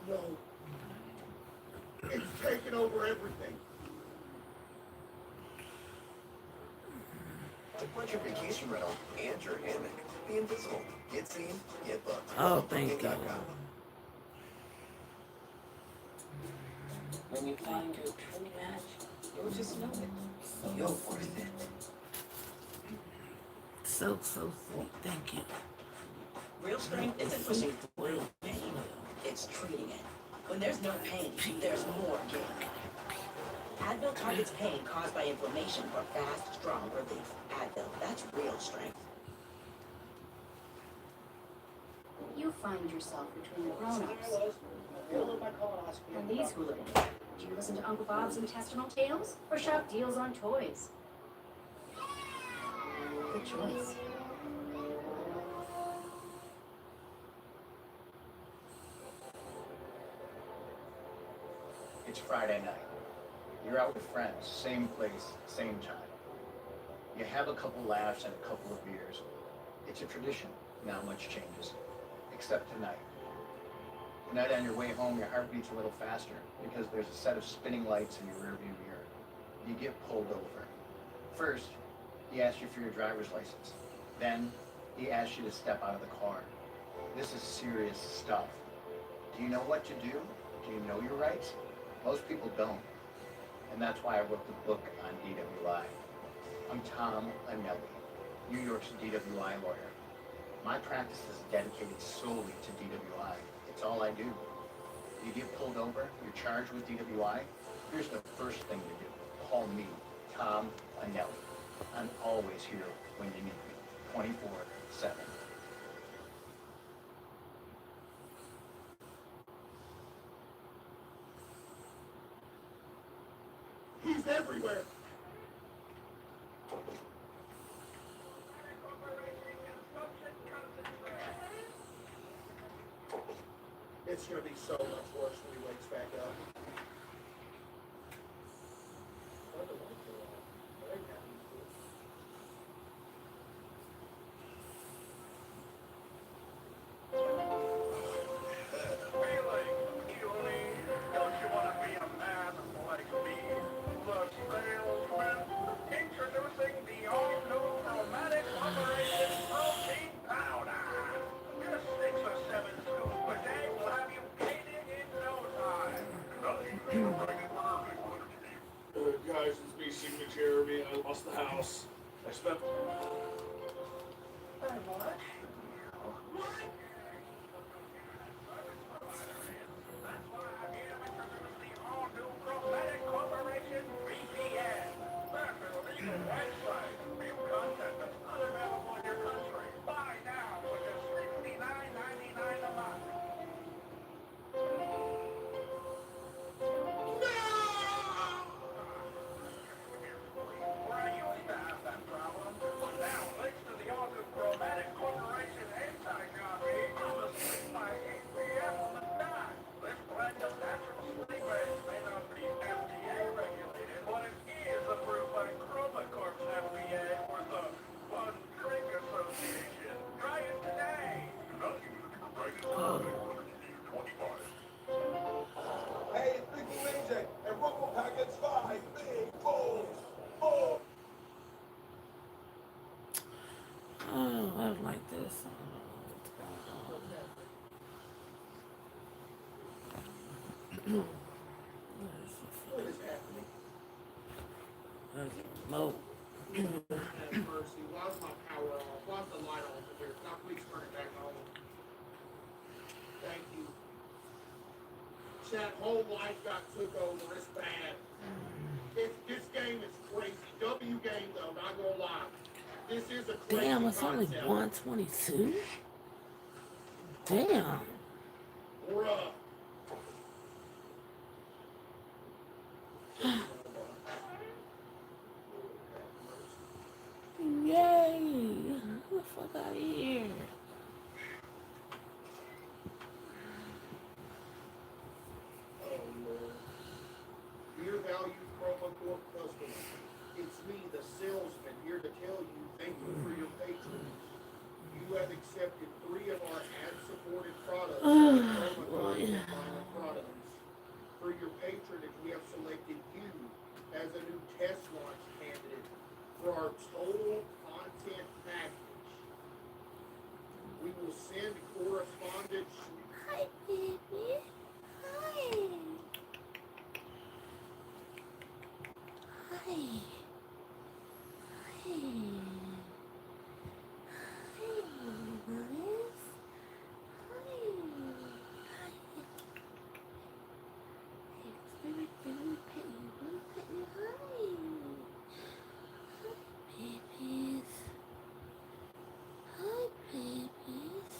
No. It's taken over everything. To put your vacation rental and your hammock, be invisible. Get seen, get booked. Oh, thank you. Booking.com. When you find your true match, you'll just know it. You're worth it. So sweet. Thank you. Real strength isn't pushing through pain. It's treating it. When there's no pain, there's more gain. Advil targets pain caused by inflammation for fast, strong relief. Advil, that's real strength. You find yourself between the grown-ups and these hooligans. Do you listen to Uncle Bob's intestinal tales or shop deals on toys? Good choice. It's Friday night. You're out with friends, same place, same time. You have a couple laughs and a couple of beers. It's a tradition. Not much changes. Except tonight. Tonight on your way home, your heart beats a little faster because there's a set of spinning lights in your rearview mirror. You get pulled over. First, he asks you for your driver's license. Then, he asks you to step out of the car. This is serious stuff. Do you know what to do? Do you know your rights? Most people don't. And that's why I wrote the book on DWI. I'm Tom Anelli, New York's DWI lawyer. My practice is dedicated solely to DWI. It's all I do. You get pulled over, you're charged with DWI, here's the first thing you do. Call me, Tom Anelli. I'm always here when you need me, 24/7. He's everywhere. It's going to be so much worse when he wakes back up. Don't you want to be a man like me? The salesman? Introducing the all-new chromatic operation protein powder. Just 6 or 7 scoops per day will have you gaining in no time. Guys, it's me, Sigma Jeremy. I lost the house. I spent. Chromatic Corporation VPN. Massive legal website. New content that's not available in your country. Buy now for just $69.99 a month. Where I used to have that problem. But now, thanks to the all-new Chromatic Corporation anti-copy, I'm asleep by 8 p.m. on the dot. This blend of natural sleep aids may not be FDA regulated, but it is approved by Chromacorp's FDA for the Fun Drink Association. Try it today. Hey, it's Big Luigi, and Rumble Packets 5. Big balls. Balls. Oh, I don't like this. What is happening? There's a remote. Have mercy. Why's my power off? Why's the light off in here? Now please turn it back on. Thank you. Chat, whole life got took over. It's bad. This game is crazy. W game though, not gonna lie. This is a crazy Damn, it's only concept. 122? Damn. Bruh. Yay! Get the fuck out of here. Dear valued promo corp customer, it's me, the salesman, here to tell you thank you for your patronage. You have accepted 3 of our ad-supported products from the Promo Content line of products. For your patronage, we have selected you as a new test launch candidate for our total content package. We will send correspondence. Hi, baby. Hi. Hi. Hi. Hi, guys. Hi. Hi. It's very, very pretty. Very pretty. Hi. Hi, babies. Hi, babies.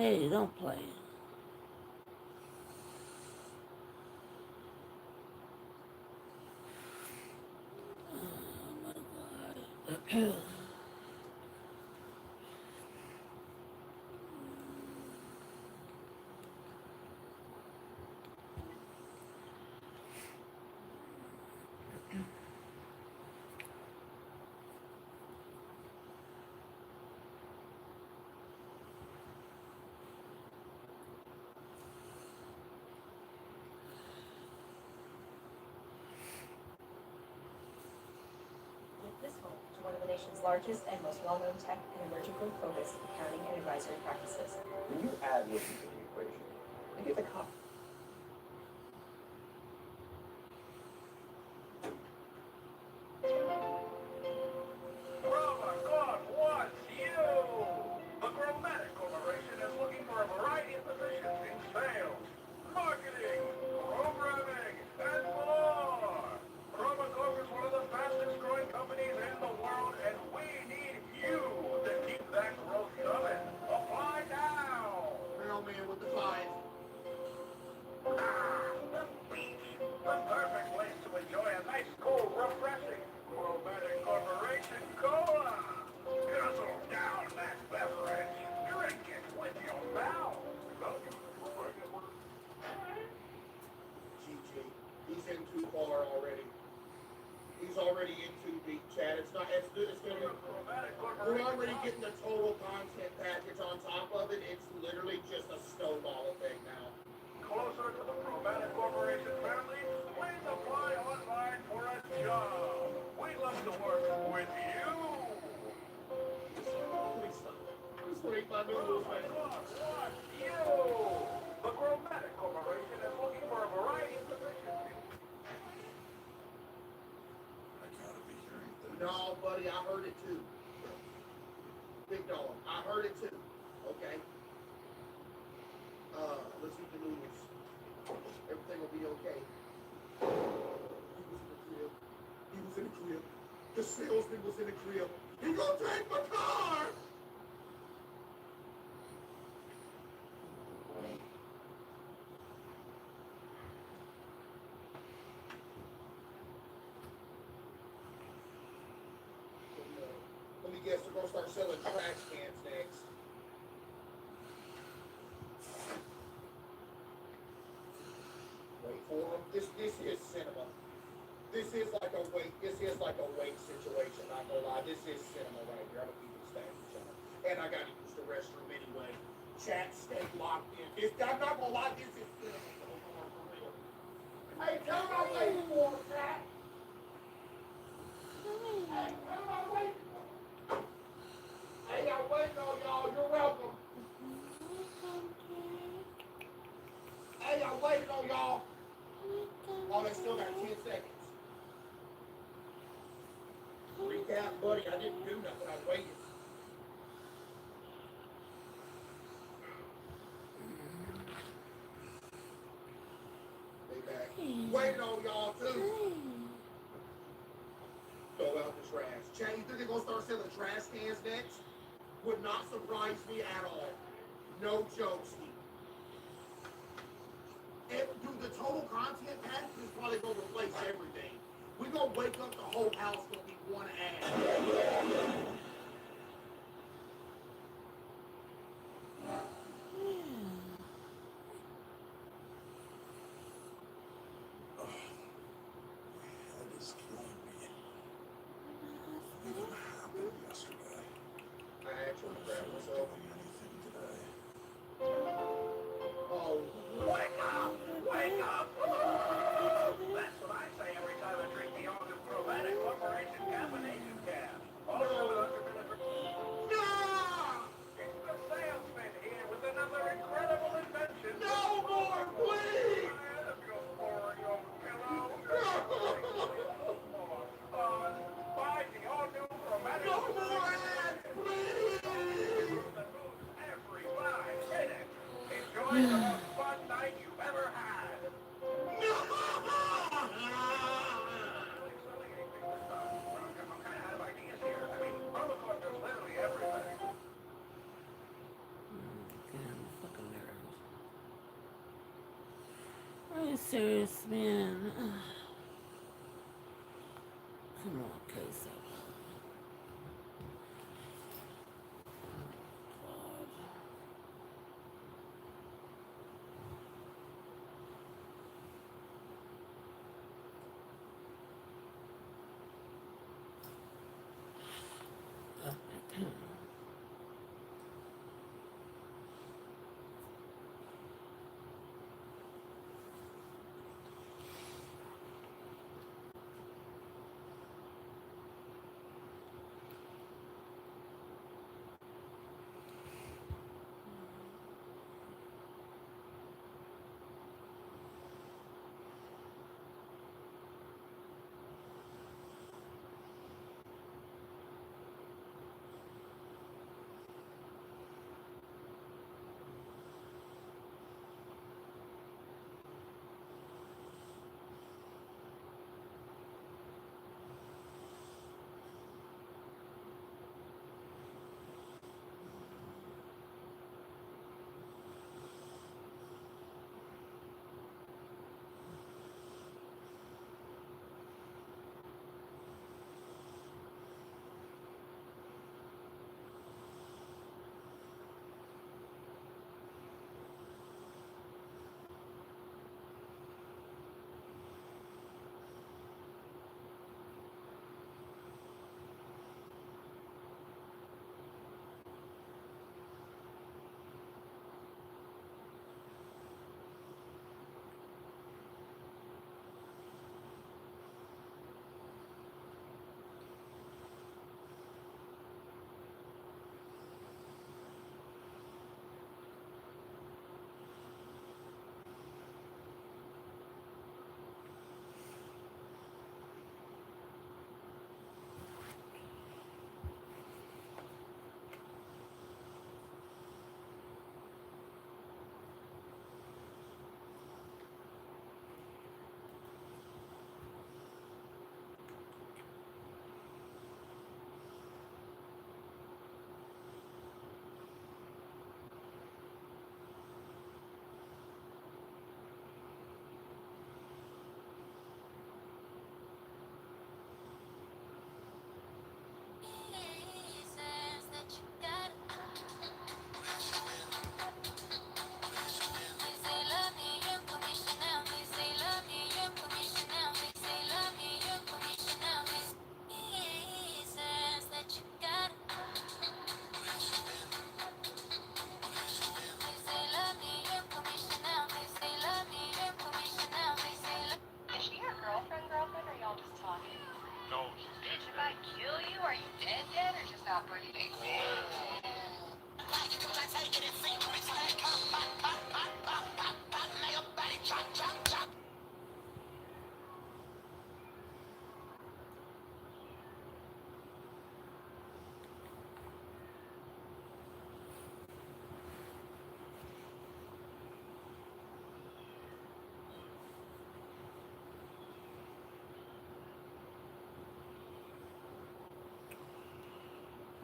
Hey, don't play. Oh my God. This home to one of the nation's largest and most well-known tech and emerging growth focused accounting and advisory practices. When you add wisdom to the equation, you get the comp. Oh my God, what's you? The Chromatic Corporation is looking for a variety of positions in sales, marketing, programming, and more. Chromacorp is one of the fastest growing companies in the world, and we need you to keep that growth coming. Apply now. Mailman with the five. The beach, the perfect place to enjoy a nice, cool, refreshing Chromatic Corporation Cola. Guzzle down that beverage. Drink it with your mouth. GG. He's in too far already. He's already in too deep, Chad. It's not. It's good. It's gonna be. We're already getting the total content package on top of it. It's literally just a snowball thing now. Closer to the Chromatic Corporation family, please apply online for a job. We'd love to work with you. Please don't eat my noodles, man. What's you? The Chromatic Corporation is looking for a variety of positions. I gotta be hearing things. No, buddy, I heard it too. Big dog, I heard it too. Okay. Let's eat the noodles. Everything will be okay. He was in the crib. The salesman was in the crib. He gonna take my car! Let me guess, they're gonna start selling trash cans next. Wait for them. This is cinema. This is like a wait situation, not gonna lie. This is cinema right here. I'm gonna keep it staying. And I gotta use the restroom anyway. Chat, stay locked in. I'm not gonna lie, this is cinema. For real. Hey, tell them I'm waiting for them, chat. Hey, tell them I'm waiting for them. Hey, I'm waiting on y'all. You're welcome. Hey, I'm waiting on y'all. Oh, they still got 10 seconds. Recap, buddy. I didn't do nothing. I waited. They back. Waiting on y'all, too. Throw out the trash. Chad, you think they're going to start selling trash cans next? Would not surprise me at all. No jokes. Dude, the total content package is probably going to replace everything. We're going to wake up, the whole house going to be one ad. That is killing me. It even happened yesterday. I actually grabbed myself. Anything today. Oh. Wake up! Wake up! That's what I say every time I drink the all-new Chromatic Corporation caffeination can. serious, man. Come on, Queso.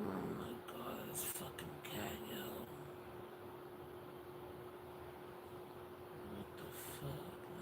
Oh my god, this fucking cat, yo. What the fuck,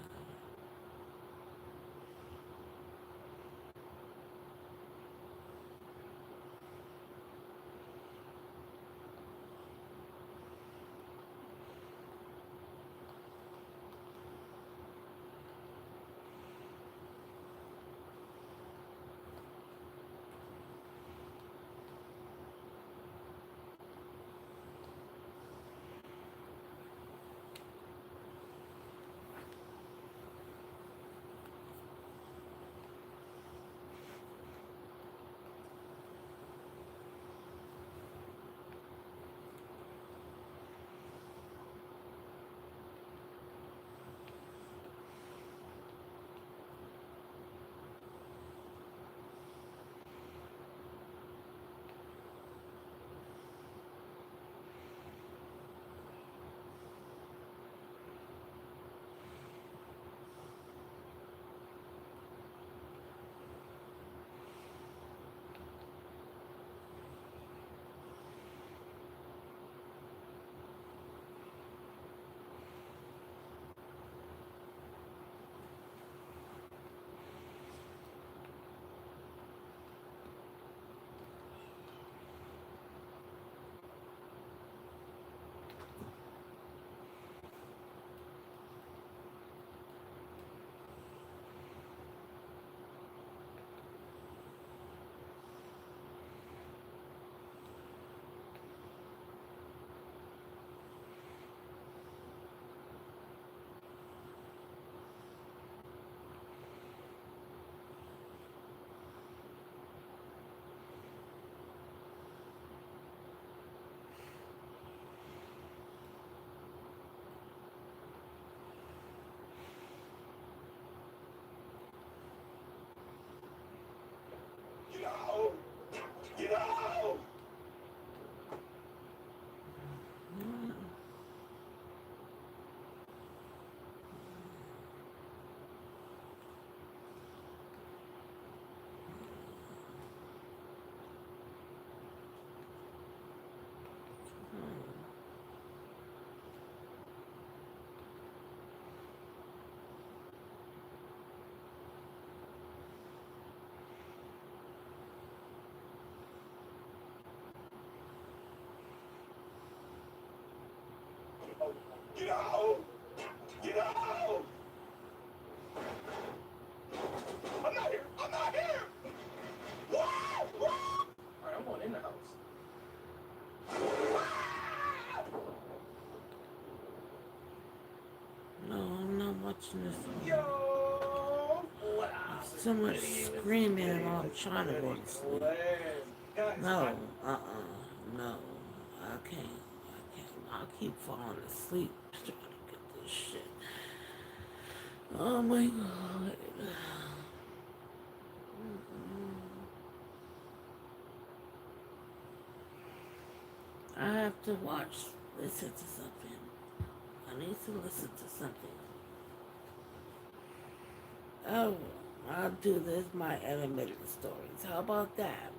watching this one. Yo, what up? There's so much screaming while I'm trying to go to sleep. No, no, I can't. I keep falling asleep trying to get this shit. Oh my god. I have to listen to something. I need to listen to something. Oh, I'll do this, my animated stories. How about that?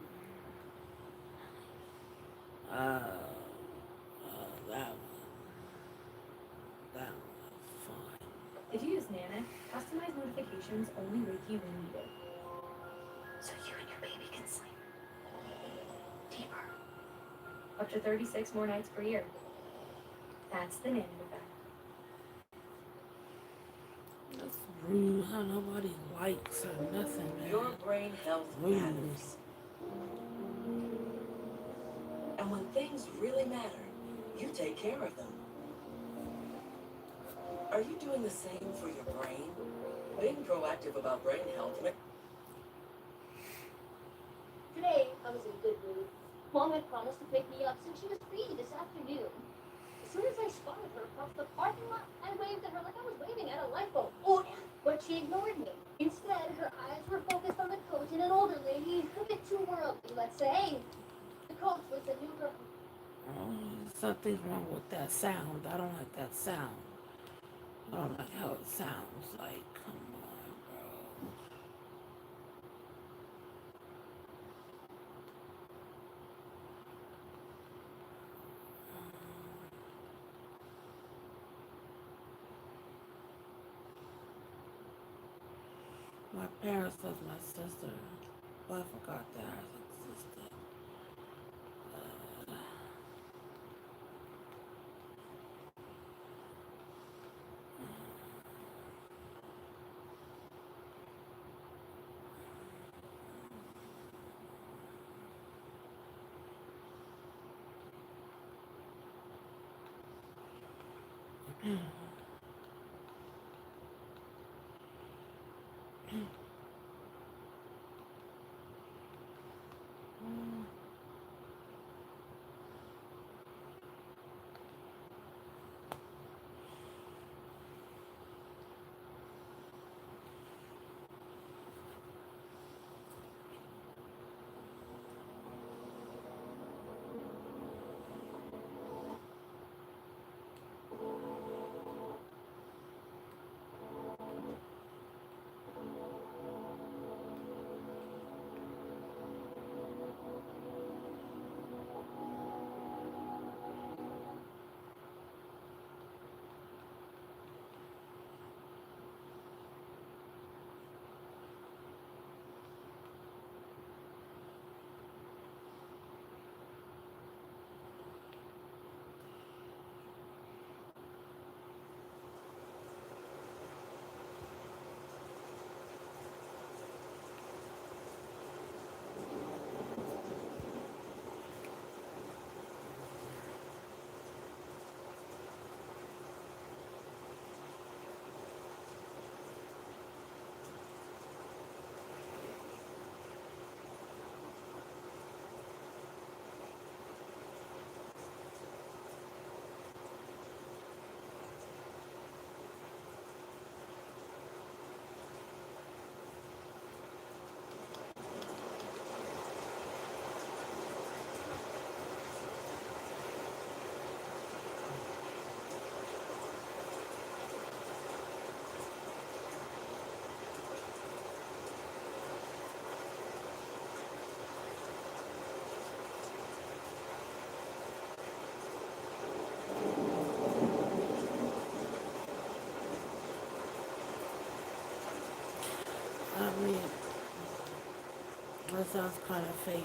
That one. Fine. If you use Nana, customized notifications only wake you when needed. So you and your baby can sleep deeper. Up to 36 more nights per year. That's the Nana effect. That's rude. How nobody likes or nothing, man. Your brain health matters. And when things really matter, you take care of them. Are you doing the same for your brain? Being proactive about brain health. Today, I was in a good mood. Mom had promised to pick me up since she was free this afternoon. As soon as I spotted her across the parking lot, I waved at her like I was waving at a light bulb. Oh, but she ignored me. Instead, her eyes were focused on the coach and an older lady, a bit too worldly, let's say. The coach was a new girl. Oh, something's wrong with that sound. I don't like that sound. I don't like how it sounds. Like, come on, bro. My parents was my sister. But I forgot that I was a sister. I mean, that sounds kind of fake.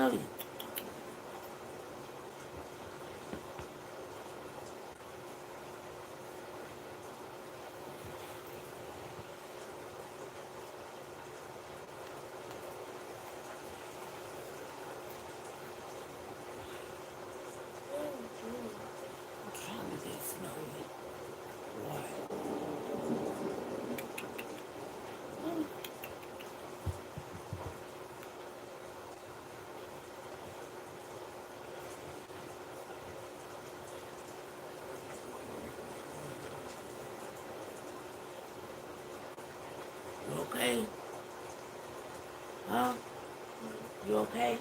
Love you. I'm trying to get snowy. You okay? Huh? You okay?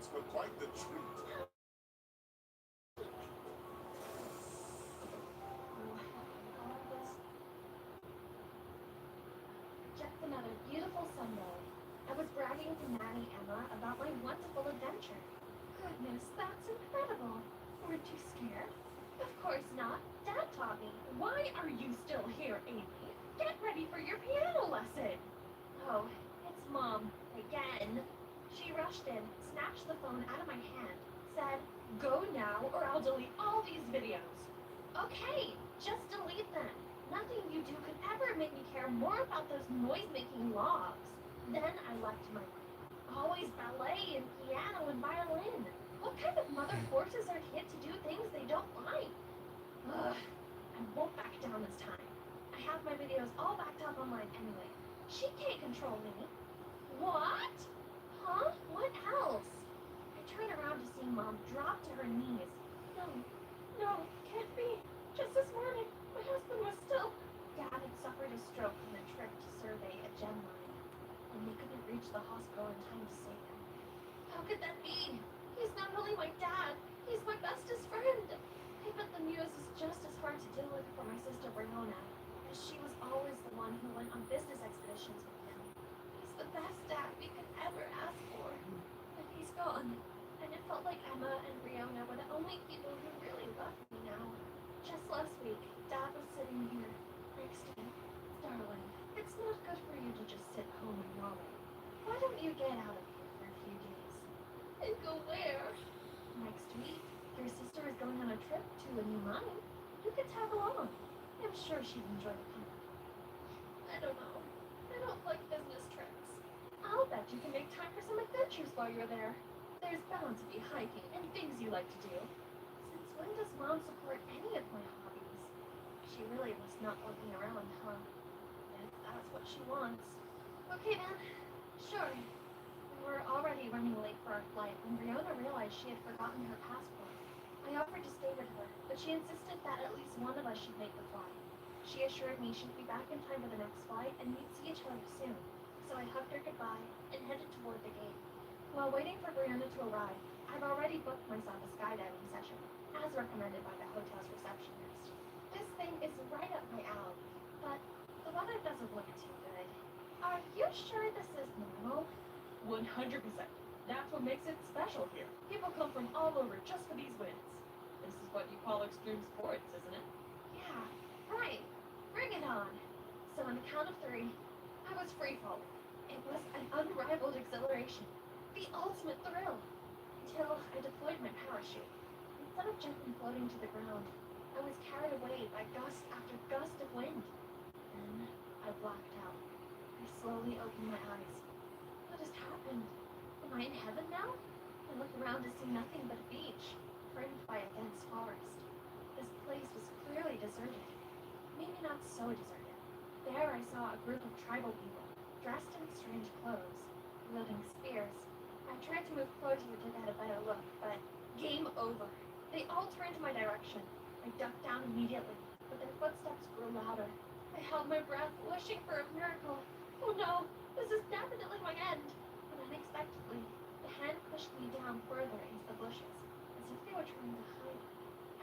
Thanks for quite the treat. Just another beautiful Sunday. I was bragging to Nanny Emma about my wonderful adventure. Goodness, that's incredible. Weren't you scared? Of course not. Dad taught me. Why are you still here, Amy? Get ready for your piano lesson. Oh, it's Mom. Again. She rushed in, snatched the phone out of my hand, said, "Go now or I'll delete all these videos." Okay, just delete them. Nothing you do could ever make me care more about those noise-making logs. Then I left my room. Always ballet and piano and violin. What kind of mother forces their kid to do things they don't like? Ugh, I won't back down this time. I have my videos all backed up online anyway. She can't control me. What? Huh? What else? I turn around to see Mom drop to her knees. No, can't be. Just this morning, my husband was still... Dad had suffered a stroke from a trip to survey a gem mine, and they couldn't reach the hospital in time to save him. How could that be? He's not only my dad, he's my bestest friend. I bet the news is just as hard to deal with for my sister Bernona, as she was always the one who went on business expeditions with him. He's the best dad we could ever ask for. But he's gone, and it felt like Emma and Riona were the only people who really loved me now. Just last week, Dad was sitting here, next to me. Darling, it's not good for you to just sit home and wallow. Why don't you get out of here for a few days? And go where? Next week, your sister is going on a trip to a new mine. You could tag along. I'm sure she'd enjoy the company. I don't know. I don't like business trips. I'll bet you can make time for some adventures while you're there. There's bound to be hiking and things you like to do. Since when does Mom support any of my hobbies? She really was not looking around, huh? If that's what she wants. Okay then. Sure. We were already running late for our flight when Riona realized she had forgotten her passport. I offered to stay with her, but she insisted that at least one of us should make the flight. She assured me she'd be back in time for the next flight and we'd see each other soon. So I hugged her goodbye and headed toward the gate. While waiting for Brianna to arrive, I've already booked myself a skydiving session, as recommended by the hotel's receptionist. This thing is right up my alley, but the weather doesn't look too good. Are you sure this is normal? 100%. That's what makes it special here. People come from all over just for these winds. This is what you call extreme sports, isn't it? Yeah, right. Bring it on. So on the count of 3, I was free falling. It was an unrivaled exhilaration. The ultimate thrill. Until I deployed my parachute. Instead of gently floating to the ground, I was carried away by gust after gust of wind. Then I blacked out. I slowly opened my eyes. What has happened? Am I in heaven now? I look around to see nothing but a beach, fringed by a dense forest. This place was clearly deserted. Maybe not so deserted. There I saw a group of tribal people, dressed in strange clothes, wielding spears. I tried to move closer to get a better look, but game over. They all turned my direction. I ducked down immediately, but their footsteps grew louder. I held my breath, wishing for a miracle. Oh no, this is definitely my end. But unexpectedly, the hand pushed me down further into the bushes, as if they were trying to hide me.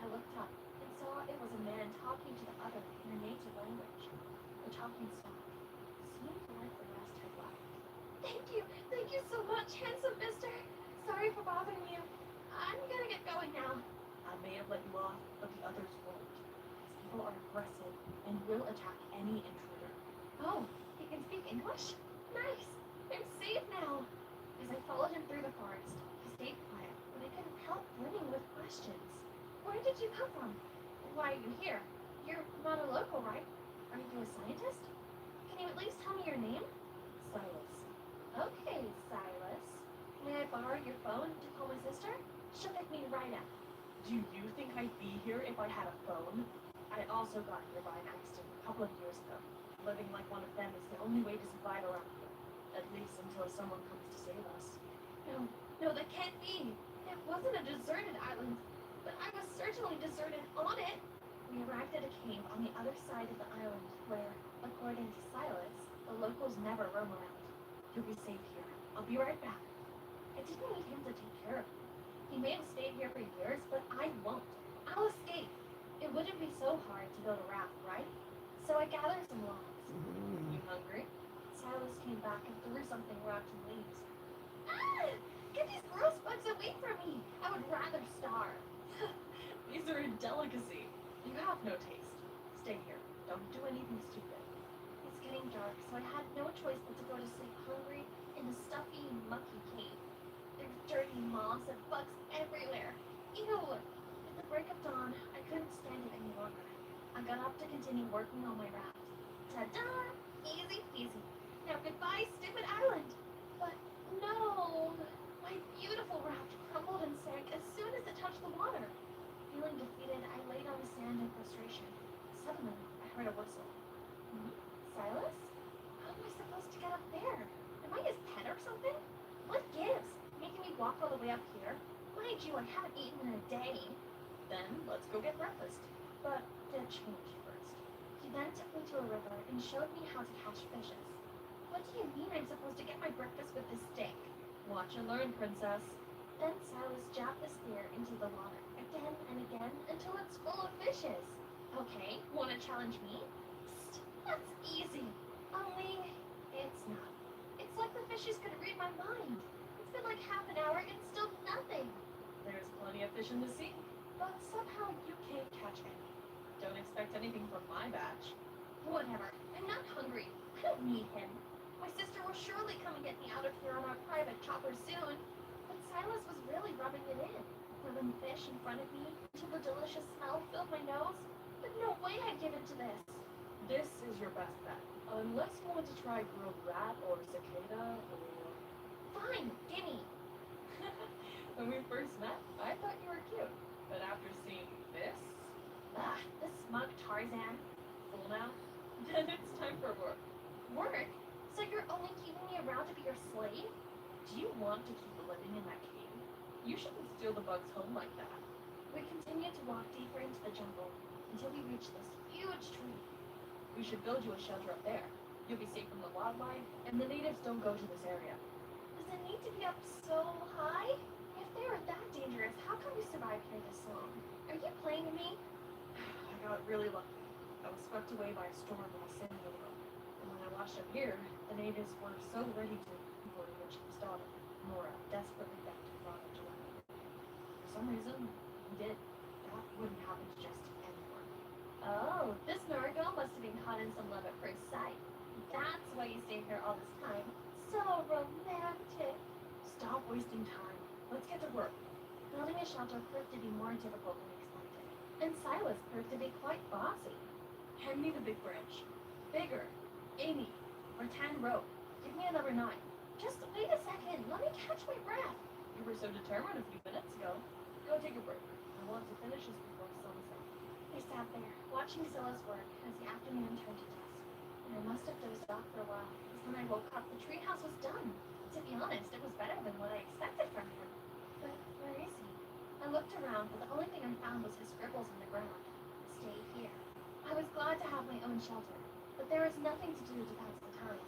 I looked up and saw it was a man talking to the other in their native language. The talking stopped. Seemed like the rest had left. Thank you so much, handsome mister. Sorry for bothering you. I'm gonna get going now. I may have let you off, but the others won't. These people are aggressive and will attack any intruder. Oh, he can speak English? Nice. I'm safe now. As I followed him through the forest, he stayed quiet, but I couldn't help brimming with questions. Where did you come from? Why are you here? You're not a local, right? Are you a scientist? Can you at least tell me your name? Silas. Okay, Silas. May I borrow your phone to call my sister? She'll pick me right up. Do you think I'd be here if I had a phone? I also got here by an accident a couple of years ago. Living like one of them is the only way to survive around here. At least until someone comes to save us. No, that can't be. It wasn't a deserted island, but I was certainly deserted on it. We arrived at a cave on the other side of the island where, according to Silas, the locals never roam around. You'll be safe here. I'll be right back. I didn't need him to take care of me. He may have stayed here for years, but I won't. I'll escape. It wouldn't be so hard to build a raft, right? So I gathered some logs. You hungry? Silas came back and threw something wrapped in leaves. Ah! Get these gross bugs away from me! I would rather starve. These are a delicacy. You have no taste. Stay here. Don't do anything stupid. It's getting dark, so I had no choice but to go to sleep hungry in the stuffy, mucky cave. There's dirty moths and bugs everywhere. Ew! At the break of dawn, I couldn't stand it any longer. I got up to continue working on my raft. Ta-da! Easy peasy. Now goodbye, stupid island. But no! My beautiful raft crumbled and sank as soon as it touched the water. Feeling defeated, I laid on the sand in frustration. Suddenly, I heard a whistle. Silas? How am I supposed to get up there? Am I his pet or something? What gives? Making me walk all the way up here? Mind you, I haven't eaten in a day. Then, let's go get breakfast. But did change first. He then took me to a river and showed me how to catch fishes. What do you mean I'm supposed to get my breakfast with this stick? Watch and learn, princess. Then Silas jabbed the spear into the water again and again until it's full of fishes. Okay, wanna challenge me? Psst, that's easy. Only, it's not. It's like the fishes could read my mind. It's been like half an hour and still nothing. There's plenty of fish in the sea, but somehow you can't catch any. Don't expect anything from my batch. Whatever, I'm not hungry. I don't need him. My sister will surely come and get me out of here on our private chopper soon. But Silas was really rubbing it in, grilling fish in front of me until the delicious smell filled my nose. But no way I'd give in to this. This is your best bet. Unless you want to try grilled rat or cicada or... Fine, gimme. When we first met, I thought you were cute. But after seeing this... this smug Tarzan. Full now? Then it's time for work. Work? So you're only keeping me around to be your slave? Do you want to keep living in that cave? You shouldn't steal the bugs home like that. We continued to walk deeper into the jungle until we reached this huge tree. We should build you a shelter up there. You'll be safe from the wildlife, and the natives don't go to this area. Does it need to be up so high? If they are that dangerous, how come you survived here this long? Are you playing me? I got really lucky. I was swept away by a storm while sailing over. And when I washed up here, the natives were so ready to murder the chief's daughter. Nora desperately begged her father to let me. For some reason, he did. That wouldn't happen to just anyone. Oh, this Nora girl must have been caught in some love at first sight. That's why you stayed here all this time. So romantic. Stop wasting time. Let's get to work. Building a shelter proved to be more difficult than expected. And Silas proved to be quite bossy. Hand me the big branch. Bigger. 80. Rattan rope. Give me another 9. Just wait a second. Let me catch my breath. You were so determined a few minutes ago. Go take a break. I want to finish this before sunset. I sat there, watching Silas work as the afternoon turned to dusk. And I must have dozed off for a while, because when I woke up, the treehouse was done. To be honest, it was better than what I expected from him. But where is he? I looked around, but the only thing I found was his scribbles on the ground. Stay here. I was glad to have my own shelter, but there was nothing to do to pass the time.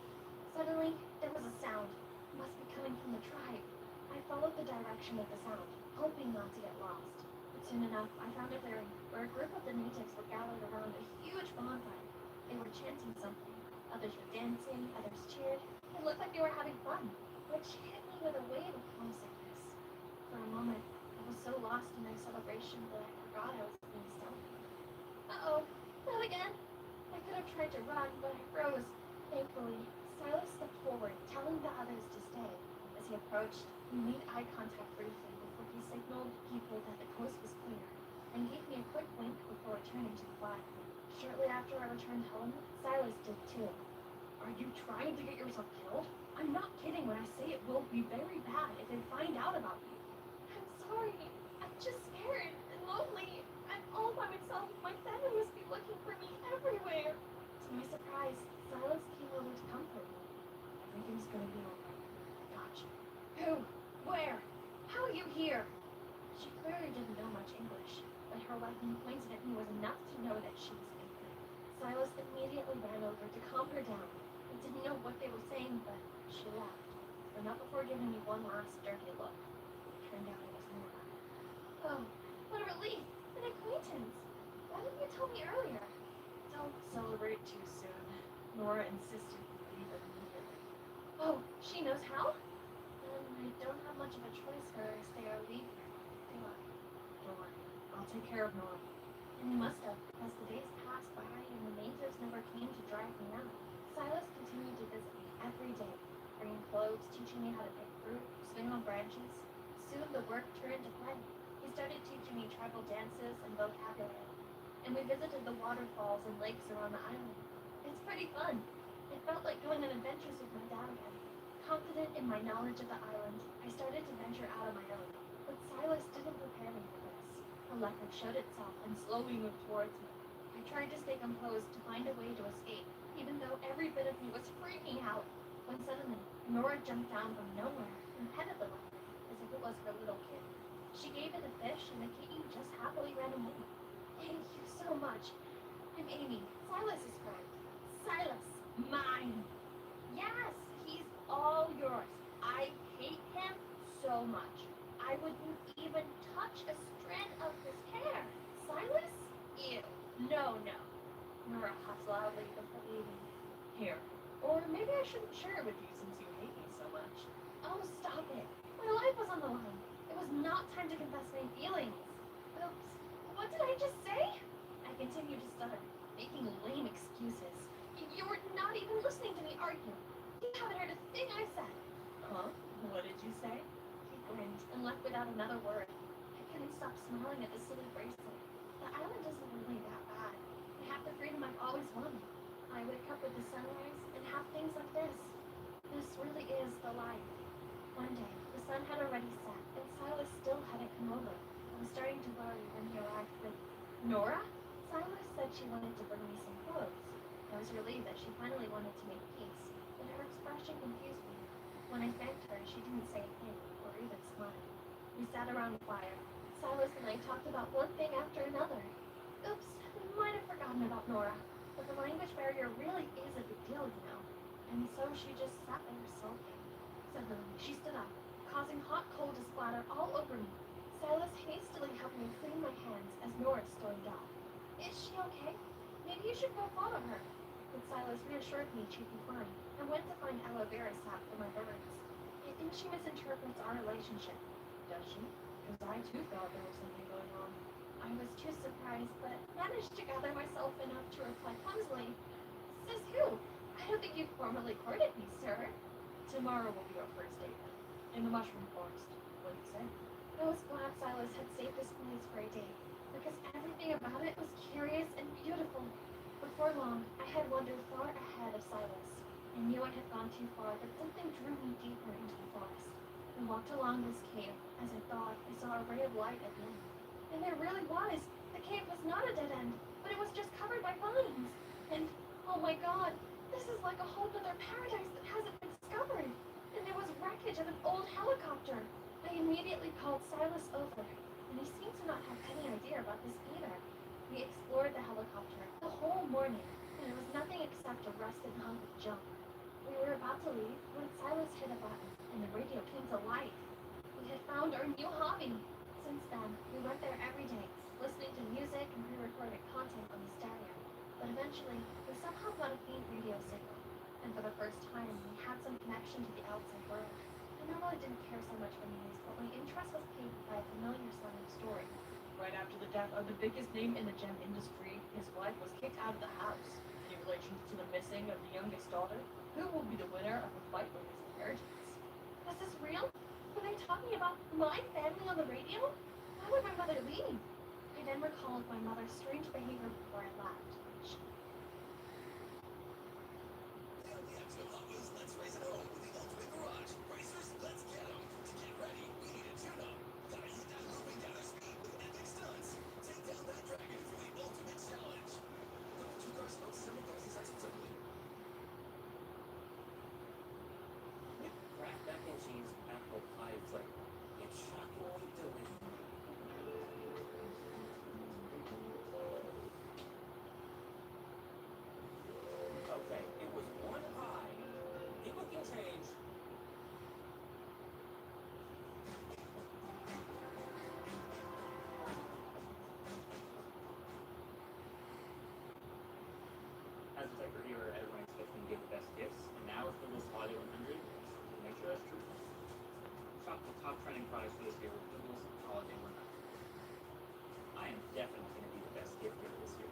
Suddenly, there was a sound. It must be coming from the tribe. I followed the direction of the sound, hoping not to get lost. But soon enough, I found a clearing where a group of the natives were gathered around a huge bonfire. They were chanting something. Others were dancing, others cheered. It looked like they were having fun, which hit me with a wave of homesickness. For a moment, I was so lost in their celebration that I forgot I was being stealthy. Uh-oh, not again. I could have tried to run, but I froze. Thankfully, Silas stepped forward, telling the others to stay. As he approached, we made eye contact briefly before he signaled people that the coast was clear, and gave me a quick wink before returning to the flag. Shortly after I returned home, Silas did too. Are you trying to get yourself killed? I'm not kidding when I say it will be very bad if they find out about you. I'm sorry. I'm just scared and lonely. I'm all by myself. My family must be looking for me everywhere. To my surprise, Silas came over to comfort me. Everything's gonna be alright. Gotcha. Who? Where? How are you here? She clearly didn't know much English, but her weapon pointed at me was enough to know that she was angry. Silas immediately ran over to calm her down. I didn't know what they were saying, but she laughed. but not before giving me one last dirty look. Turned out it was Nora. Oh, what a relief! An acquaintance! Why didn't you tell me earlier? Don't celebrate too soon. Nora insisted we leave immediately. Oh, she knows how? Then I don't have much of a choice whether I stay or leave here, do I? Don't worry. I'll take care of Nora. And you must have, because the days passed by and the natives never came to drive me out. Silas continued to visit me every day, bringing clothes, teaching me how to pick fruit, swing on branches. Soon the work turned to play. He started teaching me tribal dances and vocabulary. And we visited the waterfalls and lakes around the island. It's pretty fun. It felt like going on adventures with my dad again. Confident in my knowledge of the island, I started to venture out on my own. But Silas didn't prepare me for this. A leopard showed itself and slowly moved towards me. I tried to stay composed to find a way to escape, even though every bit of me was freaking out. When suddenly, Nora jumped down from nowhere and petted the leopard as if it was her little kid. She gave it a fish and the kitty just happily ran away. Thank you so much. I'm Amy, Silas's friend. Silas, mine. Yes, he's all yours. I hate him so much. I wouldn't even touch a strand of his hair. Silas? Ew. No. Nora huffed loudly before leaving. Here. Or maybe I shouldn't share it with you since you hate me so much. Oh, stop it. My life was on the line. It was not time to confess my feelings. Oops. What did I just say? I continued to stutter, making lame excuses. You were not even listening to me, are you? You haven't heard a thing I said. Huh? What did you say? He grinned and left without another word. I couldn't stop smiling at the silly bracelet. The island isn't really that bad. I have the freedom I've always wanted. I wake up with the sunrise and have things like this. This really is the life. One day, the sun had already set, and Silas still hadn't come over. I was starting to worry when he arrived with Nora? Silas said she wanted to bring me some clothes. I was relieved that she finally wanted to make peace, but her expression confused me. When I thanked her, she didn't say a thing or even smile. We sat around the fire. Silas and I talked about one thing after another. Oops, I might have forgotten about Nora, but the language barrier really is a big deal, you know. And so she just sat there sulking. Suddenly, she stood up, causing hot coal to splatter all over me. Silas hastily helped me clean my hands as Nora stormed off. Is she okay? Maybe you should go follow her. But Silas reassured me she'd be fine, and went to find aloe vera sap for my burns. I think she misinterprets our relationship. Does she? Because I too thought there was something going on. I was too surprised, but managed to gather myself enough to reply clumsily. Says who? I don't think you've formally courted me, sir. Tomorrow will be our first date then, in the mushroom forest. What do you say? I was glad Silas had saved this place for a day, because everything about it was curious and beautiful. Before long, I had wandered far ahead of Silas. I knew I had gone too far, but something drew me deeper into the forest. We walked along this cave, as I thought I saw a ray of light at the end. And there really was. The cave was not a dead end, but it was just covered by vines. And, oh my god, this is like a whole other paradise that hasn't been discovered. And there was wreckage of an old helicopter. I immediately called Silas over, and he seemed to not have any idea about this either. We explored the helicopter the whole morning, and it was nothing except a rusted hunk of junk. We were about to leave when Silas hit a button, and the radio came to life. We had found our new hobby. Since then, we went there every day, listening to music and pre-recorded content on the stereo. But eventually, we somehow got a faint radio signal, and for the first time, we had some connection to the outside world. I normally didn't care so much for news, but my interest was piqued by a familiar sounding story. Right after the death of the biggest name in the gem industry, his wife was kicked out of the house. Any relation to the missing of the youngest daughter? Who will be the winner of the fight for his inheritance? Was this real? Were they talking about my family on the radio? Why would my mother leave? I then recalled my mother's strange behavior before I left. Let's race it home with the Ultimate Garage. Racers, let's get them. To get ready, we need a tune-up. Gotta hit that moving down speed with epic stunts. Take down that dragon for the ultimate challenge. Look at 2 cars, about 7,000 seconds simply. With Kraft mac and cheese, apple pie flavor. It's shockingly delicious. trending products for this year were Google's Holiday Reminder. I am definitely going to be the best gift giver this year.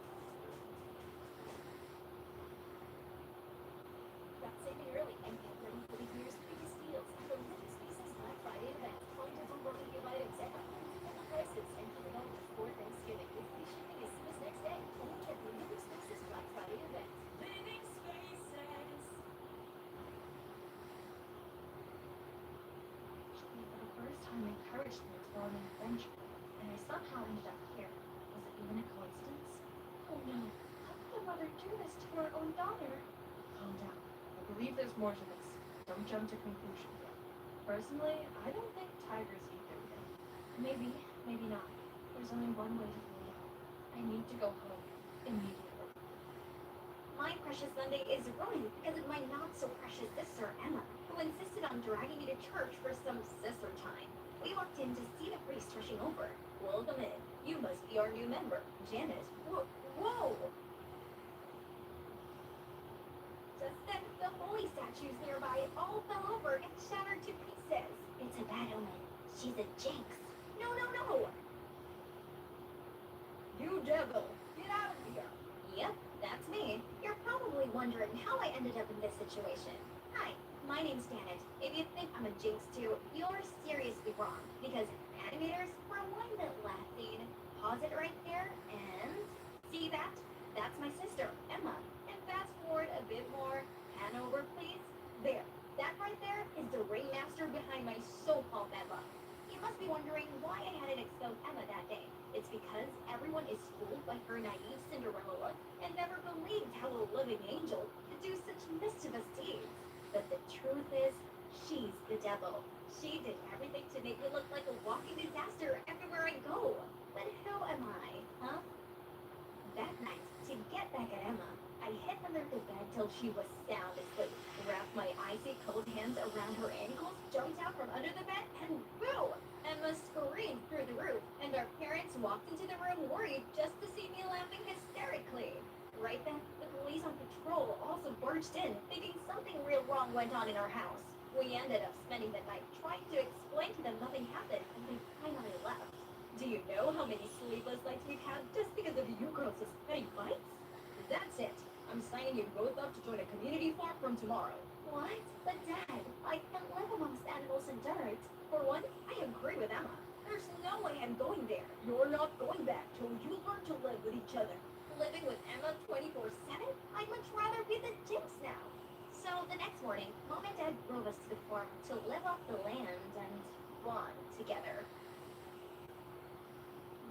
Got saving early and get ready for the year's biggest deals at the Living Spaces Black Friday event. Find a variety of items at unbelievable prices and keep it all before Thanksgiving with free shipping as soon as next day. Only at the Living Spaces Black Friday event. Living spaces. She, for the first time, encouraged me to go on an adventure, and I somehow ended up here. Was it even a coincidence? Oh no, how could a mother do this to her own daughter? Calm down. I believe there's more to this. Don't jump to conclusions yet. Personally, I don't think tigers eat their young. Maybe, maybe not. There's only one way to find out. I need to go home immediately. My precious Sunday is ruined because of my not-so-precious sister, Emma, who insisted on dragging me to church for some sister time. We walked in to see the priest rushing over. Welcome in. You must be our new member, Janet. Whoa! Just then, the holy statues nearby all fell over and shattered to pieces. It's a bad omen. She's a jinx. No, no, no! You devil, get out of here. Yep, that's me. You're probably wondering how I ended up in this situation. Hi, my name's Janet. If you think I'm a jinx too, you're seriously wrong. Because animators rewind that last scene, pause it right there, and see that? That's my sister, Emma. And fast forward a bit more. Pan over, please. There. That right there is the ringmaster behind my so-called bad luck. You must be wondering why I hadn't exposed Emma that day. It's because everyone is fooled by her naive Cinderella look and never believed how a living angel could do such mischievous deeds. But the truth is, she's the devil. She did everything to make me look like a walking disaster everywhere I go. But who am I, huh? That night, to get back at Emma, I hid under the bed till she was sound asleep, wrapped my icy cold hands around her ankles, jumped out from under the bed, and boom! Emma screamed through the roof, and our parents walked into the room worried just to see me laughing hysterically. Right then, the police on patrol also barged in, thinking something real wrong went on in our house. We ended up spending the night trying to explain to them nothing happened, and they finally left. Do you know how many sleepless nights we've had just because of you girls' petty fights? That's it. I'm signing you both up to join a community farm from tomorrow. What? But Dad, I can't live amongst animals and dirt. For one, I agree with Emma. There's no way I'm going there. You're not going back till you learn to live with each other. Living with Emma 24/7? I'd much rather be the jinx now. So the next morning, Mom and Dad drove us to the farm to live off the land and bond together.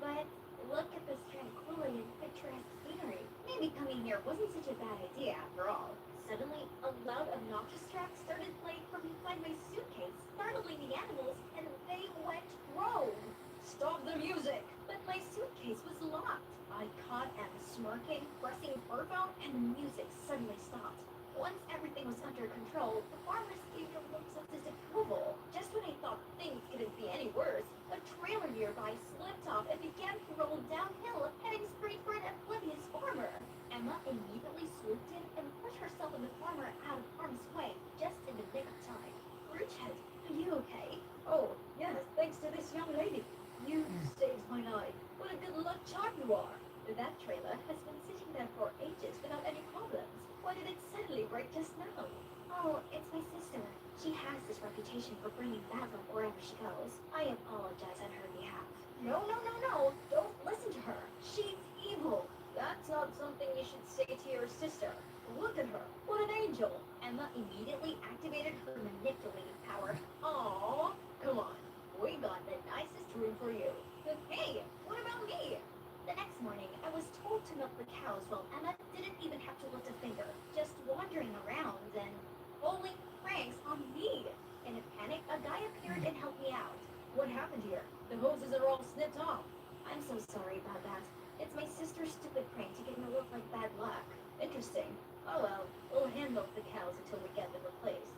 But look at this tranquility and picturesque scenery. Maybe coming here wasn't such a bad idea after all. Suddenly, a loud, obnoxious track started playing from inside my suitcase, startling the animals, and they went rogue. Stop the music! But my suitcase was locked. I caught Emma smirking, pressing her phone, and the music suddenly stopped. Once everything was under control, the farmers gave her looks of disapproval. Just when I thought things couldn't be any worse, a trailer nearby slipped off and began to roll downhill, heading straight for an oblivious farmer. Emma immediately swooped in and pushed herself and the farmer out of harm's way, just in the nick of time. Bridgehead, are you okay? Oh, yes, thanks to this young lady. You saved my life. What a good luck charm you are. That trailer has been sitting there for ages without any problems. Why did it suddenly break just now? Oh, it's my sister. She has this reputation for bringing bad luck wherever she goes. I apologize on her behalf. No, no, no, no. Don't listen to her. She's evil. That's not something you should say to your sister. Look at her. What an angel. Emma immediately activated her manipulative power. Aww. Come on. We got the nicest room for you. But hey, what about me? The next morning, I was told to milk the cows while Emma didn't even have to lift a finger, just wandering around and pulling pranks on me. In a panic, a guy appeared and helped me out. What happened here? The hoses are all snipped off. I'm so sorry about that. It's my sister's stupid prank to get me look like bad luck. Interesting. Oh well, we'll hand milk the cows until we get them replaced.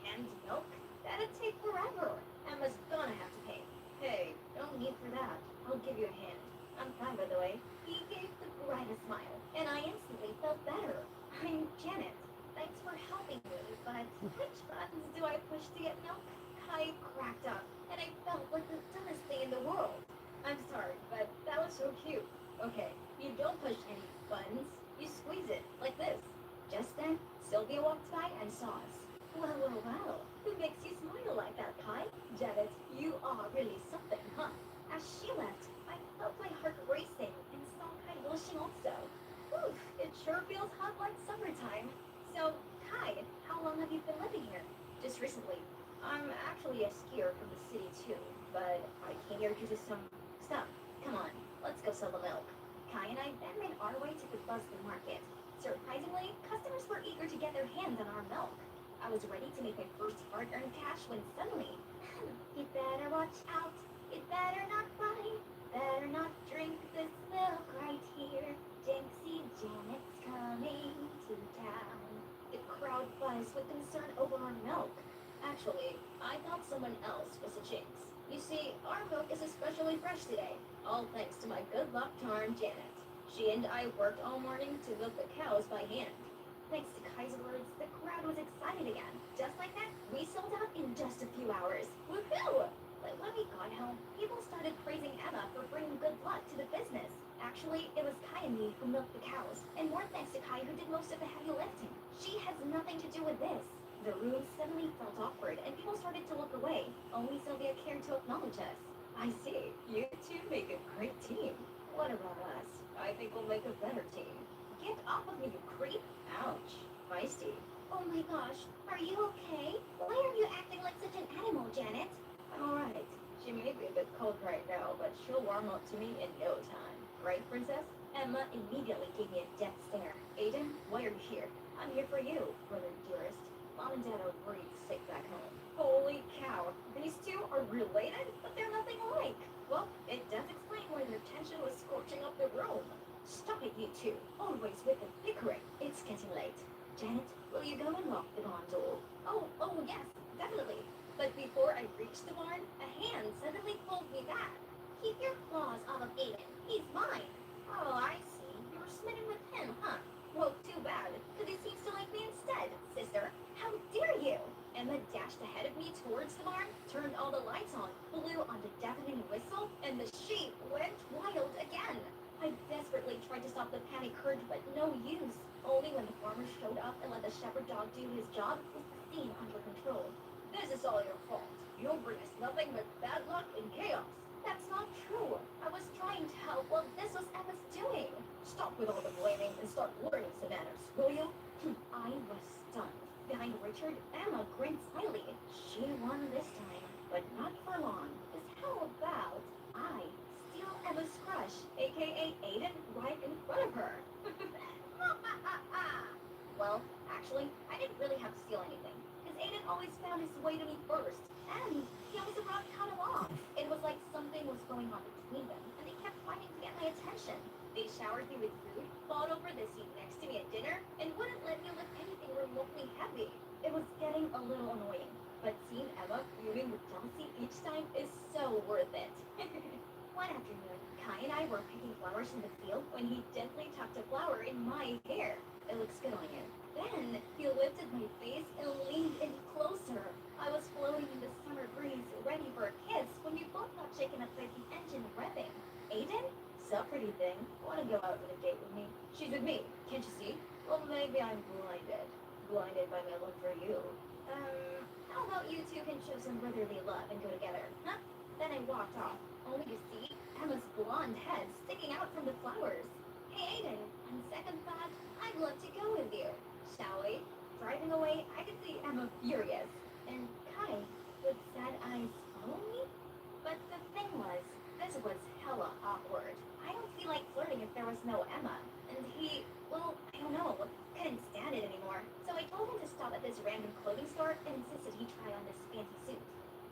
Hand milk? That'd take forever. Emma's gonna have to pay. Hey, no need for that. I'll give you a hand. I'm fine, by the way. He gave the brightest smile, and I instantly felt better. I'm Janet. Thanks for helping me, but which buttons do I push to get milk? I cracked up, and I felt Sylvia walked by and saw us. Well, well, well. Who makes you smile like that, Kai? Janet, you are really something, huh? As she left, I felt my heart racing and saw Kai blushing also. Oof, it sure feels hot like summertime. So, Kai, how long have you been living here? Just recently. I'm actually a skier from the city too, but I came here to do some stuff. Come on, let's go sell the milk. Kai and I then made our way to the Buzzard Market. Surprisingly, customers were eager to get their hands on our milk. I was ready to make my first hard-earned cash when suddenly, you better watch out. You better not buy. Better not drink this milk right here. Jinxie Janet's coming to town. The crowd buzzed with concern over our milk. Actually, I thought someone else was a jinx. You see, our milk is especially fresh today, all thanks to my good luck charm, Janet. She and I worked all morning to milk the cows by hand. Thanks to Kai's words, the crowd was excited again. Just like that, we sold out in just a few hours. Woohoo! But when we got home, people started praising Emma for bringing good luck to the business. Actually, it was Kai and me who milked the cows, and more thanks to Kai who did most of the heavy lifting. She has nothing to do with this. The room suddenly felt awkward, and people started to look away. Only Sylvia cared to acknowledge us. I see. You two make a great team. What about us? I think we'll make a better team. Get off of me, you creep. Ouch. Feisty. Oh my gosh. Are you okay? Why are you acting like such an animal, Janet? I'm alright. She may be a bit cold right now, but she'll warm up to me in no time. Right, princess? Emma immediately gave me a death stare. Aiden, why are you here? I'm here for you, brother dearest. Mom and Dad are worried sick back home. Holy cow. These two are related, but they're nothing alike. Well, it does explain why their tension was scorching up the room. Stop it, you two. Always with the bickering. It's getting late. Janet, will you go and lock the barn door? Oh, yes, definitely. But before I reached the barn, a hand suddenly pulled me back. Keep your claws off of Aiden. He's mine. Oh, I see. You were smitten with him, huh? Well, too bad, because he seems to like me instead, sister. How dare you? Emma dashed ahead of me towards the barn, turned all the lights on, blew on the deafening whistle, and the sheep went wild again. I desperately tried to stop the panic herd, but no use. Only when the farmer showed up and let the shepherd dog do his job was the scene under control. This is all your fault. You'll bring us nothing but bad luck and chaos. That's not true. I was trying to help while this was Emma's doing. Stop with all the blaming and start learning some manners, will you? I was stunned. Behind Richard, Emma grinned slyly. She won this time, but not for long. Because how about I steal Emma's crush, aka Aiden, right in front of her? Well, actually, I didn't really have to steal anything. Because Aiden always found his way to me first. And he always around cut him off. It was like something was going on between them, and they kept fighting to get my attention. They showered me with food, fought over the seat next to me at dinner, and wouldn't let me lift anything remotely heavy. It was getting a little annoying, but seeing Emma fuming with jealousy each time is so worth it. One afternoon, Kai and I were picking flowers in the field when he gently tucked a flower in my hair. It looks good on you. Then he lifted my face and leaned in closer. I was floating in the summer breeze, ready for a kiss, when we both got shaken up by the engine revving. Aiden? Sup, pretty thing? Wanna go out on a date with me? She's with me, can't you see? Well, maybe I'm blinded. Blinded by my love for you. How about you two can show some brotherly love and go together, huh? Then I walked off, only to see Emma's blonde head sticking out from the flowers. Hey, Aiden, on second thought, I'd love to go with you. Shall we? Driving away, I could see Emma furious. And Kai, with sad eyes, follow me? But the thing was, this was hella awkward. I don't feel like flirting if there was no Emma. And he, well, I don't know, couldn't stand it anymore. So I told him to stop at this random clothing store and insisted he try on this fancy suit.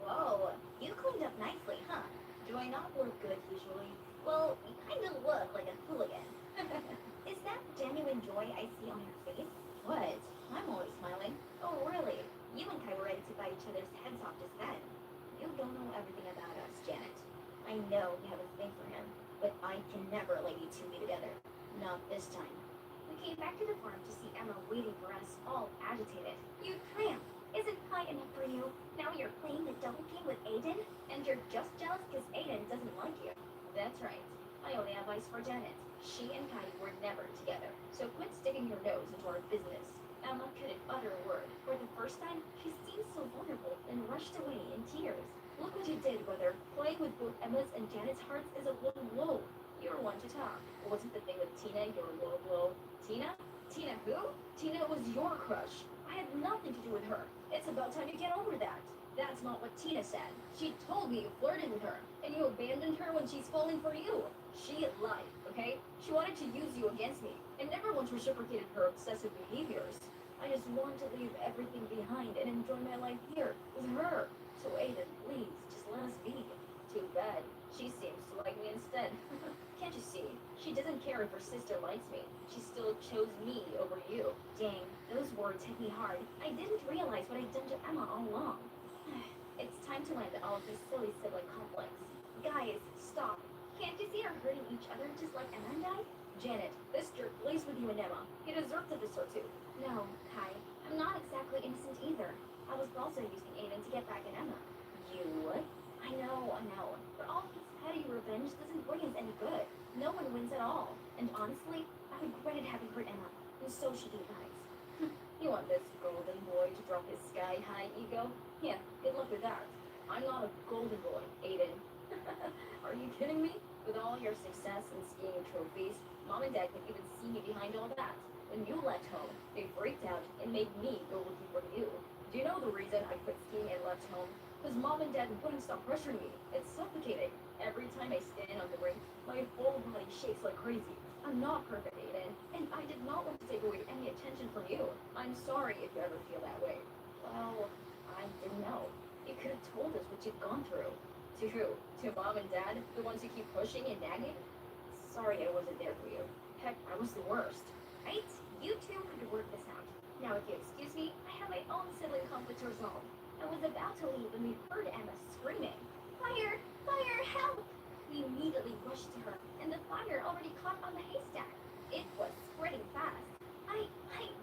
Whoa, you cleaned up nicely, huh? Do I not look good usually? Well, you kind of look like a hooligan. Is that genuine joy I see on your face? What? I'm always smiling. Oh, really? You and Kai were ready to bite each other's heads off just then. You don't know everything about us, Janet. I know you have a thing for him, but I can never let you two be together. Not this time. We came back to the farm to see Emma waiting for us, all agitated. You tramp! Isn't Kai enough for you? Now you're playing the double game with Aiden? And you're just jealous because Aiden doesn't like you. That's right. I only have eyes for Janet. She and Kai were never together, so quit sticking your nose into our business. Emma couldn't utter a word. For the first time, she seemed so vulnerable and rushed away in tears. Look what you did, brother. Playing with both Emma's and Janet's hearts is a low blow. You're one to talk. Wasn't the thing with Tina your low blow? Tina? Tina who? Tina was your crush. I had nothing to do with her. It's about time you get over that. That's not what Tina said. She told me you flirted with her, and you abandoned her when she's falling for you. She lied, okay? She wanted to use you against me, and never once reciprocated her obsessive behaviors. I just wanted to leave everything behind and enjoy my life here, with her. So Aiden, please, just let us be. Too bad. She seems to like me instead. Can't you see? She doesn't care if her sister likes me. She still chose me over you. Dang, those words hit me hard. I didn't realize what I'd done to Emma all along. It's time to end all of this silly sibling conflicts. Guys, stop. Can't you see her hurting each other just like Emma and I? Janet, this jerk plays with you and Emma. He deserves a this or two. No, Kai, I'm not exactly innocent either. I was also using Aiden to get back at Emma. You would? I know. But all this petty revenge doesn't bring us any good. No one wins at all. And honestly, I regretted having hurt Emma. And so should you guys. You want this golden boy to drop his sky-high ego? Yeah, good luck with that. I'm not a golden boy, Aiden. Are you kidding me? With all your success and skiing trophies, Mom and Dad could even see me behind all that. When you left home, they freaked out and made me go looking for you. Do you know the reason I quit skiing and left home? Because Mom and Dad wouldn't stop pressuring me. It's suffocating. Every time I stand on the rink, my whole body shakes like crazy. I'm not perfect, Aiden, and I did not want to take away any attention from you. I'm sorry if you ever feel that way. Well, I didn't know. You could have told us what you've gone through. To who? To Mom and Dad? The ones who keep pushing and nagging? Sorry I wasn't there for you. Heck, I was the worst. Right? You two could work this out. Now, if you excuse me, I have my own sibling conflict to resolve. I was about to leave when we heard Emma screaming, "Fire! Fire! Help!" We immediately rushed to her, and the fire already caught on the haystack. It was spreading fast. I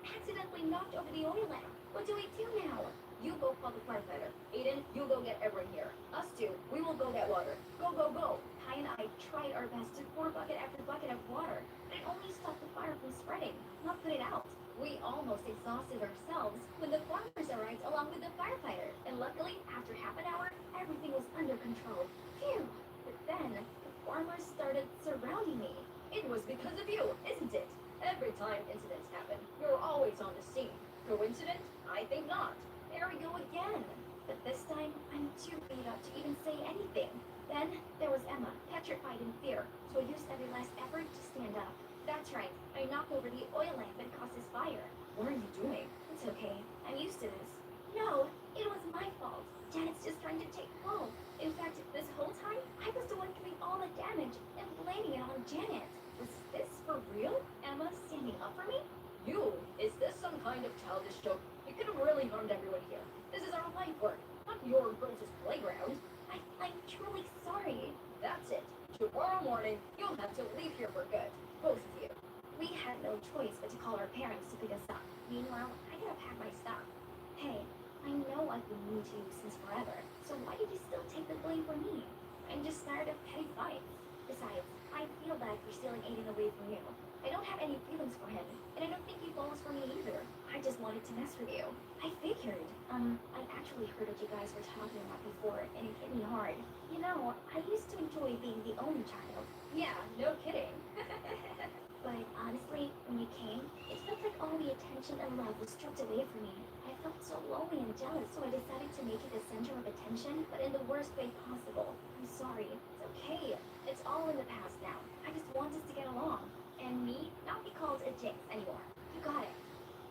accidentally knocked over the oil lamp. What do we do now? You go call the firefighter. Aiden, you go get everyone here. Us two, we will go get water. Go, go, go. Kai and I tried our best to pour bucket after bucket of water, but it only stopped the fire from spreading, not put it out. We almost exhausted ourselves when the farmers arrived along with the firefighter, and luckily, after half an hour, everything was under control. Phew! But then, the farmers started surrounding me. It was because of you, isn't it? Every time incidents happen, you're always on the scene. Coincidence? I think not. There we go again. But this time, I'm too beat up to even say anything. Then, there was Emma, petrified in fear, so I used every last effort to stand up. That's right, I knocked over the oil lamp that causes fire. What are you doing? It's okay, I'm used to this. No, it was my fault. Janet's just trying to take full. In fact, this whole time, I was the one doing all the damage and blaming it on Janet. Was this for real? Emma standing up for me? You? Is this some kind of childish joke? You could have really harmed everyone here. This is our life work, not your girls' playground. I'm truly sorry. That's it. Tomorrow morning, you'll have to leave here for good. Both of you. We had no choice but to call our parents to pick us up. Meanwhile, I gotta pack my stuff. Hey, I know I've been mean to you since forever, so why did you still take the blame for me? I'm just tired of petty fights. Besides, I feel bad for stealing Aiden away from you. I don't have any feelings for him, and I don't think he falls for me either. I just wanted to mess with you. I figured. I actually heard what you guys were talking about before, and it hit me hard. You know, I used to enjoy being the only child. Yeah, no kidding. But honestly, when you came, it felt like all the attention and love was stripped away from me. I felt so lonely and jealous, so I decided to make you the center of attention, but in the worst way possible. I'm sorry. It's okay. It's all in the past now. I just want us to get along. And me not be called a jinx anymore. You got it.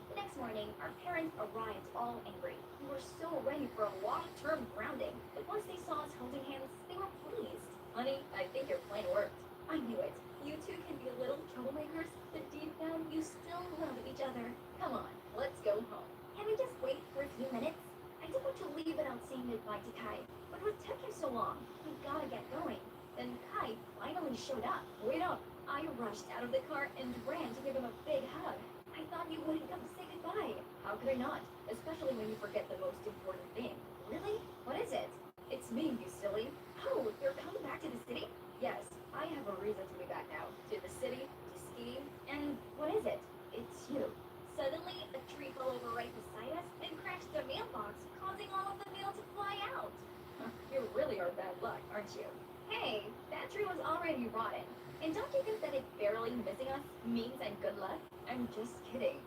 The next morning, our parents arrived all angry. We were so ready for a long-term grounding, but once they saw us holding hands, they were pleased. Honey, I think your plan worked. I knew it. You two can be little troublemakers, but deep down, you still love each other. Come on, let's go home. Can we just wait for a few minutes? I didn't want to leave without saying goodbye to Kai, but what took you so long? We gotta get going. Then Kai finally showed up. Wait up. I rushed out of the car and ran to give him a big hug. I thought you wouldn't come to say goodbye. How could I not? Especially when you forget the most important thing. Really? What is it? It's me, you silly. Oh, you're coming back to the city? Yes, I have a reason to be back now. To the city, to ski, and what is it? It's you. Suddenly, a tree fell luck, aren't you? Hey, that tree was already rotten. And don't you think that it barely missing us means and good luck? I'm just kidding.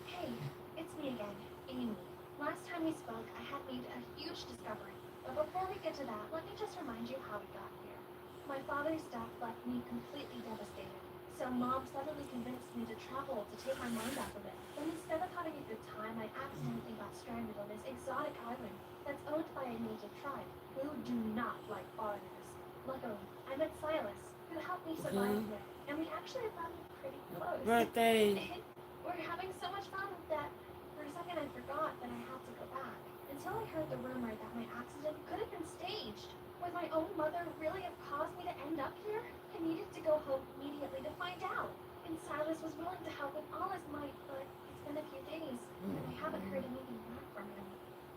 Hey, it's me again, Amy. Last time we spoke, I had made a huge discovery. But before we get to that, let me just remind you how we got here. My father's death left me completely devastated. So Mom suddenly convinced me to travel to take my mind off of it. But instead of having a good time, I accidentally got stranded on this exotic island that's owned by a native tribe who do not like foreigners. Luckily, I met Silas, who helped me survive here, and we actually have gotten pretty close. Birthday. We're having so much fun that for a second I forgot that I had to go back. Until I heard the rumor that my accident could have been staged. Would my own mother really have caused me to end up here? I needed to go home immediately to find out. And Silas was willing to help with all his might, but it's been a few days, and I haven't heard anything back from him.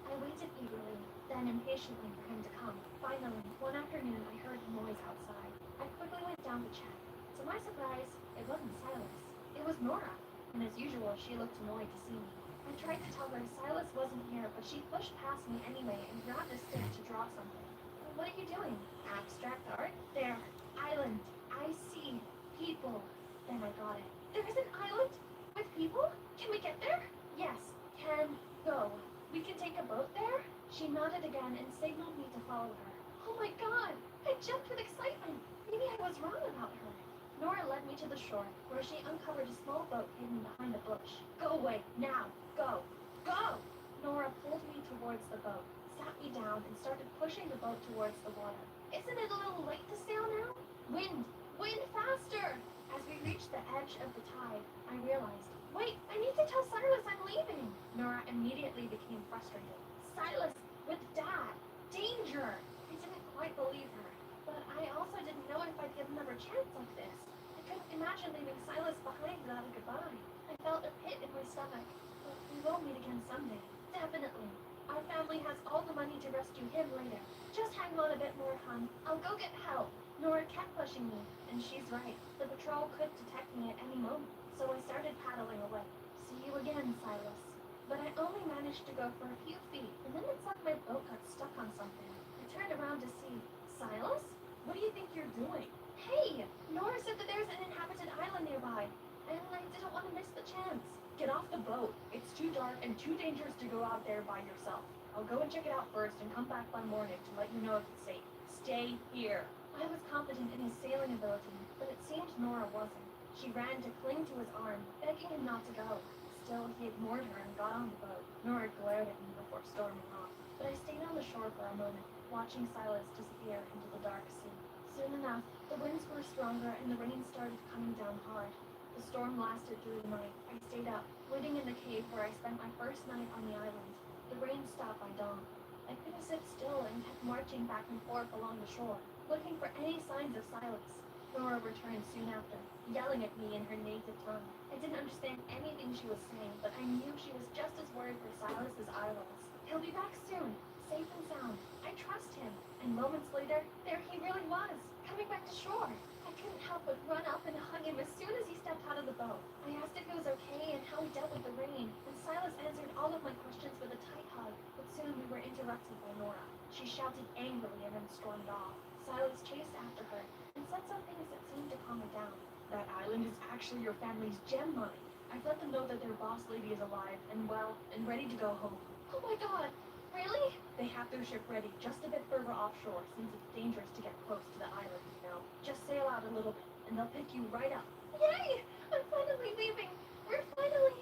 I waited eagerly, then impatiently for him to come. Finally, one afternoon I heard a noise outside. I quickly went down to check. To my surprise, it wasn't Silas. It was Nora. And as usual, she looked annoyed to see me. I tried to tell her Silas wasn't here, but she pushed past me anyway and grabbed a stick to draw something. What are you doing? Abstract art? There. Island. I see. People. Then I got it. There is an island? With people? Can we get there? Yes. Can go. We can take a boat there? She nodded again and signaled me to follow her. Oh my god! I jumped with excitement. Maybe I was wrong about her. Nora led me to the shore, where she uncovered a small boat hidden behind a bush. Go away, now, go, go! Nora pulled me towards the boat, sat me down, and started pushing the boat towards the water. Isn't it a little late to sail now? Wind, wind faster! As we reached the edge of the tide, I realized, wait, I need to tell Silas I'm leaving! Nora immediately became frustrated. Silas, with Dad, danger! I didn't quite believe her. But I also didn't know if I'd get another chance like this. I couldn't imagine leaving Silas behind without a goodbye. I felt a pit in my stomach. But we will meet again someday. Definitely. Our family has all the money to rescue him later. Just hang on a bit more, hon. I'll go get help. Nora kept pushing me, and she's right. The patrol could detect me at any moment. So I started paddling away. See you again, Silas. But I only managed to go for a few feet, and then it's like my boat got stuck on something. I turned around to see Silas? What do you think you're doing? Hey! Nora said that there's an inhabited island nearby, and I didn't want to miss the chance. Get off the boat. It's too dark and too dangerous to go out there by yourself. I'll go and check it out first and come back by morning to let you know if it's safe. Stay here. I was confident in his sailing ability, but it seemed Nora wasn't. She ran to cling to his arm, begging him not to go. Still, he ignored her and got on the boat. Nora glared at me before storming off, but I stayed on the shore for a moment, watching Silas disappear into the dark sea. Soon enough, the winds grew stronger and the rain started coming down hard. The storm lasted through the night. I stayed up, waiting in the cave where I spent my first night on the island. The rain stopped by dawn. I couldn't sit still and kept marching back and forth along the shore, looking for any signs of Silas. Nora returned soon after, yelling at me in her native tongue. I didn't understand anything she was saying, but I knew she was just as worried for Silas as I was. He'll be back soon, safe and sound. I trust him. And moments later, there he really was, coming back to shore. I couldn't help but run up and hug him as soon as he stepped out of the boat. I asked if he was okay and how he dealt with the rain, and Silas answered all of my questions with a tight hug. But soon we were interrupted by Nora. She shouted angrily and then stormed off. Silas chased after her and said some things that seemed to calm her down. That island is actually your family's gem mine. I've let them know that their boss lady is alive and well and ready to go home. Oh my god! Really? They have their ship ready just a bit further offshore since it's dangerous to get close to the island, you know. Just sail out a little bit and they'll pick you right up. Yay! I'm finally leaving! We're finally...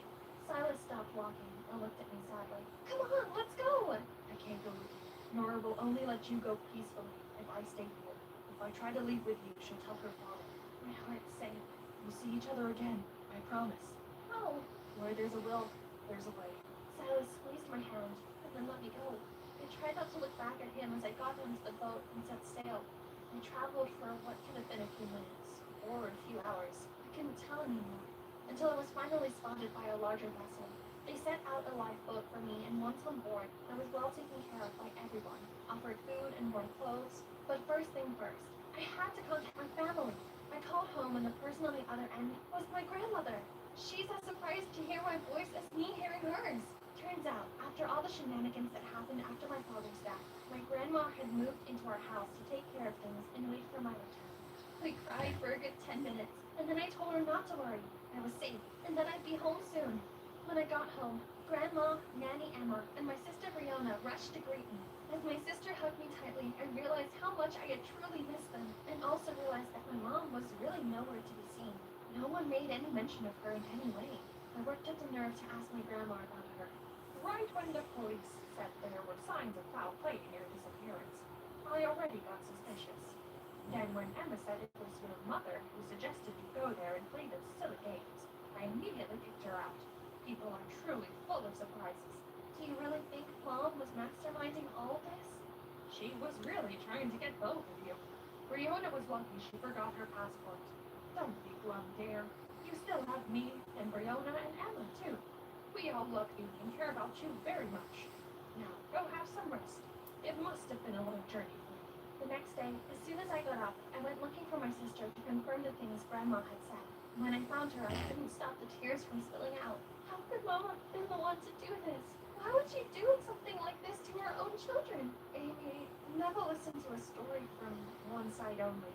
Silas stopped walking and looked at me sadly. Come on, let's go! I can't go with you. Nora will only let you go peacefully if I stay here. If I try to leave with you, she'll tell her father. My heart sank. We'll see each other again, I promise. Oh! Where there's a will, there's a way. Silas squeezed my hand and let me go. I tried not to look back at him as I got into the boat and set sail. I traveled for what could have been a few minutes, or a few hours. I couldn't tell anymore, until I was finally spotted by a larger vessel. They sent out a lifeboat for me, and once on board, I was well taken care of by everyone, offered food and warm clothes. But first thing first, I had to contact my family. I called home, and the person on the other end was my grandmother. She's as surprised to hear my voice as me hearing hers. Turns out, after all the shenanigans that happened after my father's death, my Grandma had moved into our house to take care of things and wait for my return. We cried for a good 10 minutes, and then I told her not to worry. I was safe, and that I'd be home soon. When I got home, Grandma, Nanny Emma, and my sister Brianna rushed to greet me. As my sister hugged me tightly, I realized how much I had truly missed them, and also realized that my mom was really nowhere to be seen. No one made any mention of her in any way. I worked up the nerve to ask my grandma about her. Right when the police said there were signs of foul play in your disappearance, I already got suspicious. Then when Emma said it was your mother who suggested you go there and play those silly games, I immediately kicked her out. People are truly full of surprises. Do you really think Mom was masterminding all this? She was really trying to get both of you. Brianna was lucky she forgot her passport. Don't be glum, dear. You still have me, and Brianna and Emma, too. We all love you and care about you very much. Now, go have some rest. It must have been a long journey for you. The next day, as soon as I got up, I went looking for my sister to confirm the things Grandma had said. When I found her, I couldn't stop the tears from spilling out. How could Mom have been the one to do this? Why would she do something like this to her own children? Amy, never listen to a story from one side only.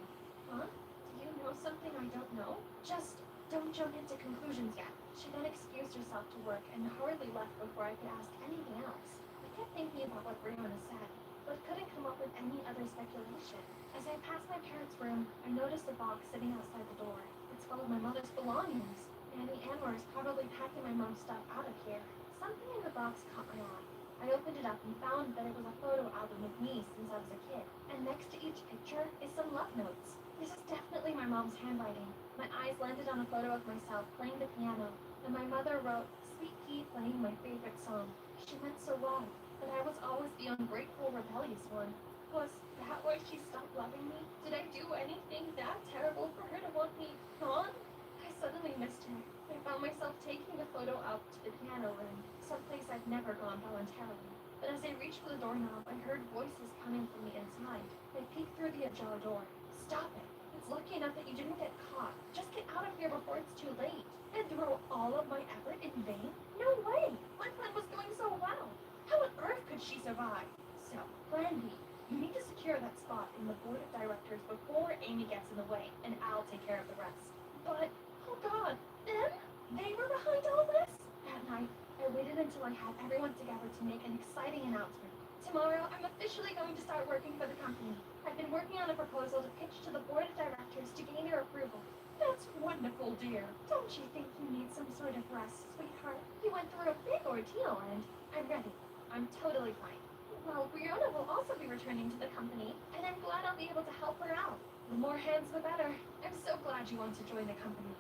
Huh? Do you know something I don't know? Just don't jump into conclusions yet. She then excused herself to work and hurriedly left before I could ask anything else. I kept thinking about what Brianna said, but couldn't come up with any other speculation. As I passed my parents' room, I noticed a box sitting outside the door. It's full of my mother's belongings. Nanny Anwar is probably packing my mom's stuff out of here. Something in the box caught my eye. I opened it up and found that it was a photo album of me since I was a kid. And next to each picture is some love notes. This is definitely my mom's handwriting. My eyes landed on a photo of myself playing the piano, and my mother wrote, "Sweet pea playing my favorite song." She meant so well, but I was always the ungrateful, rebellious one. Was that why she stopped loving me? Did I do anything that terrible for her to want me gone? I suddenly missed her. I found myself taking the photo out to the piano room, someplace I'd never gone voluntarily. But as I reached for the doorknob, I heard voices coming from the inside. I peeked through the ajar door. Stop it. It's lucky enough that you didn't get caught. Just get out of here before it's too late. And throw all of my effort in vain? No way! My plan was going so well. How on earth could she survive? So, plan B. You need to secure that spot in the board of directors before Amy gets in the way, and I'll take care of the rest. But, oh God, them? They were behind all this? That night, I waited until I had everyone together to make an exciting announcement. Tomorrow, I'm officially going to start working for the company. I've been working on a proposal to pitch to the board of directors to gain their approval. That's wonderful, dear. Don't you think you need some sort of rest, sweetheart? You went through a big ordeal, and I'm ready. I'm totally fine. Well, Brianna will also be returning to the company, and I'm glad I'll be able to help her out. The more hands, the better. I'm so glad you want to join the company.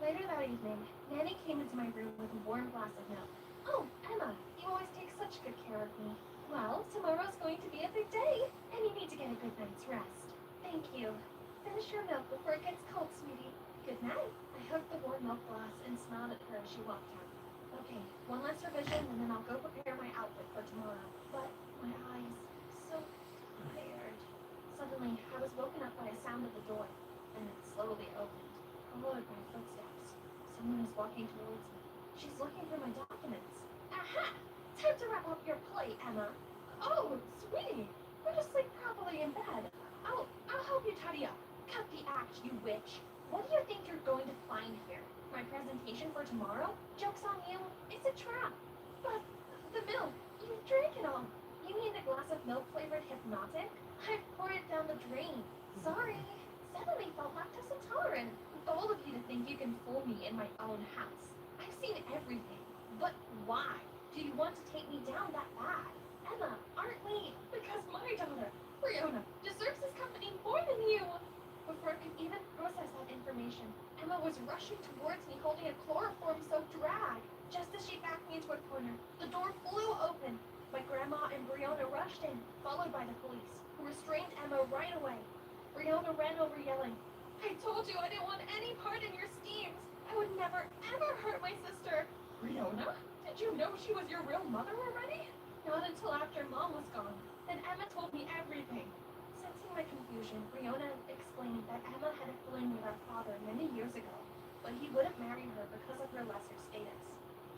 Later that evening, Nanny came into my room with a warm glass of milk. Oh, Emma, you always take such good care of me. Well, tomorrow's going to be a big day, and you need to get a good night's rest. Thank you. Finish your milk before it gets cold, sweetie. Good night. I hugged the warm milk glass and smiled at her as she walked out. Okay, one last revision, and then I'll go prepare my outfit for tomorrow. But my eyes, so tired. Suddenly, I was woken up by a sound at the door, and it slowly opened, followed by footsteps. Someone is walking towards me. She's looking for my documents. Aha! Time to wrap up your plate, Emma. Oh, sweetie, go to sleep properly in bed. I'll help you tidy up. Cut the act, you witch. What do you think you're going to find here? My presentation for tomorrow? Joke's on you. It's a trap. But the milk, you drank it all. You mean the glass of milk-flavored hypnotic? I poured it down the drain. Sorry. Suddenly felt lactose intolerant. Bold of you to think you can fool me in my own house. I've seen everything. But why? Do you want to take me down that bad? Emma, aren't we? Because my daughter, Brianna, deserves this company more than you. Before I could even process that information, Emma was rushing towards me holding a chloroform-soaked rag. Just as she backed me into a corner, the door flew open. My grandma and Brianna rushed in, followed by the police, who restrained Emma right away. Brianna ran over yelling, "I told you I didn't want any part in your schemes. I would never, ever hurt my sister." Brianna? Did you know she was your real mother already? Not until after Mom was gone. Then Emma told me everything. Sensing my confusion, Brianna explained that Emma had a fling with our father many years ago, but he wouldn't marry her because of her lesser status.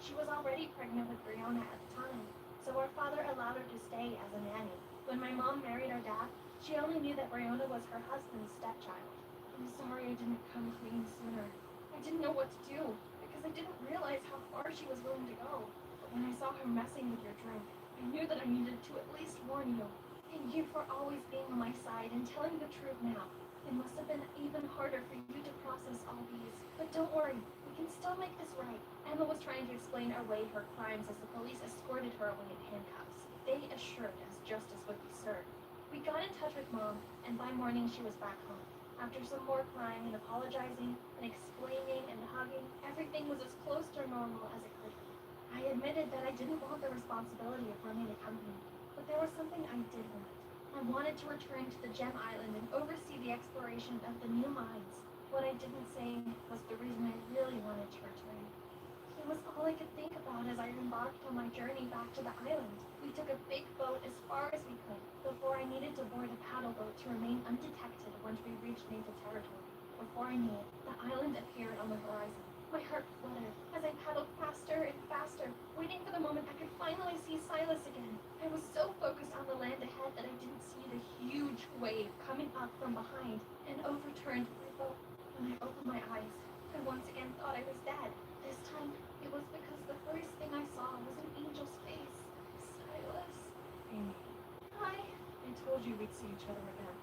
She was already pregnant with Brianna at the time, so our father allowed her to stay as a nanny. When my mom married our dad, she only knew that Brianna was her husband's stepchild. I'm sorry I didn't come clean sooner. I didn't know what to do, because I didn't realize how far she was willing to go. But when I saw her messing with your drink, I knew that I needed to at least warn you. Thank you for always being on my side and telling the truth now. It must have been even harder for you to process all these. But don't worry, we can still make this right. Emma was trying to explain away her crimes as the police escorted her away in handcuffs. They assured us justice would be served. We got in touch with Mom, and by morning she was back home. After some more crying and apologizing and explaining and hugging, everything was as close to normal as it could be. I admitted that I didn't want the responsibility of running the company, but there was something I did want. I wanted to return to the Gem Island and oversee the exploration of the new mines. What I didn't say was the reason I really wanted to return. It was all I could think about as I embarked on my journey back to the island. We took a big boat as far as we could, before I needed to board a paddle boat to remain undetected once we reached native territory. Before I knew it, the island appeared on the horizon. My heart fluttered as I paddled faster and faster, waiting for the moment I could finally see Silas again. I was so focused on the land ahead that I didn't see the huge wave coming up from behind and overturned my boat. When I opened my eyes, I once again thought I was dead. This time, it was because the first thing I saw was an angel's face. Silas. Amy. Hi. I told you we'd see each other again.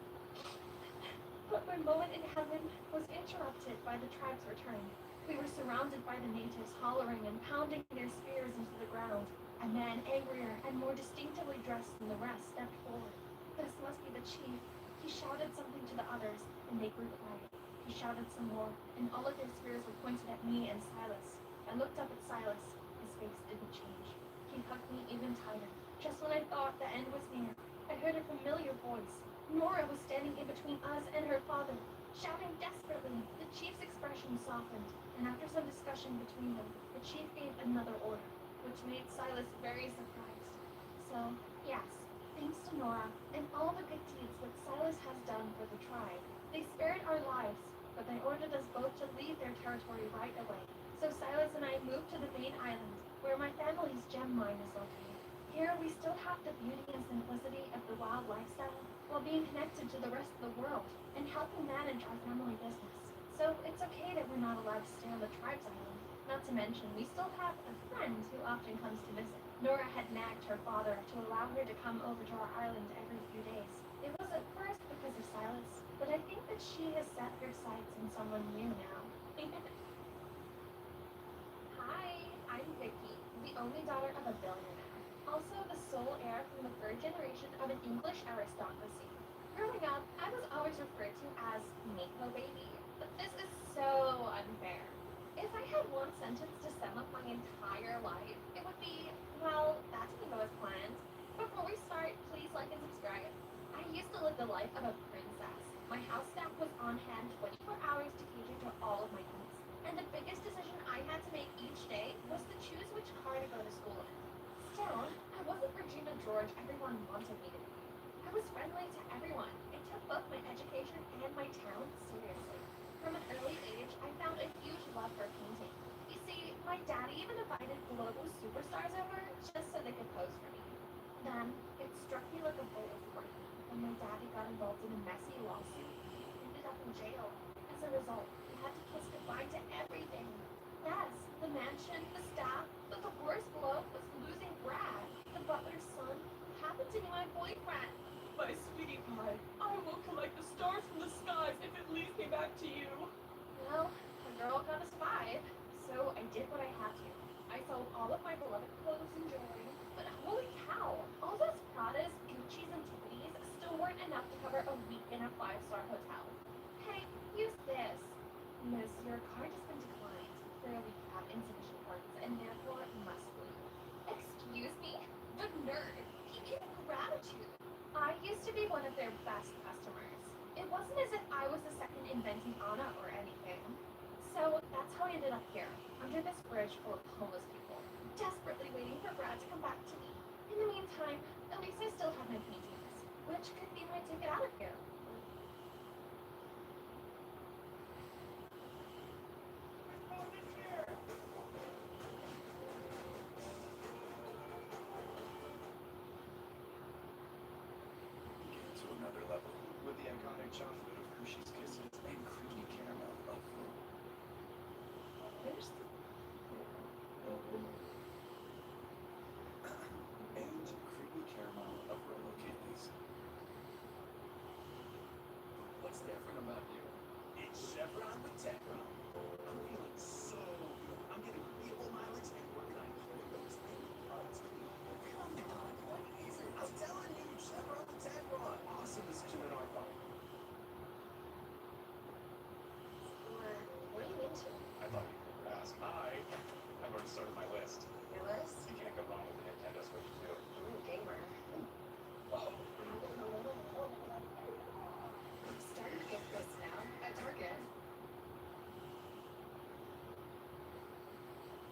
But my moment in heaven was interrupted by the tribe's return. We were surrounded by the natives hollering and pounding their spears into the ground. A man angrier and more distinctively dressed than the rest stepped forward. This must be the chief. He shouted something to the others, and they grew quiet. He shouted some more, and all of their spears were pointed at me and Silas. I looked up at Silas. His face didn't change. He hugged me even tighter. Just when I thought the end was near, I heard a familiar voice. Nora was standing in between us and her father, shouting desperately. The chief's expression softened, and after some discussion between them, the chief gave another order, which made Silas very surprised. So, yes, thanks to Nora and all the good deeds that Silas has done for the tribe, they spared our lives, but they ordered us both to leave their territory right away. So Silas and I moved to the main island, where my family's gem mine is located. Here we still have the beauty and simplicity of the wild lifestyle, while being connected to the rest of the world and helping manage our family business. So it's okay that we're not allowed to stay on the tribe's island. Not to mention, we still have a friend who often comes to visit. Nora had nagged her father to allow her to come over to our island every few days. It was at first because of Silas, but I think that she has set her sights on someone new now. Hi, I'm Vicky, the only daughter of a billionaire. Also the sole heir from the third generation of an English aristocracy. Growing up, I was always referred to as Mako Baby, but this is so unfair. If I had one sentence to sum up my entire life, it would be, well, that didn't go as planned. Before we start, please like and subscribe. I used to live the life of a princess. My house staff was on hand 24 hours to cater to all of my needs. And the biggest decision I had to make each day was to choose which car to go to school in. Still, I wasn't Regina George everyone wanted me to be. I was friendly to everyone. I took both my education and my talent seriously. From an early age, I found a huge love for painting. You see, my daddy even invited global superstars over just so they could pose for me. Then, it struck me like a bolt of lightning when my daddy got involved in a messy lawsuit. He ended up in jail. As a result, we had to kiss goodbye to everything. Yes, the mansion, the staff, but the worst blow was losing Brad, the butler's son, who happened to be my boyfriend. My sweetie pie, I will collect the stars from the skies if it leads me back to you. Well, a girl got a survive, so I did what I had to. I sold all of my beloved clothes and jewelry, but holy cow, all those Pradas, Gucci's, and Tweeties still weren't enough to cover a week in a 5-star hotel. Hey, use this. Miss, your card has been declined. Clearly you have insufficient funds and therefore must leave. Excuse me? The nerve! He gave gratitude! I used to be one of their best customers. It wasn't as if I was the second inventing Anna or anything. So that's how I ended up here, under this bridge full of homeless people, desperately waiting for Brad to come back to me. In the meantime, at least I still have my paintings, which could be my ticket out of here. another level with the iconic chocolate of Hershey's Kisses and creamy caramel of There's the and creamy caramel of Rolo candies. What's different about you? It's Chevron with Techron. I'm feeling so good. I'm getting vehicle mileage and working on keeping those things parts clean. Come on, what is it? I'm telling you, Chevron with Techron. Awesome decision in our phone. What are you into? I thought you would ask. I've already started my list. Your list? You can't go wrong with the Nintendo Switch 2. Ooh, gamer. Wow. I'm starting to get this now at Target.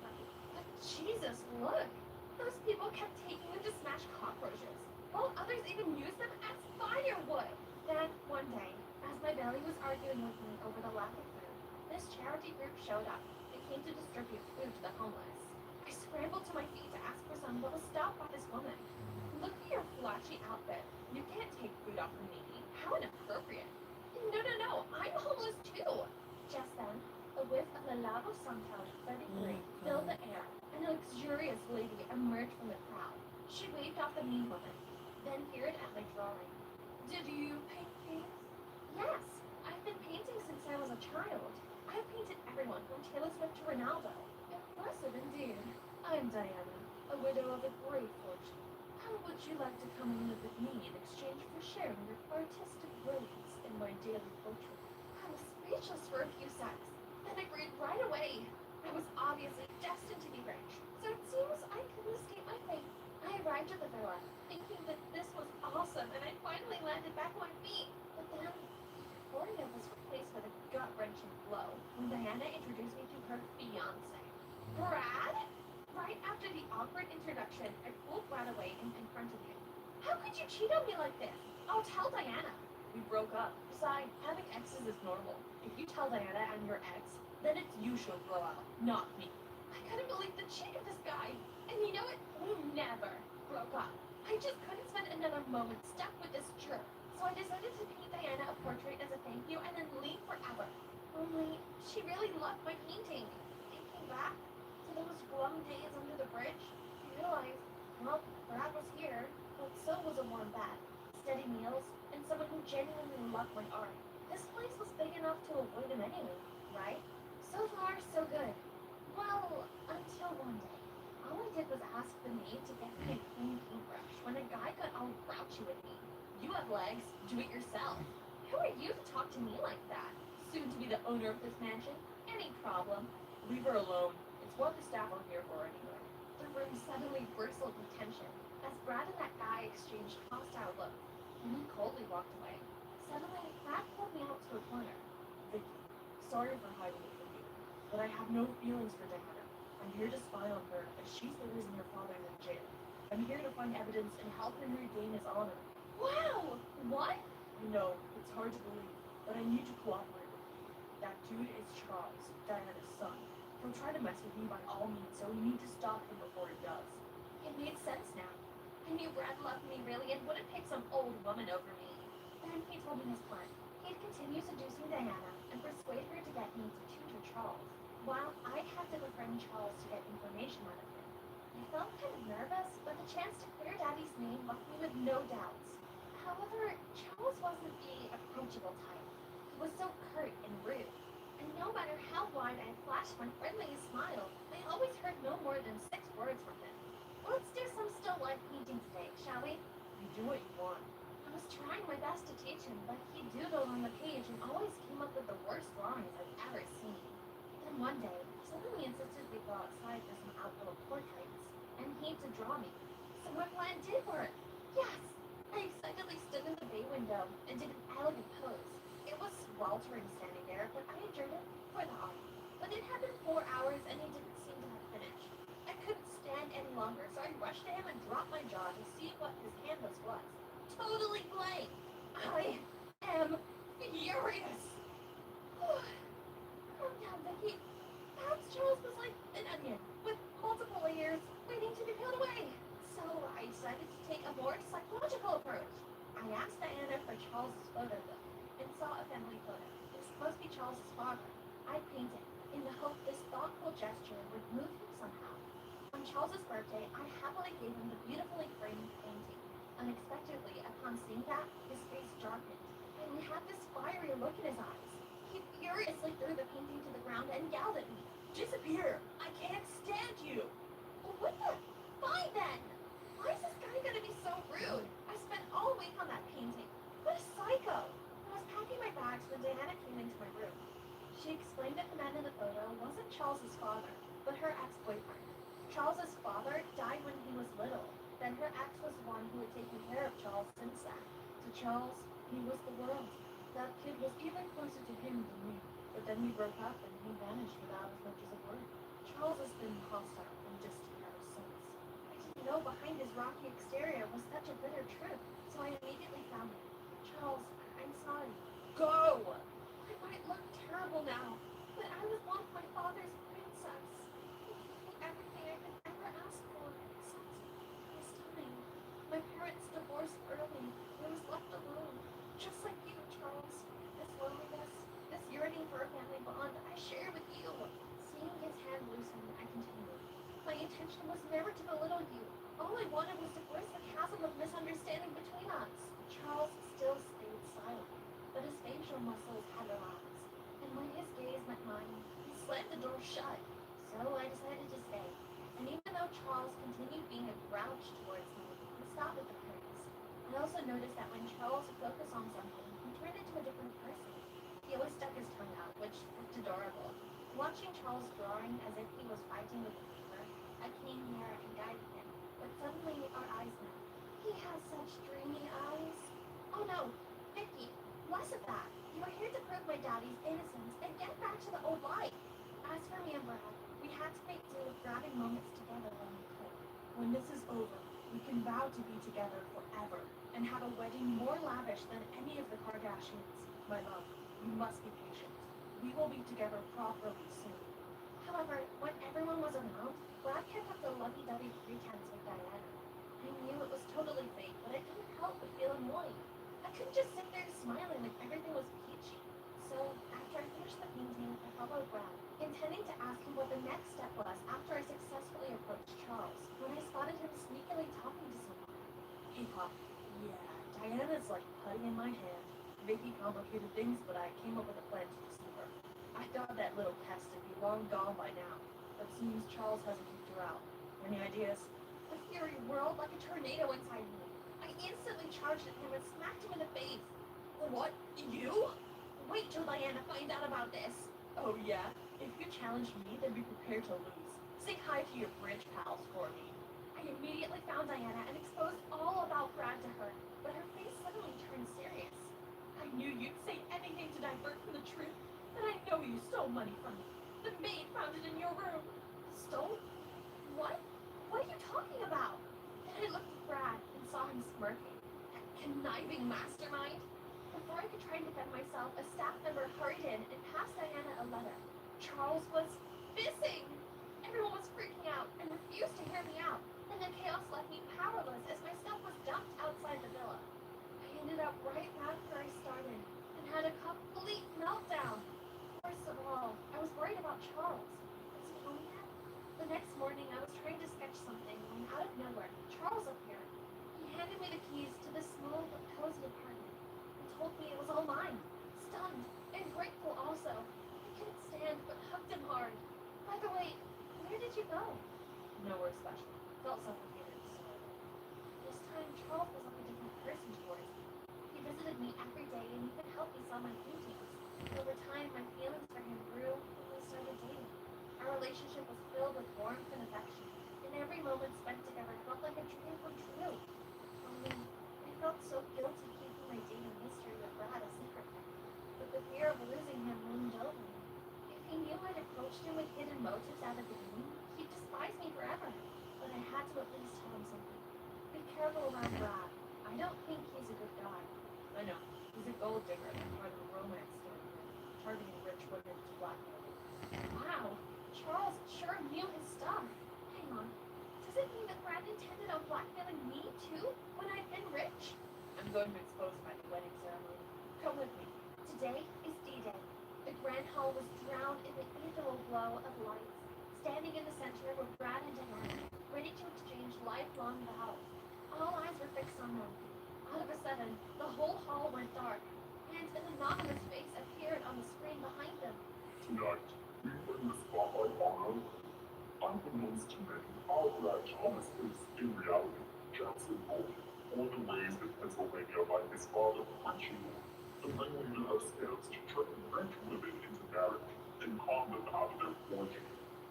But Jesus, look! Those people kept taking them to smash cockroaches, while others even used them as firewood. Then, one day, as my belly was arguing with me over the lack of food, this charity group showed up and came to distribute food to the homeless. I scrambled to my feet to ask for some, but was stopped by this woman. Look at your flashy outfit. You can't take food off of me. How inappropriate. No, I'm homeless too. Just then, a whiff of the Lavo Santal 33 filled the air, and a luxurious lady emerged from the crowd. She waved off the mean woman, then peered at my drawing. Did you paint these? Yes, I've been painting since I was a child. I've painted everyone from Taylor Swift to Ronaldo. Impressive indeed. I'm Diana, a widow of a great fortune. How would you like to come and live with me in exchange for sharing your artistic brilliance in my daily portrait? I was speechless for a few seconds, then agreed right away. I was obviously destined to be rich, so it seems I couldn't escape my fate. I arrived at the villa, thinking that this was awesome and I finally landed back on my feet. But then, euphoria was replaced with a gut-wrenching blow when Diana introduced me to her fiancé. Brad? Right after the awkward introduction, I pulled Brad away and confronted him. How could you cheat on me like this? I'll tell Diana. We broke up. Besides, having exes is normal. If you tell Diana I'm your ex, then it's you she'll throw out, not me. I couldn't believe the cheek of this guy. And you know what? We never broke up. I just couldn't spend another moment stuck with this jerk. So I decided to paint Diana a portrait as a thank you and then leave forever. Only, she really loved my painting. Thinking back to those glum days under the bridge, I realized, well, Brad was here, but so was a warm bed, steady meals, and someone who genuinely loved my art. This place was big enough to avoid him anyway, right? So far, so good. Well, until one day. All I did was ask the maid to get me a clean paintbrush when a guy got all grouchy with me. You have legs, do it yourself. Who are you to talk to me like that? Soon to be the owner of this mansion? Any problem? Leave her alone. It's what the staff are here for anyway. The room suddenly bristled with tension as Brad and that guy exchanged hostile looks, and he coldly walked away. Suddenly, Brad pulled me out to a corner. Vicky, sorry for hiding it from you, but I have no feelings for Diana. I'm here to spy on her, as she's the reason your father's in jail. I'm here to find evidence and help him regain his honor. Wow! What? I know, it's hard to believe, but I need to cooperate with you. That dude is Charles, Diana's son. He'll try to mess with me by all means, so we need to stop him before he does. It made sense now. I knew Brad loved me really and wouldn't pick some old woman over me. Then he told me his plan. He'd continue seducing Diana and persuade her to get me to tutor Charles, while I had to befriend Charles to get information out of him. I felt kind of nervous, but the chance to clear Daddy's name left me with no doubts. However, Charles wasn't the approachable type. He was so curt and rude. And no matter how wide I flashed my friendly smile, I always heard no more than 6 words from him. Let's do some still life painting today, shall we? You do what you want. I was trying my best to teach him, but he doodled on the page and always came up with the worst drawings I've ever seen. Then one day, suddenly insisted we go outside for some outdoor portraits, and he to draw me. So my plan did work. Yes! I excitedly stood in the bay window and did an elegant pose. It was sweltering standing there, but I enjoyed it for the art. But it had been 4 hours and he didn't seem to have finished. I couldn't stand any longer, so I rushed to him and dropped my jaw to see what his canvas was. Totally blank! I am furious! Calm down, Vicky. Perhaps Charles was like an onion, with multiple layers waiting to be peeled away. So I decided to take a more psychological approach. I asked Diana for Charles's photo book and saw a family photo. It was supposed to be Charles's father. I painted in the hope this thoughtful gesture would move him somehow. On Charles's birthday, I happily gave him the beautifully framed painting. Unexpectedly, upon seeing that, his face darkened, and he had this fiery look in his eyes. He furiously threw the painting to the ground and yelled at me, "Disappear! I can't stand you!" Well, what the? Fine then! Why is this guy gonna be so rude? I spent all week on that painting. What a psycho! I was packing my bags when Diana came into my room. She explained that the man in the photo wasn't Charles's father, but her ex-boyfriend. Charles's father died when he was little. Then her ex was the one who had taken care of Charles since then. To Charles, he was the world. That kid was even closer to him than me. But then we broke up and he vanished without as much as a word. Charles has been hostile and distant ever since. I didn't know behind his rocky exterior was such a bitter truth, so I immediately found him. "Charles, I'm sorry." Go! I might look terrible now, but I was once my father's princess. He gave me everything I could ever ask for, except his time. My parents divorced early. I was left alone, just like you, Charles. This loneliness, this yearning for a family bond, I share with you. Seeing his hand loosen, I continued. My intention was never to belittle you. All I wanted was to burst the chasm of misunderstanding between us. Charles still stayed silent, but his facial muscles had relaxed, and when his gaze met mine, he slammed the door shut. So I decided to stay. And even though Charles continued being a grouch towards me, he stopped at the praise. I also noticed that when Charles would focus on something, he turned into a different person. He always stuck his tongue out, which looked adorable. Watching Charles drawing as if he was fighting with the paper, I came near and guided him, but suddenly our eyes met. He has such dreamy eyes. Oh no, Vicky, less of that. You are here to prove my daddy's innocence and get back to the old life. As for me and Brad, we had to make do with grabbing moments together when we could. When this is over, we can vow to be together forever and have a wedding more lavish than any of the Kardashians. My love, you must be patient. We will be together properly soon. However, when everyone was around, Brad kept up the lovey-dovey pretense with Diana. I knew it was totally fake, but I couldn't help but feel annoyed. I couldn't just sit there smiling like everything was peachy. So, after I finished the painting, I followed Brad, intending to ask him what the next step was after I successfully approached Charles, when I spotted him sneakily talking to someone. Hey, Pop. Yeah, Diana's like putty in my hand. Vicky complicated things, but I came up with a plan to deceive her. I thought that little pest would be long gone by now, but seems Charles hasn't kicked her out. Any ideas? The fury whirled like a tornado inside me. I instantly charged at him and smacked him in the face. What? You? Wait till Diana finds out about this. Oh yeah? If you challenge me, then be prepared to lose. Say hi to your bridge pals for me. I immediately found Diana and exposed all about Brad to her, but her face suddenly turned serious. I knew you'd say anything to divert from the truth, but I know you stole money from me. The maid found it in your room. Stole? What? What are you talking about? Then I looked at Brad and saw him smirking. That conniving mastermind. Before I could try and defend myself, a staff member hurried in and passed Diana a letter. Charles was missing. Everyone was freaking out and refused to hear me out. And the chaos left me powerless as my stuff was dumped outside the villa. I ended up right back where I started and had a complete meltdown. First of all, I was worried about Charles. Was he home yet? The next morning, I was trying to sketch something when out of nowhere, Charles appeared. He handed me the keys to this small but cozy apartment and told me it was all mine. Stunned and grateful also. I couldn't stand but hugged him hard. By the way, where did you go? Nowhere special. Felt suffocated, so. This time, Charles was like a different person towards me. He visited me every day and even helped me sell my paintings. Over time, my feelings for him grew and we started dating. Our relationship was filled with warmth and affection, and every moment spent together felt like a dream come true. Only, I felt so guilty keeping my dating history with Brad a secret from me, but the fear of losing him loomed over me. If he knew I'd approached him with hidden motives at the beginning, he'd despise me forever. But I had to at least tell him something. Be careful around Brad. I don't think he's a good guy. I know, he's a gold digger and part of a romance story, targeting rich women to blackmail them. Wow, Charles sure knew his stuff. Hang on, does it mean that Brad intended on blackmailing me too when I've been rich? I'm going to expose my wedding ceremony. Come with me. Today is D-Day. The grand hall was drowned in the ethereal glow of lights. Standing in the center were Brad and Diana, ready to exchange lifelong vows. All eyes were fixed on them. All of a sudden, the whole hall went dark, and an anonymous face appeared on the screen behind them. Tonight, we bring the spotlight on unbeknownst to many, our Brad Thomas is, in reality, Jackson Hole, born and raised in Pennsylvania by his father, Archie Hole, the ringleader of scams to trick French women into marriage and con them out of their fortune.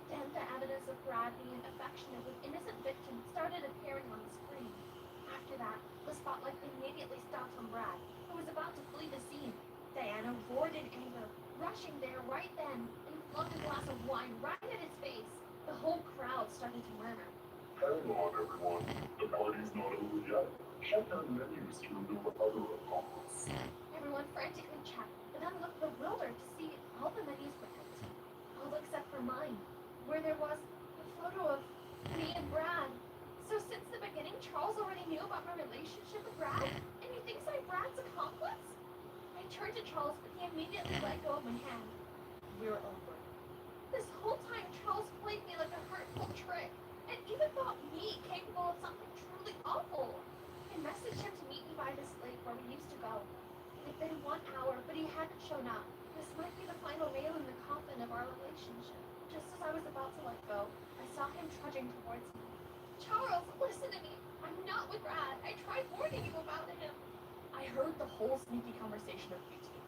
Then the evidence of Brad being affectionate with innocent victims started appearing on the screen. After that, the spotlight immediately stopped on Brad, who was about to flee the scene. Diana roared in anger, rushing there right then, and flung a glass of wine right at his face. The whole crowd started to murmur. Hang on, everyone. The party's not over yet. Check our menus to reveal the other accomplice. Everyone frantically checked, but then looked bewildered to see all the menus were empty. All except for mine, where there was a photo of me and Brad. So since the beginning, Charles already knew about my relationship with Brad, and he thinks I'm Brad's accomplice? I turned to Charles, but he immediately let go of my hand. We're over. This whole time, Charles played me like a hurtful trick, and even thought me capable of something truly awful. I messaged him to meet me by this lake where we used to go. It had been 1 hour, but he hadn't shown up. This might be the final nail in the coffin of our relationship. Just as I was about to let go, I saw him trudging towards me. Charles, listen to me. I'm not with Brad. I tried warning you about him. I heard the whole sneaky conversation of you two.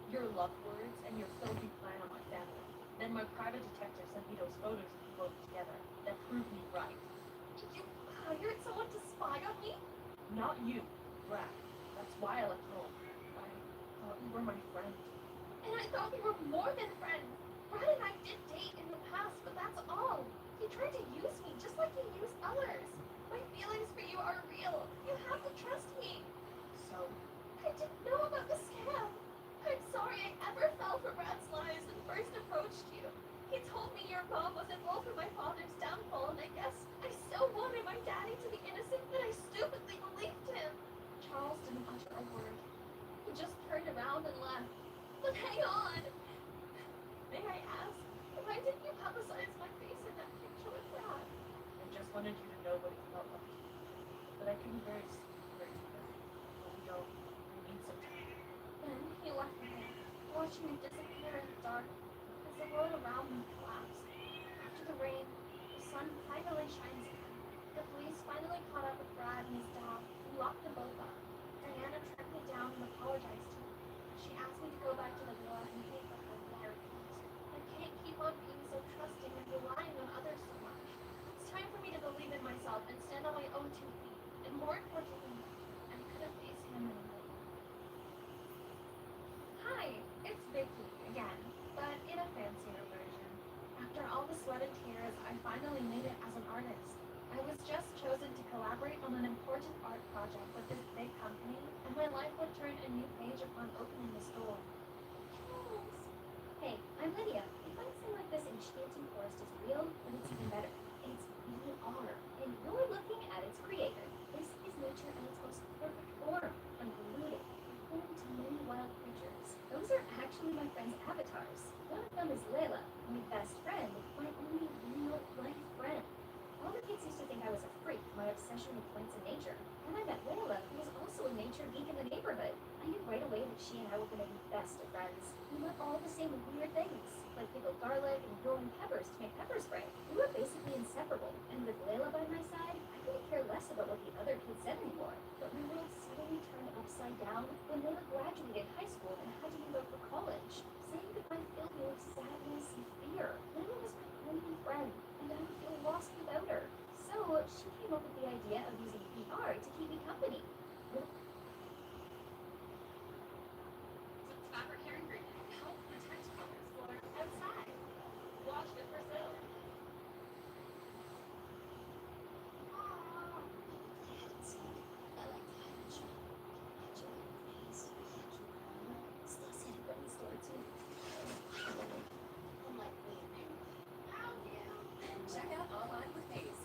Your love words and your filthy plan on my family. Then my private detective sent me those photos of you both together that proved me right. You hired someone to spy on me? Not you, Brad. That's why I left home. I thought you were my friend. And I thought we were more than friends. Brad and I did date in the past, but that's all. He tried to use me just like he used others. My feelings for you are real. You have to trust me. So? I didn't know about the scam. I'm sorry I ever fell for Brad's lies and first approached you. He told me your mom was involved in my father's downfall, and I guess I so wanted my daddy to be innocent that I stupidly believed him. Charles didn't utter a word. He just turned around and left. But hang on. May I ask, why didn't you publicize my face in that picture with Brad? I just wanted you to know what it felt like. But I couldn't very secret either. But we don't. We need some time. Then he left me there, watching me disappear in the dark as the world around me collapsed. After the rain, the sun finally shines again. The police finally caught up with Brad and his dad and locked them both up. Diana tracked me down and apologized to me. She asked me to go back to the villa and pay for her inheritance. I can't keep on being so trusting and relying on others so much. It's time for me to believe in myself and stand on my own 2 feet. And more importantly, I couldn't face him anymore. Hi, it's Vicky again, but in a fancier version. After all the sweat and tears, I finally made it as an artist. I was just chosen to collaborate on an important art project with this big company, and my life would turn a new page upon opening the store. Charles! Hey, I'm Lydia. If I say like this enchanting forest is real, then it's even better. It's VR, and you're looking at its creator. This is nature in its most perfect form, unpolluted, home to many wild creatures. Those are actually my friend's avatars. One of them is Layla, my best friend, my only real-life friend. All the kids used to think I was a freak, my obsession with plants and nature. Then I met Layla, who was also a nature geek in the neighborhood. I knew right away that she and I were going to be best of friends. We love all the same weird things, like pickled garlic and growing peppers to make pepper spray. We were basically inseparable, and with Layla by my side, I couldn't care less about what the other kids said anymore. But my world suddenly turned upside down when Layla graduated high school and had to move out for college. Saying goodbye filled me with sadness and fear. Layla was my only friend, and I would feel lost without her. So she came up with the idea of using VR to keep me company. Fabric hair ingredient help protect colors while they're outside. Washed it for sale. Check out online with Pace.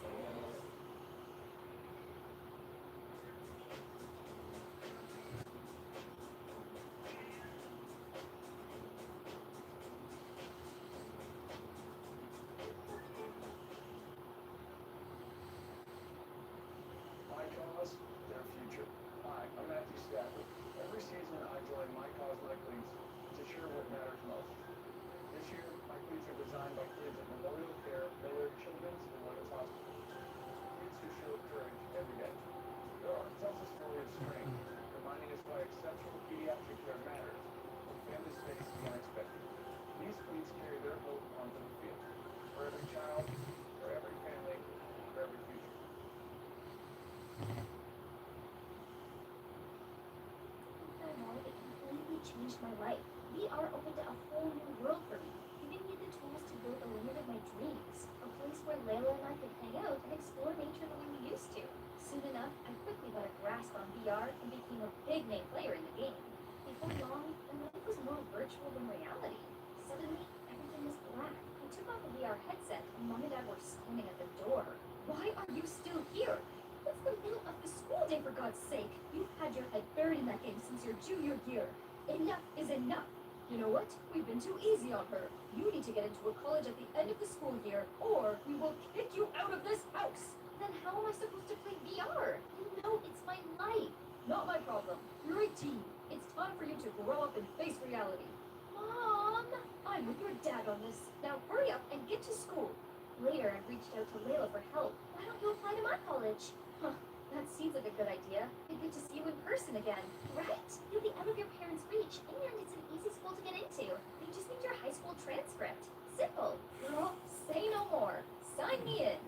changed my life. VR opened a whole new world for me, giving me the tools to build the land of my dreams, a place where Layla and I could hang out and explore nature the way we used to. Soon enough, I quickly got a grasp on VR and became a big name player in the game. Before long, my life was more virtual than reality. Suddenly, everything was black. I took off a VR headset and Mom and Dad were standing at the door. Why are you still here? It's the middle of the school day, for God's sake. You've had your head buried in that game since your junior year. Enough is enough. You know what? We've been too easy on her. You need to get into a college at the end of the school year, or we will kick you out of this house. Then how am I supposed to play VR? You know it's my life. Not my problem. You're 18. It's time for you to grow up and face reality. Mom! I'm with your dad on this. Now hurry up and get to school. Later, I reached out to Layla for help. Why don't you apply to my college? Huh, that seems like a good idea. I'd get to see you in person again, right? You'll be out of your parents' reach, and it's an easy school to get into. They just need your high school transcript. Simple. Girl, say no more. Sign me in.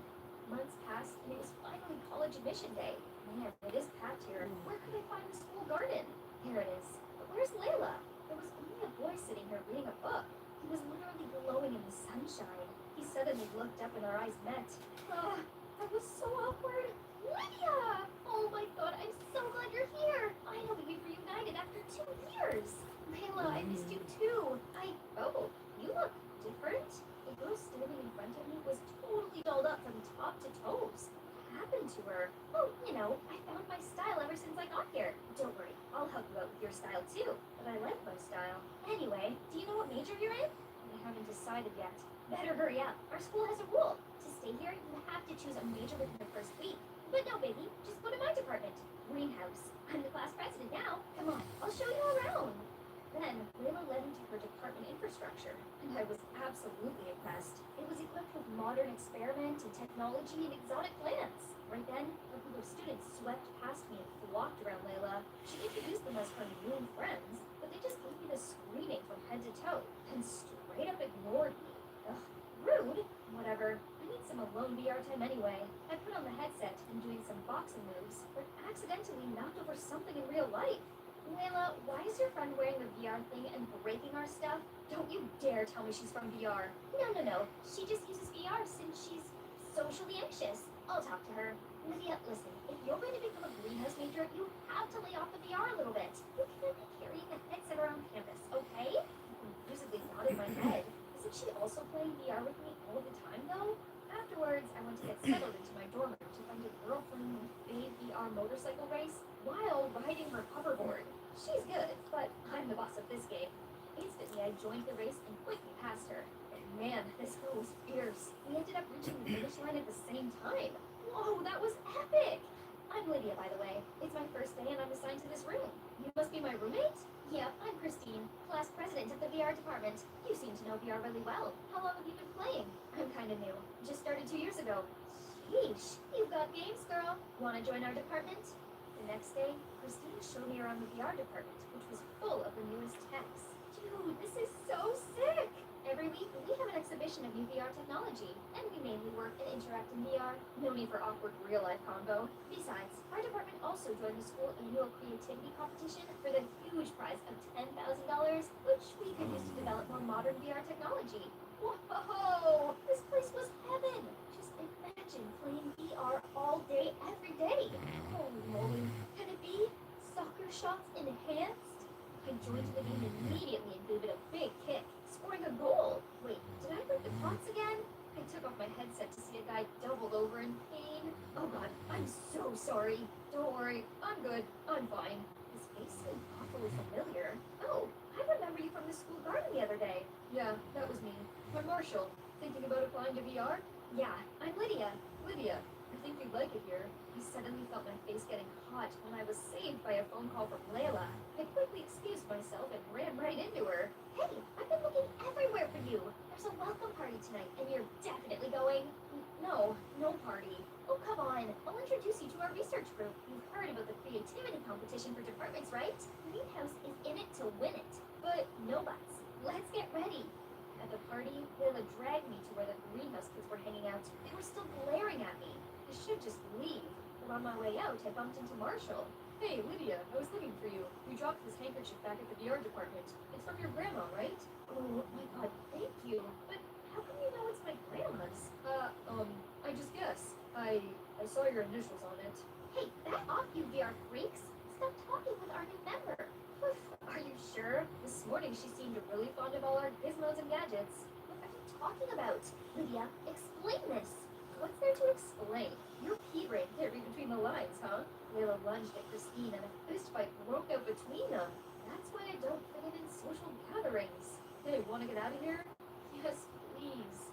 Months passed, and it was finally college admission day. Man, it is packed here. Where could I find the school garden? Here it is. But where's Layla? There was only a boy sitting here reading a book. He was literally glowing in the sunshine. He suddenly looked up and our eyes met. Ah, that was so awkward. Lydia! Oh my god, I'm so glad you're here. Finally, we've reunited after 2 years. Layla, I missed you too. Oh, you look different. The girl standing in front of me was totally dolled up from top to toes. What happened to her? Oh, I found my style ever since I got here. Don't worry, I'll help you out with your style too. But I like my style. Anyway, do you know what major you're in? I haven't decided yet. Better hurry up. Our school has a rule. To stay here, you have to choose a major within the first week. But no, baby, just go to my department. Greenhouse. I'm the class president now. Come on, I'll show you around. Then, Layla led me to her department infrastructure, and I was absolutely impressed. It was equipped with modern experiment and technology and exotic plants. Right then, a group of students swept past me and flocked around Layla. She introduced them as her new friends, but they just gave me the screaming from head to toe, and straight up ignored me. Ugh, rude. Whatever. I need some alone VR time anyway. I put on the headset and doing some boxing moves, but accidentally knocked over something in real life. Layla, why is your friend wearing the VR thing and breaking our stuff? Don't you dare tell me she's from VR. No. She just uses VR since she's socially anxious. I'll talk to her. Lydia, listen, if you're going to become a greenhouse major, you have to lay off the VR a little bit. You can't be carrying a headset around campus, okay? I confusedly nodded my head. Isn't she also playing VR with me all the time, though? Afterwards, I went to get settled into my dorm room to find a girl playing a big VR motorcycle race while riding her hoverboard. She's good, but I'm the boss of this game. Instantly, I joined the race and quickly passed her. And man, this girl was fierce. We ended up reaching the finish line at the same time. Whoa, that was epic! I'm Lydia, by the way. It's my first day and I'm assigned to this room. You must be my roommate? Yep, I'm Christine, class president of the VR department. You seem to know VR really well. How long have you been playing? I'm kinda new. Just started 2 years ago. Sheesh, you've got games, girl. Wanna join our department? The next day, Christine showed me around the VR department, which was full of the newest techs. Dude, this is so sick! Every week, we have an exhibition of new VR technology, and we mainly work and interact in VR. No need for awkward real-life combo. Besides, our department also joined the school annual creativity competition for the huge prize of $10,000, which we could use to develop more modern VR technology. Whoa! This place was heaven! Just imagine playing VR all day, every day. Holy moly. Can it be? Soccer shots enhanced? I joined the game immediately and gave it a big kick, scoring a goal. Wait, did I break the clocks again? I took off my headset to see a guy doubled over in pain. Oh god, I'm so sorry. Don't worry, I'm good. I'm fine. His face seemed awfully familiar. Oh, I remember you from the school garden the other day. Yeah, that was me. I'm Marshall. Thinking about applying to VR? Yeah, I'm Lydia. Lydia, I think you'd like it here. I suddenly felt my face getting hot when I was saved by a phone call from Layla. I quickly excused myself and ran right into her. Hey, I've been looking everywhere for you. There's a welcome party tonight, and you're definitely going. No party. Oh, come on. I'll introduce you to our research group. You've heard about the creativity competition for departments, right? Greenhouse is in it to win it. But no buts. Let's get ready. At the party, Layla dragged me to where the greenhouse kids were hanging out. They were still glaring at me. I should just leave. But on my way out, I bumped into Marshall. Hey, Lydia, I was looking for you. You dropped this handkerchief back at the VR department. It's from your grandma, right? Oh my god, thank you. But how come you know it's my grandma's? I just guess. I saw your initials on it. Hey, back off, you VR freaks! Stop talking with our new member. Oof, are you sure? This morning she seemed really fond of all our gizmos and gadgets. What are you talking about? Lydia, explain this. What's there to explain? Your P-brain can't read between the lines, huh? Layla lunged at Christine and a fistfight broke out between them. That's why I don't fit in social gatherings. Hey, wanna get out of here? Yes, please.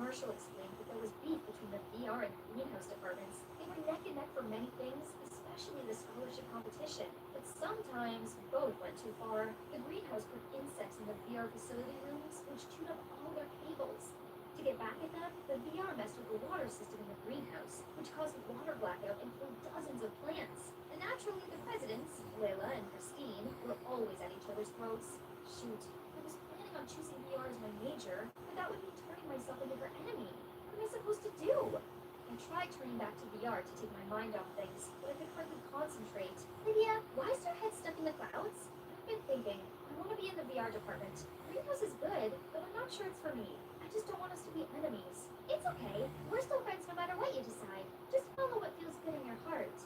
Marshall explained that there was beef between the VR and greenhouse departments. They were neck and neck for many things, especially the scholarship competition. But sometimes both went too far. The greenhouse put insects in the VR facility rooms, which chewed up all their cables. To get back at them, the VR messed with the water system in the greenhouse, which caused water blackout and killed dozens of plants. And naturally, the presidents, Layla and Christine, were always at each other's throats. Shoot, I was planning on choosing VR as my major, but that would be turning myself into her enemy. What am I supposed to do? I tried turning back to VR to take my mind off things, but I could hardly concentrate. Lydia, why is your head stuck in the clouds? I've been thinking. I want to be in the VR department. Greenhouse is good, but I'm not sure it's for me. I just don't want us to be enemies. It's okay. We're still friends no matter what you decide. Just follow what feels good in your heart.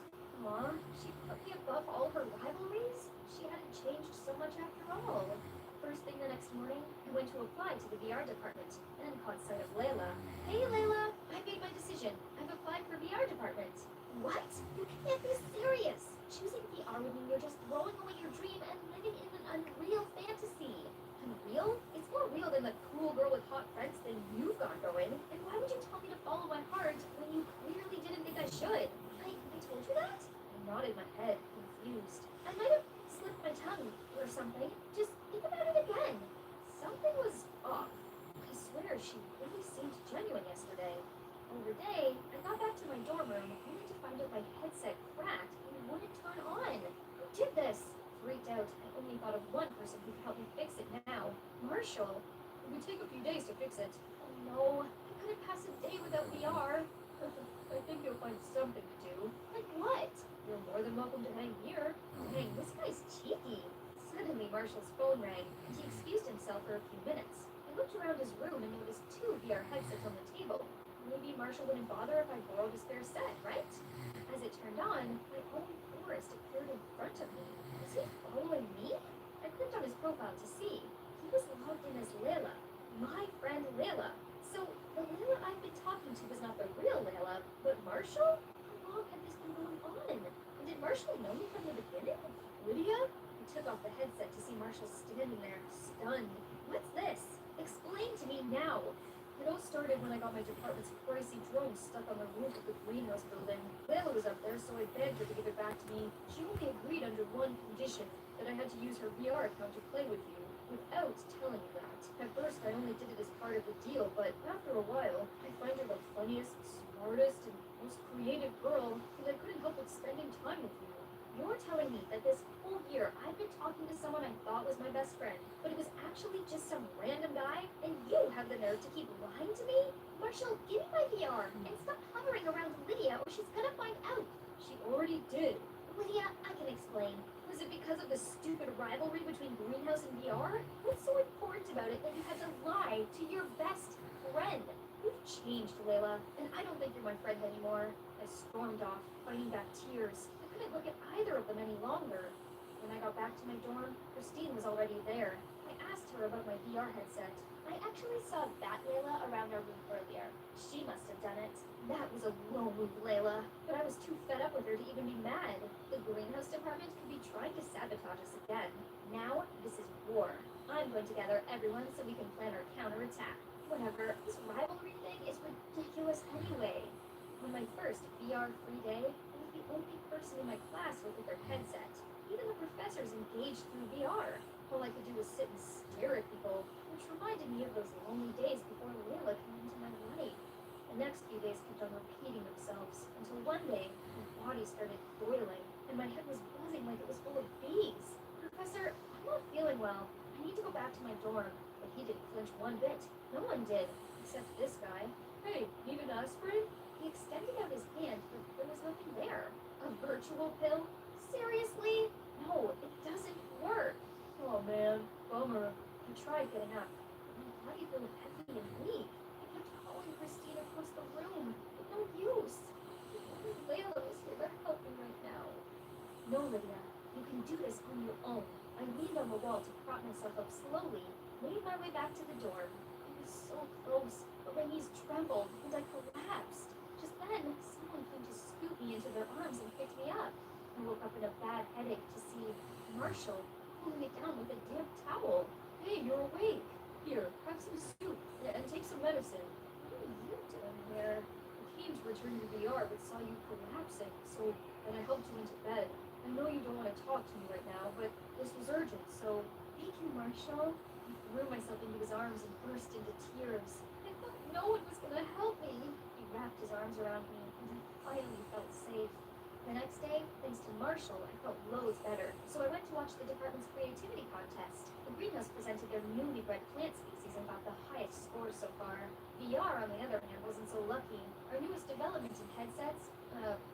Aw, she put me above all her rivalries? She hadn't changed so much after all. First thing the next morning, I went to apply to the VR department and caught sight of Layla. Hey Layla, I made my decision. I've applied for VR department. What? You can't be serious. Choosing VR would mean you're just throwing away your dream and living in an unreal fantasy. Unreal? It's more real than the cool girl with hot friends thing you've got going. And why would you tell me to follow my heart when you clearly didn't think I should? I told you that? I nodded my head, confused. I might have slipped my tongue or something. Just think about it again. Something was off. I swear she really seemed genuine yesterday. Over day, I got back to my dorm room only to find out my headset cracked and wouldn't turn on. Who did this? Freaked out, I only thought of one person who could help me fix it now. Marshall. It would take a few days to fix it. Oh no, I couldn't pass a day without VR. I think you'll find something to do. Like what? You're more than welcome to hang here. Dang, this guy's cheeky. Suddenly, Marshall's phone rang, and he excused himself for a few minutes. I looked around his room and noticed 2 VR headsets on the table. Maybe Marshall wouldn't bother if I borrowed his spare set, right? As it turned on, my own Forrest appeared in front of me. Was he following me? I clicked on his profile to see. He was logged in as Layla, my friend Layla. So the Layla I've been talking to was not the real Layla, but Marshall? How long had this been going on? And did Marshall know me from the beginning? Lydia? I took off the headset to see Marshall standing there, stunned. What's this? Explain to me now. It all started when I got my department's pricey drone stuck on the roof of the greenhouse building. Layla was up there, so I begged her to give it back to me. She only agreed under one condition, that I had to use her VR account to play with you, without telling you that. At first, I only did it as part of the deal, but after a while, I find her the funniest, smartest, and most creative girl, and I couldn't help but spending time with you. You're telling me that this whole year I've been talking to someone I thought was my best friend, but it was actually just some random guy, and you have the nerve to keep lying to me? Marshall, give me my VR, and stop hovering around Lydia or she's gonna find out. She already did. Lydia, I can explain. Was it because of the stupid rivalry between Greenhouse and VR? What's so important about it that you had to lie to your best friend? You've changed, Layla, and I don't think you're my friend anymore. I stormed off, fighting back tears. I couldn't look at either of them any longer. When I got back to my dorm, Christine was already there. I asked her about my VR headset. I actually saw that Layla around our room earlier. She must have done it. That was a low move, Layla. But I was too fed up with her to even be mad. The greenhouse department could be trying to sabotage us again. Now, this is war. I'm going to gather everyone so we can plan our counterattack. Whatever, this rivalry thing is ridiculous anyway. On my first VR-free day, I was the only person in my class with their headset. Even the professors engaged through VR. All I could do was sit and stare at people, which reminded me of those lonely days before Layla came into my life. The next few days kept on repeating themselves, until one day, my body started boiling, and my head was buzzing like it was full of bees. Professor, I'm not feeling well. I need to go back to my dorm. But he didn't flinch one bit. No one did, except this guy. Hey, need an aspirin? He extended out his hand, but there was nothing there. A virtual pill? Seriously? No, it doesn't work. Oh man, bummer. I tried getting up. My body feels heavy and weak. I kept calling Christine across the room, but no use. Only Layla was here to help me right now. No, Lydia, you can do this on your own. I leaned on the wall to prop myself up slowly, made my way back to the door. I was so close, but my knees trembled and I collapsed. Just then, someone came to scoop me into their arms and picked me up. I woke up in a bad headache to see Marshall. Pulling me down with a damp towel. Hey, you're awake. Here, have some soup and take some medicine. What are you doing here? I came to return your VR but saw you collapsing, so then I helped you into bed. I know you don't want to talk to me right now, but this was urgent, so Thank you, Marshall. I threw myself into his arms and burst into tears. I thought no one was gonna help me. He wrapped his arms around me, and I finally felt safe. The next day, thanks to Marshall, I felt loads better, so I went to watch the department's creativity contest. The greenhouse presented their newly bred plant species and got the highest scores so far. VR, on the other hand, wasn't so lucky. Our newest development in headsets,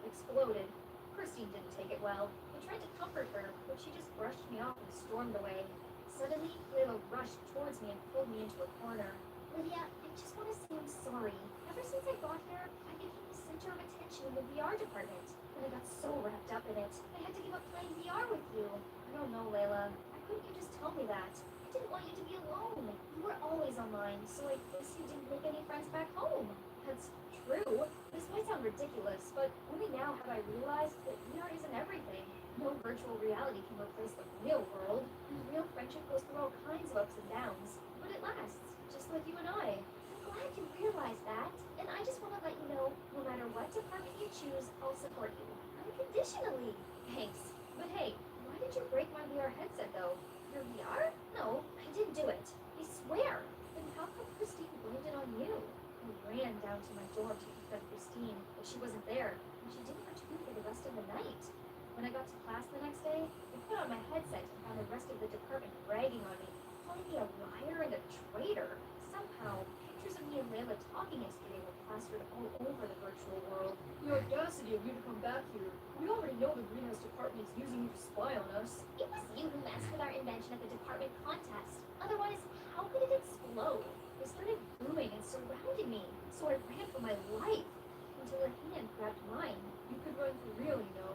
exploded. Christine didn't take it well. I tried to comfort her, but she just brushed me off and stormed away. Suddenly, Layla rushed towards me and pulled me into a corner. Lydia, I just want to say I'm sorry. Ever since I got here, I became the center of attention in the VR department. And I got so wrapped up in it, I had to give up playing VR with you. I don't know, Layla. Why couldn't you just tell me that? I didn't want you to be alone. You were always online, so I guess you didn't make any friends back home. That's true. This might sound ridiculous, but only now have I realized that VR isn't everything. No virtual reality can replace the real world. And real friendship goes through all kinds of ups and downs. But it lasts, just like you and I. I'm glad you realize that. And I just want to let you know, no matter what department you choose, I'll support you. Unconditionally. Thanks. But hey, why did you break my VR headset though? Your VR? No, I didn't do it. I swear. Then how come Christine blamed it on you? I ran down to my dorm to confront Christine, but she wasn't there, and she didn't return for the rest of the night. When I got to class the next day, I put on my headset and found the rest of the department bragging on me, calling me a liar and a traitor. Somehow, pictures of me and Layla talking yesterday were plastered all over the virtual world. The audacity of you to come back here. We already know the greenhouse department is using you to spy on us. It was you who messed with our invention at the department contest. Otherwise, how could it explode? They started booming and surrounded me, so I ran for my life until a hand grabbed mine. You could run for real, you know.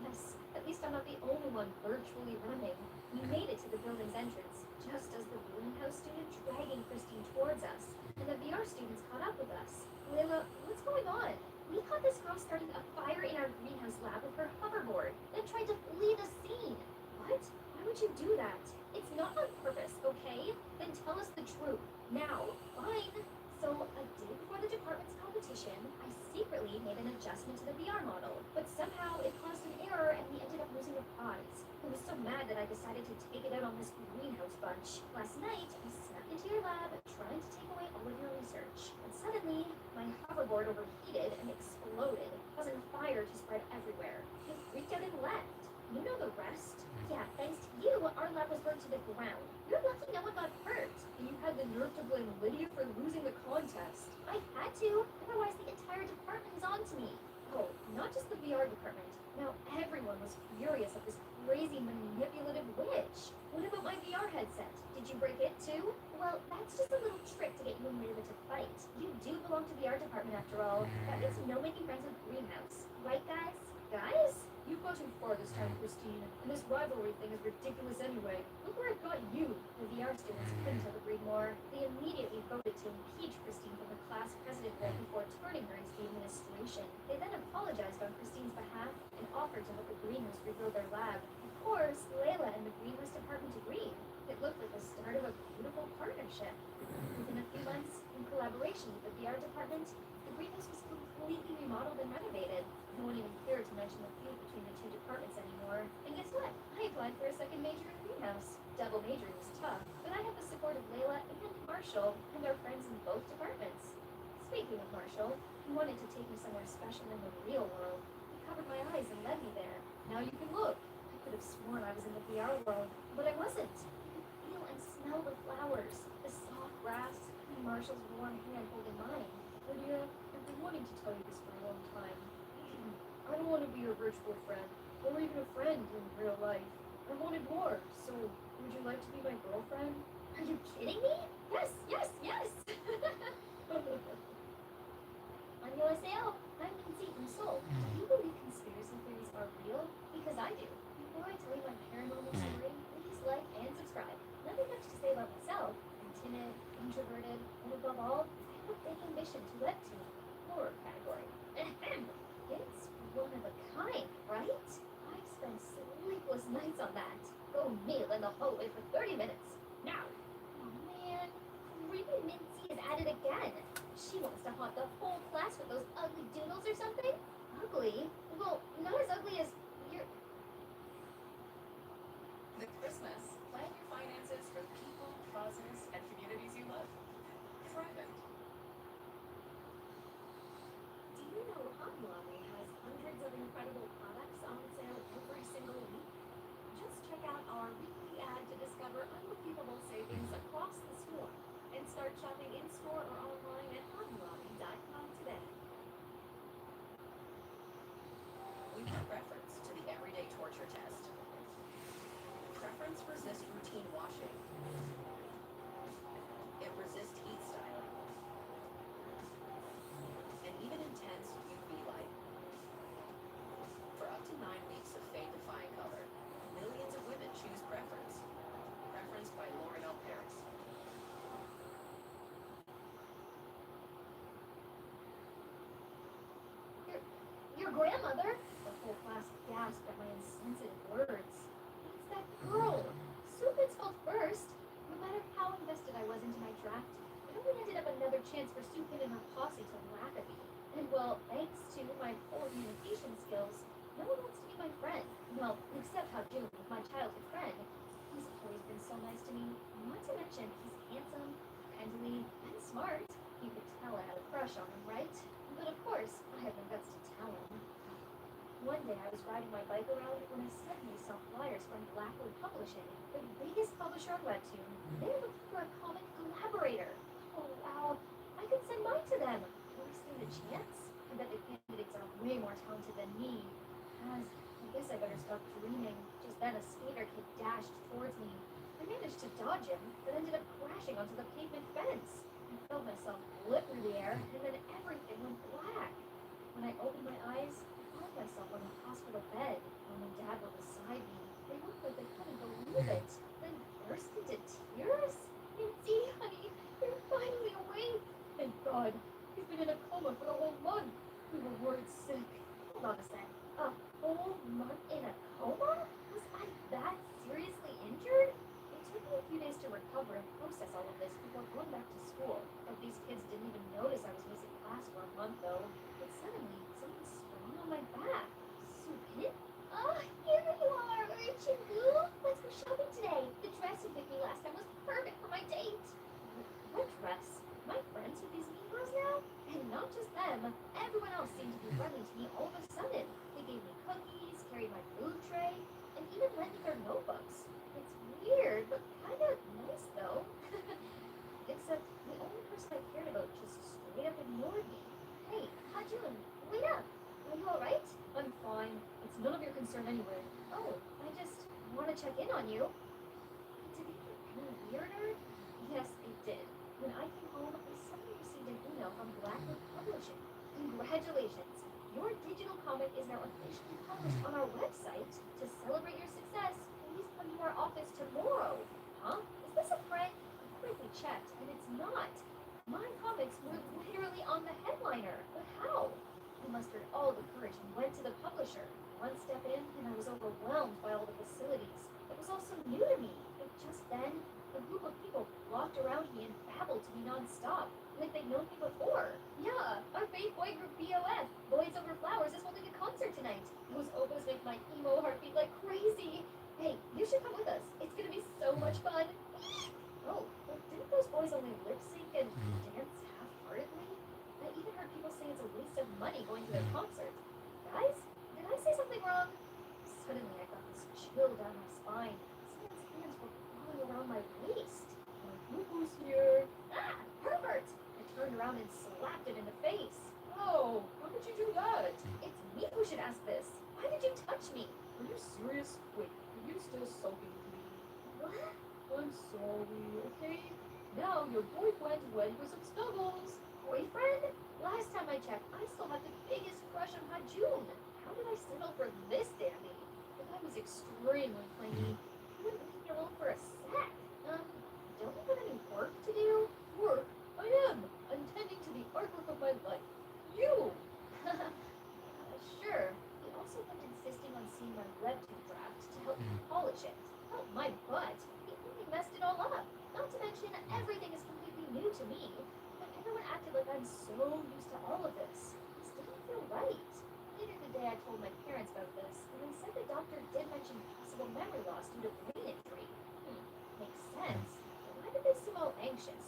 Yes, at least I'm not the only one virtually running. We made it to the building's entrance, just as the greenhouse student dragging Christine towards us, and the VR students caught up with us. Layla, what's going on? We caught this girl starting a fire in our greenhouse lab with her hoverboard, then tried to flee the scene. What? Why would you do that? It's not on purpose, okay? Then tell us the truth. Now. Fine. So, a day before the department's competition, I secretly made an adjustment to the VR model, but somehow it caused an error and we ended up losing a prize. I was so mad that I decided to take it out on this greenhouse bunch. Last night, I snuck into your lab, trying to take away all of your research. And suddenly, my hoverboard overheated and exploded, causing fire to spread everywhere. I freaked out and left. You know the rest. Yeah, thanks to you, our lab was burned to the ground. You're lucky no one got hurt. And you had the nerve to blame Lydia for losing the contest. I had to, otherwise the entire department is on to me. Oh, not just the VR department. Now everyone was furious at this crazy manipulative witch. What about my VR headset? Did you break it too? Well, that's just a little trick to get you and Layla to fight. You do belong to the art department after all. That means no making friends with Greenhouse. Right, guys? Guys? You've gone too far this time, Christine. And this rivalry thing is ridiculous anyway. Look where it got you. The VR students couldn't have agreed more. They immediately voted to impeach Christine from the class president role before turning her into the administration. They then apologized on Christine's behalf and offered to help the Greenhouse rebuild their lab. Of course, Layla and the Greenhouse department agreed. It looked like the start of a beautiful partnership. Within a few months, in collaboration with the VR department, the Greenhouse was completely remodeled and renovated. No one even cared to mention the feud between the two departments anymore. And guess what? I applied for a second major in Greenhouse. Double majoring was tough, but I have the support of Layla and Marshall and our friends in both departments. Speaking of Marshall, he wanted to take me somewhere special in the real world. He covered my eyes and led me there. Now you can look. I could have sworn I was in the VR world, but I wasn't. I could feel and smell the flowers, the soft grass, and Marshall's warm hand holding mine. Lydia, I've been wanting to tell you this for a long time. I don't want to be your virtual friend. or even a friend in real life. I wanted more, so would you like to be my girlfriend? Are you kidding me? Yes, yes, yes! 안녕하세요. I'm Lindsay from Seoul. Do you believe conspiracy theories are real? Because I do. Before I tell you my paranormal story, please like and subscribe. Nothing much to say about myself. I'm timid, introverted, and above all, I have a big ambition to webtoon. Horror category. Ahem. It's one of a kind, right? I've spent sleepless nights on that. Go kneel in the hallway for 30 minutes. Now. Oh man, Creepy Mincy is at it again. She wants to haunt the whole class with those ugly doodles or something? Ugly? Well, not as ugly as your... The Christmas. Plan your finances for the people, causes, and communities you love. Thrivent. Do you know Hobby Lobby has hundreds of incredible products on sale every single week? Just check out our weekly ad to discover unbelievable savings across the store and start shopping in-store or online at hobbylobby.com today. We put preference to the everyday torture test. Preference resists routine washing. It resists heat styling. And even intense UV light. For up to 9 weeks of fade-defying color, millions of women choose Preference. Preference by L'Oreal Paris. Your grandmother? The whole class gasped at my insensitive words. It's that girl. Soup had spelled first. No matter how invested I was into my draft, it only ended up another chance for Supin and her posse to laugh at me. And well, thanks to my poor communication skills, no one wants to be my friend. Well, except Hajun, my childhood friend. He's always been so nice to me. Not to mention, he's handsome, friendly, and smart. You could tell I had a crush on him, right? But of course, I have no guts to tell him. One day I was riding my bike around when I suddenly saw flyers from Blackwood Publishing, the biggest publisher on Webtoon. They were looking for a comic collaborator. Oh wow, I could send mine to them. Do I stand a chance? I bet the candidates are way more talented than me. I guess I better stop dreaming. Just then a skater kid dashed towards me. I managed to dodge him, but ended up crashing onto the pavement fence. I felt myself flip through the air, and then everything went black. When I opened my eyes, I found myself on the hospital bed. Mom and Dad were beside me. They looked like they couldn't believe it. Then burst into tears. Nancy, honey, you're finally awake. Thank God. He's been in a coma for a whole month. We were worried sick. Hold on a sec. A whole month in a coma? Was I that seriously injured? It took me a few days to recover and process all of this before going back to school. But these kids didn't even notice I was missing class for a month, though. But suddenly, someone sprung on my back. Supin? Oh, here you are, Urchin Boo. Let's go shopping today. The dress you picked me last time was perfect for my date. What dress? Am I friends with these Negroes now? And not just them. Everyone else seemed to be friendly to me all of a sudden. They gave me cookies, carried my food tray, and even lent me their notebooks. It's weird, but kind of nice, though. Except the only person I cared about just straight up ignored me. Hey, Hajun, wait up. Are you alright? I'm fine. It's none of your concern anyway. Oh, I just want to check in on you. Did it get any weirder? Yes, it did. When I came home, I suddenly received an email from Blackwood Publishing. Congratulations! Your digital comic is now officially published on our website. To celebrate your success, please come to our office tomorrow. Huh? Is this a prank? I quickly checked, and it's not. My comics were literally on the headliner. But how? I mustered all the courage and went to the publisher. One step in, and I was overwhelmed by all the facilities. It was all so new to me. But just then, a group of people flocked around me and babbled to me nonstop, like they'd known me before. Yeah, our fave boy group BOF, Boys Over Flowers, is holding a concert tonight. Those opens make my emo heart beat like crazy. Hey, you should come with us. It's gonna be so much fun. Oh, but didn't those boys only lip sync and dance half-heartedly? I even heard people say it's a waste of money going to their concert. Guys, did I say something wrong? Suddenly I got this chill down my spine. Someone's hands were crawling around my waist. My boo-boo's here. Ah, Herbert! I turned around and slapped him in the face. Oh, how did you do that? It's me who should ask this. Why did you touch me? Are you serious? Wait, are you still sulking with me? What? I'm sorry, okay? Now your boyfriend's ready for some snuggles. Boyfriend? Last time I checked, I still had the biggest crush on Hajun. How did I settle for this Danny? The guy was extremely clingy. He wouldn't leave me alone for a sec. Don't you have any work to do? Work? I am. I'm tending to the artwork of my life. You! Sure. He also kept insisting on seeing my webtoon draft to help me polish it. Oh, my butt. He really messed it all up. Not to mention, everything is completely new to me. But everyone acted like I'm so used to all of this. This didn't feel right. Later today, I told my parents about this, and they said the doctor did mention possible memory loss due to brain injury. Makes sense. But why did they seem all anxious?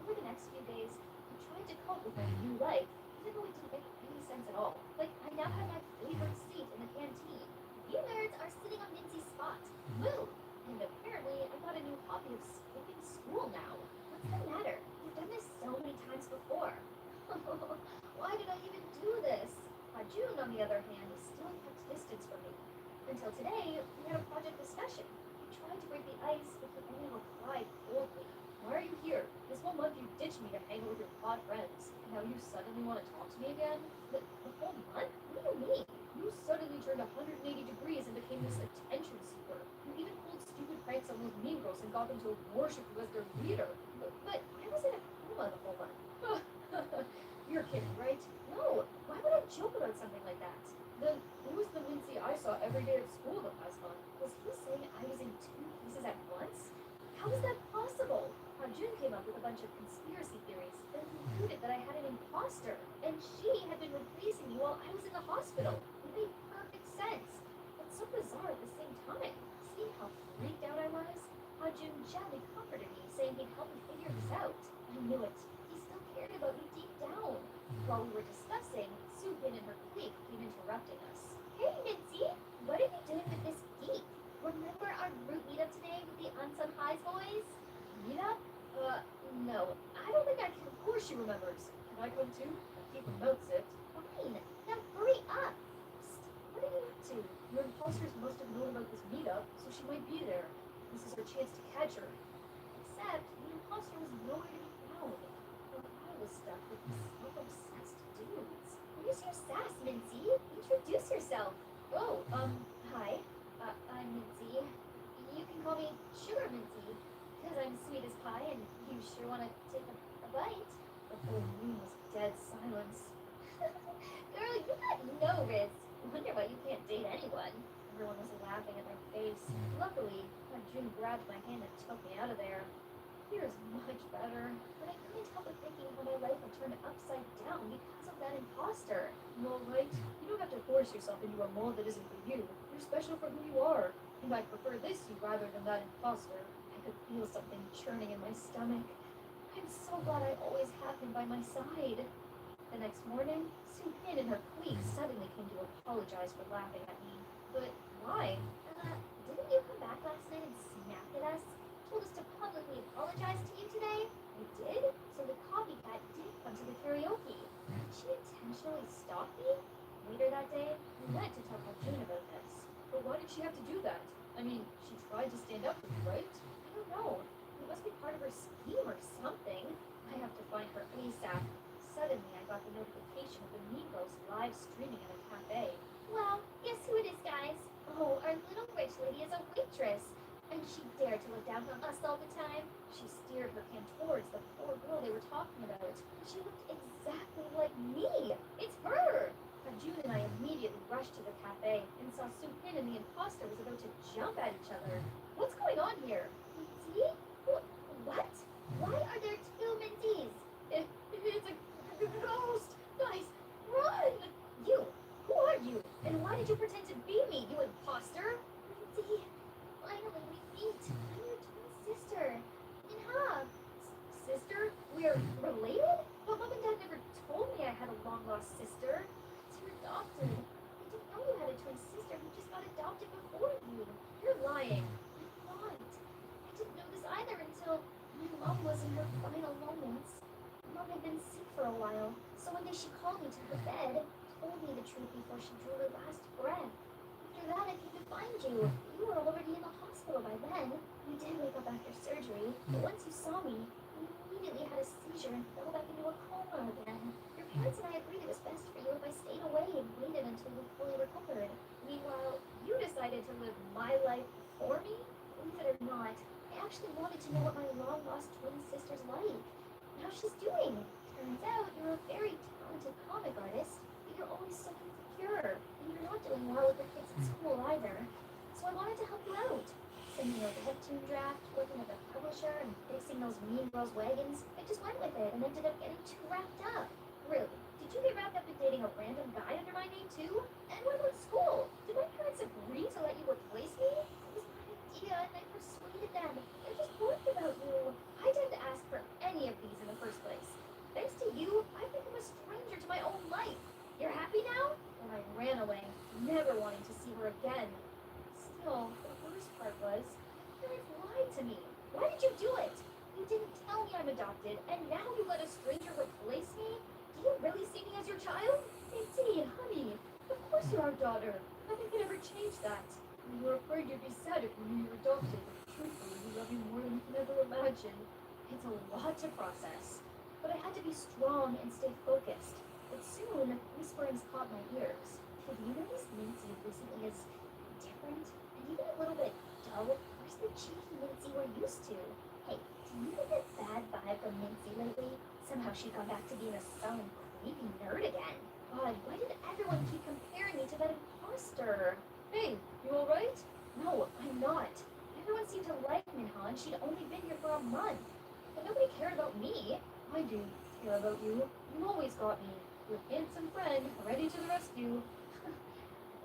Over the next few days, I tried to cope with my new life, even though it didn't make any sense at all. Like, I now had my favorite seat in the canteen. You nerds are sitting on Mincy's spot. Woo! And apparently, I got a new hobby of skipping school now. What's the matter? You've done this so many times before. Why did I even do this? June, on the other hand, still kept distance from me. Until today, we had a project discussion. We tried to break the ice, but he only replied coldly. Why are you here? This whole month you ditched me to hang out with your pod friends. And now you suddenly want to talk to me again? The whole month? What do you mean? You suddenly turned 180 degrees and became this attention seeker. You even pulled stupid pranks on those mean girls and got them to worship you as their leader. But I was in a coma the whole month. You're kidding, right? No, why would I joke about something like that? Then who was the Mincy I saw every day at school the past month? Was he saying I was in two pieces at once? How is that possible? June came up with a bunch of conspiracy theories that concluded that I had an imposter, and she had been replacing me while I was in the hospital. It made perfect sense, but so bizarre at the same time. See how freaked out I was? June gently comforted me, saying he'd help me figure this out. I knew it. He still cared about me deep down. While we were discussing, Sue Bin and her clique came interrupting us. Hey, Mincy, what are you doing with this geek? Remember our group meetup today with the Unsung Highs boys? Meetup? No. I don't think I can. Of course she remembers. Can I come too? I keep a note sipped. Fine. Now hurry up. Psst. What are you up to? Your imposters must have known about this meetup, so she might be there. This is her chance to catch her. Except the imposter was nowhere to be found. Well, I was stuck with these self-obsessed dudes. Where's your sass, Mincy? Introduce yourself. Oh, hi. I'm Mincy. You can call me Sugar Mincy, because I'm sweet as pie and you sure want to take a bite. The whole room was dead silence. Girl, you got no risk. Wonder why you can't date anyone. Everyone was laughing at my face. Luckily, June grabbed my hand and took me out of there. Here's much better. But I couldn't help but thinking how my life had turned upside down because of that imposter. You all right? You don't have to force yourself into a mold that isn't for you. You're special for who you are. And I prefer this you rather than that imposter. I could feel something churning in my stomach. I'm so glad I always have him by my side. The next morning, Sue Pin and her clique suddenly came to apologize for laughing at me. But why? Didn't you come back last night and snap at us? Told us to publicly apologize to you today? I did? So the copycat did come to the karaoke. Did she intentionally stalk me? Later that day, we went to tell June about this. But why did she have to do that? I mean, she tried to stand up for you, right? I don't know. It must be part of her scheme or something. I have to find her ASAP. Suddenly, I got the notification of the Mean Girls live streaming at a cafe. Well, guess who it is, guys? Oh, our little rich lady is a waitress. And she dared to look down on us all the time. She steered her hand towards the poor girl they were talking about. She looked exactly like me. It's her! June and I immediately rushed to the cafe and saw Sue Pin and the imposter was about to jump at each other. What's going on here? Mincy? What? Why are there two Mincies? It's a ghost! Guys, run! You! Who are you? And why did you pretend to be me, you imposter? Mincy, finally we meet. I'm your twin sister. Minha. Sister? We're related? But Mom and Dad never told me I had a long-lost sister. You're adopted. I didn't know you had a twin sister who just got adopted before you. You're lying. I'm not. I didn't know this either until my mom was in her final moments. Mom had been sick for a while, so one day she called me to her bed, told me the truth before she drew her last breath. After glad I came to find you. You were already in the hospital by then. You did wake up after surgery, but once you saw me, you immediately had a seizure and fell back into a coma again. Your parents and I agreed it was best for you if I stayed away and waited until you fully recovered. Meanwhile, you decided to live my life for me? Believe it or not, I actually wanted to know what my long-lost twin sister's like, and how she's doing. Turns out you're a very talented comic artist, but you're always so insecure, and you're not doing well with your kids at school either. So I wanted to help you out. Sending a webtoon draft, working at the publisher, and fixing those Mean Girls wagons. I just went with it and ended up getting too wrapped up. Really? Did you get wrapped up in dating a random guy under my name too? And what about school? Did my parents agree to let you replace me? It was my idea and I persuaded them. I just worried about you. I didn't ask for any of these in the first place. Thanks to you, I've become a stranger to my own life. You're happy now? And I ran away, never wanting to see her again. Still, the worst part was, your parents lied to me. Why did you do it? You didn't tell me I'm adopted, and now you let a stranger replace me? Do you really see me as your child? Indeed, honey. Of course you're our daughter. Nothing could ever change that. We were afraid you'd be sad if we knew you were adopted. Truthfully, we love you more than you can ever imagine. It's a lot to process. But I had to be strong and stay focused. But soon, whisperings caught my ears. Have you noticed Nancy recently is different? And even a little bit dull? Where's the cheeky Nancy we're used to? Hey, do you get that bad vibe from Nancy lately? Somehow she's gone back to being a sullen, creepy nerd again. God, why did everyone keep comparing me to that imposter? Hey, you alright? No, I'm not. Everyone seemed to like Minha, and she'd only been here for a month. But nobody cared about me. I do care about you. You always got me. Your handsome friend, ready to the rescue.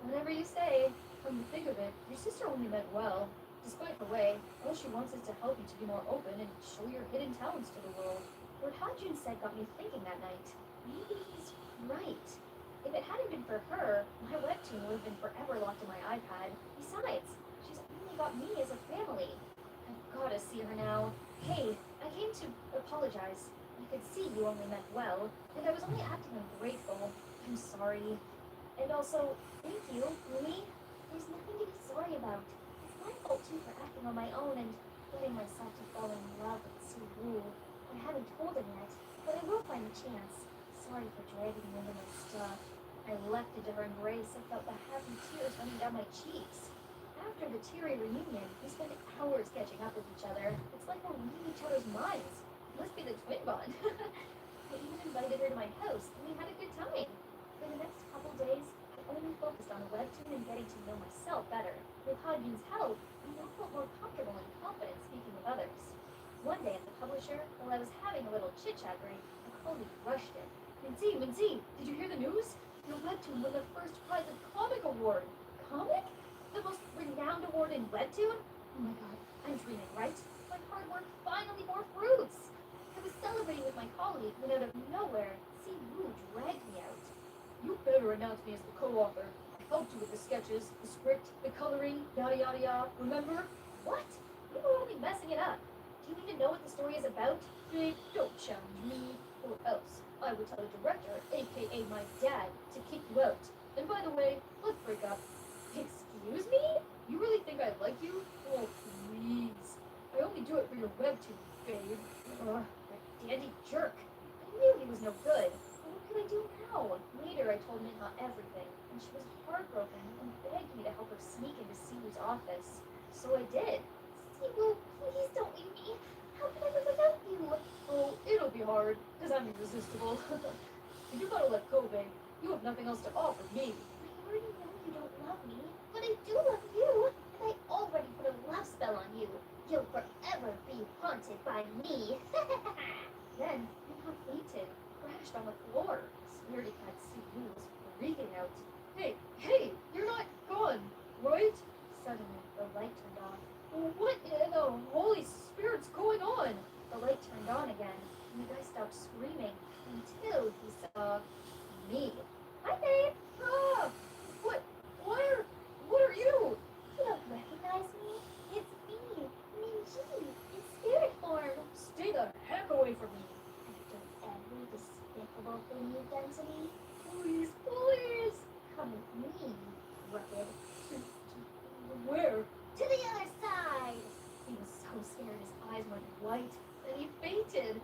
Whatever you say. Come to think of it, your sister only meant well. Despite her way, all she wants is to help you to be more open and show your hidden talents to the world. What Hajun said got me thinking that night. Maybe he's right. If it hadn't been for her, my webtoon would have been forever locked in my iPad. Besides, she's only got me as a family. I've gotta see her now. Hey, I came to apologize. I could see you only meant well, and I was only acting ungrateful. I'm sorry. And also, thank you, Rumi. There's nothing to be sorry about. It's my fault too for acting on my own and letting myself to fall in love with Siwoo. I haven't told him yet, but I will find the chance. Sorry for dragging you into my stuff. I leapt into her embrace and felt the happy tears running down my cheeks. After the teary reunion, we spent hours catching up with each other. It's like we're reading each other's minds. It must be the twin bond. I even invited her to my house, and we had a good time. For the next couple days, I only focused on the webtoon and getting to know myself better. With Hajun's help, I now felt more comfortable and confident speaking with others. One day at the publisher, while I was having a little chit-chat break, a colleague rushed in. Minzy, did you hear the news? Your webtoon won the first prize of Comic Award. Comic? The most renowned award in webtoon? Oh my god, I'm dreaming, right? My hard work finally bore fruits. I was celebrating with my colleague when out of nowhere, Siwoo dragged me out. You better announce me as the co-author. I helped you with the sketches, the script, the coloring, yada yada yada. Remember? What? You were only messing it up. Do you even know what the story is about? Hey, don't challenge me, or else I would tell the director, aka my dad, to kick you out. And by the way, let's break up. Excuse me? You really think I like you? Oh, please. I only do it for your webtoon, babe. Ugh, that dandy jerk. I knew he was no good. What could I do now? Later, I told Minha everything, and she was heartbroken and begged me to help her sneak into Siwoo's office. So I did. Siwoo, please don't leave me. How can I live without you? Oh, it'll be hard, because I'm irresistible. You gotta let go, babe. You have nothing else to offer me. I already know you don't love me, but I do love you, and I already put a love spell on you. You'll forever be haunted by me. Then, Minha fainted, crashed on the floor. Scaredy cat Siwoo was freaking out. Hey, you're not gone, right? Suddenly, the light turned off. What in the holy spirit's going on? The light turned on again, and the guy stopped screaming until he saw me. Hi, babe. Ah, what are you? You don't recognize me? It's me, Minji, in spirit form. Stay the heck away from me. After every despicable thing you've done to me, please, come with me, rugged. white, and he fainted.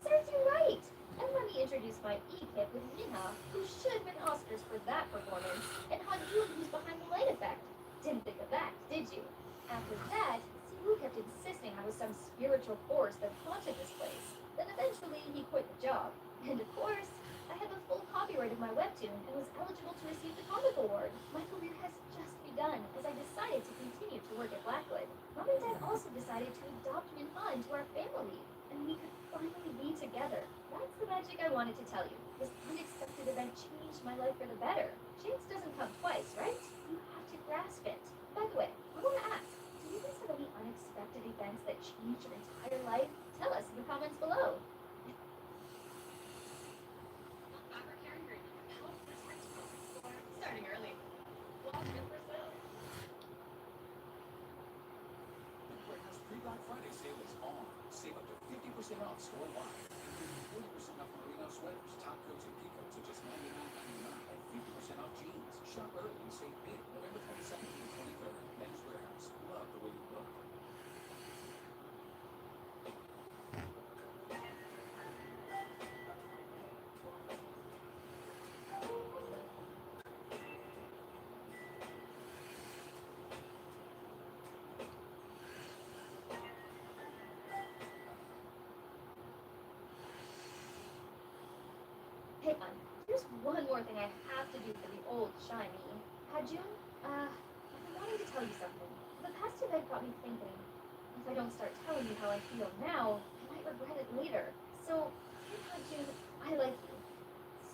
Serves you right. And let me introduce my E-Kit with Minha, who should win Oscars for that performance, and Hanjun, who's behind the light effect. Didn't think of that, did you? After that, Siwoo kept insisting I was some spiritual force that haunted this place. Then eventually he quit the job. And of course, I had the full copyright of my webtoon and was eligible to receive the comic award. My career has just begun as I decided to continue to work at Blackwood. Mom and Dad also decided to adopt Minha into our family, and we could finally be together. That's the magic I wanted to tell you. This unexpected event changed my life for the better. Chance doesn't come twice, right? You have to grasp it. By the way, I want to ask, do you guys have any unexpected events that changed your entire life? Tell us in the comments below. Starting early. Watch it for sale. Warehouse pre-Black Friday sale is on. Save up to 50% off store-wide, including 40% off merino sweaters, top coats, and peacoats at just $99.99, and 50% off jeans. Shop early and save big. November 22nd and 23rd. Men's Warehouse. Love the way you look. Hey, there's one more thing I have to do for the old shiny. Hajun, I've been wanting to tell you something. The past event got me thinking. If I don't start telling you how I feel now, I might regret it later. So, Hajun, I like you.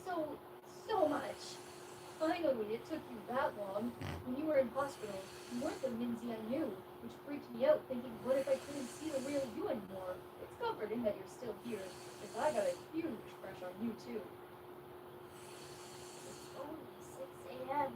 So much. Finally, it took you that long. When you were in hospital, you weren't the Minzy I knew, which freaked me out thinking, what if I couldn't see the real you anymore? It's comforting that you're still here, because I got a huge crush on you too. It's only 6 a.m.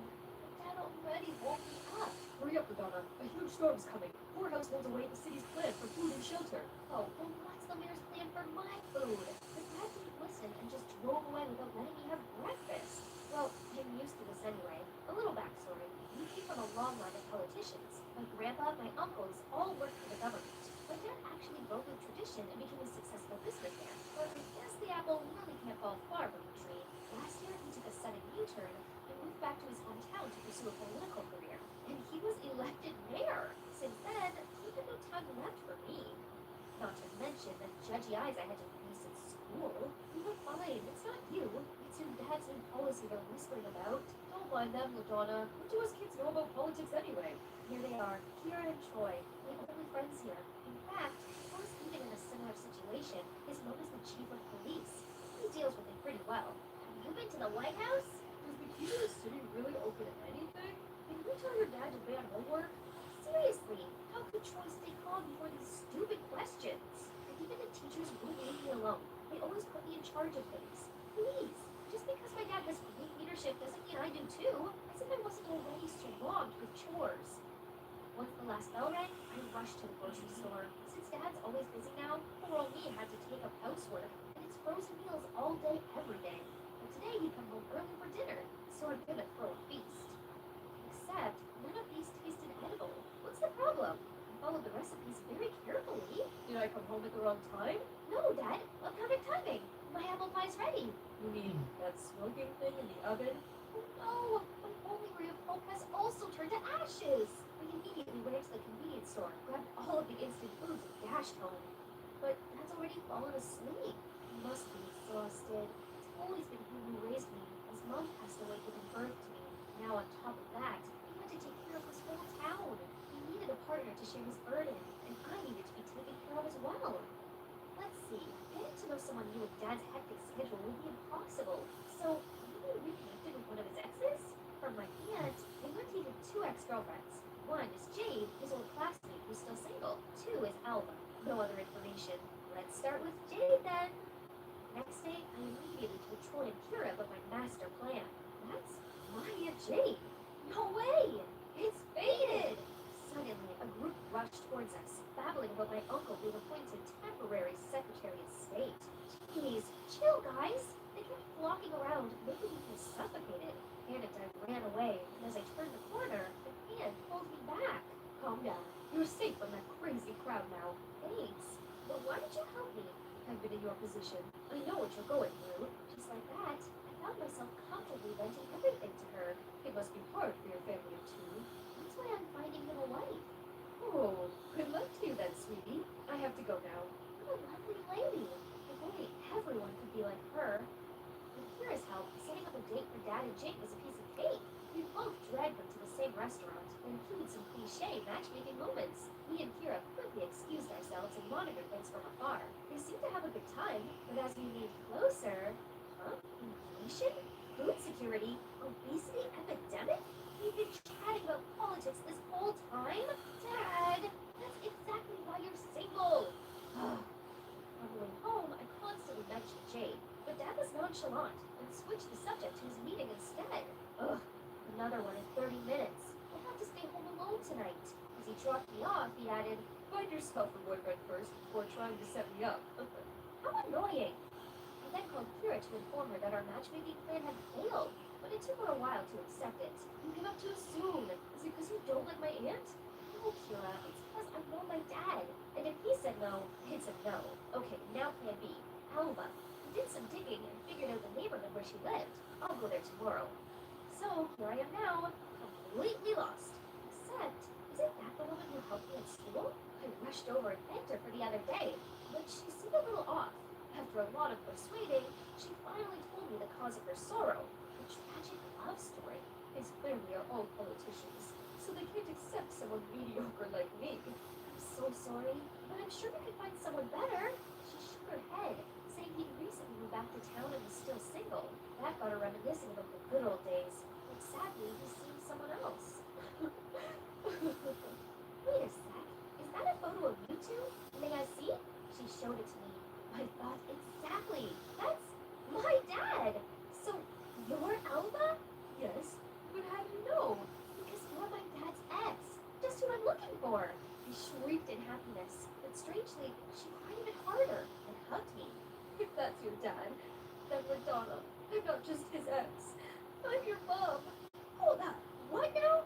Dad already woke me up. Hurry up, Madonna. A huge storm's coming. Poor households await the city's plan for food and shelter. Oh, well, what's the mayor's plan for my food? But Dad didn't listen and just drove away without letting me have breakfast. Well, I'm used to this anyway. A little backstory. We came from a long line of politicians. My grandpa, my uncles, all worked for the government. My dad actually broke with tradition and became a successful businessman. But I guess the apple really can't fall far from the tree. Last year, he took a sudden U-turn and moved back to his hometown to pursue a political career. And he was elected mayor. Since then, he had no time left for me. Not to mention the judgy eyes I had to face at school. You were fine. It's not you. It's your dad's new policy they're whispering about. Don't mind them, Madonna. What do us kids know about politics anyway? Here they are, Kira and Troy. My only friends here. In fact, Troy's even in a similar situation. Is known as the chief of police. He deals with it pretty well. Have you been to the White House? Is the key to the city really open to anything? Can you tell your dad to ban homework? Seriously, how could Troy stay calm before these stupid questions? And even the teachers won't leave me alone. They always put me in charge of things. Please, just because my dad has great leadership doesn't mean I do too. As if I wasn't already swamped with chores. Once the last bell rang, I rushed to the grocery store. Since Dad's always busy now, poor old me had to take up housework, and it's frozen meals all day, every day. But today he'd come home early for dinner, so I'm gonna throw a feast. Except, none of these tasted edible. What's the problem? I followed the recipes very carefully. Did I come home at the wrong time? No, Dad, what perfect timing. My apple pie's ready. You mean that smoking thing in the oven? Oh no, my only ray of hope has also turned to ashes. I immediately ran to the convenience store, grabbed all of the instant foods, and dashed home. But Dad's already fallen asleep. He must be exhausted. It's always been him who raised me, as Mom passed away giving birth to me. Now on top of that, he had to take care of this whole town. He needed a partner to share his burden, and I needed to be taken care of as well. Let's see, getting to know someone new with Dad's hectic schedule would be impossible. So, maybe reconnected with one of his exes? From my aunt, I learned he had 2 ex-girlfriends. One is Jade, his old classmate who's still single. 2 is Alba. No other information. Let's start with Jade then. Next day, I immediately told Troy and Kira about my master plan. That's my Aunt Jade. No way! It's faded! Suddenly, a group rushed towards us, babbling about my uncle being appointed temporary Secretary of State. Jeez, chill guys! They kept flocking around, making me feel suffocated. Panicked, I ran away, and as I turned the corner, the hand pulled me back. Calm down. You're safe from that crazy crazy crowd now. Thanks. But why did you help me? I've been in your position. I know what you're going through. Just like that, I found myself comfortably venting everything to her. It must be hard for your family of two. That's why I'm finding him a wife. Oh, good luck to you then, sweetie. I have to go now. What a lovely lady. If only everyone could be like her. And Kira's help, setting up a date for Dad and Jake was a piece of cake. We both dragged them to the same restaurant and included some cliche matchmaking moments. Me and Kira quickly excused ourselves and monitored things from afar. We seemed to have a good time, but as we moved closer... Huh? Inflation? Food security? Obesity epidemic? We've been chatting about politics this whole time? Dad! That's exactly why you're single! On the way home, I constantly mentioned Jade, but Dad was nonchalant and switched the subject to his meeting instead. Ugh, another one in 30 minutes. I have to stay home alone tonight. As he dropped me off, he added, "Find yourself a boyfriend first before trying to set me up." How annoying! I then called Kira to inform her that our matchmaking plan had failed, but it took her a while to accept it. You give up too soon. Is it because you don't like my aunt? No, Kira, it's because I know my dad. And if he said no, it's a no. Okay, now plan B. Alba. We did some digging and figured out the neighborhood where she lived. I'll go there tomorrow. So, here I am now, completely lost. Except, isn't that the woman who helped me at school? I rushed over and thanked her for the other day, but she seemed a little off. After a lot of persuading, she finally told me the cause of her sorrow. A tragic love story. It's clear we are all politicians, so they can't accept someone mediocre like me. I'm so sorry, but I'm sure we could find someone better. She shook her head, saying he'd recently moved back to town and was still single. That got her reminiscing about the good old days, but sadly he's seeing someone else. Wait a sec, is that a photo of you two? May I see? She showed it to me. I thought exactly. That's my dad. So, you're Alba? Yes, but how do you know? Because you're my dad's ex. Just who I'm looking for. I shrieked in happiness, but strangely, she cried even harder and hugged me. If that's your dad, then we're Donna. I'm not just his ex. I'm your mom. Hold up. What now?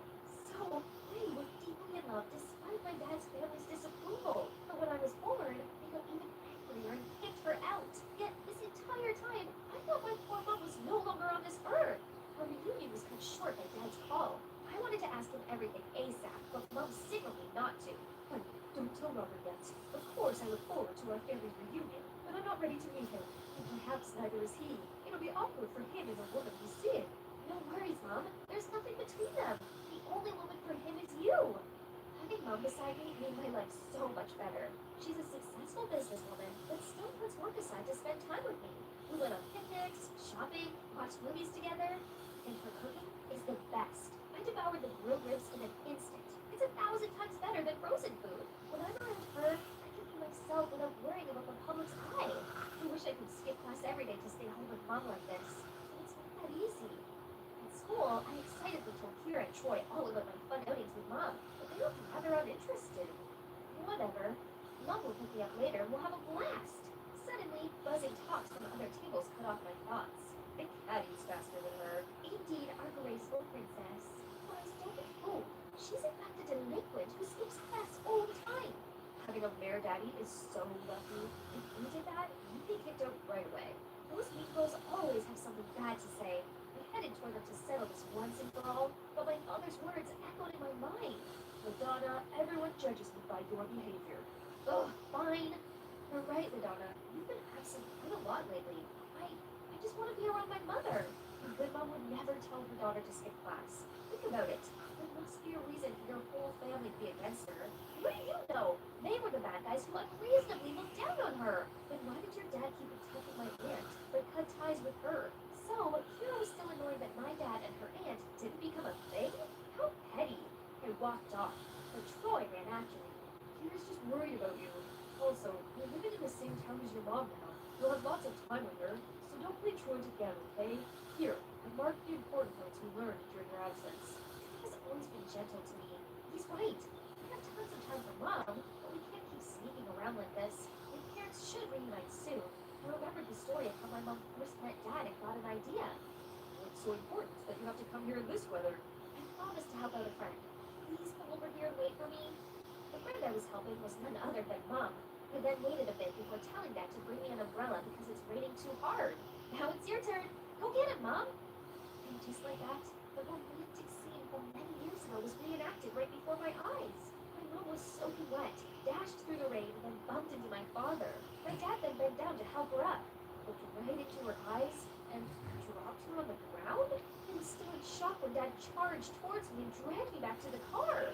So, we were deeply in love despite my dad's family's disapproval. But when I was born, they got even angrier and kicked her out. Yet this entire time, I thought my poor mom was no longer on this earth. Our reunion was cut short by Dad's call. I wanted to ask him everything ASAP, but Mom signaled me not to. Honey, don't tell Robert yet. Of course, I look forward to our family reunion, but I'm not ready to meet him. And perhaps neither is he. It'll be awkward for him and the woman he's seeing. No worries, Mom. There's nothing between them. The only woman for him is you. Having Mom beside me made my life so much better. She's a successful businesswoman, but still puts work aside to spend time with me. We went on picnics, shopping, watched movies together, and her cooking is the best. I devoured the grilled ribs in an instant. It's 1,000 times better than frozen food. When I'm around her, I can be myself without worrying about the public's eye. I wish I could skip class every day to stay home with Mom like this. But it's not that easy. At school, I excitedly told Kira and Troy all about my fun outings with Mom, but they looked rather uninterested. Whatever. Mom will pick me up later and we'll have a blast. Suddenly, buzzing talks from other tables cut off my thoughts. The caddy's faster than her. Indeed, our graceful princess. But I still get fooled. She's in fact a delinquent who skips class all the time. Having a mayor daddy is so lucky. If we did that, we'd be kicked out right away. Those mean girls always have something bad to say. I headed toward them to settle this once and for all, but my father's words echoed in my mind. Madonna, everyone judges me by your behavior. Ugh, fine. You're right, Madonna. You've been absent quite a lot lately. I just want to be around my mother. A good mom would never tell her daughter to skip class. Think about it. There must be a reason for your whole family to be against her. What do you know? They were the bad guys who unreasonably looked down on her. Then why did your dad keep in touch with my aunt, but cut ties with her? So, Kira was still annoyed that my dad and her aunt didn't become a thing? How petty. I walked off, but Troy ran after me. Kira's just worried about you. Also, you're living in the same town as your mom now. You'll have lots of time with her, so don't play truant again, okay? Here, I marked the important notes we learned during your absence. He has always been gentle to me. He's right. We have tons of time for Mom, but we can't keep sneaking around like this. My parents should reunite soon. I remembered the story of how my mom first met Dad and got an idea. What's so important that you have to come here in this weather? I promised to help out a friend. Please come over here and wait for me. The friend I was helping was none other than Mom. I then waited a bit before telling Dad to bring me an umbrella because it's raining too hard. Now it's your turn. Go get it, Mom. And just like that, the romantic scene from many years ago was reenacted right before my eyes. My mom was soaking wet, dashed through the rain, and then bumped into my father. My dad then bent down to help her up, looked right into her eyes, and dropped her on the ground. I was still in shock when Dad charged towards me and dragged me back to the car.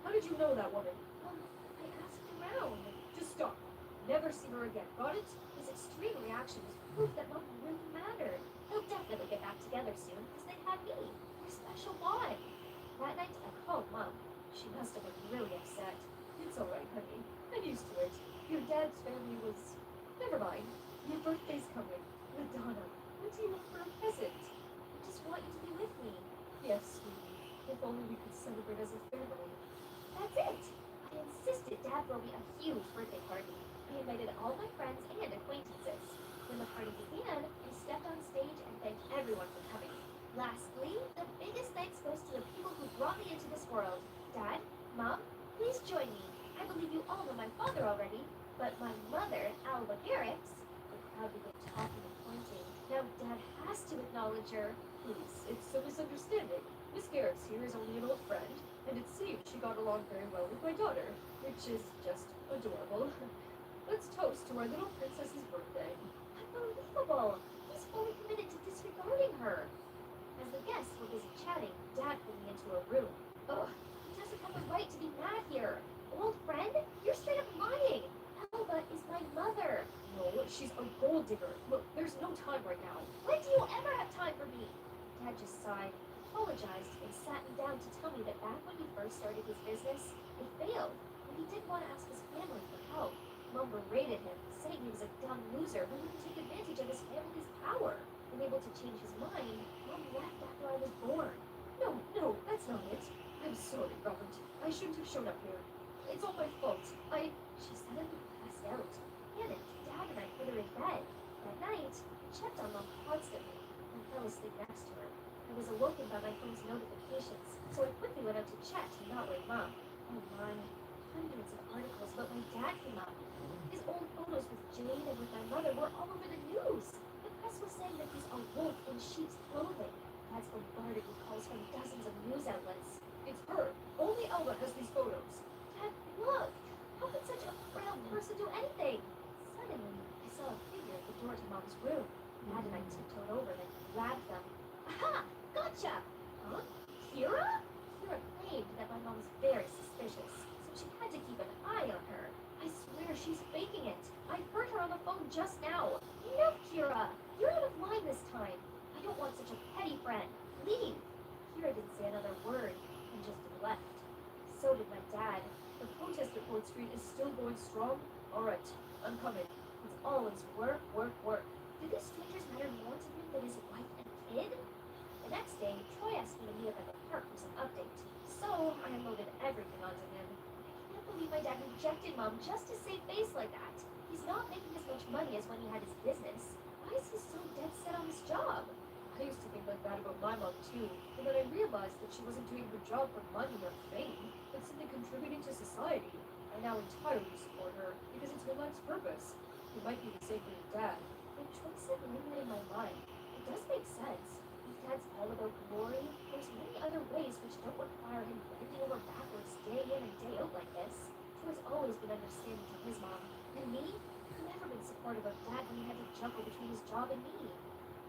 How did you know that woman? I asked around. Just stop. Never see her again. Got it? His extreme reaction was proof that Mom really mattered. They'll definitely get back together soon because they had me, their special bond. That night, I called Mom. She must have been really upset. It's all right, honey. I'm used to it. Your dad's family was... Never mind. Your birthday's coming. Madonna, what do you want for a present? I just want you to be with me. Yes, sweetie. If only we could celebrate as a family. That's it. I insisted Dad throw me a huge birthday party. I invited all my friends and acquaintances. When the party began, I stepped on stage and thanked everyone for coming. Lastly, the biggest thanks goes to the people who brought me into this world. Dad, Mom, please join me. I believe you all know my father already, but my mother, Alba Garrix, the crowd began talking and pointing. Now Dad has to acknowledge her. Please, it's a misunderstanding. Miss Garrix here is only an old friend, and it seems she got along very well with my daughter, which is just adorable. Let's toast to our little princess's birthday. Unbelievable! He's fully committed to disregarding her. As the guests were busy chatting, Dad pulled me into a room. Ugh, he doesn't have the right to be mad here. Old friend? You're straight up lying. Alba is my mother. No, she's a gold digger. Look, there's no time right now. When do you ever have time for me? Dad just sighed, apologized, and sat me down to tell me that back when he first started his business, it failed, and he didn't want to ask his family for help. Mom berated him, saying he was a dumb loser who wouldn't take advantage of his family's power. Unable to change his mind, Mom left after I was born. No, that's not it. I'm sorry, Robert. I shouldn't have shown up here. It's all my fault. She suddenly passed out. Panicked, Dad and I put her in bed. That night, I checked on Mom constantly and fell asleep next to her. I was awoken by my phone's notifications, so I quickly went out to check to not wake Mom. Oh my, hundreds of articles about my dad came up. His old photos with Jade and with my mother were all over the news. The press was saying that he's a wolf in sheep's clothing. Dad's bombarded with calls from dozens of news outlets. It's her. Only Alba has these photos. Dad, look! How could such a frail person do anything? Suddenly, I saw a figure at the door to Mom's room. Dad and I tiptoed over and grabbed them. Aha! Gotcha! Huh? Kira? Kira claimed that my mom was very suspicious, so she had to keep an eye on her. I swear she's faking it. I heard her on the phone just now. Enough, Kira! You're out of line this time. I don't want such a petty friend. Leave! Kira didn't say another word and just left. So did my dad. The protest at Fort Street is still going strong? Alright, I'm coming. It's always work, work, work. Did these strangers matter more to him than his wife and kid? The next day, Troy asked me to meet up at the park for some update. So I unloaded everything onto him. I can't believe my dad rejected Mom just to save face like that. He's not making as much money as when he had his business. Why is he so dead set on this job? I used to think like that about my mom too, but then I realized that she wasn't doing her job for money or fame, but simply contributing to society. I now entirely support her because it's her life's purpose. It might be the same for your dad. My choice had lingered in my mind. It does make sense. If Dad's all about glory, there's many other ways which don't require him bending over backwards day in and day out like this. Troy's always been understanding to his mom. And me? I've never been supportive of Dad when he had to juggle between his job and me.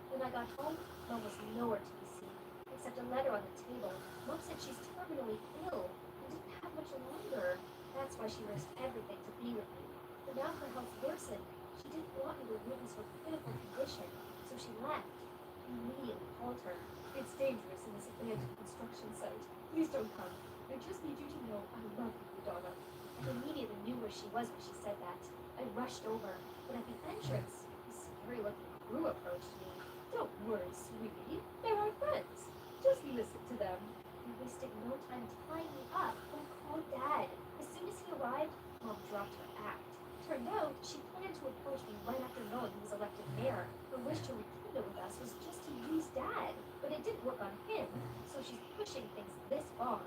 When I got home, Mom was nowhere to be seen, except a letter on the table. Mom said she's terminally ill and didn't have much longer. That's why she risked everything to be with me. But now her health worsened. She didn't want me to witness her pitiful condition, so she left. I immediately called her. It's dangerous in this abandoned construction site. Please don't come. I just need you to know I love you, Donna. I immediately knew where she was when she said that. I rushed over, but at the entrance, a scary-looking crew approached me. Don't worry, sweetie. They're our friends. Just listen to them. They wasted no time tying me up when I called Dad. As soon as he arrived, Mom dropped her act. Turned out, she planned to approach me right after knowing he was elected mayor. Her wish to rekindle with us was just to use Dad, but it didn't work on him, so she's pushing things this far.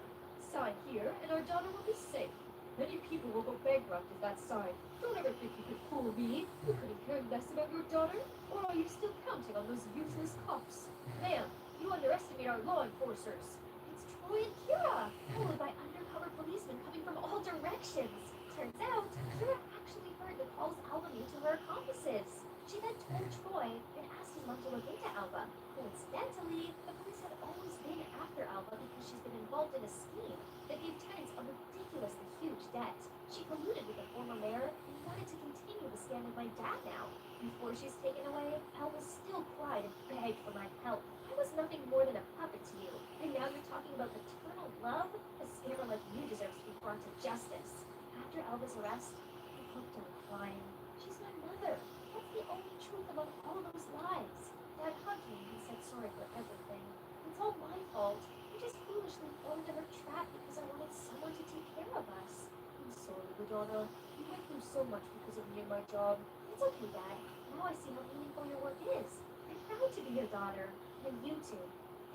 Sign here, and our daughter will be safe. Many people will go bankrupt if that sign. Don't ever think you could fool me. You couldn't care less about your daughter. Or are you still counting on those useless cops? Ma'am, you underestimate our law enforcers. It's Troy and Kira, followed by undercover policemen coming from all directions. Turns out, Kira actually heard Nicole's album to her accomplices. She then told Troy and asked his mom to look into Alba. Coincidentally, the police had always been after Alba because she's been involved in a scheme that gave tenants a ridiculously huge debt. She colluded with the former mayor and wanted to continue the scam with my dad now. Before she's taken away, Alba still cried and begged for my help. I was nothing more than a puppet to you, and now you're talking about maternal love? A scammer like you deserves to be brought to justice. After Alba's arrest, I hooked her crying. She's my mother. That's the only truth about all those lies. Dad hugged me and said sorry for everything. It's all my fault. I just foolishly fell into her trap because I wanted someone to take care of us. I'm sorry, Madonna. You went through so much because of me and my job. It's okay, Dad. Now I see how meaningful your work is. I'm proud to be your daughter. And you too.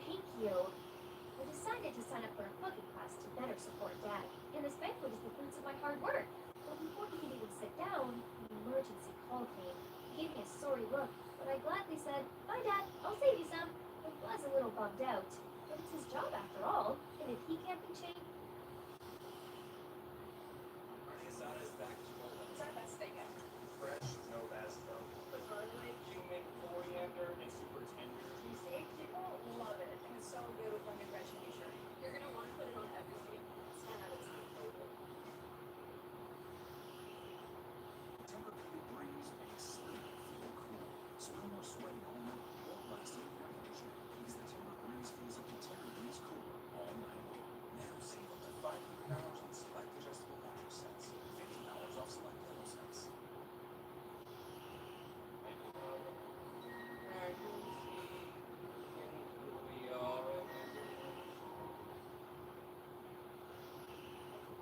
Thank you. I decided to sign up for a cooking class to better support Dad. And this banquet is the fruits of my hard work. But before he could even sit down, an emergency call came. He gave me a sorry look, but I gladly said, "Bye, Dad. I'll save you some." I was a little bummed out. But it's his job after all. And if he can't be changed... Quesada's back to Chipotle. What's our best steak ever? Fresh, no bad stuff. Lasagna, cumin, coriander, and super tender. Cheesesteak, people love it. And it's so good with lemon red chimichurri. You're gonna want to put it on everything. It's 10 out of 10. Tempur-Pedic breeze makes sleep feel cool. So no more sweating all night, long-lasting air conditioning. Because the Tempur breeze feels like the Tempur breeze cooler all night long. Now save up to $500 on select adjustable mattress sets. $50 off select pillow sets.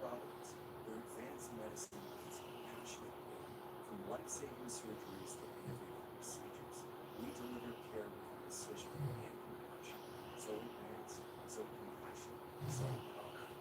Providence, where advanced medicine meets passionate care. From life-saving surgeries to innovative procedures, we deliver care with precision and compassion. So advanced, so compassionate, so confident.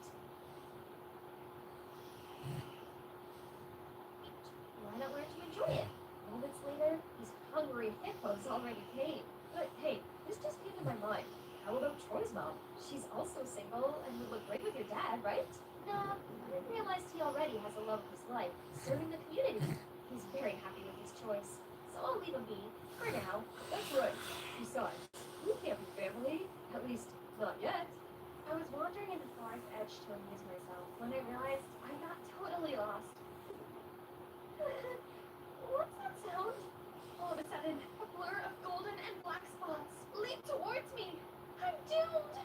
Why not learn to enjoy it? Moments later, these hungry hippos already came. But hey, this just came to my mind. How about Troy's mom? She's also single and would look great with your dad, right? Nah, I realized he already has a love of his life, serving the community. He's very happy with his choice. So I'll leave him be, for now. That's right. Besides, we can't be family. At least, not yet. I was wandering in the forest edge to amuse myself when I realized I got totally lost. What's that sound? All of a sudden, a blur of golden and black spots leaped towards me. I'm doomed!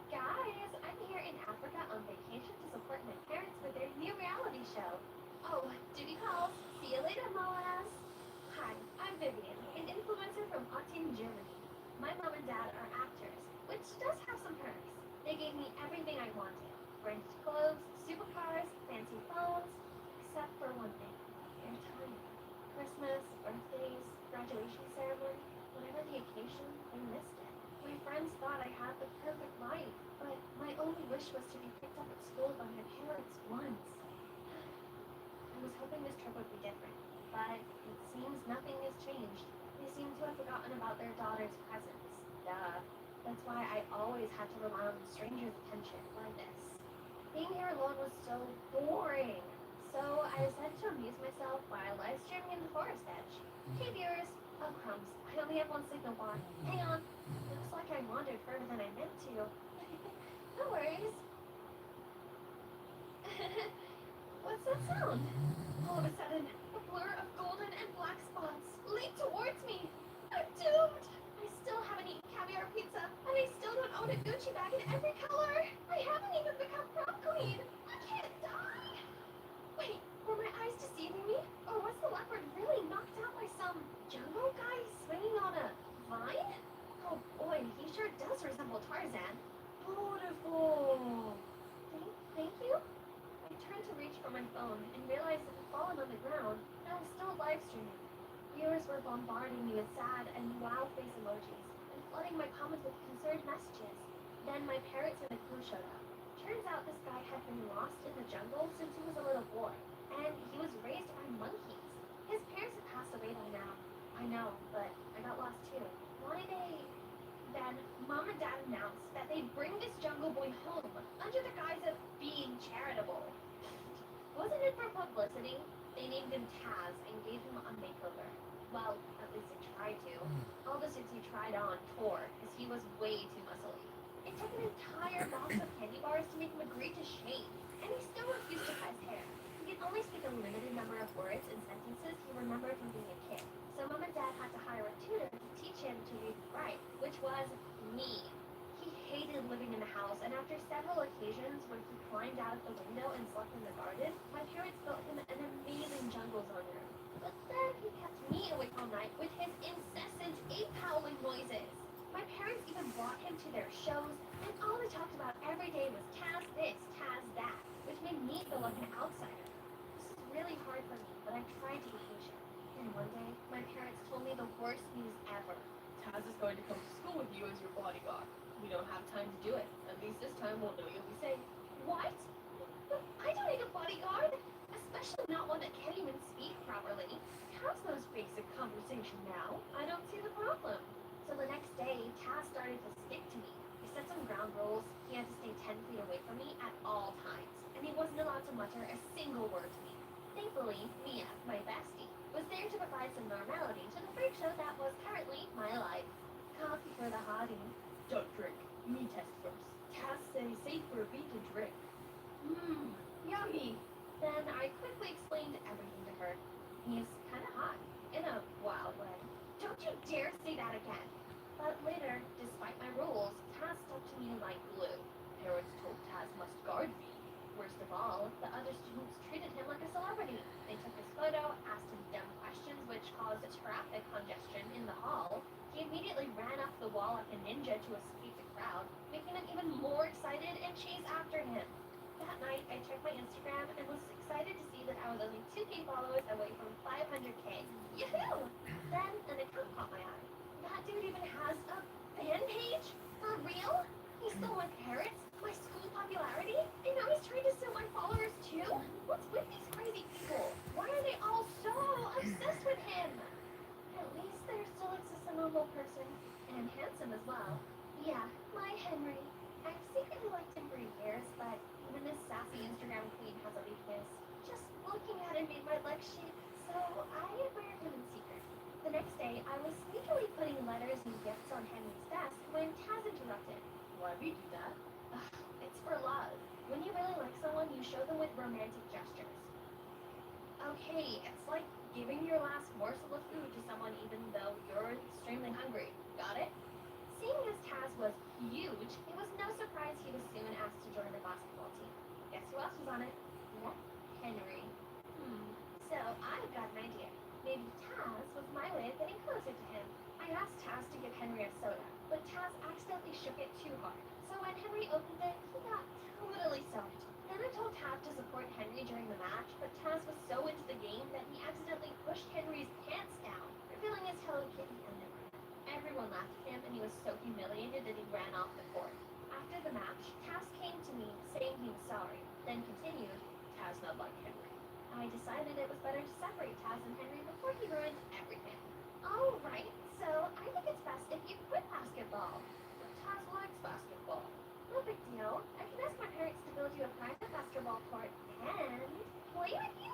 Guys, I'm here in Africa on vacation to support my parents with their new reality show. Oh, duty calls. See you later, Moas. Hi, I'm Vivian, an influencer from Aachen, Germany. My mom and dad are actors, which does have some perks. They gave me everything I wanted. Branded clothes, supercars, fancy phones, except for one thing. Airtime. Christmas, birthdays, graduation ceremony, whatever the occasion, I missed it. My friends thought I had the perfect life, but my only wish was to be picked up at school by my parents once. I was hoping this trip would be different, but it seems nothing has changed. They seem to have forgotten about their daughter's presence. Duh. That's why I always had to rely on strangers' attention like this. Being here alone was so boring. So I decided to amuse myself while live streaming in the forest edge. Hey viewers! Oh crumbs, I only have one signal bar. Hang on. Looks like I wandered further than I meant to. No worries. What's that sound? All of a sudden, a blur of golden and black spots leaped towards me. I'm doomed! I still haven't eaten caviar pizza, and I still don't own a Gucci bag in every color. I haven't even become prom queen. I can't die. Wait, were my eyes deceiving me? Or was the leopard really knocked out by some jungle guy swinging on a vine? Oh boy, he sure does resemble Tarzan. Beautiful. Thank you? I turned to reach for my phone and realized it had fallen on the ground, and I was still live streaming. Viewers were bombarding me with sad and wow face emojis and flooding my comments with concerned messages. Then my parents and the crew showed up. Turns out this guy had been lost in the jungle since he was a little boy, and he was raised by monkeys. His parents had passed away by now. I know, but I got lost too. Why they... Then, Mom and Dad announced that they'd bring this jungle boy home under the guise of being charitable. Wasn't it for publicity? They named him Taz and gave him a makeover. Well, at least they tried to. All the suits he tried on tore, because he was way too muscly. It took an entire box of candy bars to make him agree to shave, and he still refused to cut his hair. He could only speak a limited number of words and sentences he remembered from being a kid. So Mom and Dad had to hire a tutor to teach him to read and write, which was me. He hated living in the house, and after several occasions when he climbed out of the window and slept in the garden, my parents built him an amazing jungle zone room. But then he kept me awake all night with his incessant ape-howling noises. My parents even brought him to their shows, and all they talked about every day was Taz this, Taz that, which made me feel like an outsider. This is really hard for me, but I tried to be patient. And one day, my parents told me the worst news ever. Taz is going to come to school with you as your bodyguard. We don't have time to do it. At least this time we'll know you'll be safe. What? But I don't need a bodyguard, especially not one that can't even speak properly. Taz knows basic conversation now. I don't see the problem. So the next day, Taz started to stick to me. We set some ground rules. He had to stay 10 feet away from me at all times, and he wasn't allowed to mutter a single word to me. Thankfully, Mia, my bestie, was there to provide some normality to the freak show that was currently my life. Coffee for the hottie. Don't drink. Me test first. Taz say safe for me to drink. Yummy. Then I quickly explained everything to her. He's kind of hot, in a wild way. Don't you dare say that again. But later, despite my rules, Taz stuck to me like glue. Parents told Taz must guard me. Worst of all, the other students treated him like a celebrity. They took his photo, asked him dumb questions which caused traffic congestion in the hall. He immediately ran up the wall like a ninja to escape the crowd, making them even more excited and chase after him. That night, I checked my Instagram and was excited to see that I was only 2K followers away from 500K. Yahoo! Then an account caught my eye. That dude even has a fan page? For real? He stole my parents, my school popularity, and now he's trying to steal my followers too? What's with these crazy people? Why are they all so obsessed with him? At least there still exists a normal person, and handsome as well. Yeah, my Henry. I've secretly liked him for years, but even this sassy Instagram queen has a weakness. Just looking at him made my legs shake, so I admired him in secret. The next day, I was sneakily putting letters and gifts on Henry's desk when Taz interrupted. Why we do that? It's for love. When you really like someone, you show them with romantic gestures. Okay, it's like giving your last morsel of food to someone even though you're extremely hungry. Got it? Seeing as Taz was huge, it was no surprise he was soon asked to join the basketball team. Guess who else was on it? Yeah, Henry. So I've got an idea. Maybe Taz was my way of getting closer to him. I asked Taz to give Henry a soda, but Taz accidentally shook it too hard. So when Henry opened it, he got totally soaked. Then I told Taz to support Henry during the match, but Taz was so into the game that he accidentally pushed Henry's pants down, revealing his Hello Kitty underwear. Everyone laughed at him, and he was so humiliated that he ran off the court. After the match, Taz came to me saying he was sorry, then continued, Taz not like Henry. I decided it was better to separate Taz and Henry before he ruined everything. All right, so I think it's best if you quit basketball. But Taz likes basketball. No big deal. I can ask my parents to build you a private basketball court and play with you.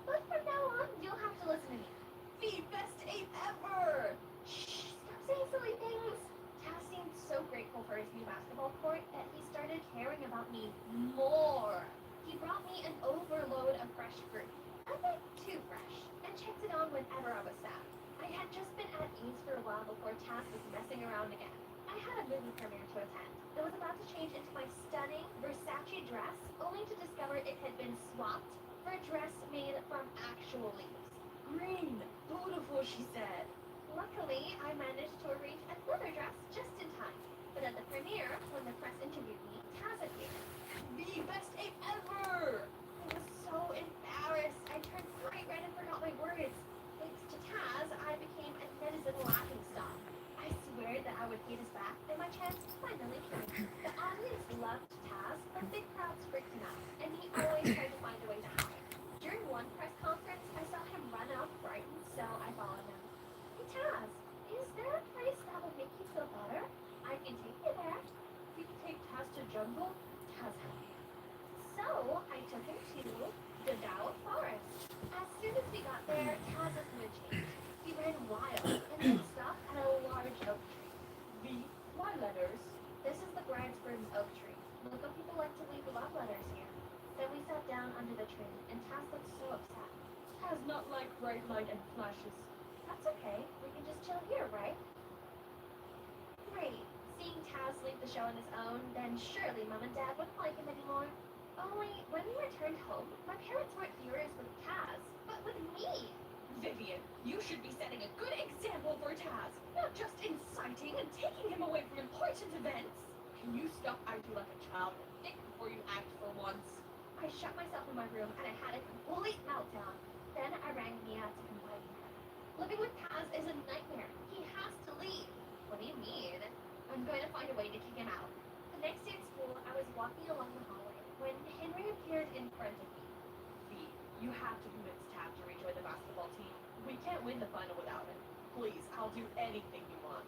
But from now on, you'll have to listen to me. The best ape ever! Shh, stop saying silly things. Taz seemed so grateful for his new basketball court that he started caring about me more. He brought me an overload of fresh fruit. I think too fresh, and checked it on whenever I was sad. I had just been at ease for a while before Taz was messing around again. I had a movie premiere to attend. I was about to change into my stunning Versace dress, only to discover it had been swapped for a dress made from actual leaves. Green! Beautiful, she said. Luckily, I managed to arrange another dress just in time. But at the premiere, when the press interviewed me, Taz appeared. The best ape ever! I was so embarrassed. I turned bright red and forgot my words. Thanks to Taz, I became a netizen laughing stock. I swear that I would hate his back, and my chance finally came. The audience loved Taz, but big crowd letters. This is the bride's groom's oak tree. Look how people like to leave love letters here. Then we sat down under the tree, and Taz looked so upset. Taz not like bright light and flashes. That's okay. We can just chill here, right? Great. Seeing Taz leave the show on his own, then surely Mom and Dad wouldn't like him anymore. Only, when we returned home, my parents weren't furious with Taz, but with me. Vivian, you should be setting a good example for Taz, not just inciting and taking him away from important events. Can you stop acting like a child and think before you act for once? I shut myself in my room and I had a complete meltdown. Then I rang Mia to confide in her. Living with Taz is a nightmare. He has to leave. What do you mean? I'm going to find a way to kick him out. The next day at school, I was walking along the hallway when Henry appeared in front of me. V, you have to convince Taz to rejoin the basketball team. We can't win the final without him. Please, I'll do anything you want.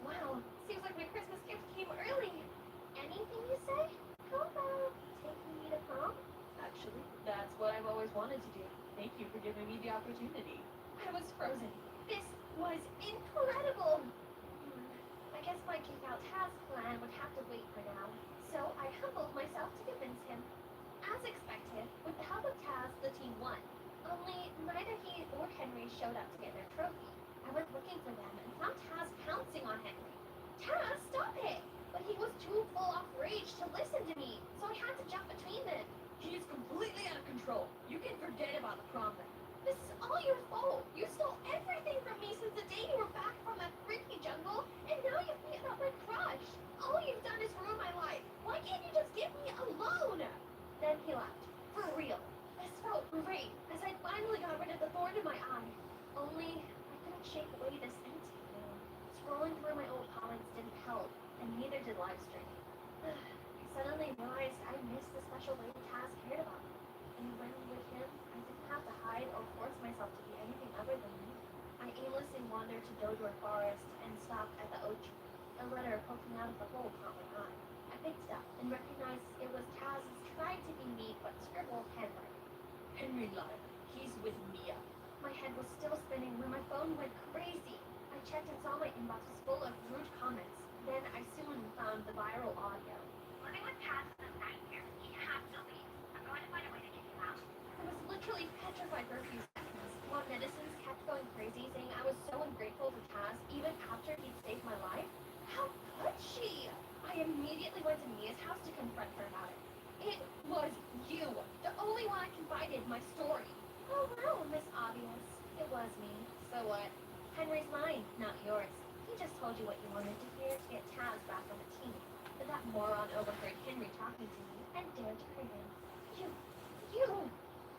Wow, seems like my Christmas gift came early. Anything you say? How about taking me to prom? Actually, that's what I've always wanted to do. Thank you for giving me the opportunity. I was frozen. This was incredible. I guess my kick out Taz plan would have to wait for now. So I humbled myself to convince him. As expected, with the help of Taz, the team won. Only neither he or Henry showed up to get their trophy. I went looking for them and found Taz pouncing on Henry. Taz, stop it! But he was too full of rage to listen to me, so I had to jump between them. He is completely out of control. You can forget about the prom then. This is all your fault. You stole everything from me since the day you were back from that freaky jungle, and now you've beaten up my crush. All you've done is ruin my life. Why can't you just get me alone? Then he left. For real. This felt great, as I finally got rid of the thorn in my eye. Only, I couldn't shake away this empty feeling. Scrolling through my old comments didn't help, and neither did live streaming. I suddenly realized I missed the special way Taz cared about me. And when with him, I didn't have to hide or force myself to be anything other than me. I aimlessly wandered to Dodor Forest and stopped at the oak tree. A letter poking out of the hole caught my eye. I picked it up and recognized it was Taz's tried to be neat but scribbled handwriting. Henry lied. He's with Mia. My head was still spinning when my phone went crazy. I checked and saw my inbox was full of rude comments. Then I soon found the viral audio. Living with Taz is a nightmare. He has to leave. I'm going to find a way to kick him out. I was literally petrified for a few seconds, while netizens kept going crazy saying I was so ungrateful to Taz even after he'd saved my life. How could she? I immediately went to Mia's house to confront her about it. It was you, the only one I confided my story. Oh wow, Miss Obvious. It was me. So what? Henry's mine, not yours. He just told you what you wanted to hear to get Taz back on the team. But that moron overheard Henry talking to me and dared to hurt him. You!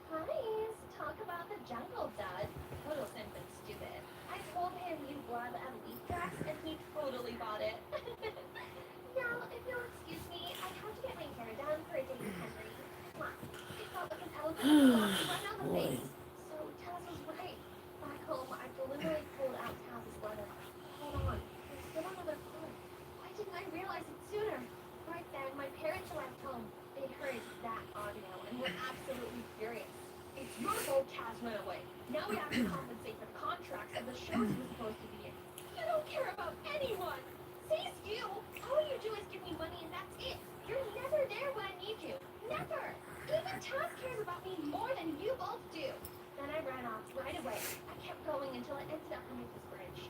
Please, talk about the jungle, Dud. Total simp and stupid. I told him you wore the elite dress and he totally bought it. Now, if you'll excuse me, I have to get my hair done for a date with Henry. Come on. It felt like an elephant walking right on the face. So Taz was right. Back home, I deliberately pulled out Taz's letter. Hold on. There's still another part. Why didn't I realize it sooner? Right then, my parents arrived home. They heard that audio and were absolutely furious. It's your fault Taz ran away. Now we have to compensate for the contracts of the shows he was supposed to be in. You don't care about anyone! Says you! All you do is give me money and that's it. You're never there when I need you. Never! Even Taz cares about me more than you both do. Then I ran off right away. I kept going until I ended up underneath this bridge.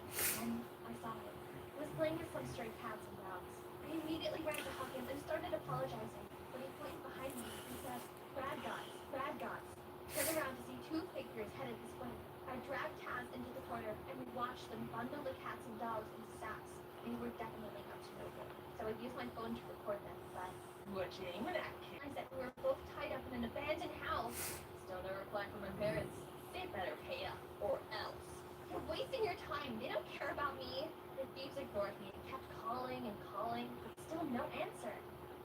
Then I saw him. He was playing with some stray cats and dogs. I immediately ran to hug him and started apologizing. But he pointed behind me and said, Brad Gods, Brad Gods. Turned around to see two figures headed this way. I dragged Taz into the corner and we watched them bundle the cats and dogs into sacks. They were definitely up to no good. So I used my phone to record them, but... What you aiming at, kid? I said we were both tied up in an abandoned house. Still no reply from my parents. They better pay up, or else. You're wasting your time. They don't care about me. The thieves ignored me and kept calling and calling, but still no answer.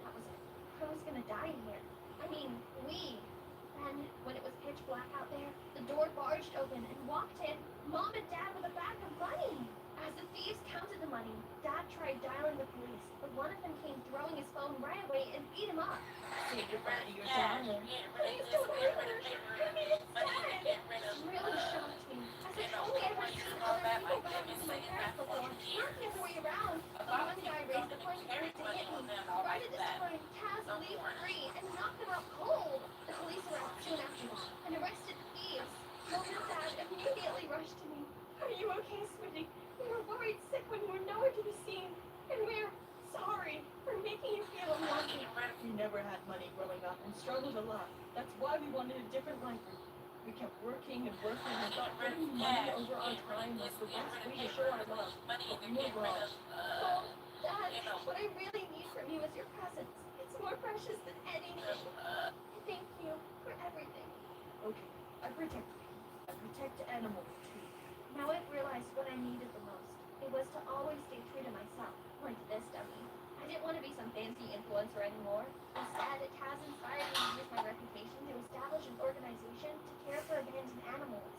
That was it. I was gonna die here. I mean, we. Then, when it was pitch black out there, the door barged open and walked in Mom and Dad with a bag of money. As the thieves counted the money, Dad tried dialing the police, but one of them came throwing his phone right away and beat him up. Say goodbye to your daughter. Please don't hurt her. I mean, it's sad. It really shocked me. As if only I had seen other people go into my parents before, not the other way around. One guy raised the point rushed to me. Are you okay, sweetie? We were worried sick when you were nowhere to be seen. And we're sorry for making you feel unwanted. We never had money growing up and struggled a lot. That's why we wanted a different life. We kept working and working and thought putting money over our time was the best way to show our love. But we were wrong. Oh, Dad, what I really need from you is your presence. It's more precious than anything. Thank you for everything. Okay, I protect you. I protect animals too. Now I've realized what I needed the most. It was to always stay true to myself, like this dummy. I didn't want to be some fancy influencer anymore. Instead, Taz inspired me to use my reputation to establish an organization to care for abandoned animals.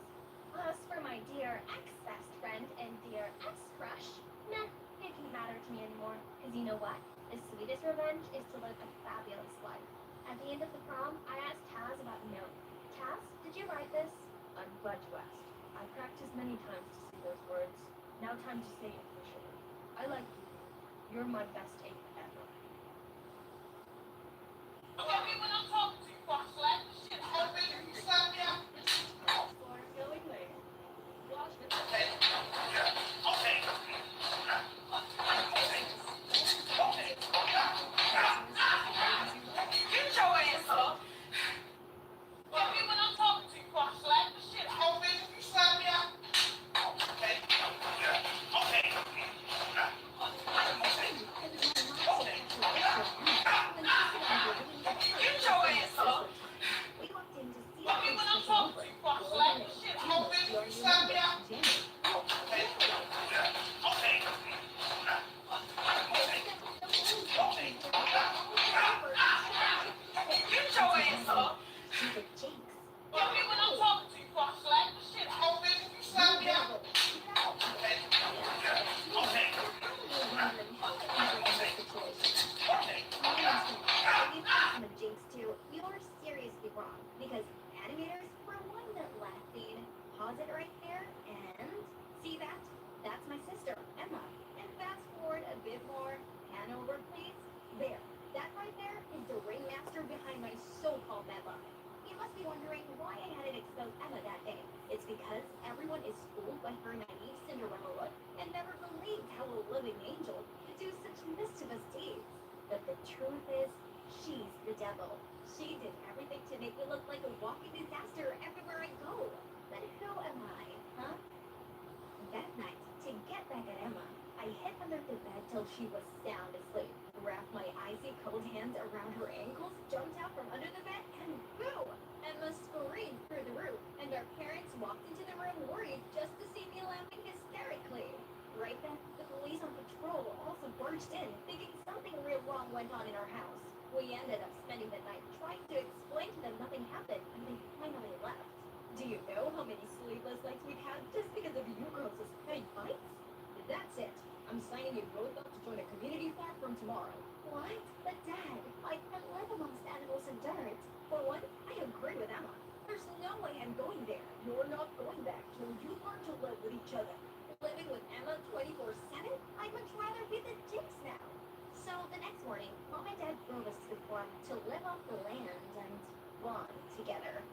As for my dear ex-best friend and dear ex-crush, nah, it didn't matter to me anymore. Because you know what? The sweetest revenge is to live a fabulous life. At the end of the prom, I asked Taz about a note. Taz, did you write this? I'm glad you asked. I practiced many times to say those words. Now time to say it for sure. I like you. You're my best ape ever. When I'm talking to you, boss, like shit, open, you sign me out. Or going later. Watch me. Okay. Get your ass up. When I'm talking to you, boss, like shit, open, you sign me out. Okay. Get your ass up. We walked in to see When I'm talking to you, boss, like shit, open, you sign me out. Get your ass up. When I'm talking to you, boss, like shit, open, you sign me out. Some of Jinx too. You're seriously wrong because animators were one that laughing. Pause it right there and see that? That's my sister, Emma. And fast forward a bit more. Pan over, please. There. That right there is the ringmaster behind my so-called Emma. You must be wondering why I hadn't exposed Emma that day. It's because everyone is fooled by her naive Cinderella look and never believed how a living angel could do such mischievous deeds. But the truth is, she's the devil. She did everything to make me look like a walking disaster everywhere I go. But who am I, huh? That night, to get back at Emma, I hid under the bed till she was sound asleep, wrapped my icy cold hands around her ankles, jumped out from under the bed, and boom! Emma screamed through the roof, and our parents walked into the room worried just to see me laughing hysterically. Right then, the police on patrol also barged in, thinking something real wrong went on in our house. We ended up spending the night trying to explain to them nothing happened, and they finally left. Do you know how many sleepless nights we've had just because of you girls' petty fights? That's it. I'm signing you both up to join a community farm from tomorrow. What? But Dad, I can't live amongst animals and dirt. For one, I agree with Emma. There's no way I'm going there. You're not going back till you learn to live with each other. Living with Emma 24/7? I'd much rather be the Jinx now. So the next morning, Mom and Dad drove us to the farm to live off the land and bond together.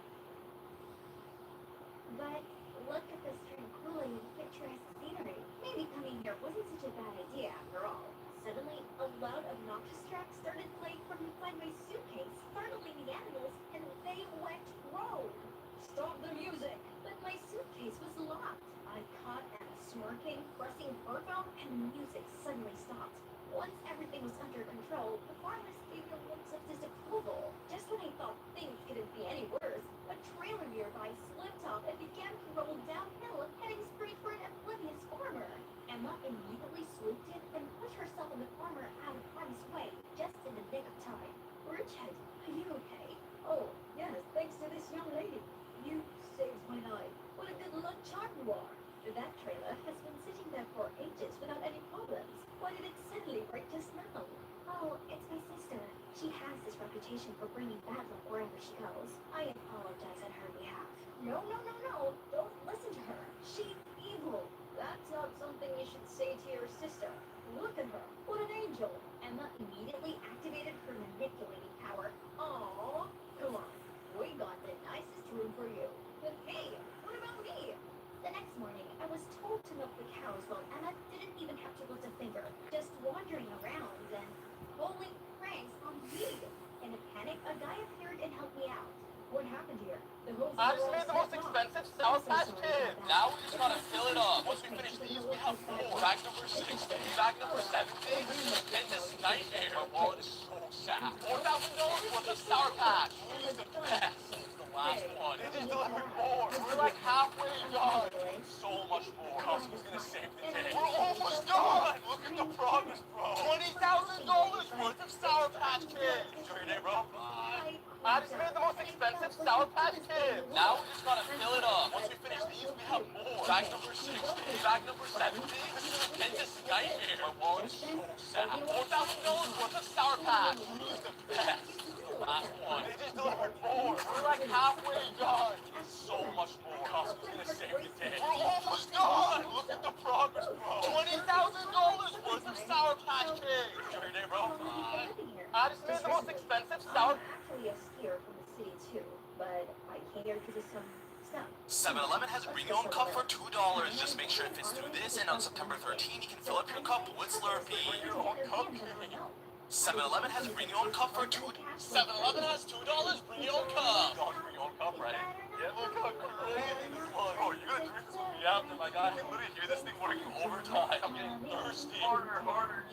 But look at this tranquility and picturesque scenery. Maybe coming here wasn't such a bad idea after all. Suddenly, a loud, obnoxious track started playing from inside my suitcase, startling the animals, and they went rogue. Stop the music! But my suitcase was locked. I caught Emma smirking, pressing her phone, and the music suddenly stopped. Once everything was under control, the farmers gave me looks of disapproval. Just when I thought things couldn't be any worse, a trailer nearby slipped off and began to roll downhill, heading straight for an oblivious farmer. Emma immediately swooped in and pushed herself on the farmer out of harm's way, just in the nick of time. Richard, are you okay? Oh, yes, thanks to this young lady. You saved my life. What a good luck charm you are. That trailer has been sitting there for ages without any problems. Why did it suddenly break just now? Oh, it's my sister. She has this reputation for bringing bad luck wherever she goes. I apologize on her behalf. No. Don't listen to her. She's evil. That's not something you should say to your sister. Look at her. What an angel. Emma immediately activated her manipulating power. Aww. Come on. We got the nicest room for you. But hey, what about me? The next morning, house while Emma didn't even have to lift a finger, just wandering around and pulling pranks on me. In a panic, a guy appeared and helped me out. What happened here? The hose I just made the most expensive Sour Patch Kid. Now we just gotta fill it up. Once we finish these, we have more. Bag number 60, bag number 70, and this nightmare. My wallet is so sad. $4,000 worth of Sour Patch. Who's the best? The last one. It just delivered more. We're like halfway done. So much more. Costco's gonna save the day. We're almost done. Look at the progress, bro. $20,000 worth of Sour Patch Kids. Enjoy your day, bro. Bye. I just made the most expensive Sour Patch Kids. Now we just gotta fill it up. Once we finish these, we have more. Bag number 60, bag number 70. And this nightmare. My wallet is so sad. $4,000 worth of Sour Patch. Who's the best? The last one. They just delivered more. We're like halfway done. So much more. Costco's gonna save the day. We're almost done. Look at the progress, bro. $20,000 worth of Sour Patch Kids. Enjoy your day, bro. Bye. I just made the most expensive Sour I'm actually a skier from the city too, but I came here because of some stuff. 7-Eleven has a bring your own cup for $2. Just make sure it fits through this, and on September 13th, you can fill up your cup with Slurpee. Bring your own cup. 7-Eleven has a bring your own cup for $2. 7-Eleven has $2. Bring your own cup. Bring your own cup, right? Yeah, look how crazy this was. Oh, you're gonna drink this with me after, my guy. I can literally hear this thing working overtime. I'm getting thirsty. Harder, harder.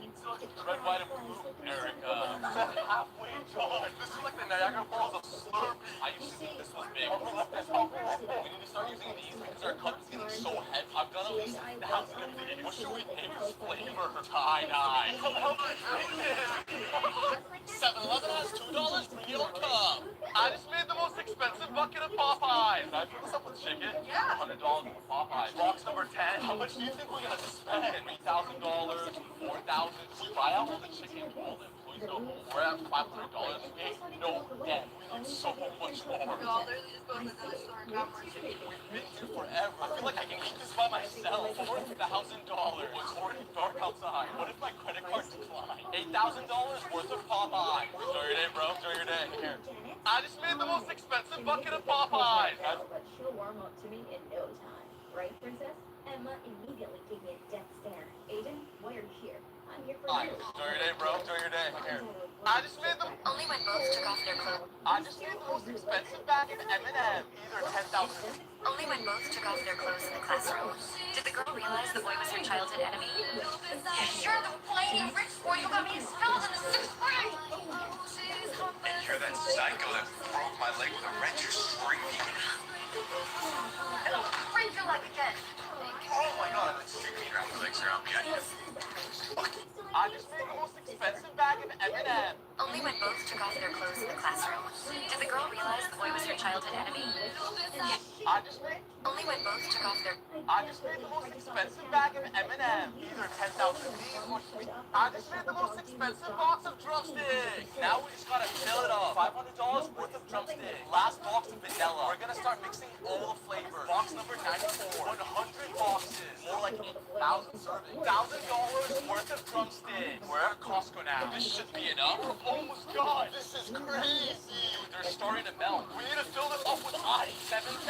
Red, white, and blue. Erica. Halfway done. This is like the Niagara Falls of Slurpee. I used to think this was big. We need to start using these because our cup is getting so heavy. I've got at least 1,000 of these. What should we name this flavor? Tie-dye. Help me drink this. 7-Eleven has $2. Bring your own cup. I just made the most expensive bucket of Popeyes. I fill this up with chicken. Yeah. $100 with Popeyes. Box number 10. How much do you think we're gonna spend? $3,000, $4,000. We buy out all the chicken, all the employees go home. We're at $500. We ain't no debt. We need so much more. We all literally just go to the dollar store and grab more chicken. We've been here forever. I feel like I can eat this by myself. $4,000. It's already dark outside. What if my credit card declined? $8,000 worth of Popeyes. Enjoy your day, bro. Enjoy your day. Here. I just made the most expensive bucket of Popeyes. But she'll warm up to me in no time. Right, princess? Emma immediately gave me a death stare. Aiden, why are you here? I'm here for you. Enjoy your day, bro. Enjoy your day. Here. I just made the... Only when both took off their clothes. I just made the most expensive bag of M&M. Either 10,000... Only when both took off their clothes in the classroom. Did the girl realize the boy was her childhood enemy? You're the whiny rich boy who got me expelled in the 6th grade! And you're that psycho that broke my leg with a wrench. You're screaming. It'll break your leg again! Oh my god, I'm screaming around the legs around me. I just made the most expensive bag of M&M. Only when both took off their clothes in the classroom. Did the girl realize the boy was her childhood enemy? I just made... Only when both took off their... I just made the most expensive bag of M&M. Either 10,000 D's or... I just made the most expensive box of drumsticks. Now we just gotta fill it up. $500 worth of drumsticks. Last box of vanilla. We're gonna start mixing all the flavors. Box number 94. 100 boxes. More like 8,000 servings. $1,000 worth of drumsticks. We're at Costco now. This should be enough. We're almost done. This is crazy. Dude, they're starting to melt. We need to fill this up with ice. $7,000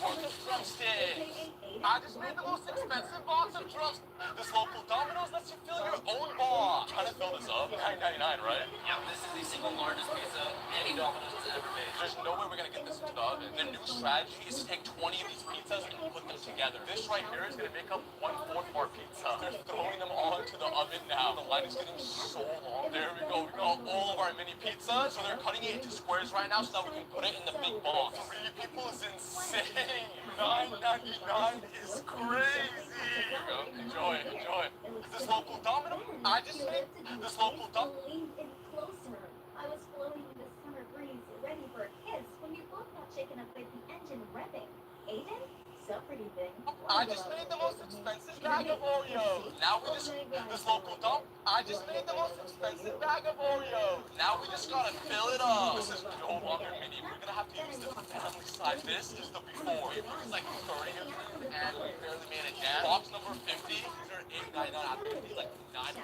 worth of drumsticks. I just made the most expensive box of drumsticks. This local Domino's lets you fill your own box. Trying to fill this up? $9.99, right? Yep, this is the single largest pizza any Domino's has ever made. There's no way we're gonna get this into the oven. The new strategy is to take 20 of these pizzas and put them together. This right here is gonna make up 1/4 of our pizza. They're throwing them all into the oven now. The line is getting so long. There we go. We got all of our mini pizzas. So they're cutting it into squares right now so that we can put it in the big box. 3 people is insane. $9.99 is crazy. Here we go. Enjoy it. Enjoy it. This local Domino. I just made this local Domino. Leaned in closer. I was floating in the summer breeze, ready for a kiss, when you both got shaken up with the engine revving. Aiden? So pretty thing. I just made the most expensive bag of Oreos. Now we just, this local dump, I just made the most expensive bag of Oreos. Now we just gotta fill it up. This is no longer mini. We're gonna have to use the family size. This is the before. It was like 30 of them, and we barely made it down. Box number 50, these are $8.99, 50, like 9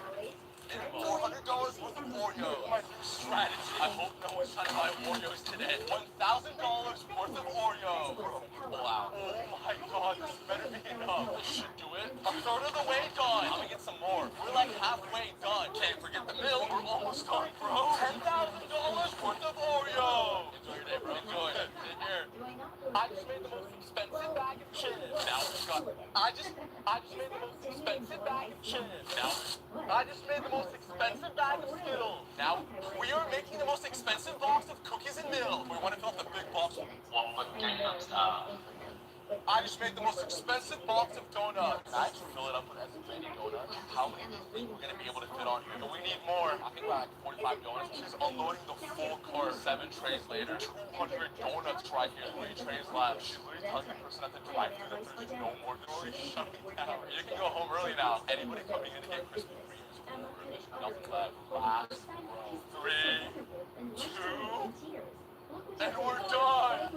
$400 worth of Oreos. My new strategy. I hope no one's trying to buy Oreos today. $1,000 worth of Oreos. Wow. Oh my god, this better be enough. This should do it. A third of the way done. I'm gonna get some more. We're like halfway done. Can't forget the milk. We're almost done, bro. $10,000 worth of Oreo. Enjoy your day, bro. Enjoy it. Take care. I just made the most expensive bag of chips. Now we got. I just made the most expensive bag of chips. Now I just made the most expensive bag of Skittles. Now we are making the most expensive box of cookies and milk. We want to fill up the big box. I just made the most expensive box of donuts. Can I just fill it up with as many donuts? How many do you think we're gonna be able to fit on here? And we need more. I think we're like 45 donuts. She's unloading the full cart. 7 trays later, 200 donuts right here. 3 trays left. She's literally telling the person at the drive-thru that there's no more. They're already shutting down. You can go home early now. Anybody coming in to get Krispy Kremes is over. There's nothing left. Last 3, 2, and we're done!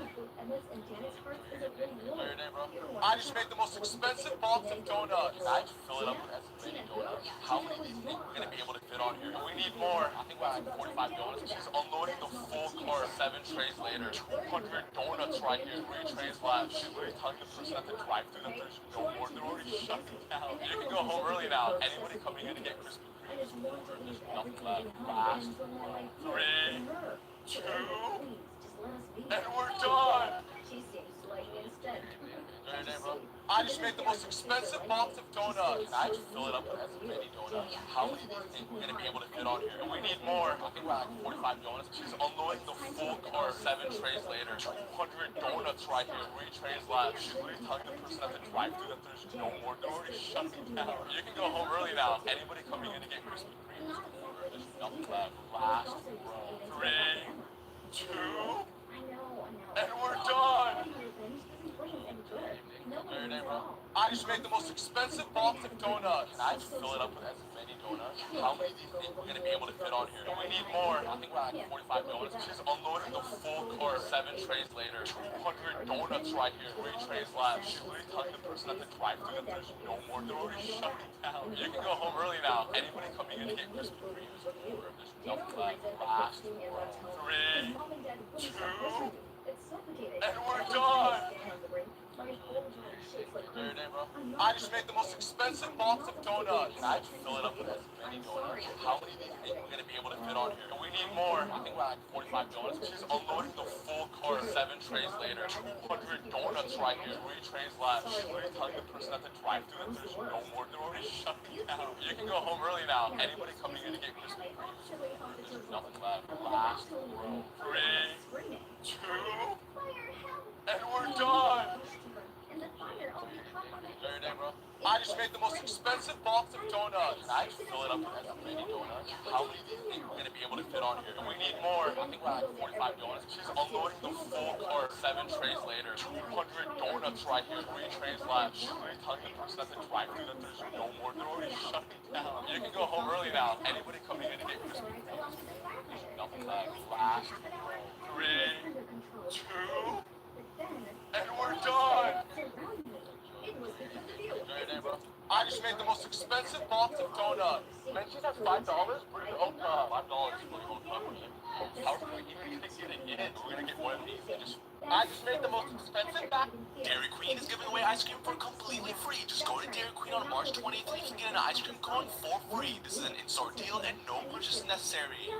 Your name, bro? I just made the most expensive box of donuts. Can I just fill it up with as many donuts? How many do you think we're gonna be able to fit on here? And we need more. I think we're like 45 donuts. She's unloading the full cart. 7 trays later, 200 donuts right here. 3 trays left. She's literally telling the person at the drive-thru that there's no more. They're already shutting down. You can go home early now. Anybody coming in to get Krispy Kremes is over. There's nothing left. Last 3, 2, and we're done! Your name, bro? I just made the most expensive box of donuts. Can I just fill it up with as many donuts? How many do you think we're gonna be able to fit on here? And we need more. I think we're like 45 donuts. She's unloading the full cart. 7 trays later, 200 donuts right here. 3 trays left. She's literally telling the person at the drive-thru that there's no more. They're already shutting down. You can go home early now. Anybody coming in to get Krispy Kremes is over. There's nothing left. Last 3, 2, and we're done! Your name, bro? I just made the most expensive box of donuts. Can I just fill it up with as many donuts? How many do you think we're gonna be able to fit on here? And we need more. I think we're like 45 donuts. She's unloading the full cart. 7 trays later, 200 donuts right here. 3 trays left. She's literally telling the person at the drive-thru that there's no more. They're already shutting down. You can go home early now. Anybody coming in to get Krispy Kremes is over. There's nothing left. Last 3, 2, and we're done! Your name, bro? I just made the most expensive box of donuts. Can I just fill it up with as many donuts? How many do you think we're gonna be able to fit on here? And we need more. I think we're like 45 donuts. She's unloading the full cart. 7 trays later, 200 donuts right here. 3 trays left. She's literally telling the person at the drive-thru that there's no more. They're already shutting down. You can go home early now. Anybody coming in to get Krispy Kremes is over. There's nothing left. Last 3, 2, and we're done! Your name, bro? I just made the most expensive box of donuts. Can I just fill it up with as many donuts? How many do you think we're gonna be able to fit on here? And we need more. I think we're like 45 donuts. She's unloading the full cart. 7 trays later, 200 donuts right here. 3 trays left. She's literally telling the person at the drive-thru that there's no more. They're already shutting down. You can go home early now. Anybody coming in to get Krispy Kremes is over. There's nothing left. Last 3, 2, and we're done! Your name, bro? I just made the most expensive box of donuts. Man, she's at $5? Bring your own cup. $5 for your own cup. How are we even gonna get it in? We're gonna get one of these. I just made the most expensive bag. Dairy Queen is giving away ice cream for completely free. Just go to Dairy Queen on March 20th and you can get an ice cream cone for free. This is an in-store deal and no purchase necessary.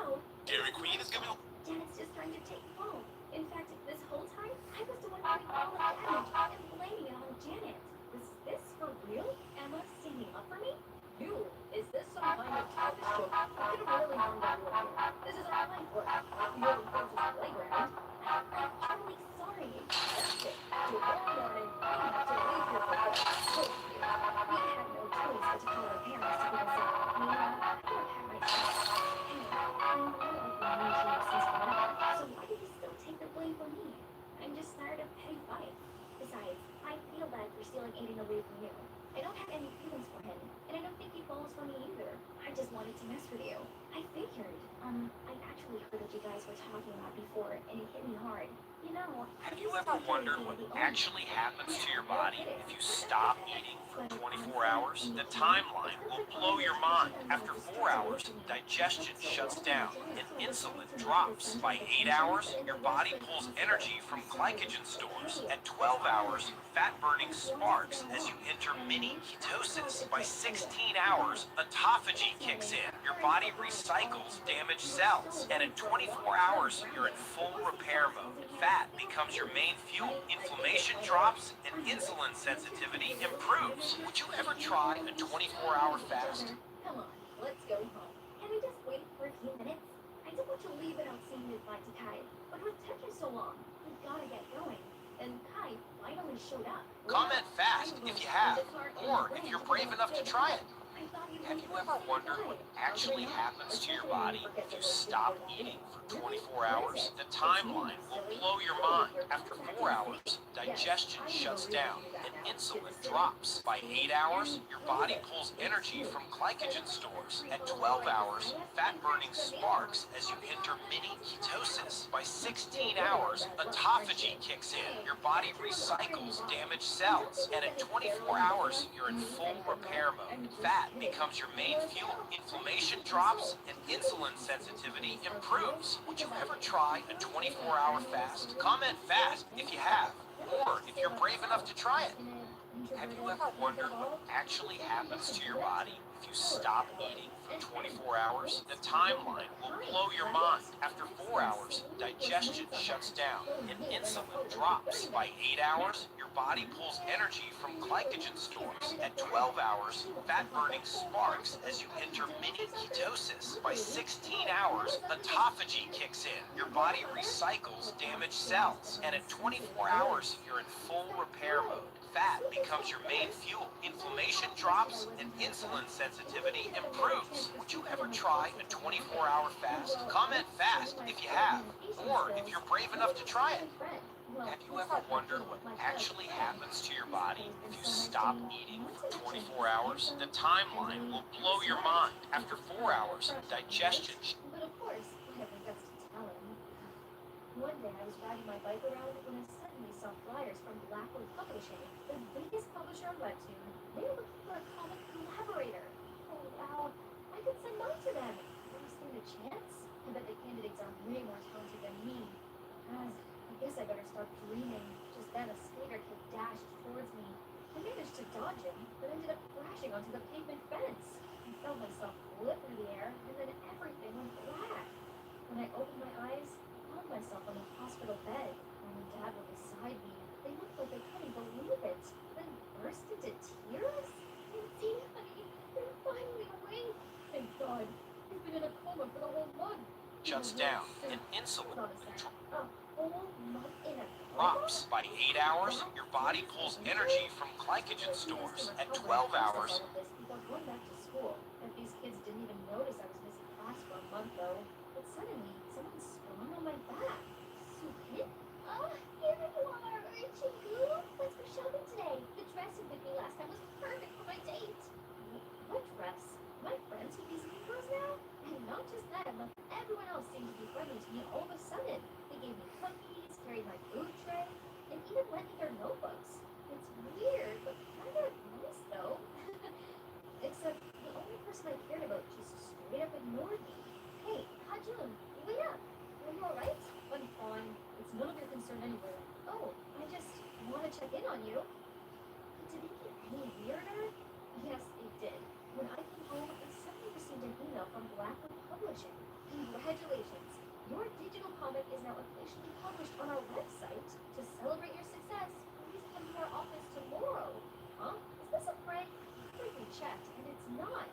Dairy Queen is giving. Janet's just trying to take the phone. In fact, this whole time, I was delivering all the damage and blaming it on Janet. Was this for real? Emma standing up for me? You? Is this some kind of childish joke? I could have really known that you were here. This is our playground. You're the princess playground. I'm truly sorry. That's it. To all morning, we have to leave here for good. We had no choice but to call our parents to come say, Nina, I could have had my son. Anyway, I know I've been mean to you since forever, so why do you still take the blame for me? I'm just tired of petty fights. Besides, I feel bad for stealing Aiden away from you. I don't have any feelings for him, and I don't think he falls for me either. I just wanted to mess with you. I figured. I actually heard what you guys were talking about before, and it hit me hard. You know, have you ever wondered what actually happens to your body if you stop eating for 24 hours? The timeline will blow your mind. After 4 hours, digestion shuts down and insulin drops. By 8 hours, your body pulls energy from glycogen stores. At 12 hours, Fat-burning sparks as you enter mini ketosis. By 16 hours, autophagy kicks in. Your body recycles damaged cells. And in 24 hours, you're in full repair mode. Fat becomes your main fuel. Inflammation drops and insulin sensitivity improves. Would you ever try a 24-hour fast? Come on, let's go home. Can we just wait for a few minutes? I don't want to leave without saying goodbye to Kai, but it was taking so long. We've got to get going. And Kai finally showed up. Comment fast if you have, or if you're brave enough to try it. Have you ever wondered what actually happens to your body if you stop eating for 24 hours? The timeline will blow your mind. After 4 hours, digestion shuts down and insulin drops. By 8 hours, your body pulls energy from glycogen stores. At 12 hours, fat-burning sparks as you enter mini ketosis. By 16 hours, autophagy kicks in. Your body recycles damaged cells. And at 24 hours, you're in full repair mode. Fat becomes your main fuel. Inflammation drops and insulin sensitivity improves. Would you ever try a 24-hour fast? Comment fast if you have, or if you're brave enough to try it. Have you ever wondered what actually happens to your body if you stop eating for 24 hours? The timeline will blow your mind. After 4 hours, digestion shuts down and insulin drops. By 8 hours, your body pulls energy from glycogen stores. At 12 hours, fat-burning sparks as you enter mini ketosis. By 16 hours, autophagy kicks in. Your body recycles damaged cells. And at 24 hours, you're in full repair mode. Fat becomes your main fuel. Inflammation drops and insulin sensitivity improves. Would you ever try a 24-hour fast? Comment fast if you have, or if you're brave enough to try it. Have you ever wondered what actually happens to your body if you stop eating for 24 hours? The timeline will blow your mind. After 4 hours, digestion. But of course, I have my guts to tell him. One day I was riding my bike around when I suddenly saw flyers from Blackwood Publishing, the biggest publisher on Webtoon. They were looking for a comic collaborator. Oh wow, I could send mine to them. Ever stand a chance? I bet the candidates are way more talented than me. Guys, I guess I better start dreaming. Just then a skater kid dashed towards me. I managed to dodge him, but ended up crashing onto the pavement fence. I felt myself flip through the air, and then everything went black. When I opened my eyes, I found myself on the hospital bed. Mom and Dad were beside me. They looked like they couldn't believe it. Then burst into tears. Auntie, honey, they're finally awake. Thank God. You've been in a coma for the whole month. Shuts down and insulin A whole month in a coma? drops. By 8 hours, your body pulls energy from glycogen stores. At 12 hours, Before going back to school, and these kids didn't even notice I was missing class for a month though. But suddenly, someone sprung on my back. Sukin? Oh, here you are, Chiku. Let's go shopping today. The dress you picked me last time was perfect for my date. What dress? My friends with these new girls now? And not just them, but everyone else seemed to be friendly to me all of a sudden. They gave me cookies, carried my food tray, and even lent me their notebooks. It's weird, but kind of nice though. Except the only person I cared about just straight up ignored me. Hey, Hajun, wait up. Are you alright? I'm fine. It's none of your concern anyway. Oh, I just want to check in on you. Did it get any weirder? Yes, it did. When I came home, I suddenly received an email from Blackwood Publishing. Congratulations! Your digital comic is now officially published on our website. To celebrate your success, please come to our office tomorrow. Huh? Is this a prank? I quickly checked, and it's not.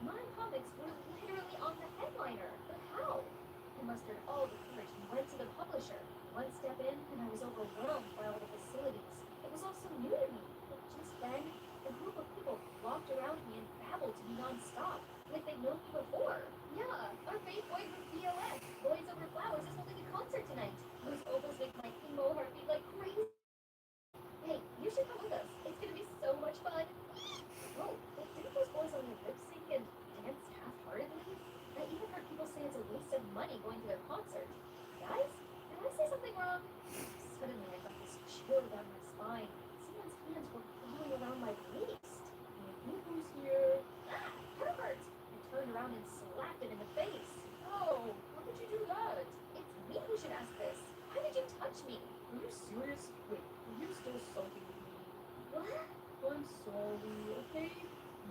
My comics were literally on the headliner. But how? I mustered all the courage and went to the publisher. One step in, and I was overwhelmed by all the facilities. It was all so new to me. But just then, a group of people flocked around me and babbled to me non-stop, like they'd known me before. Yeah, our fake boy from BOS, Boys Over Flowers, is holding a concert tonight. Those opens make my emo heart beat like crazy. Hey, you should come with us. It's gonna be so much fun. Oh, but didn't those boys only lip sync and dance half-heartedly? I even heard people say it's a waste of money going to their concert. Guys, did I say something wrong? Suddenly I got this chill down my spine. Someone's hands were crawling around my waist. Who's here? Ah, Herbert! I turned around and slapped him in the face. Oh, I'm sorry, okay?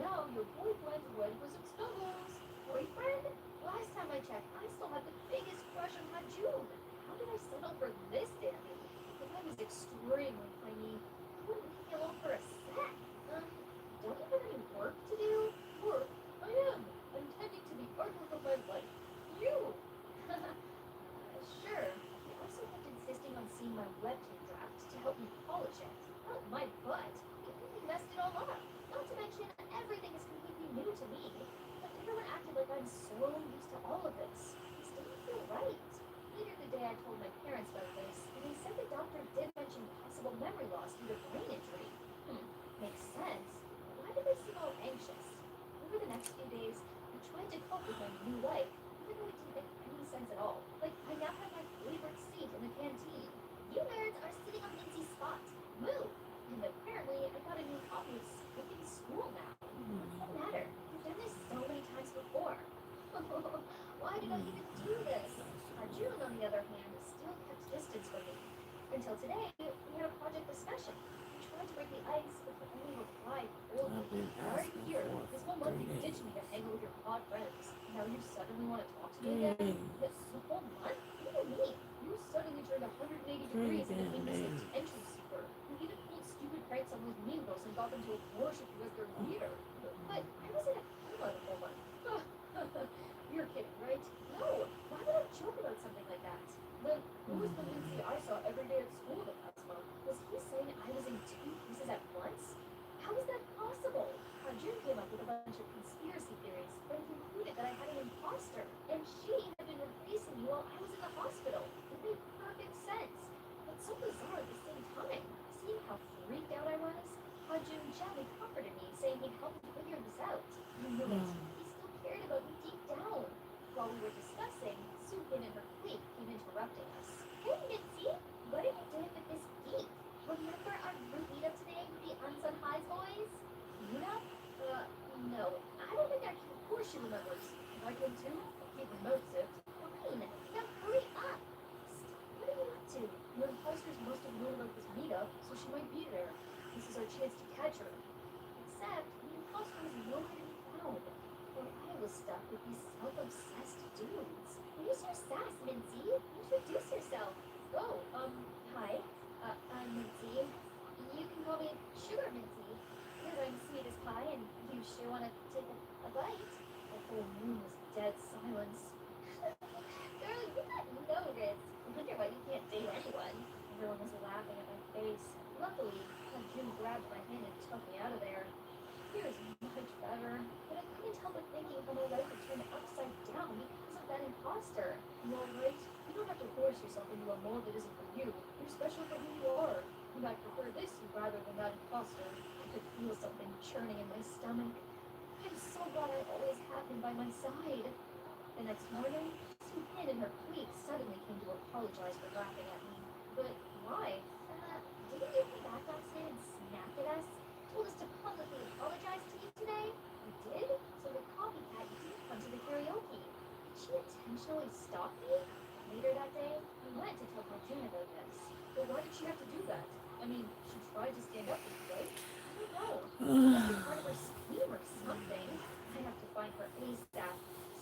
Now your boyfriend's wedding was exposed. Boyfriend? Last time I checked, I still had the biggest crush on June. How did I settle for this Danny? The guy was extremely clingy. I wouldn't leave me alone for a sec. Don't you have any work to do? Work? I am. Intending to be partner of my life. You! Sure. You also kept insisting on seeing my webtoon draft to help me polish it. Oh, my butt. You really messed it all up. Not to mention, everything is completely new to me. But everyone acted like I'm so used to all of this. This didn't feel right. Later today, I told my parents about this, and they said the doctor did mention possible memory loss due to brain injury. Makes sense. But why did they seem all anxious? Over the next few days, I tried to cope with my new life, even though it didn't make any sense at all. Like, I now have my favorite seat in the canteen. You nerds are sitting on Lindsay's spot. Move! And apparently, I got a new copy of Skipping School now. What's the matter? I've done this so many times before. Why did I even do this? June, on the other hand, still kept distance from me. Until today, we had a project discussion. We tried to break the ice, but the only reply coldly. Why are you here? This whole month you ditched me to hang out with your odd friends. Now you suddenly want to talk to me again? Yes, the whole month? What do you mean? You suddenly turned 180 degrees and became this attention seeker. You even pulled stupid pranks on those mean girls and got them to worship you as their leader. But I was in a coma the whole month. You're kidding, right? No. Why would I joke about something like that? Then who was the Lindsay I saw every day at school the past month? Was he saying I was in two pieces at once? How is that possible? June came up with a bunch of conspiracy theories, but concluded that I had an imposter, and she had been replacing me while I was in the hospital. It made perfect sense, but so bizarre at the same time. Seeing how freaked out I was, June gently comforted me, saying he'd help me figure this out. You knew it. He still cared about me deep down. While we were discussing, Soupin and her clique came interrupting us. Hey, Mitzi, what are you doing with this geek? Remember our group meetup today with the Unsung Highs boys? Meetup? No. I don't think of course she remembers. If I can too, I'll keep her notes zipped. Fine. Now hurry up. What are you up to? Your imposters must have known about this meetup, so she might be there. This is our chance to catch her. Except, the imposter was nowhere to be found. Or I was stuck with these self-obsessed dudes. Use your sass, Mincy. Introduce yourself. Oh, hi. I'm Mincy. You can call me Sugar Mincy. Because I'm sweet as pie and you sure want to take a bite. The whole room was dead silence. Girl, you got no risk. I wonder why you can't date anyone. Everyone was laughing at my face. Luckily, June grabbed my hand and took me out of there. It was much better, but I couldn't help but thinking how my life had turned upside down because of that imposter. You all right? You don't have to force yourself into a mold that isn't for you. You're special for who you are. And I prefer this rather than that imposter. I could feel something churning in my stomach. I'm so glad I always have him by my side. The next morning, Soupin and her clique suddenly came to apologize for laughing at me. But why? Didn't you come back last night and snapped at us? Told us to publicly apologize to you today? You did? So the copycat did come to the karaoke. Did she intentionally stalk me? Later that day, I went to tell June about this. But why did she have to do that? I mean, she tried to stand up for you, right? I don't know. It must be part of her scheme or something. I have to find her ASAP.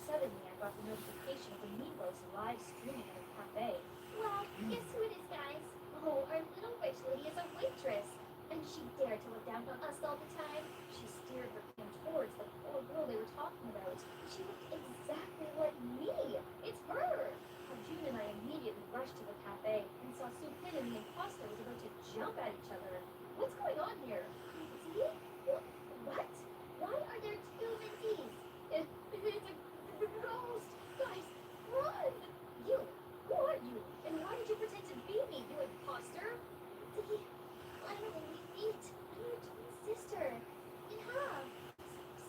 Suddenly, I got the notification of the Mean Girls live streaming at a cafe. Well, guess who it is, guys? Oh, our little rich lady is a waitress. And she dared to look down on us all the time. She steered her cam towards the poor girl they were talking about. She looked exactly like me. It's her. June and I immediately rushed to the cafe and saw Soupin and the imposter was about to jump at each other. What's going on here? See? What? Why are there two Mincies? It's a ghost. Guys, run! You. Who are you? And why did you pretend to be me, you imposter? See? Finally, we meet. I'm your twin sister. Yeah.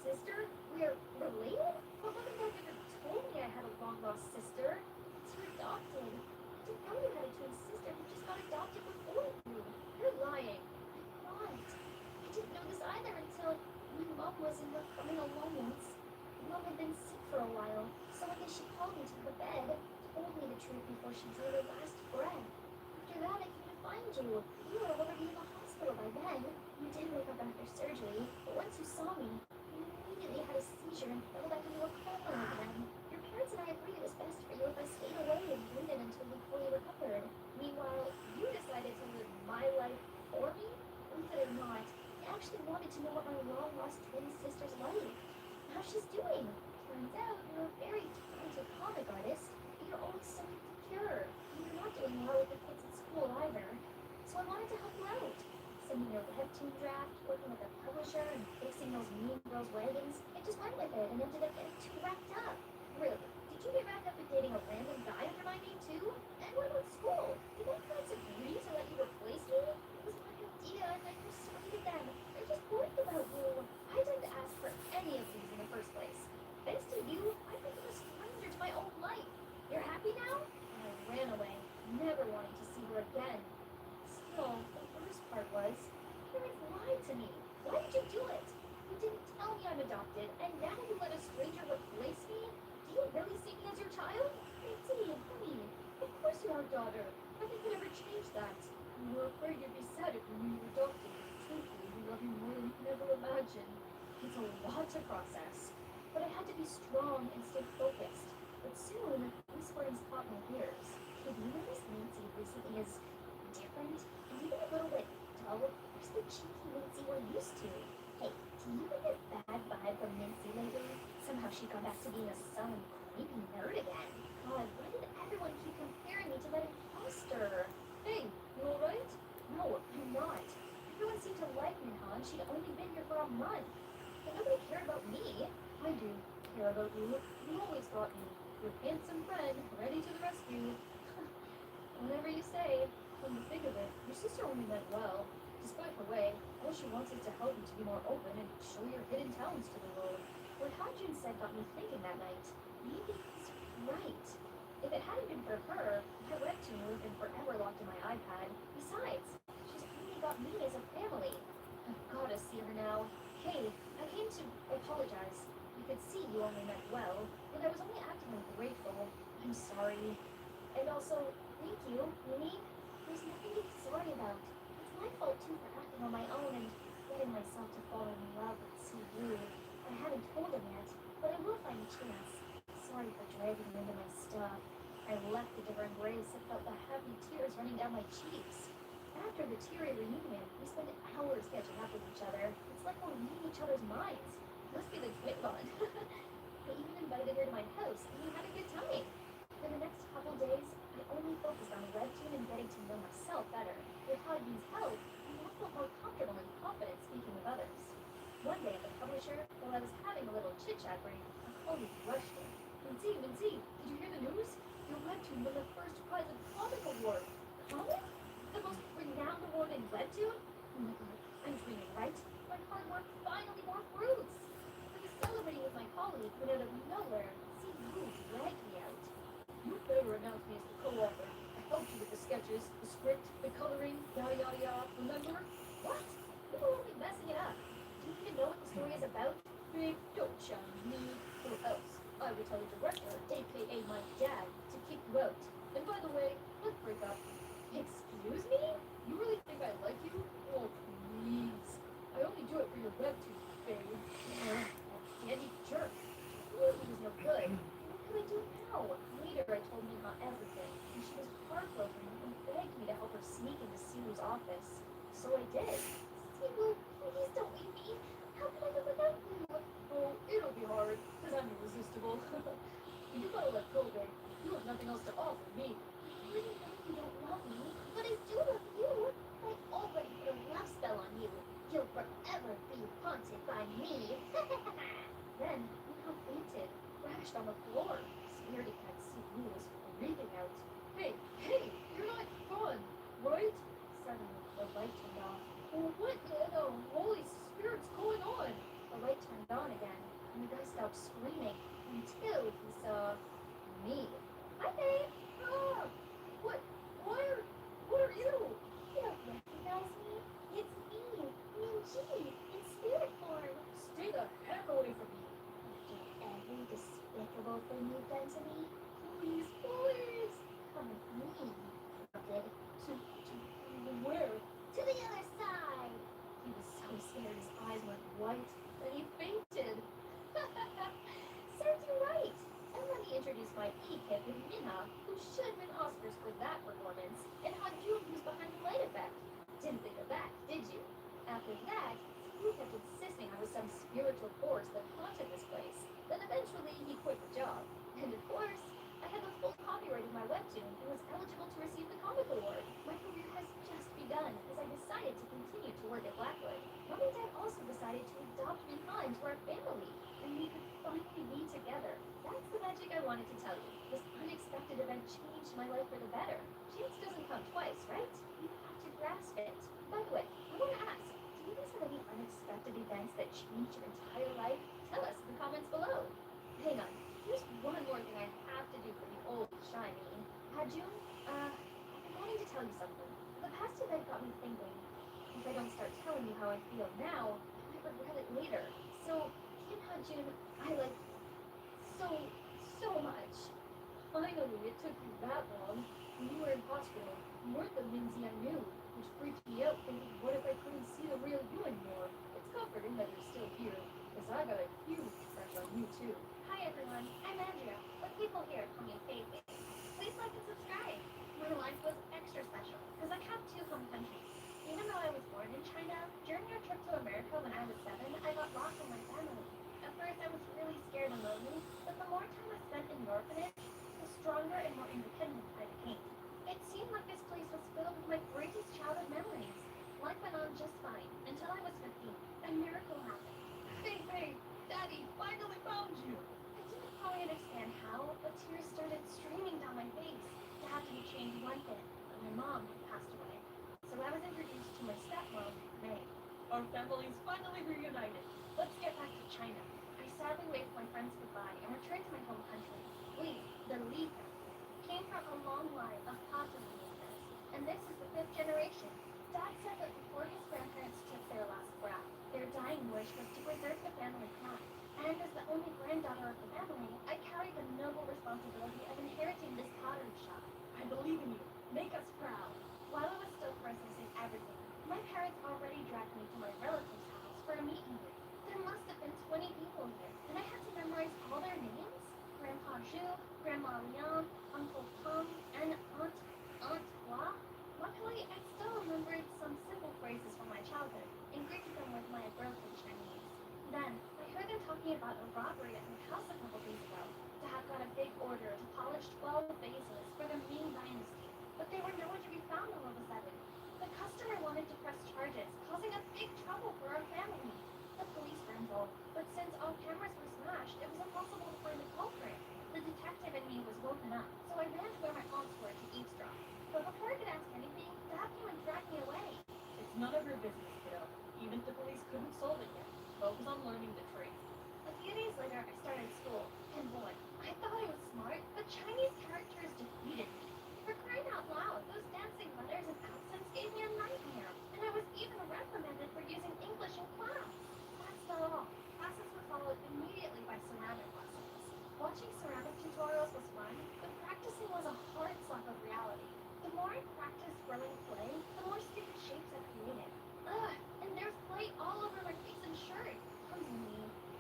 Sister? We're related? Well, how come you never told me I had a long-lost sister? You're adopted. I didn't know you had a twin sister who just got adopted before you. You're lying. I'm not. I didn't know this either until my mom was in the final moments. Mom had been sick for a while, so I guess she called me to her bed, told me the truth before she drew her last breath. After that, I came to find you. You were already in the hospital by then. You did wake up after surgery. who saw me, you immediately had a seizure and fell back into a coma again. Your parents and I agreed it was best for you if I stayed away and waited until you fully recovered. Meanwhile, you decided to live my life for me? Believe it or not, I actually wanted to know what my long-lost twin sister's like. How she's doing. Turns out you're a very talented comic artist, but you're always so insecure. And you're not doing well with the kids at school either. So I wanted to help you out. Sending your webtoon draft, working with a publisher, and fixing those mean girls' wagons. I just went with it and ended up getting too wrapped up. Really? Did you get wrapped up in dating a random guy under my name too? And what about school? Did my parents agree to let you replace me? It was my idea and I persuaded them. They're just worried about you. I didn't ask for any of these in the first place. Thanks to you, I've become a stranger to my own life. You're happy now? And I ran away, never wanting to see her again. Still, the worst part was, parents lied to me. Why did you do it? You didn't tell me I'm adopted, and now you let a stranger replace me? Do you really see me as your child? Nancy, honey, of course you're our daughter. Nothing could ever change that. We were afraid you'd be sad if you knew you were adopted. Truthfully, we love you more than you can ever imagine. It's a lot to process. But I had to be strong and stay focused. But soon, these friends taught my ears. Did you notice Nancy recently is different? And even a little bit dull? There's the cheeky Nancy we're used to. Hey, do you get this bad vibe from Nancy lately? Somehow she got back to being a sullen, creepy nerd again. God, why did everyone keep comparing me to that imposter? Hey, you alright? No, I'm not. Everyone seemed to like me, huh? And she'd only been here for a month. But nobody cared about me. I do care about you. You always got me. Your handsome friend, ready to the rescue. Whatever you say. Come to think of it, your sister only meant well. Despite her way, all she wants is to help you to be more open and show your hidden talents to the world. What Hajun said got me thinking that night. Maybe he's right. If it hadn't been for her, my webtoon would have been forever locked in my iPad. Besides, she's only got me as a family. I've gotta see her now. Hey, I came to apologize. You could see you only meant well, and I was only acting ungrateful. I'm sorry. And also, thank you, Mimi. There's nothing to be sorry about. It's my fault too for acting on my own and letting myself to fall in love with Siwoo. I haven't told him yet, but I will find a chance. Sorry for dragging you into my stuff. I left the different embrace and felt the happy tears running down my cheeks. After the teary reunion, we spent hours catching up with each other. It's like we're reading each other's minds. Must be the twin bond. I even invited her to my house, and we had a good time. For the next couple days, I only focused on webtoon and getting to know myself better. With Hajun's help, I now felt more comfortable and confident speaking with others. One day at the publisher, while I was having a little chit-chat break, a colleague rushed in. Minzy, did you hear the news? Your webtoon won the first prize of Comic Award. Comic? The most renowned award in webtoon? Oh my god, I'm dreaming, right? My hard work finally bore fruits. I was celebrating with my colleague when out of nowhere, Siwoo dragged me out. You better announce me as the co-author. I helped you with the sketches, the script, the coloring, yada yada yada. Remember? What? You were only messing it up. Do you even know what the story is about? Babe, don't challenge me, or else I will tell the director, aka my dad, to kick you out. And by the way, let's break up. Excuse me? You really think I like you? Oh, please. I only do it for your webtoon, babe. Candy jerk. I knew he was no good. What could I do now? Later, I told Mima everything, and she was heartbroken and begged me to help her sneak into Siwoo's office. So I did. Siwoo, please don't leave me. How can I live without you? Oh, it'll be hard, because I'm irresistible. You gotta let go, babe. You have nothing else to offer me. I really know you don't love me, but I do love you. I already put a love spell on you. You'll forever be haunted by me. Then, Mima fainted, crashed on the floor. Scaredy cat Siwoo was freaking out. Hey, you're not fun, right? Suddenly, the light turned off. Oh, what the holy spirit's going on? The light turned on again, and the guy stopped screaming until he saw me. Hi, babe. Ah, what are you? You don't recognize me? It's me, Minji, in spirit form. Stay the heck away from me. After every despicable thing you've done to me, please, come with me. Crooked. To where? To the other side. He was so scared his eyes went white. After that, he kept insisting I was some spiritual force that haunted this place. Then eventually he quit the job. And of course, I had the full copyright of my webtoon and was eligible to receive the comic award. My career has just begun as I decided to continue to work at Blackwood. Mom and Dad also decided to adopt me into our family, and we could finally be together. That's the magic I wanted to tell you. This unexpected event changed my life for the better. Chance doesn't come twice, right? You have to grasp it. By the way, I want to ask, do you guys have any unexpected events that changed your entire life? Tell us in the comments below. Hang on, here's one more thing I have to do for the old shiny. Hajun, I've been wanting to tell you something. The past event got me thinking. If I don't start telling you how I feel now, I might regret it later. So, Kim Hajun, I like so much. Finally, it took you that long. When you were in hospital, you weren't the Minzy I knew, which freaked me out thinking, what if I couldn't see the real you anymore? It's comforting that you're still here, because I got a huge crush on you too. Hi everyone, I'm Andrea, but people here call me Faye. Please like and subscribe. My life was extra special because I have two home countries. Even though I was born in China, during our trip to America when I was 7, I got lost from my family. At first I was really scared and lonely, but the more time I spent in the orphanage, the stronger and more independent I became. It seemed like this place was filled with my greatest childhood memories. Life went on just fine until I was 15. A miracle happened. Faye, Daddy finally found you. I didn't fully understand how, but tears started streaming down my face. Dad didn't change one bit, but my mom had passed away. So I was introduced to my stepmom, May. Our families finally reunited. Let's get back to China. I sadly waved my friends goodbye and returned to my home country. We, the Li family, came from a long line of Pata leaders, and this is the 5th generation. Dad said that before his grandparents took their last breath, their dying wish was to preserve the family crown. And as the only granddaughter of the family, I carried the noble responsibility of inheriting this pottery shop. I believe in you. Make us proud. While I was still processing everything, my parents already dragged me to my relative's house for a meet and greet. There must have been 20 people here, and I had to memorize all their names. Grandpa Zhu, Grandma Liang, Uncle Tom, and Aunt Hua. Luckily, I still remembered some simple phrases from my childhood and greeted them with my broken Chinese. Then, I heard them talking about a robbery at my house a couple days ago. Dad got a big order to polish 12 vases for the Ming Dynasty, but they were nowhere to be found all of a sudden. The customer wanted to press charges, causing a big trouble for our family. The police were involved, but since all cameras were smashed, it was impossible to find the culprit. The detective and me was woken up, so I ran to where my aunts were to eavesdrop. But before I could ask anything, Dad came and dragged me away. It's none of your business, kiddo. Even if the police couldn't solve it yet, focus on learning the trade. A few days later, I started school, and boy, I thought I was smart, but Chinese characters defeated me. For crying out loud, those dancing letters and accents gave me a nightmare, and I was even reprimanded for using English in class. That's not all. Classes were followed immediately by ceramic lessons. Watching ceramic tutorials was fun, but practicing was a hard slap of reality. The more I practiced growing clay, the more stupid shapes I created. Ugh, and there's clay all over my face and shirt. Clumsy me.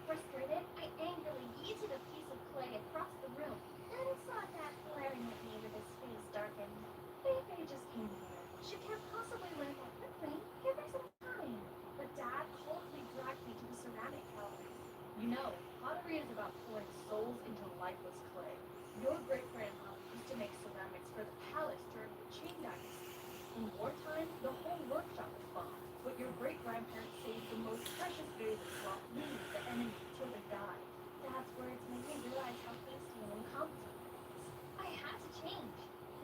Frustrated, I angrily yeeted a piece of clay across the room, and saw Dad glaring at me with his face darkened. Fei just came here. She can't possibly learn that quickly. Give her some time. But Dad coldly dragged me to the ceramic gallery. You know, pottery is about pouring souls into lifeless clay. Your great-grandfather used to make ceramics for the palace during the Qing Dynasty. In wartime, the whole workshop was bombed, but your great-grandparents saved the most precious vases while fleeing the enemy till they died. Dad's words made me realize how hasty and incompetent I was. I had to change.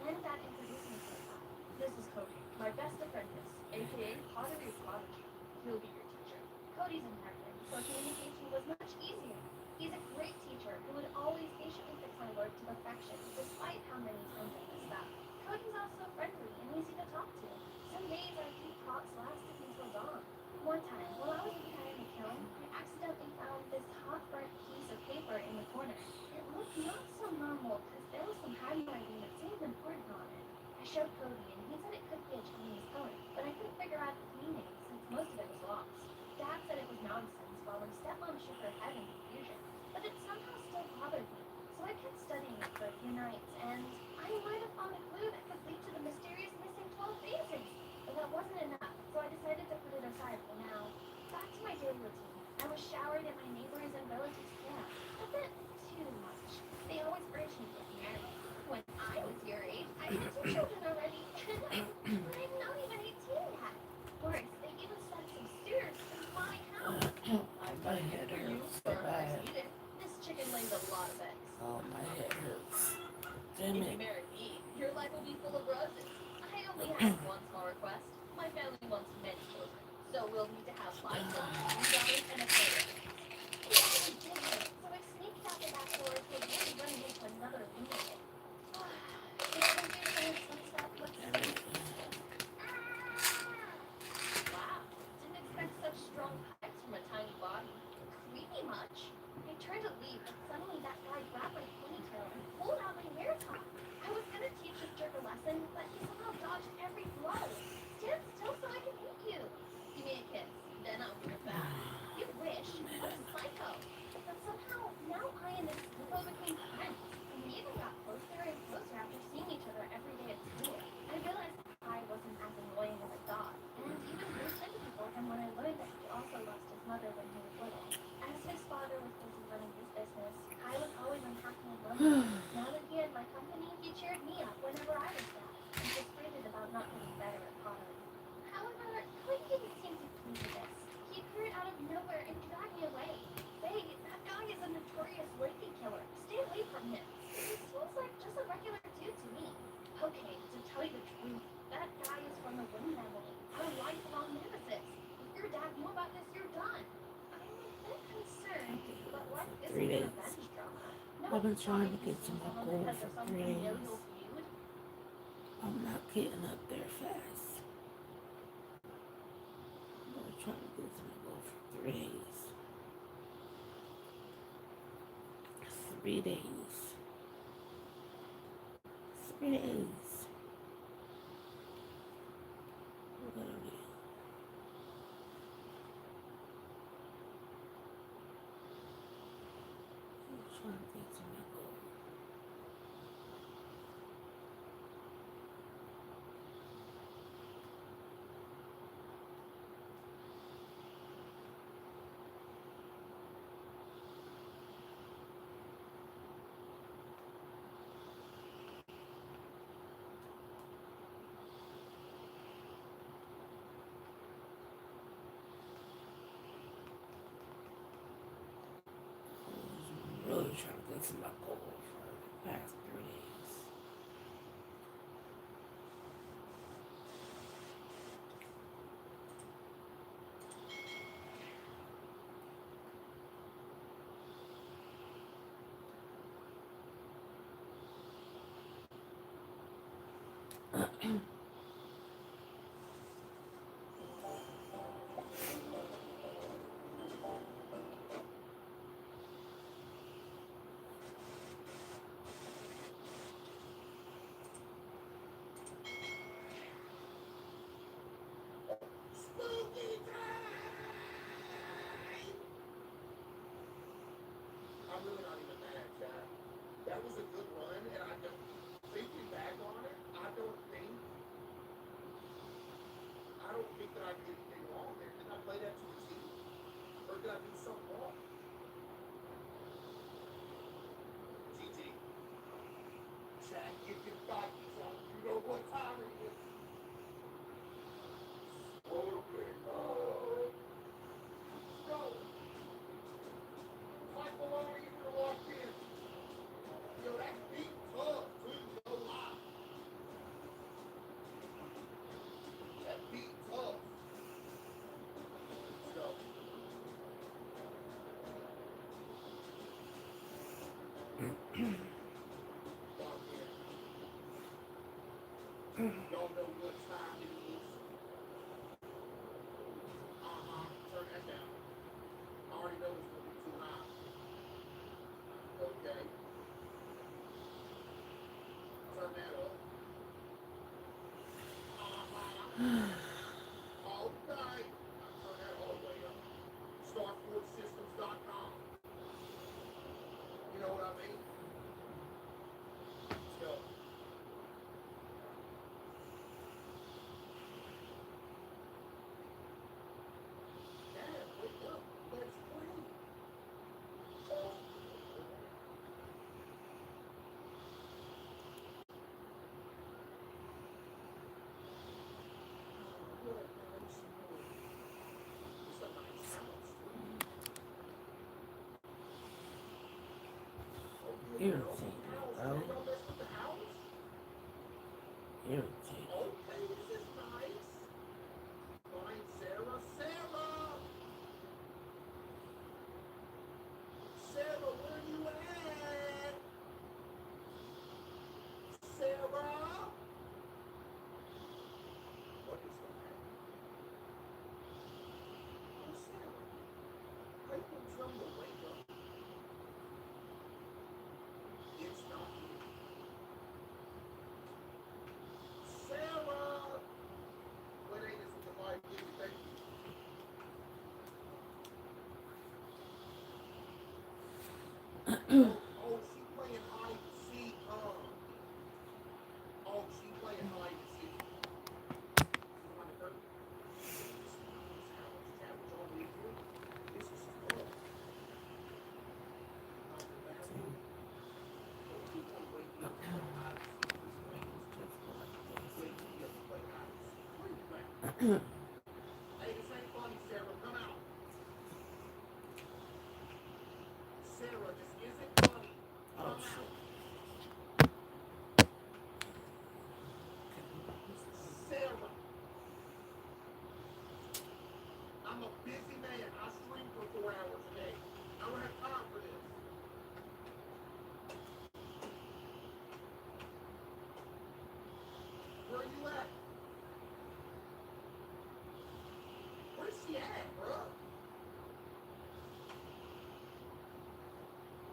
Then Dad introduced me to my dad. This is Cody, my best apprentice, aka Pottery Prodigy. He'll be your teacher. Cody's American, so communication was much easier. He's a great teacher who would always patiently fix my work to perfection, despite how many times I messed up. Cody's also friendly and easy to talk to. Some days our deep talks lasted until dawn. One time, while I was preparing a kiln, I accidentally found this half-burnt piece of paper in the corner. It looked not so normal because there was some handwriting that seemed important on it. I showed Cody and he said it could be a Chinese poem, but I couldn't figure out its meaning since most of it was lost. Dad said it was nonsense while my stepmom shook her head in confusion, but it somehow still bothered me. So I kept studying it for a few nights, and I might have found a clue that could lead to the mysterious missing 12 vases. But that wasn't enough. so I decided to put it aside for now. Back to my daily routine. I was showered at my neighbors and relatives' camp. A bit too much. They always urged me to get married. When I was your age, I had 2 children already. But I'm not even 18 yet. Worse, they even set some stairs in my house. My head hurts so bad. This chicken lays a lot of eggs. Oh, my head hurts. Damn If you it. marry me, your life will be full of roses. I only have one small request. My family wants many children, so we'll need to have 5 sons, 3 daughters, and a third. It's already dinner, so I sneaked out the back door to avoid running into another lunatic. The other day, I some stuff looks wow, didn't expect such strong pipes from a tiny body. Creepy much? I turned to leave, but suddenly that guy grabbed my ponytail and pulled out my hair tie. I was gonna teach this jerk a lesson, but he somehow dodged every blow. Stand still so I can hit you. Give me a kiss, then I'll give it back. You wish. What a psycho. But somehow, now I and this psycho became friends. And we even got closer and closer after seeing each other every day at school. I realized I wasn't as annoying as I thought, and even grew sympathy for him when I learned that he also lost his mother when he was little. As his father was busy running his business, I was always unhappy and lonely. Now that he had my company, he cheered me up whenever I was sad, and frustrated about not getting better at pottery. However, Cody didn't seem too pleased with this. He appeared out of nowhere and dragged me away. Hey, that guy is a notorious lady killer. Stay away from him. He seems like just a regular dude to me. Okay, to tell you the truth, that guy is from the Wynn family, our lifelong nemesis. If your dad knew about this, you're done. I'm a bit concerned, but what is 3 a days. revenge drama? I've been trying to get to my goal Because of for some 3 days. familial feud? I'm not getting up there fast. I'm trying to get to my goal for 3 days. 3 days. 3 days. Literally. I'm trying to get to my goal. Really trying to get to my goal for the past 3 days. I'm really not even mad, Jack. That was a good run, and I don't, thinking back on it, I don't think that I did anything wrong there. Did I play that to a T? Or did I do something wrong? GG. Jack, get your thoughts on. You know what time it is. Okay. Go. Like baloney if you're locked in. Yo, that beat tough, too. No lie. That beat tough. Let's go. Don't know what time it is. Turn that down. I already know it's gonna be too high. Okay. Turn that up. All right. Turn that all the way up. StarForceSystems.com. You know what I mean? Let's go. Irritating, bro. Irritating. Okay, this is nice. Find Sarah. Sarah! Sarah, where you at? Sarah? What is the matter? Oh, Sarah. I can tell you to wake up. It's not you. Sarah! What ain't this with the light getting baby? Oh, she playing hide and seek, huh? Oh, she playing hide and seek. You want to hurt? This cabbage all the way through. This is tough. Not the bathroom. Oh, you want to wake me up to play hide and seek this way? Wake me up to play hide and seek. Where you at? Hey, this ain't funny, Sarah. Come out. Sarah, this isn't funny. Come out. Sarah. I'm a busy man. I stream for 4 hours a day. I don't have time for this. Where you at? Where's she at, bruh?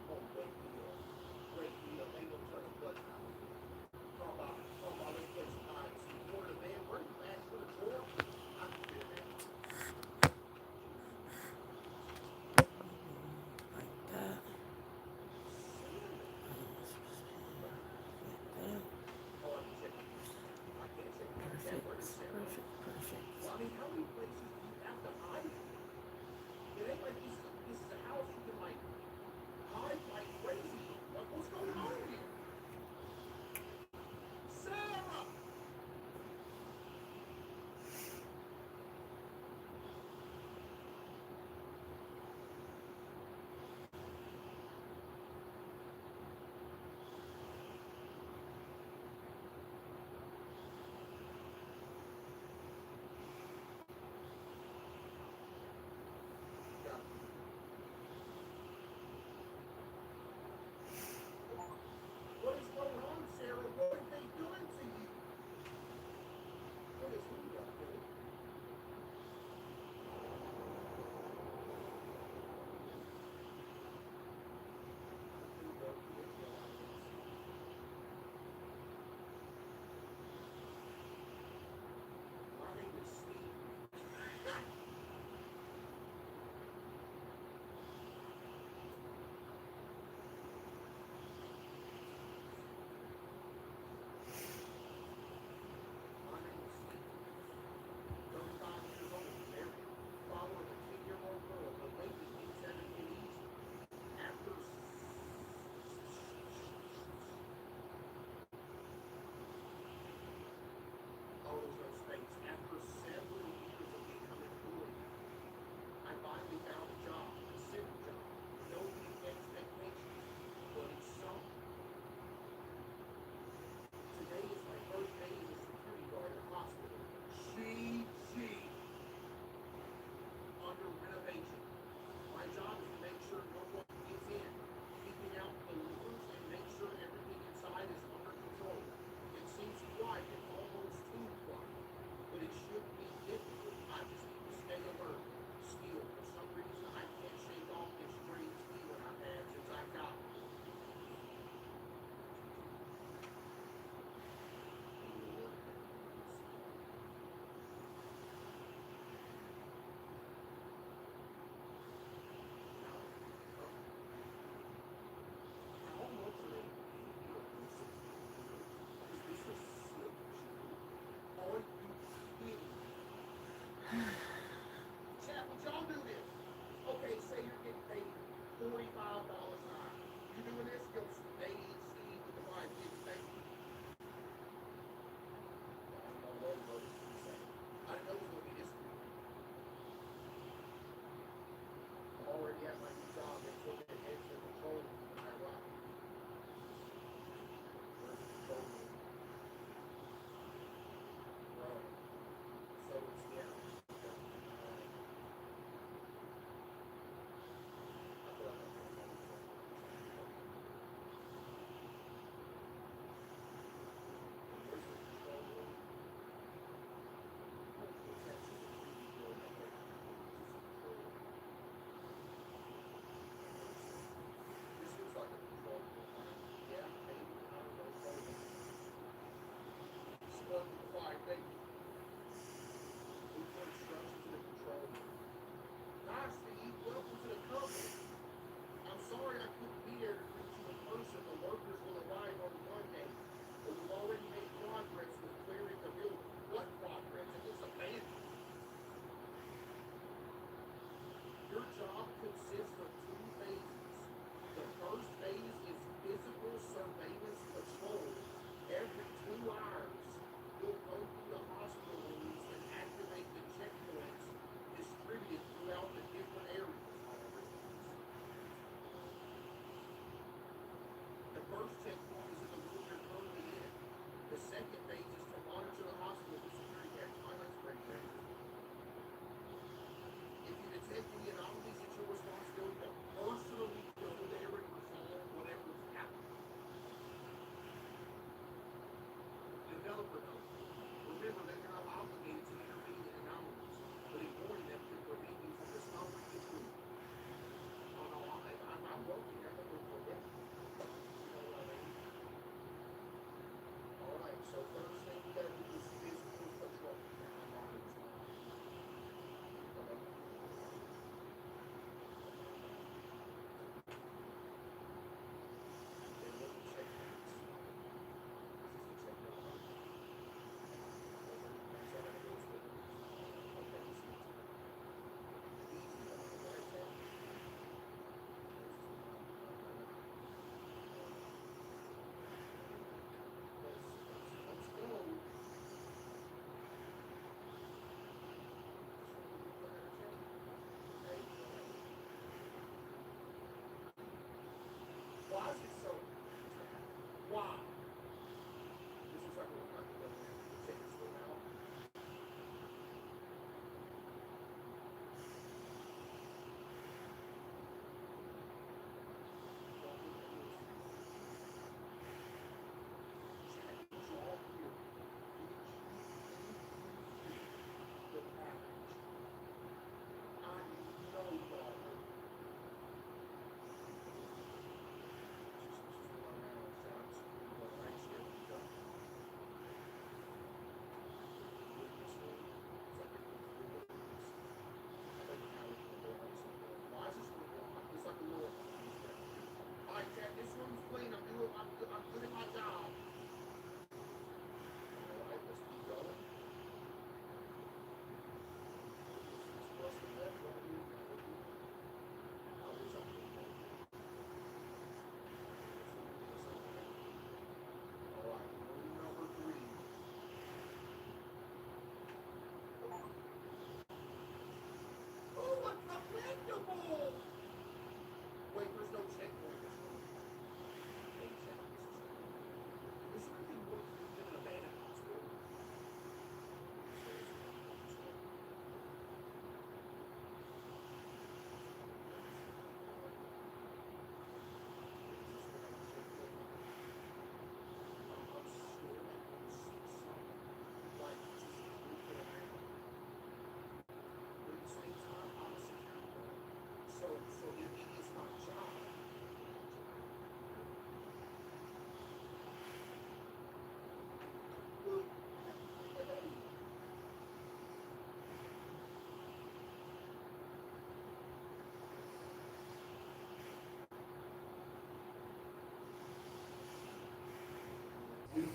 Oh, wake me up. Wake me up. Ain't no turning blood now. Talk about, let's play some hide and seek. Go to the bed. Where you at? To the door? I can feel that. Oh, I can check it. I can't check it. Where is Sarah? Well, I mean, how many places do you have to hide? It ain't like this is a house you can, like, hide like crazy. Like, what's going on here? Sarah!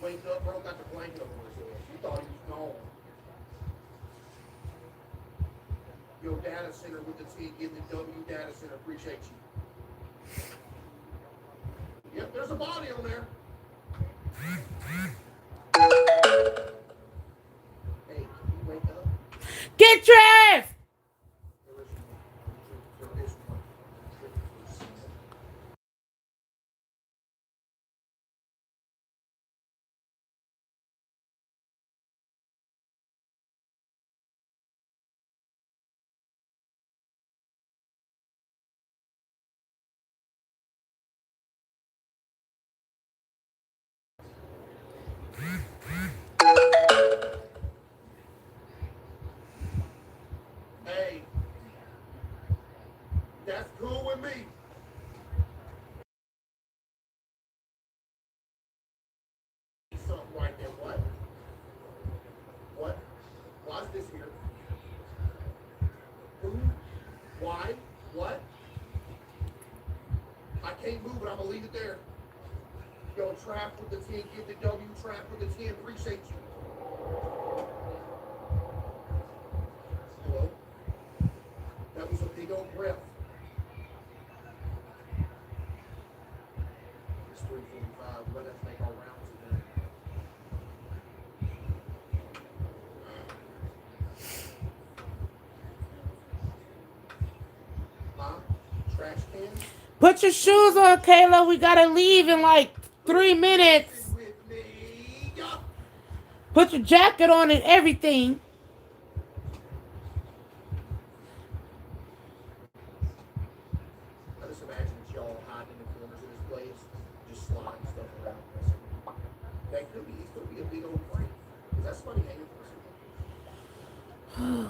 wake up, bro, got the blanket over his head. She thought he was gone. Yo, data center with the T, get the W data center. Appreciate you. Yep, there's a body on there. Hey, can you wake up? Get dressed! There is one. Hey, that's cool with me. Something right there. What? What? Why is this here? Who? Why? What? I can't move it. I'm gonna leave it there. Yo, trap with the 10, get the W, trap with the 10. Appreciate you. Hello? That was a big old breath. It's 3:45. Let us make our rounds again. Huh? Trash can? Put your shoes on, Kayla. We gotta leave in like 3 minutes. Put your jacket on and everything. I just imagine it's y'all hiding in the corners of this place, just sliding stuff around. That could be a big old prank. Because that's funny hanging for us.